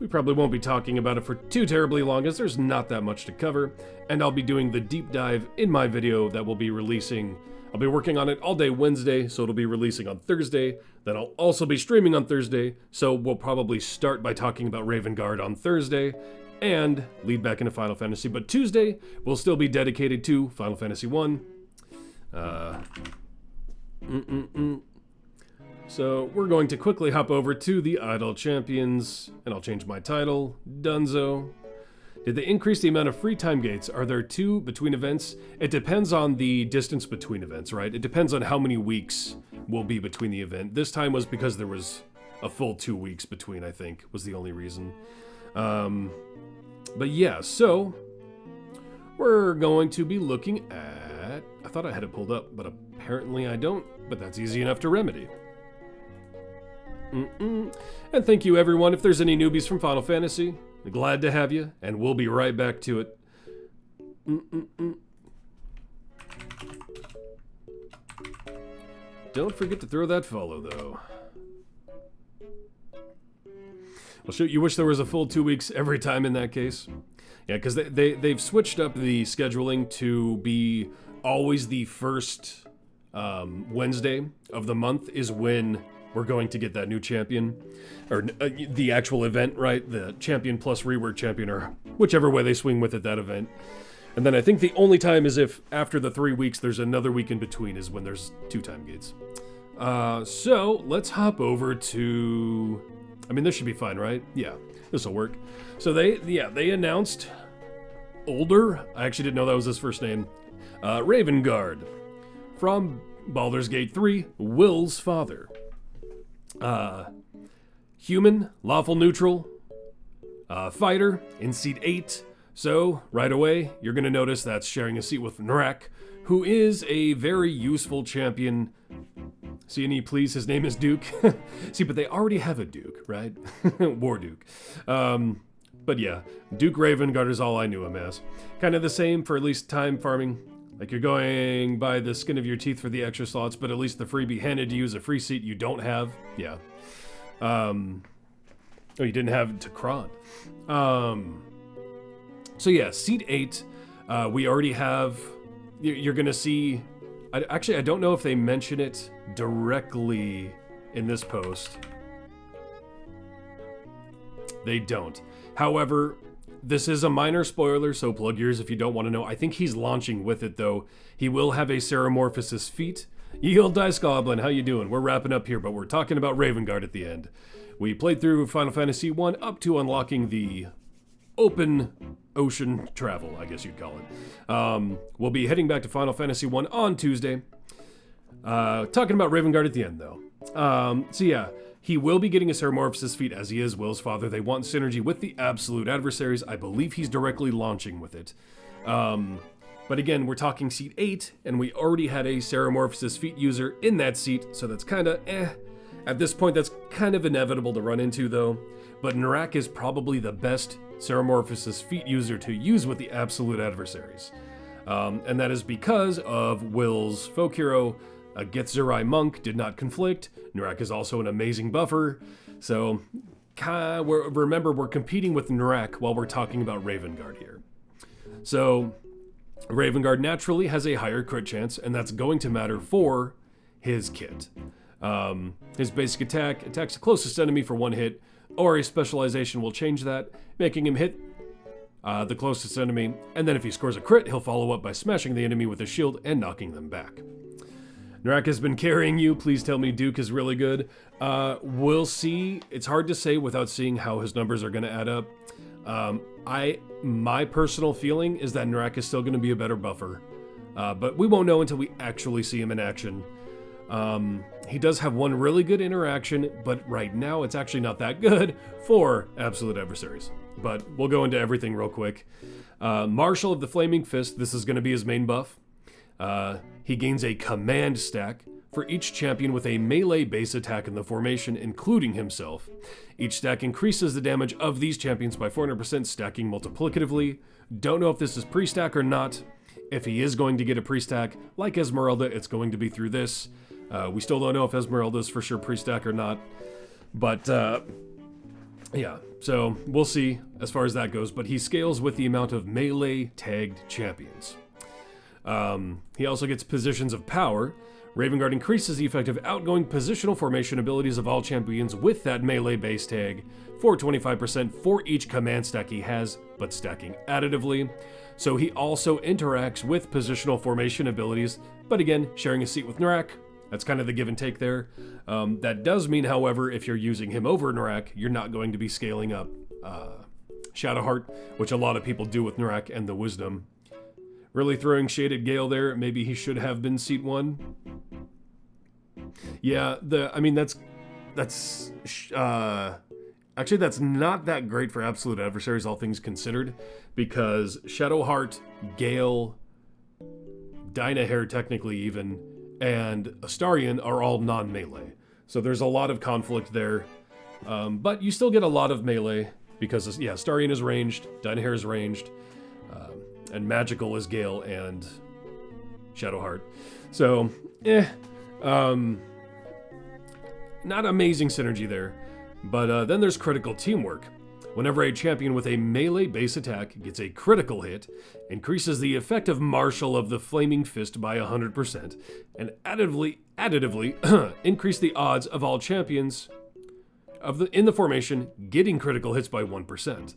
We probably won't be talking about it for too terribly long, as there's not that much to cover, and I'll be doing the deep dive in my video that will be releasing. I'll be working on it all day Wednesday, so it'll be releasing on Thursday. Then I'll also be streaming on Thursday, so we'll probably start by talking about Ravengard on Thursday, and lead back into Final Fantasy. But Tuesday will still be dedicated to Final Fantasy 1. So we're going to quickly hop over to the Idle Champions, and I'll change my title, Dunzo. Did they increase the amount of free time gates? Are there 2 between events? It depends on the distance between events, right? It depends on how many weeks will be between the event. This time was because there was a full 2 weeks between, I think, was the only reason. But yeah, so we're going to be looking at, I thought I had it pulled up, but apparently I don't, but that's easy enough to remedy. And thank you everyone. If there's any newbies from Final Fantasy, glad to have you, and we'll be right back to it. Don't forget to throw that follow though. Well, shoot, you wish there was a full 2 weeks every time in that case. Yeah, because they've switched up the scheduling to be always the first Wednesday of the month is when we're going to get that new champion. Or the actual event, right? The champion plus rework champion, or whichever way they swing with it, that event. And then I think the only time is if after the 3 weeks there's another week in between is when there's 2 time gates. So let's hop over to... I mean, this should be fine, right? Yeah, this will work. So they announced Older. I actually didn't know that was his first name. Ravengard from Baldur's Gate 3, Will's father. Human, lawful neutral, fighter in seat 8. So, right away, you're going to notice that's sharing a seat with Narak, who is a very useful champion. See any, please? His name is Duke. See, but they already have a Duke, right? War Duke. But yeah, Duke Ravengard is all I knew him as. Kind of the same for at least time farming. Like you're going by the skin of your teeth for the extra slots, but at least the freebie handed to you is a free seat you don't have. Yeah. Oh, you didn't have to Kron. So yeah, seat 8, we already have, you're going to see, actually, I don't know if they mention it directly in this post. They don't. However, this is a minor spoiler, so plug ears if you don't want to know. I think he's launching with it, though. He will have a Ceramorphosis feat. Ye Old Dice Goblin, how you doing? We're wrapping up here, but we're talking about Ravengard at the end. We played through Final Fantasy 1 up to unlocking the open ocean travel, I guess you'd call it. We'll be heading back to Final Fantasy 1 on Tuesday. Talking about Ravengard at the end, though. So yeah, he will be getting a Ceramorphosis feat as he is Will's father. They want synergy with the absolute adversaries. I believe he's directly launching with it. But again, we're talking seat 8, and we already had a Ceramorphosis feat user in that seat, so that's kind of At this point, that's kind of inevitable to run into, though. But Narak is probably the best Ceramorphosis feat user to use with the absolute adversaries. And that is because of Will's folk hero, a Githzerai monk, did not conflict. Narak is also an amazing buffer. So remember, we're competing with Narak while we're talking about Ravengard here. So Ravengard naturally has a higher crit chance, and that's going to matter for his kit. His basic attack attacks the closest enemy for 1 hit, or a specialization will change that, making him hit the closest enemy, and then if he scores a crit, he'll follow up by smashing the enemy with a shield and knocking them back. Narak has been carrying you. Please tell me Duke is really good. We'll see. It's hard to say without seeing how his numbers are going to add up. My personal feeling is that Narak is still going to be a better buffer, but we won't know until we actually see him in action. He does have one really good interaction, but right now it's actually not that good for absolute adversaries. But we'll go into everything real quick. Marshal of the Flaming Fist, this is going to be his main buff. He gains a command stack for each champion with a melee base attack in the formation, including himself. Each stack increases the damage of these champions by 400%, stacking multiplicatively. Don't know if this is pre-stack or not. If he is going to get a pre-stack, like Esmeralda, it's going to be through this. We still don't know if Esmeralda is for sure pre-stack or not. But, yeah, so we'll see as far as that goes. But he scales with the amount of melee tagged champions. He also gets positions of power. Ravengard increases the effective outgoing positional formation abilities of all champions with that melee base tag for 25% for each command stack he has, but stacking additively. So he also interacts with positional formation abilities, but again, sharing a seat with Narak. That's kind of the give and take there. That does mean, however, if you're using him over Narak, you're not going to be scaling up Shadowheart, which a lot of people do with Narak and the Wisdom. Really throwing shade at Gale there. Maybe he should have been seat 1. Yeah, actually that's not that great for absolute adversaries, all things considered, because Shadowheart, Gale, Dynahair technically even, and Astarion are all non-melee. So there's a lot of conflict there. But you still get a lot of melee, because, yeah, Astarion is ranged, Dynahair is ranged, and magical is Gale and Shadowheart. So, not amazing synergy there. But then there's critical teamwork. Whenever a champion with a melee base attack gets a critical hit, increases the effective Marshal of the Flaming Fist by 100%, and additively increase the odds of all champions in the formation getting critical hits by 1%.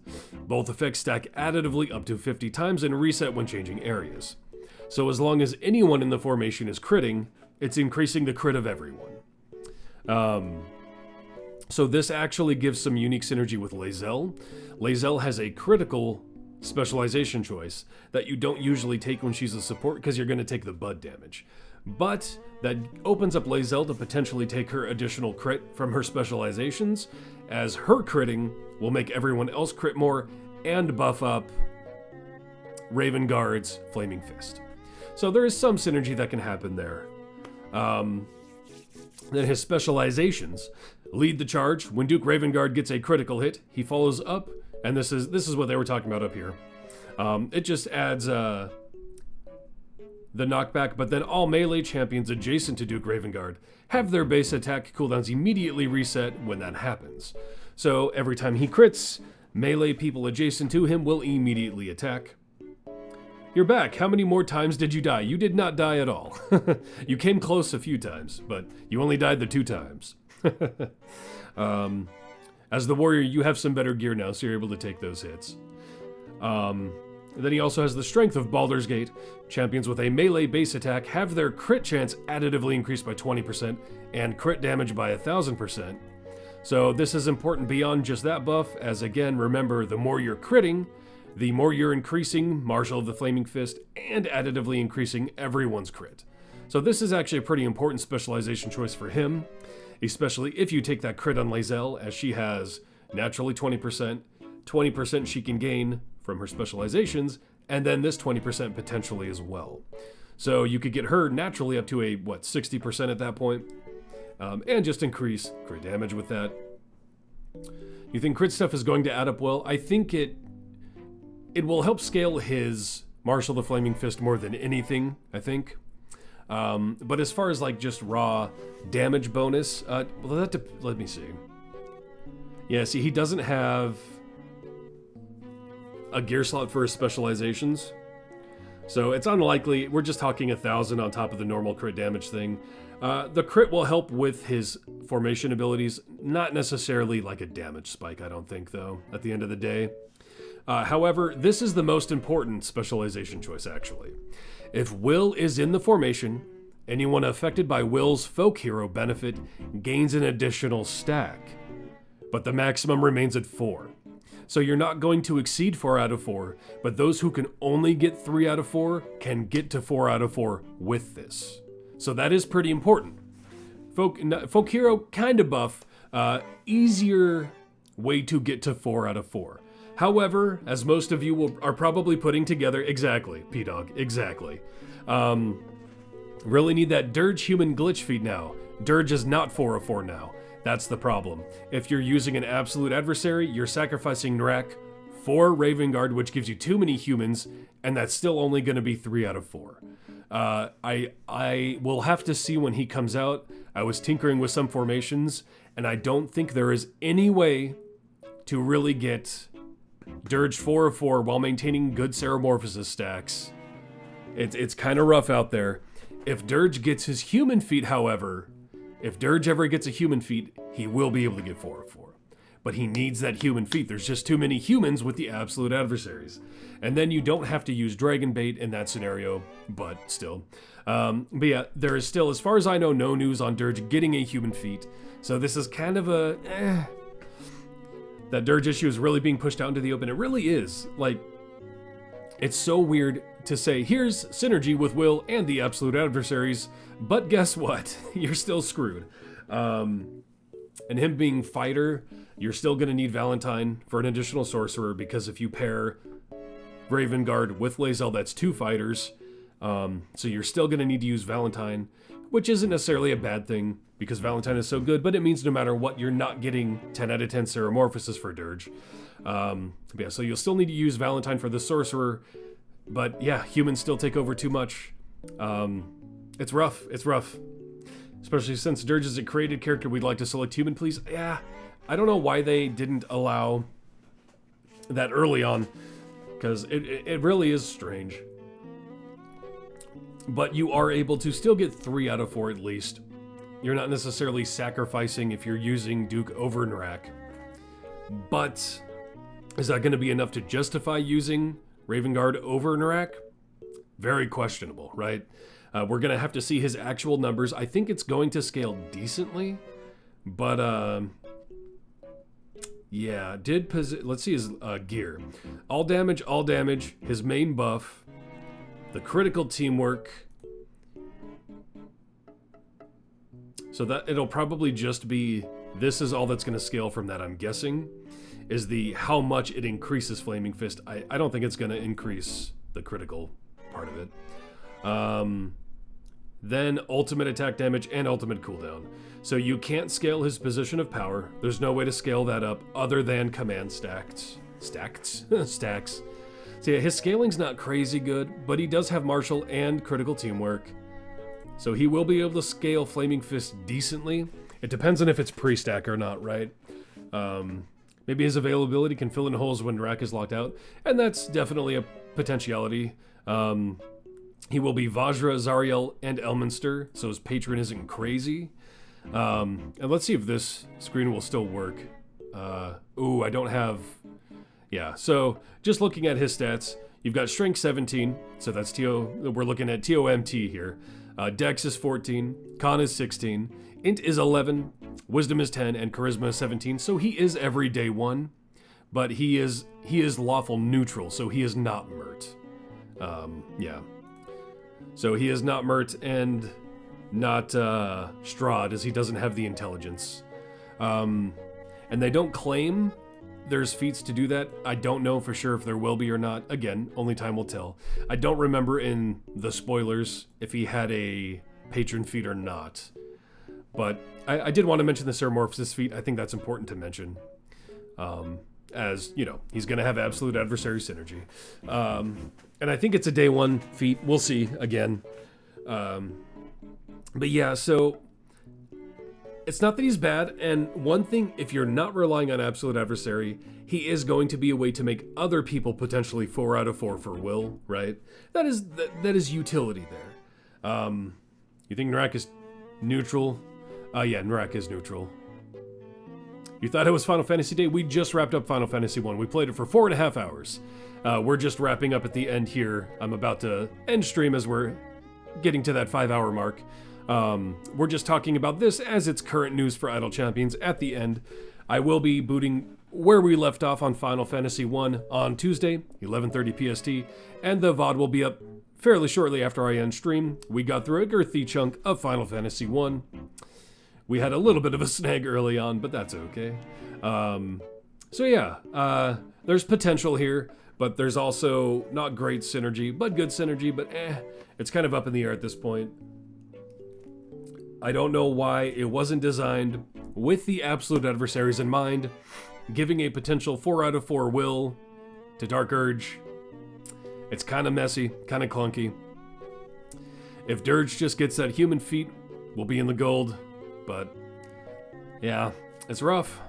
Both effects stack additively up to 50 times and reset when changing areas. So as long as anyone in the formation is critting, it's increasing the crit of everyone. So this actually gives some unique synergy with Lae'zel. Lae'zel has a critical specialization choice that you don't usually take when she's a support because you're going to take the bud damage. but that opens up Lae'zel to potentially take her additional crit from her specializations, as her critting will make everyone else crit more and buff up Ravengard's Flaming Fist. So there is some synergy that can happen there. Then his specializations lead the charge. When Duke Ravengard gets a critical hit, he follows up, and this is what they were talking about up here. It just adds the knockback, but then all melee champions adjacent to Duke Ravengard have their base attack cooldowns immediately reset when that happens. So every time he crits, melee people adjacent to him will immediately attack. You're back. How many more times did you die? You did not die at all. You came close a few times, but you only died the 2 times. As the warrior, you have some better gear now, so you're able to take those hits. Then he also has the strength of Baldur's Gate. Champions with a melee base attack have their crit chance additively increased by 20% and crit damage by 1,000%. So this is important beyond just that buff, as again, remember, the more you're critting, the more you're increasing Marshal of the Flaming Fist and additively increasing everyone's crit. So this is actually a pretty important specialization choice for him, especially if you take that crit on Lae'zel, as she has naturally 20%, 20% she can gain from her specializations, and then this 20% potentially as well. So you could get her naturally up to a, 60% at that point, and just increase crit damage with that. You think crit stuff is going to add up well? I think it will help scale his Marshal the Flaming Fist more than anything, I think. But as far as like just raw damage bonus, let me see. Yeah, see, he doesn't have a gear slot for his specializations. So it's unlikely. We're just talking 1,000 on top of the normal crit damage thing. The crit will help with his formation abilities, not necessarily like a damage spike, I don't think, though, at the end of the day. However, this is the most important specialization choice, actually. If Will is in the formation, anyone affected by Will's folk hero benefit gains an additional stack, but the maximum remains at 4. So you're not going to exceed 4 out of 4, but those who can only get 3 out of 4 can get to 4 out of 4 with this. So that is pretty important. Folk hero kind of buff, easier way to get to 4 out of 4. However, as most of you are probably putting together, exactly, P-Dog, exactly. Really need that Dirge human glitch feat now. Dirge is not 4 of 4 now. That's the problem. If you're using an absolute adversary, you're sacrificing Nrak for Ravengard, which gives you too many humans, and that's still only going to be 3 out of 4. I will have to see when he comes out. I was tinkering with some formations, and I don't think there is any way to really get Dirge 4 of 4 while maintaining good Ceremorphosis stacks. It's kind of rough out there. If Dirge gets his human feat, however, if Dirge ever gets a human feat, he will be able to get 4 of 4. But he needs that human feat. There's just too many humans with the absolute adversaries. And then you don't have to use Dragon Bait in that scenario, but still. But yeah, there is still, as far as I know, no news on Dirge getting a human feat. So this is kind of a... That Dirge issue is really being pushed out into the open. It really is. Like, it's so weird to say, here's synergy with Will and the absolute adversaries, but guess what? You're still screwed. And him being fighter, you're still going to need Valentine for an additional sorcerer, because if you pair Ravengard with Lae'zel, that's 2 fighters. So you're still going to need to use Valentine, which isn't necessarily a bad thing, because Valentine is so good, but it means no matter what, you're not getting 10 out of 10 Ceremorphosis for Dirge. Yeah, so you'll still need to use Valentine for the sorcerer, but yeah, humans still take over too much. It's rough. Especially since Dirge is a created character, we'd like to select human, please. Yeah, I don't know why they didn't allow that early on, because it really is strange. But you are able to still get 3 out of 4 at least. You're not necessarily sacrificing if you're using Duke over Nrak. But is that going to be enough to justify using Ravengard over Nrak? Very questionable, right? We're going to have to see his actual numbers. I think it's going to scale decently, but yeah, let's see his gear. All damage, his main buff, the critical teamwork, So that it'll probably just be, this is all that's going to scale from that, I'm guessing, is the how much it increases Flaming Fist. I don't think it's going to increase the critical part of it. Then ultimate attack damage and ultimate cooldown. So you can't scale his position of power. There's no way to scale that up other than command stacks. Stacks. So yeah, his scaling's not crazy good, but he does have martial and critical teamwork. So he will be able to scale Flaming Fist decently. It depends on if it's pre-stack or not, right? Maybe his availability can fill in holes when Rack is locked out, and that's definitely a potentiality. He will be Vajra, Zariel, and Elminster, so his patron isn't crazy. And let's see if this screen will still work. Ooh, I don't have... Yeah, so just looking at his stats, you've got Strength 17, so that's we're looking at TOMT here. Dex is 14, Con is 16, Int is 11, Wisdom is 10, and Charisma is 17, so he is everyday 1, but he is lawful neutral, so he is not Mert. Yeah. So he is not Mert and not Strahd, as he doesn't have the intelligence. And they don't claim there's feats to do that. I don't know for sure if there will be or not. Again, only time will tell. I don't remember in the spoilers if he had a patron feat or not. But I did want to mention the Ceramorphosis feat. I think that's important to mention. As, you know, he's going to have absolute adversary synergy. And I think it's a day 1 feat. We'll see again. But yeah, so it's not that he's bad. And one thing, if you're not relying on absolute adversary, he is going to be a way to make other people potentially 4 out of 4 for will, right? That is utility there. You think Narak is neutral? Yeah, Narak is neutral. You thought it was Final Fantasy Day? We just wrapped up Final Fantasy 1. We played it for 4.5 hours. We're just wrapping up at the end here. I'm about to end stream as we're getting to that 5-hour mark. We're just talking about this as its current news for Idle Champions at the end. I will be booting where we left off on Final Fantasy 1 on Tuesday, 11:30 PST, and the VOD will be up fairly shortly after I end stream. We got through a girthy chunk of Final Fantasy 1. We had a little bit of a snag early on, but that's okay. So yeah, there's potential here, but there's also not great synergy, but good synergy, but it's kind of up in the air at this point. I don't know why it wasn't designed with the absolute adversaries in mind, giving a potential 4 out of 4 will to Dark Urge. It's kind of messy, kind of clunky. If Dirge just gets that human feat, we'll be in the gold. But yeah, it's rough.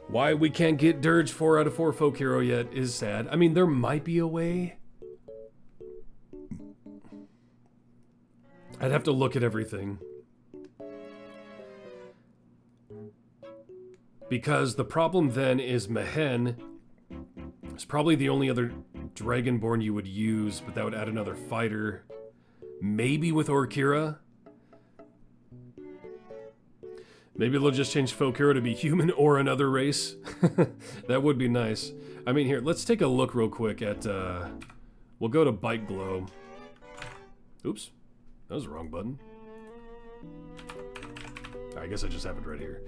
Why we can't get Dirge 4 out of 4 folk hero yet is sad. I mean, there might be a way. I'd have to look at everything. Because the problem then is Mehen is probably the only other Dragonborn you would use, but that would add another fighter. Maybe with Orkira. Maybe they'll just change folk hero to be human or another race. That would be nice. I mean, here, let's take a look real quick at, we'll go to Bite Glow. Oops, that was the wrong button. I guess I just have it right here.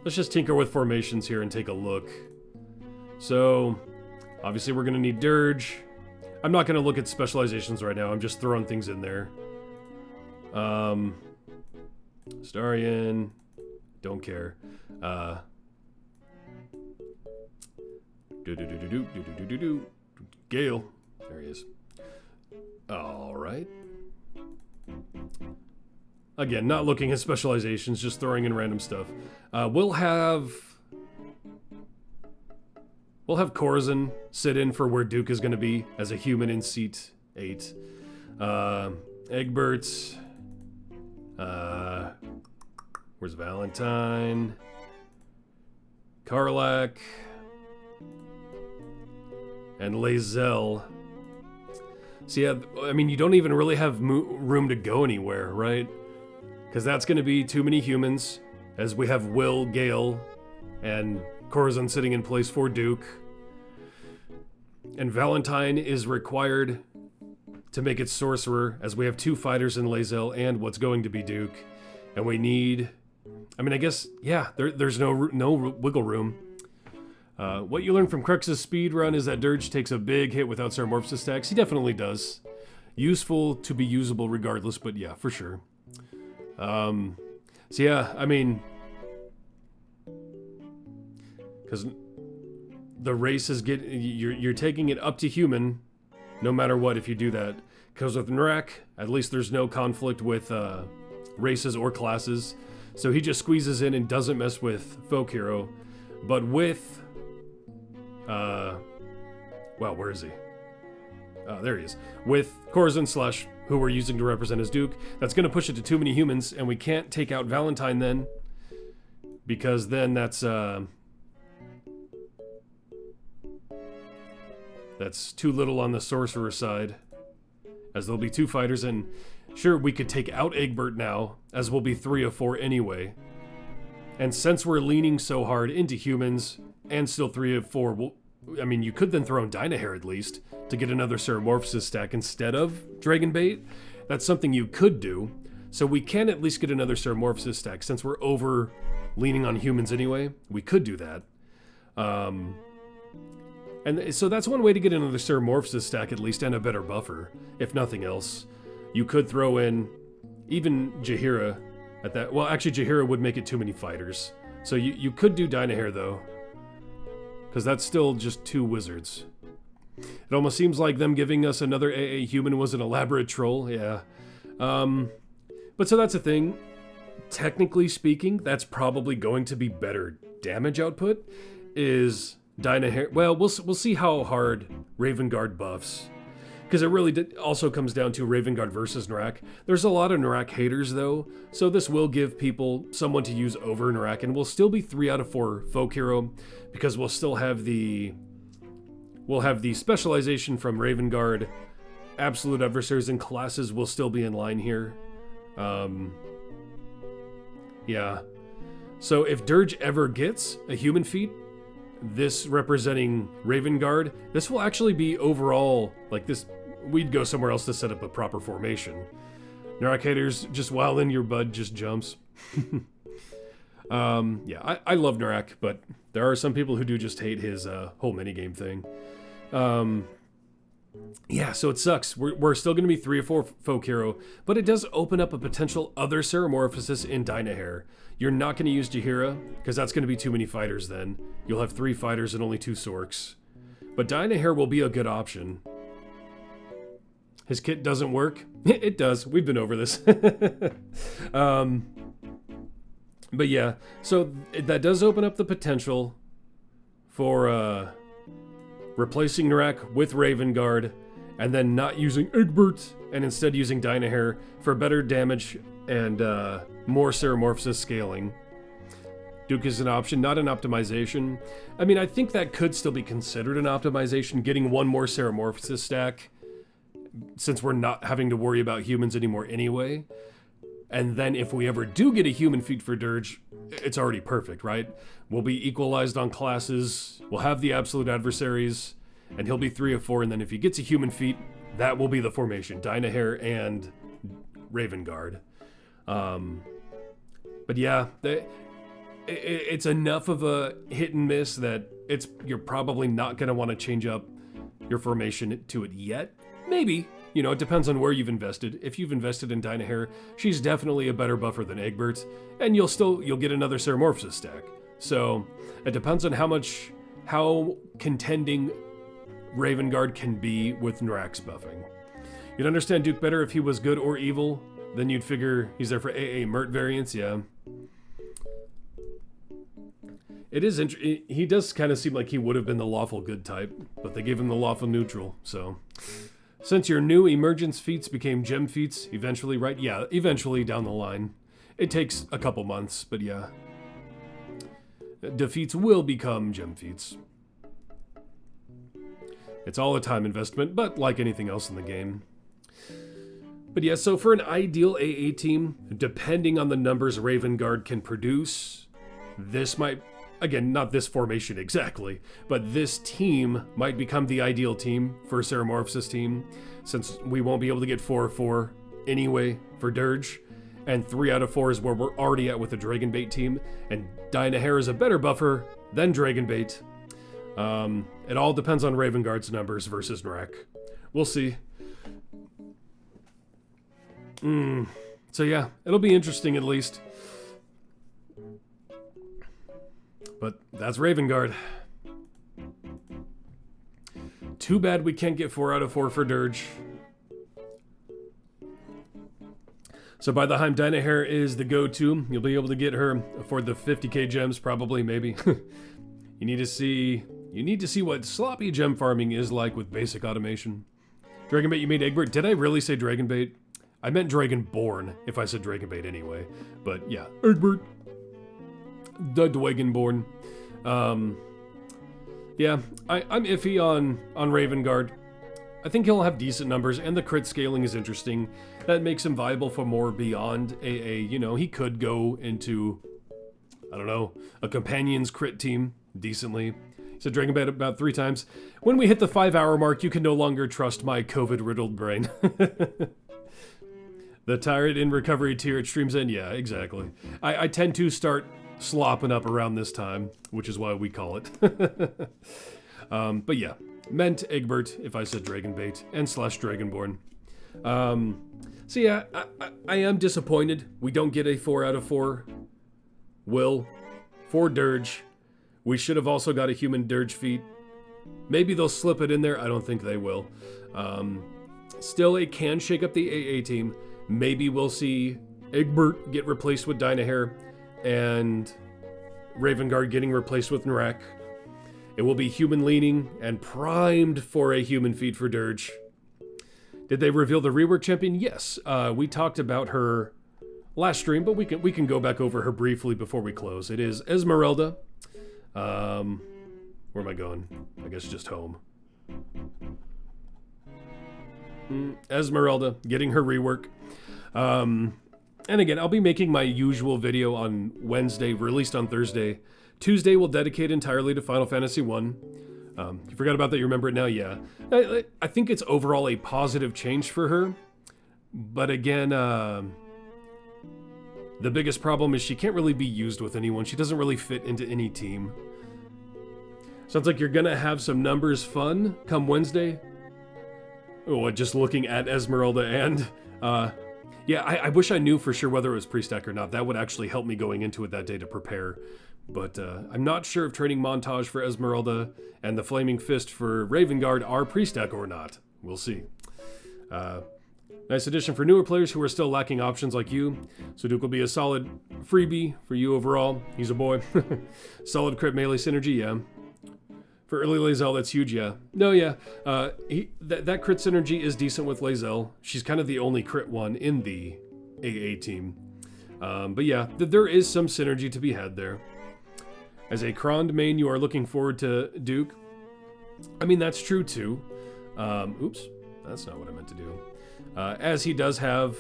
Let's just tinker with formations here and take a look. So, obviously we're gonna need Dirge. I'm not gonna look at specializations right now, I'm just throwing things in there. Starion, don't care. Gale, there he is. All right. Again, not looking at specializations, just throwing in random stuff. We'll have Corazon sit in for where Duke is going to be as a human in seat 8. Egbert. Where's Valentine? Karlak. And Lae'zel. So yeah, I mean, you don't even really have room to go anywhere, right? Because that's going to be too many humans, as we have Will, Gale, and Corazon sitting in place for Duke. And Valentine is required to make it Sorcerer, as we have 2 fighters in Lae'zel and what's going to be Duke. And we need... I mean, I guess, yeah, there's no wiggle room. What you learn from Crux's speedrun is that Dirge takes a big hit without Ceramorphosis stacks. He definitely does. Useful to be usable regardless, but yeah, for sure. So yeah, I mean... Because the race is you're taking it up to human, no matter what if you do that. Because with Narak, at least there's no conflict with races or classes. So he just squeezes in and doesn't mess with Folk Hero. But with... well, where is he? There he is. With Corzin Slush, who we're using to represent as Duke, that's going to push it to too many humans, and we can't take out Valentine then. Because then that's too little on the Sorcerer side. As there'll be 2 fighters, and sure, we could take out Egbert now, as we'll be 3 of 4 anyway. And since we're leaning so hard into humans, and still 3 of 4, I mean, you could then throw in Dynahair at least, to get another Ceramorphosis stack instead of Dragonbait. That's something you could do. So we can at least get another Ceramorphosis stack, since we're over leaning on humans anyway. We could do that. And so that's one way to get another Ceramorphosis stack at least, and a better buffer, if nothing else. You could throw in even Jaheira at that. Well, actually, Jaheira would make it too many fighters. So you could do Dynahair, though. Because that's still just 2 wizards. It almost seems like them giving us another AA human was an elaborate troll, yeah. But so that's the thing. Technically speaking, that's probably going to be better damage output, is Dynahair. Well, we'll see how hard Ravengard buffs. Because it really also comes down to Ravengard versus Narak. There's a lot of Narak haters, though, so this will give people someone to use over Narak, and we'll still be 3 out of 4 Folk Hero, because we'll still have the... We'll have the specialization from Ravengard. Absolute adversaries and classes will still be in line here. Yeah. So if Dirge ever gets a human feat, this representing Ravengard, this will actually be overall, like this, we'd go somewhere else to set up a proper formation. Narak haters, just while in your bud just jumps. Yeah, I love Narak, but there are some people who do just hate his whole minigame thing. Yeah, so it sucks. We're still going to be 3 or 4 Folk Hero, but it does open up a potential other Ceramorphosis in Dynahair. You're not going to use Jaheira, because that's going to be too many fighters then. You'll have 3 fighters and only 2 Sorks. But Dynahair will be a good option. His kit doesn't work? It does. We've been over this. But yeah, so that does open up the potential for replacing Narak with Ravengard, and then not using Egbert, and instead using Dynahair for better damage and more Ceramorphosis scaling. Duke is an option, not an optimization. I mean, I think that could still be considered an optimization, getting 1 more Ceramorphosis stack, since we're not having to worry about humans anymore anyway. And then if we ever do get a human feat for Dirge, it's already perfect, right? We'll be equalized on classes, we'll have the absolute adversaries, and he'll be 3 of 4, and then if he gets a human feat, that will be the formation, Dynahair and Ravengard. But yeah, it's enough of a hit and miss that you're probably not going to want to change up your formation to it yet. Maybe. You know, it depends on where you've invested. If you've invested in Dynahair, she's definitely a better buffer than Egbert, and you'll get another Ceramorphosis stack. So, it depends on how contending Ravengard can be with Narak's buffing. You'd understand Duke better if he was good or evil, then you'd figure he's there for AA Mert variants, yeah. It is he does kind of seem like he would have been the lawful good type, but they gave him the lawful neutral, so... Since your new emergence feats became gem feats, eventually, right? Yeah, eventually down the line. It takes a couple months, but yeah. Defeats will become gem feats. It's all a time investment, but like anything else in the game. But yeah, so for an ideal AA team, depending on the numbers Ravengard can produce, this might again, not this formation exactly, but this team might become the ideal team for Ceramorphsis team, since we won't be able to get 4/4 anyway for Dirge, and 3 out of 4 is where we're already at with the Dragonbait team, and Dynahair is a better buffer than Dragonbait. It all depends on Ravengard's numbers versus Nrak. We'll see. So yeah, it'll be interesting at least. But that's Ravengard. Too bad we can't get 4 out of 4 for Dirge. So by the time Dynahair is the go-to, you'll be able to get her for the 50k gems, probably, maybe. You need to see what sloppy gem farming is like with basic automation. Dragonbait, you made Egbert. Did I really say Dragonbait? I meant Dragonborn, if I said Dragonbait anyway. But yeah, Egbert. The Dragonborn. Yeah, I'm iffy on Ravengard. I think he'll have decent numbers, and the crit scaling is interesting. That makes him viable for more beyond AA. You know, he could go into, I don't know, a companion's crit team decently. He said Dragonbait about 3 times. When we hit the 5-hour mark, you can no longer trust my COVID-riddled brain. The tired in recovery tier at stream's end? Yeah, exactly. I tend to start slopping up around this time, which is why we call it. But yeah, meant Egbert if I said Dragonbait, and slash Dragonborn. So yeah, I am disappointed we don't get a 4 out of 4 will for Dirge. We should have also got a human Dirge feat. Maybe they'll slip it in there. I don't think they will. Still, it can shake up the AA team. Maybe we'll see Egbert get replaced with Dynahair and Ravengard getting replaced with Nrak. It will be human leaning and primed for a human feat for Dirge. Did they reveal the rework champion? Yes. We talked about her last stream, but we can go back over her briefly before we close. It is Esmeralda. Where am I going? I guess just home. Esmeralda getting her rework. And again, I'll be making my usual video on Wednesday, released on Thursday. Tuesday we'll dedicate entirely to Final Fantasy 1. You forgot about that, you remember it now? Yeah. I think it's overall a positive change for her. But again, the biggest problem is she can't really be used with anyone. She doesn't really fit into any team. Sounds like you're gonna have some numbers fun come Wednesday. Oh, just looking at Esmeralda and... yeah, I wish I knew for sure whether it was pre-stack or not. That would actually help me going into it that day to prepare. But I'm not sure if training montage for Esmeralda and the Flaming Fist for Ravengard are pre-stack or not. We'll see. Nice addition for newer players who are still lacking options like you. So Duke will be a solid freebie for you overall. He's a boy. Solid crit melee synergy, yeah. For early Lae'zel, that's huge, yeah. No, yeah. That crit synergy is decent with Lae'zel. She's kind of the only crit one in the AA team. But yeah, there is some synergy to be had there. As a Krond main, you are looking forward to Duke. I mean, that's true too. Oops, that's not what I meant to do. As he does have...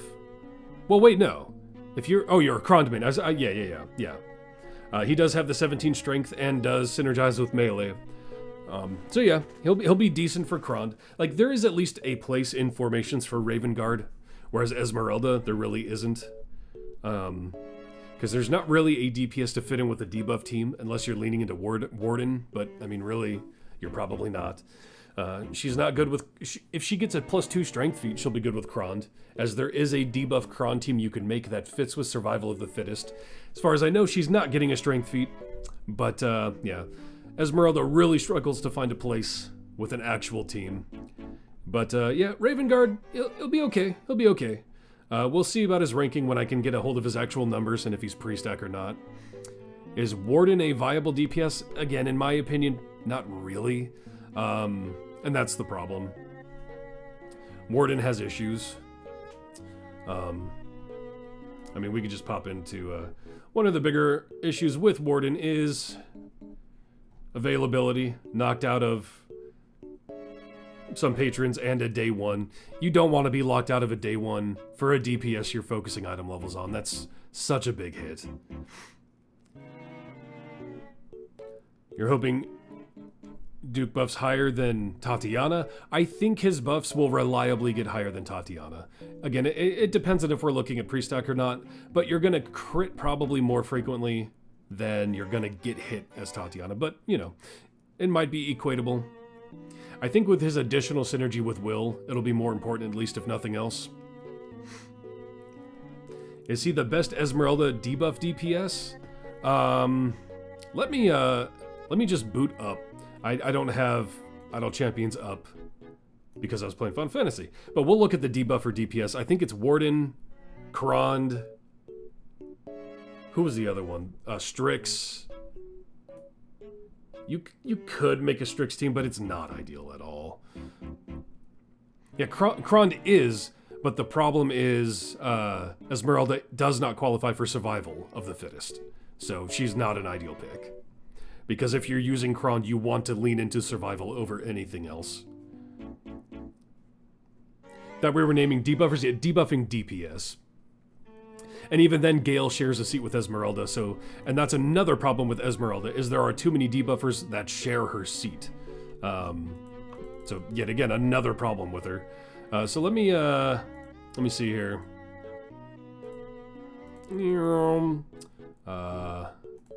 Well, wait, no. If you're... Oh, you're a Krond main. Yeah. He does have the 17 strength and does synergize with melee. So yeah, he'll be decent for Krond. Like, there is at least a place in formations for Ravengard, whereas Esmeralda, there really isn't. Because there's not really a DPS to fit in with a debuff team, unless you're leaning into Warden, but, I mean, really, you're probably not. She's not good with... If she gets a +2 strength feat, she'll be good with Krond, as there is a debuff Krond team you can make that fits with survival of the fittest. As far as I know, she's not getting a strength feat, but, yeah. Esmeralda really struggles to find a place with an actual team. But, yeah, Ravengard, he'll be okay. He'll be okay. We'll see about his ranking when I can get a hold of his actual numbers and if he's pre-stack or not. Is Warden a viable DPS? Again, in my opinion, not really. And that's the problem. Warden has issues. I mean, we could just pop into... one of the bigger issues with Warden is... availability, knocked out of some patrons and a day one. You don't want to be locked out of a day one for a DPS you're focusing item levels on. That's such a big hit. You're hoping Duke buffs higher than Tatiana. I think his buffs will reliably get higher than Tatiana. Again, it depends on if we're looking at pre-stack or not, but you're going to crit probably more frequently than you're going to get hit as Tatiana. But, you know, it might be equatable. I think with his additional synergy with Will, it'll be more important, at least if nothing else. Is he the best Esmeralda debuff DPS? Let me just boot up. I don't have Idle Champions up because I was playing Final Fantasy. But we'll look at the debuff for DPS. I think it's Warden, Krond. Who was the other one? Strix. You could make a Strix team, but it's not ideal at all. Yeah, Krond is, but the problem is Esmeralda does not qualify for survival of the fittest. So she's not an ideal pick. Because if you're using Krond, you want to lean into survival over anything else. That we were naming debuffers, yeah, debuffing DPS. And even then, Gale shares a seat with Esmeralda, so... And that's another problem with Esmeralda, is there are too many debuffers that share her seat. So, yet again, another problem with her. So let me see here.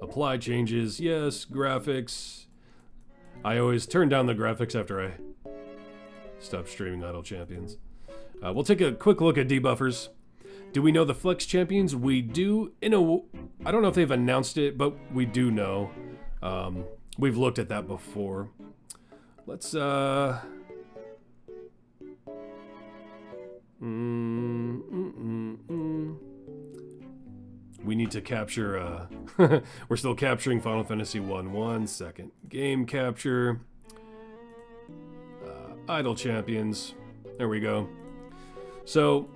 Apply changes, yes, graphics. I always turn down the graphics after I stop streaming Idle Champions. We'll take a quick look at debuffers. Do we know the Flex Champions? We do, I don't know if they've announced it, but we do know. We've looked at that before. Let's, We need to capture, we're still capturing Final Fantasy 1. 1 second. Game capture. Idle Champions. There we go. So,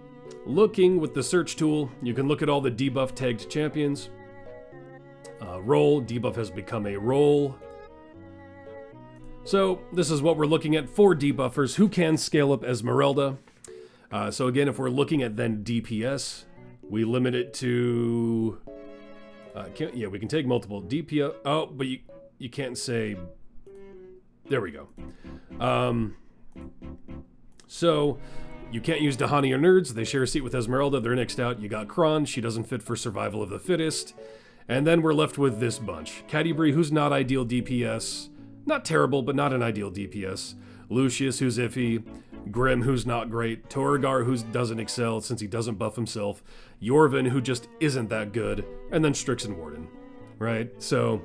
looking with the search tool, you can look at all the debuff tagged champions. Role, debuff has become a role. So, this is what we're looking at for debuffers who can scale up Esmeralda. So again, if we're looking at then DPS, we limit it to, yeah, we can take multiple DPS. Oh, but you can't say, there we go. So you can't use Dahani or Nerds. They share a seat with Esmeralda. They're next out. You got Krond. She doesn't fit for survival of the fittest. And then we're left with this bunch. Catti-Brie, who's not ideal DPS. Not terrible, but not an ideal DPS. Lucius, who's iffy. Grim, who's not great. Torgar, who doesn't excel since he doesn't buff himself. Yorvin, who just isn't that good. And then Strix and Warden, right? So,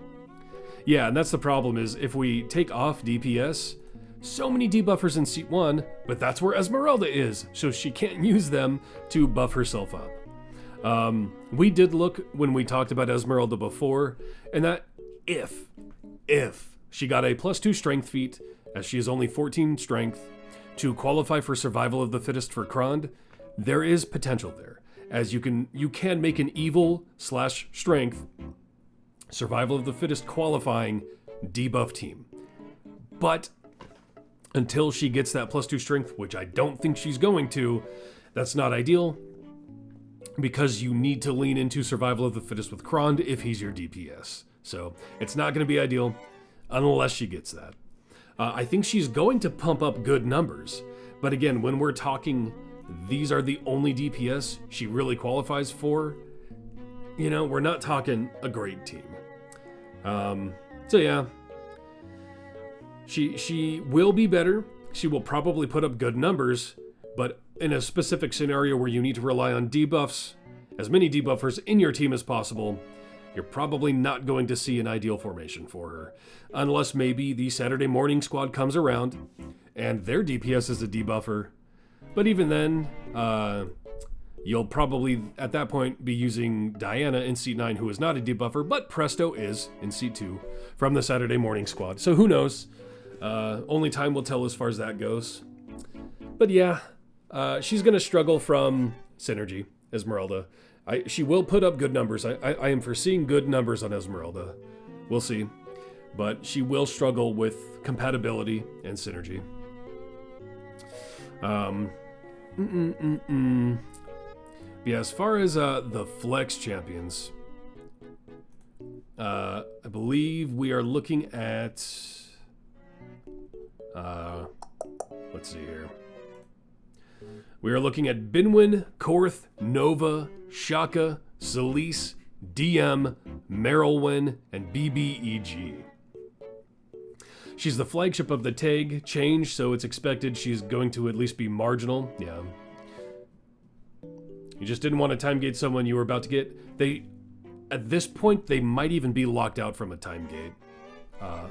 yeah, and that's the problem is if we take off DPS, so many debuffers in seat 1, but that's where Esmeralda is, so she can't use them to buff herself up. We did look when we talked about Esmeralda before, and that if she got a +2 strength feat, as she is only 14 strength, to qualify for survival of the fittest for Krond, there is potential there, as you can make an evil/strength survival of the fittest qualifying debuff team. But until she gets that +2 strength, which I don't think she's going to, that's not ideal, because you need to lean into survival of the fittest with Krond if he's your DPS. So it's not going to be ideal unless she gets that. I think she's going to pump up good numbers, but again, when we're talking these are the only DPS she really qualifies for, you know, we're not talking a great team. So yeah, she will be better. She will probably put up good numbers, but in a specific scenario where you need to rely on debuffs, as many debuffers in your team as possible, you're probably not going to see an ideal formation for her. Unless maybe the Saturday morning squad comes around and their DPS is a debuffer. But even then, you'll probably at that point be using Diana in seat 9, who is not a debuffer, but Presto is in seat 2 from the Saturday morning squad. So who knows? Only time will tell as far as that goes. But yeah, she's going to struggle from synergy, Esmeralda. She will put up good numbers. I am foreseeing good numbers on Esmeralda. We'll see. But she will struggle with compatibility and synergy. Yeah, as far as the flex champions, I'm believe we are looking at... let's see here. We are looking at Binwin, Korth, Nova, Shaka, Celise, DM, Merylwyn, and BBEG. She's the flagship of the tag change, so it's expected she's going to at least be marginal. Yeah. You just didn't want to time gate someone you were about to get. At this point, they might even be locked out from a time gate.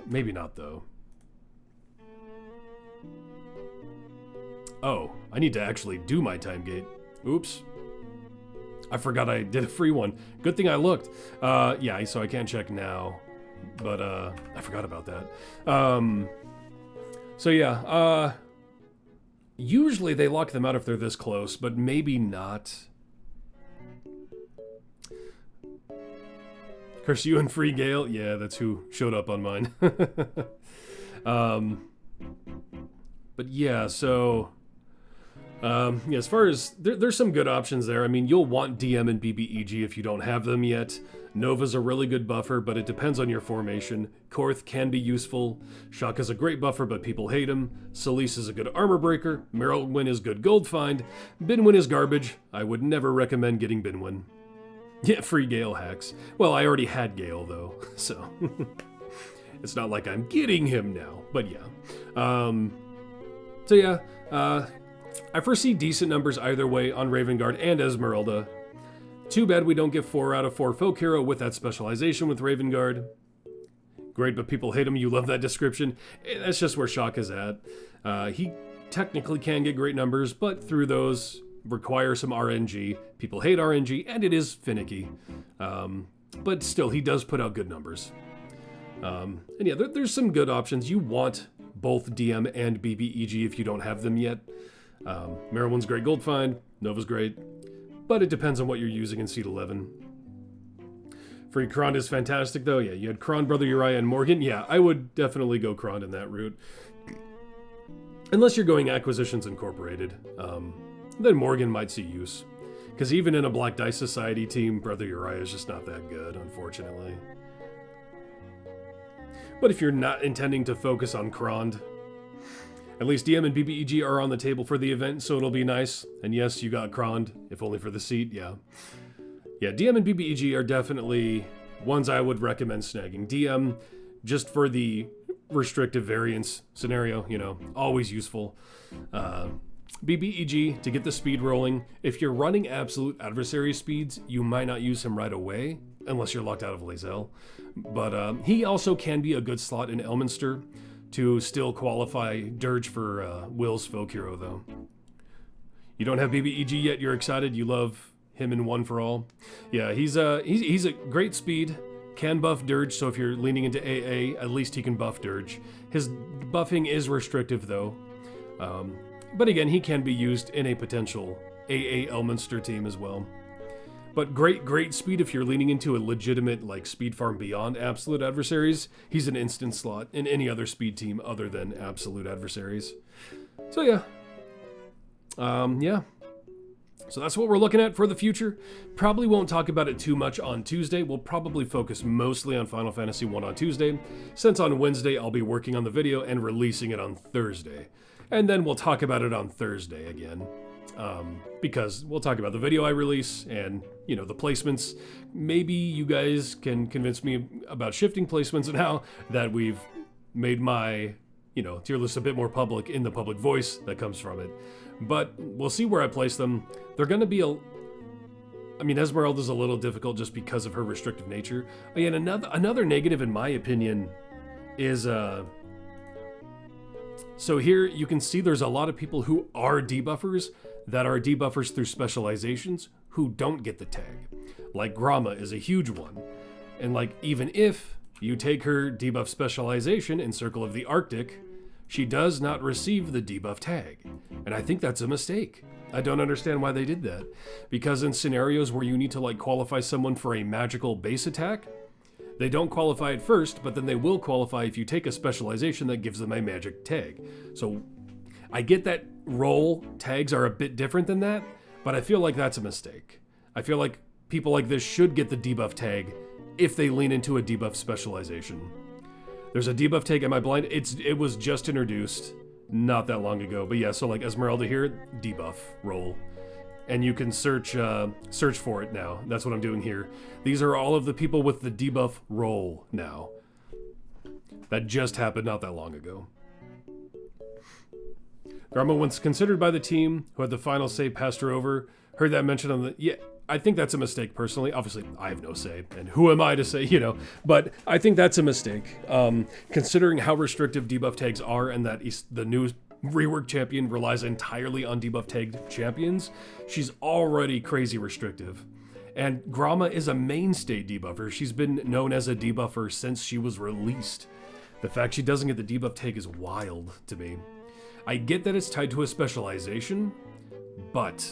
Maybe not, though. Oh, I need to actually do my time gate. Oops. I forgot I did a free one. Good thing I looked. Yeah, so I can't check now. But, I forgot about that. So yeah, usually they lock them out if they're this close, but maybe not. Curse you and Free Gale? Yeah, that's who showed up on mine. But yeah, so... yeah, as far as... There's some good options there. I mean, you'll want DM and BBEG if you don't have them yet. Nova's a really good buffer, but it depends on your formation. Korth can be useful. Shaka's a great buffer, but people hate him. Celise is a good armor breaker. Merylwyn is good gold find. Binwin is garbage. I would never recommend getting Binwin. Yeah, free Gale hacks. Well, I already had Gale, though, so... it's not like I'm getting him now, but yeah. So yeah, I foresee decent numbers either way on Ravengard and Esmeralda. Too bad we don't get 4 out of 4 folk hero with that specialization with Ravengard. Great, but people hate him. You love that description. That's just where Shaka's at. He technically can get great numbers, but through those require some RNG. People hate RNG, and it is finicky. But still, he does put out good numbers. And yeah, there's some good options. You want both DM and BBEG if you don't have them yet. Merylwyn's great gold find. Nova's great. But it depends on what you're using in Seed 11. Free Krond is fantastic, though. Yeah, you had Krond, Brother Uriah, and Morgan. Yeah, I would definitely go Krond in that route. Unless you're going Acquisitions Incorporated. Then Morgan might see use. Because even in a Black Dice Society team, Brother Uriah is just not that good, unfortunately. But if you're not intending to focus on Krond, at least DM and BBEG are on the table for the event, so it'll be nice. And yes, you got Krond, if only for the seat, yeah. Yeah, DM and BBEG are definitely ones I would recommend snagging. DM, just for the restrictive variance scenario, you know, always useful. BBEG, to get the speed rolling. If you're running absolute adversary speeds, you might not use him right away, unless you're locked out of Lae'zel. But he also can be a good slot in Elminster to still qualify Dirge for Will's folk hero, though. You don't have BBEG yet, you're excited, you love him in One for All. Yeah, he's a great speed, can buff Dirge, so if you're leaning into AA, at least he can buff Dirge. His buffing is restrictive, though. But again, he can be used in a potential AA Elminster team as well. But great speed if you're leaning into a legitimate like speed farm beyond absolute adversaries. He's an instant slot in any other speed team other than absolute adversaries. So yeah. Yeah. So that's what we're looking at for the future. Probably won't talk about it too much on Tuesday. We'll probably focus mostly on Final Fantasy 1 on Tuesday, since on Wednesday I'll be working on the video and releasing it on Thursday. And then we'll talk about it on Thursday again. Because we'll talk about the video I release and, you know, the placements. Maybe you guys can convince me about shifting placements now that we've made my, you know, tier list a bit more public in the public voice that comes from it. But we'll see where I place them. They're going to be I mean, Esmeralda's a little difficult just because of her restrictive nature. Again, another negative in my opinion is, so here you can see there's a lot of people who are debuffers that are debuffers through specializations who don't get the tag. Like Grama is a huge one. And like, even if you take her debuff specialization in Circle of the Arctic, she does not receive the debuff tag. And I think that's a mistake. I don't understand why they did that. Because in scenarios where you need to like qualify someone for a magical base attack, they don't qualify at first, but then they will qualify if you take a specialization that gives them a magic tag. So I get that role tags are a bit different than that, but I feel like that's a mistake. I feel like people like this should get the debuff tag if they lean into a debuff specialization. There's a debuff take. Am I blind? It was just introduced not that long ago. But yeah, so like Esmeralda here, debuff roll. And you can search for it now. That's what I'm doing here. These are all of the people with the debuff roll now. That just happened not that long ago. Grandma, once considered by the team who had the final say, passed her over. Heard that mentioned on the... Yeah, I think that's a mistake, personally. Obviously, I have no say, and who am I to say, you know? But I think that's a mistake. Considering how restrictive debuff tags are and that the new rework champion relies entirely on debuff tagged champions, she's already crazy restrictive. And Grama is a mainstay debuffer. She's been known as a debuffer since she was released. The fact she doesn't get the debuff tag is wild to me. I get that it's tied to a specialization, but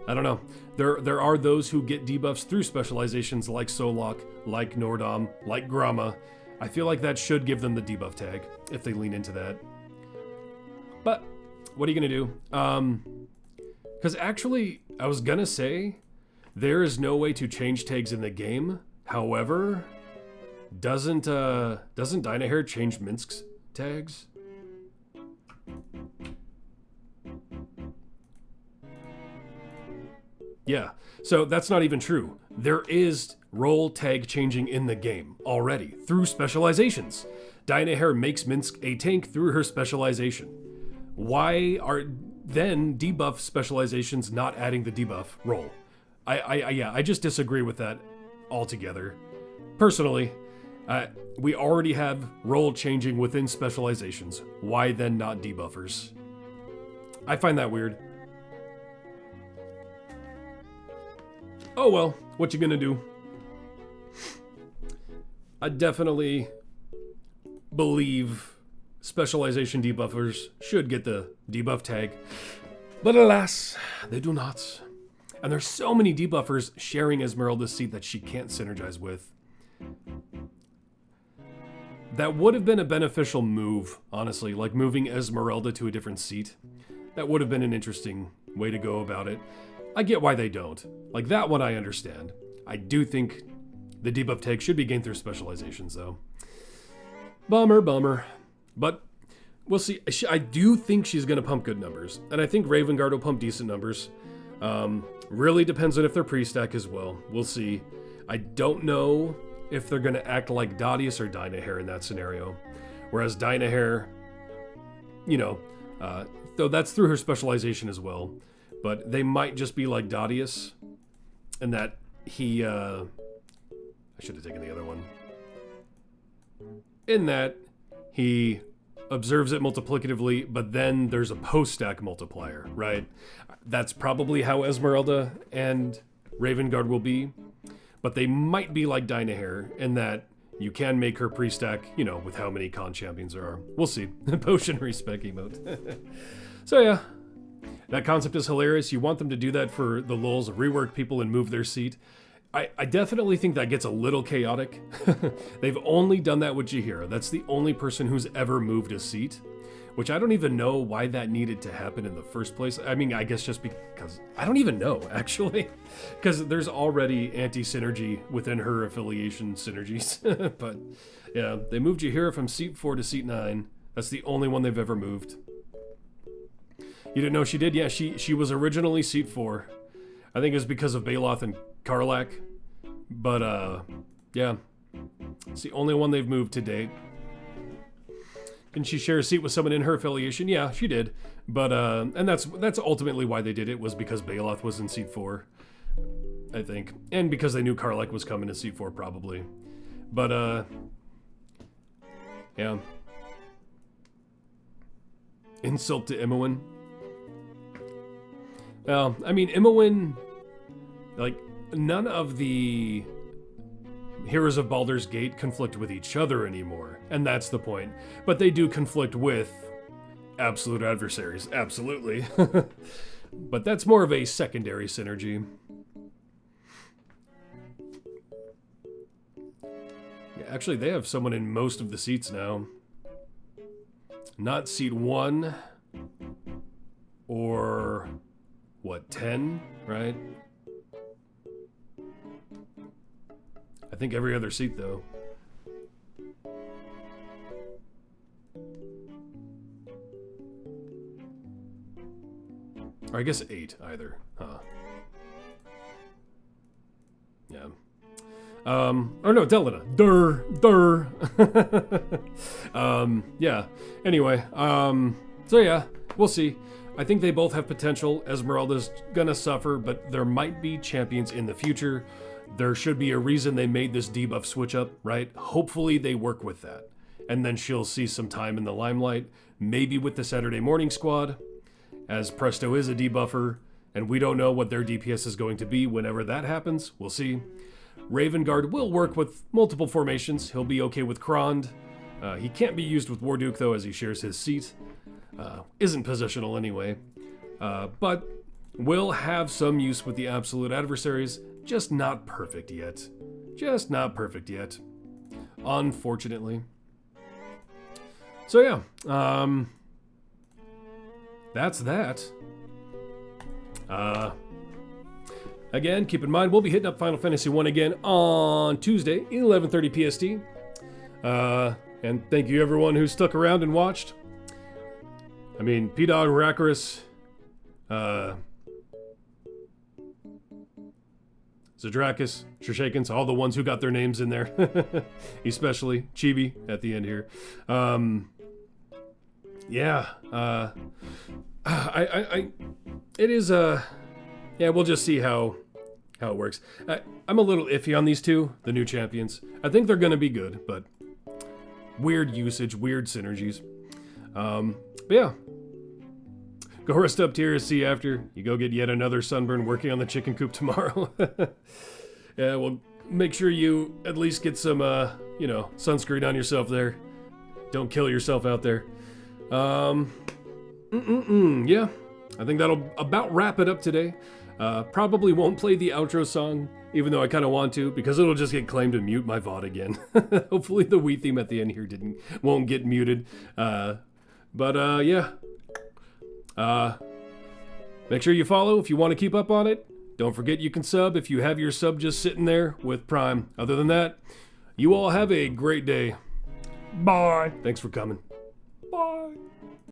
I don't know. There are those who get debuffs through specializations like Solok, like Nordom, like Grama. I feel like that should give them the debuff tag if they lean into that. But what are you gonna do? Because actually, I was gonna say there is no way to change tags in the game. However, doesn't Dynahair change Minsk's tags? Yeah, so that's not even true. There is role tag changing in the game already through specializations. Dynahair makes Minsk a tank through her specialization. Why are then debuff specializations not adding the debuff role? I just disagree with that altogether. Personally, we already have role changing within specializations. Why then not debuffers? I find that weird. Oh well, what you gonna do? I definitely believe specialization debuffers should get the debuff tag, but alas, they do not. And there's so many debuffers sharing Esmeralda's seat that she can't synergize with. That would have been a beneficial move, honestly, like moving Esmeralda to a different seat. That would have been an interesting way to go about it. I get why they don't. Like, that one I understand. I do think the debuff tag should be gained through specializations, though. Bummer, bummer. But we'll see. I do think she's going to pump good numbers. And I think Ravengard will pump decent numbers. Really depends on if they're pre-stack as well. We'll see. I don't know if they're going to act like Dadius or Dynahair in that scenario. Whereas Dynahair, you know, though that's through her specialization as well. But they might just be like Dadius, in that he, I should have taken the other one. In that he observes it multiplicatively, but then there's a post-stack multiplier, right? That's probably how Esmeralda and Ravengard will be. But they might be like Dynahair, in that you can make her pre-stack, you know, with how many con champions there are. We'll see. Potion respec emote. So yeah. That concept is hilarious. You want them to do that for the lulz, rework people and move their seat. I definitely think that gets a little chaotic. They've only done that with Jaheira. That's the only person who's ever moved a seat, which I don't even know why that needed to happen in the first place. I mean, I guess just because... I don't even know, actually. Because there's already anti-synergy within her affiliation synergies. But yeah, they moved Jaheira from seat 4 to seat 9. That's the only one they've ever moved. You didn't know she did? Yeah, she was originally seat 4. I think it was because of Baloth and Karlach. But, yeah. It's the only one they've moved to date. Didn't she share a seat with someone in her affiliation? Yeah, she did. But, and that's ultimately why they did it, was because Baloth was in seat 4. I think. And because they knew Karlach was coming to seat 4, probably. But, yeah. Insult to Imoen. Well, I mean, Imoen, like, none of the Heroes of Baldur's Gate conflict with each other anymore, and that's the point. But they do conflict with absolute adversaries, absolutely. But that's more of a secondary synergy. Yeah, actually, they have someone in most of the seats now. Not seat 1 or... what, 10, right? I think every other seat, though. Or I guess 8, either. Huh. Yeah. Or no, Delta. Durr. Yeah. Anyway, so yeah, we'll see. I think they both have potential. Esmeralda's gonna suffer, but there might be champions in the future. There should be a reason they made this debuff switch up, right? Hopefully they work with that. And then she'll see some time in the limelight, maybe with the Saturday morning squad, as Presto is a debuffer, and we don't know what their DPS is going to be whenever that happens. We'll see. Ravengard will work with multiple formations. He'll be okay with Krond. He can't be used with Warduke, though, as he shares his seat. Isn't positional anyway. But will have some use with the absolute adversaries. Just not perfect yet. Just not perfect yet. Unfortunately. So yeah. That's that. Again, keep in mind, we'll be hitting up Final Fantasy 1 again on Tuesday, 11:30 PST. And thank you everyone who stuck around and watched. I mean, P-Dog, Rakarus, Zadrakis, Shashakins, all the ones who got their names in there. Especially Chibi at the end here. Yeah. It is, yeah, we'll just see how it works. I'm a little iffy on these two, the new champions. I think they're gonna be good, but weird usage, weird synergies. But yeah. Go rest up, TRC, after you go get yet another sunburn working on the chicken coop tomorrow. Yeah, well, make sure you at least get some, you know, sunscreen on yourself there. Don't kill yourself out there. Yeah, I think that'll about wrap it up today. Probably won't play the outro song, even though I kind of want to, because it'll just get claimed and mute my VOD again. Hopefully the Wii theme at the end here won't get muted. Yeah. Make sure you follow if you want to keep up on it. Don't forget you can sub if you have your sub just sitting there with Prime. Other than that, you all have a great day. Bye. Thanks for coming. Bye.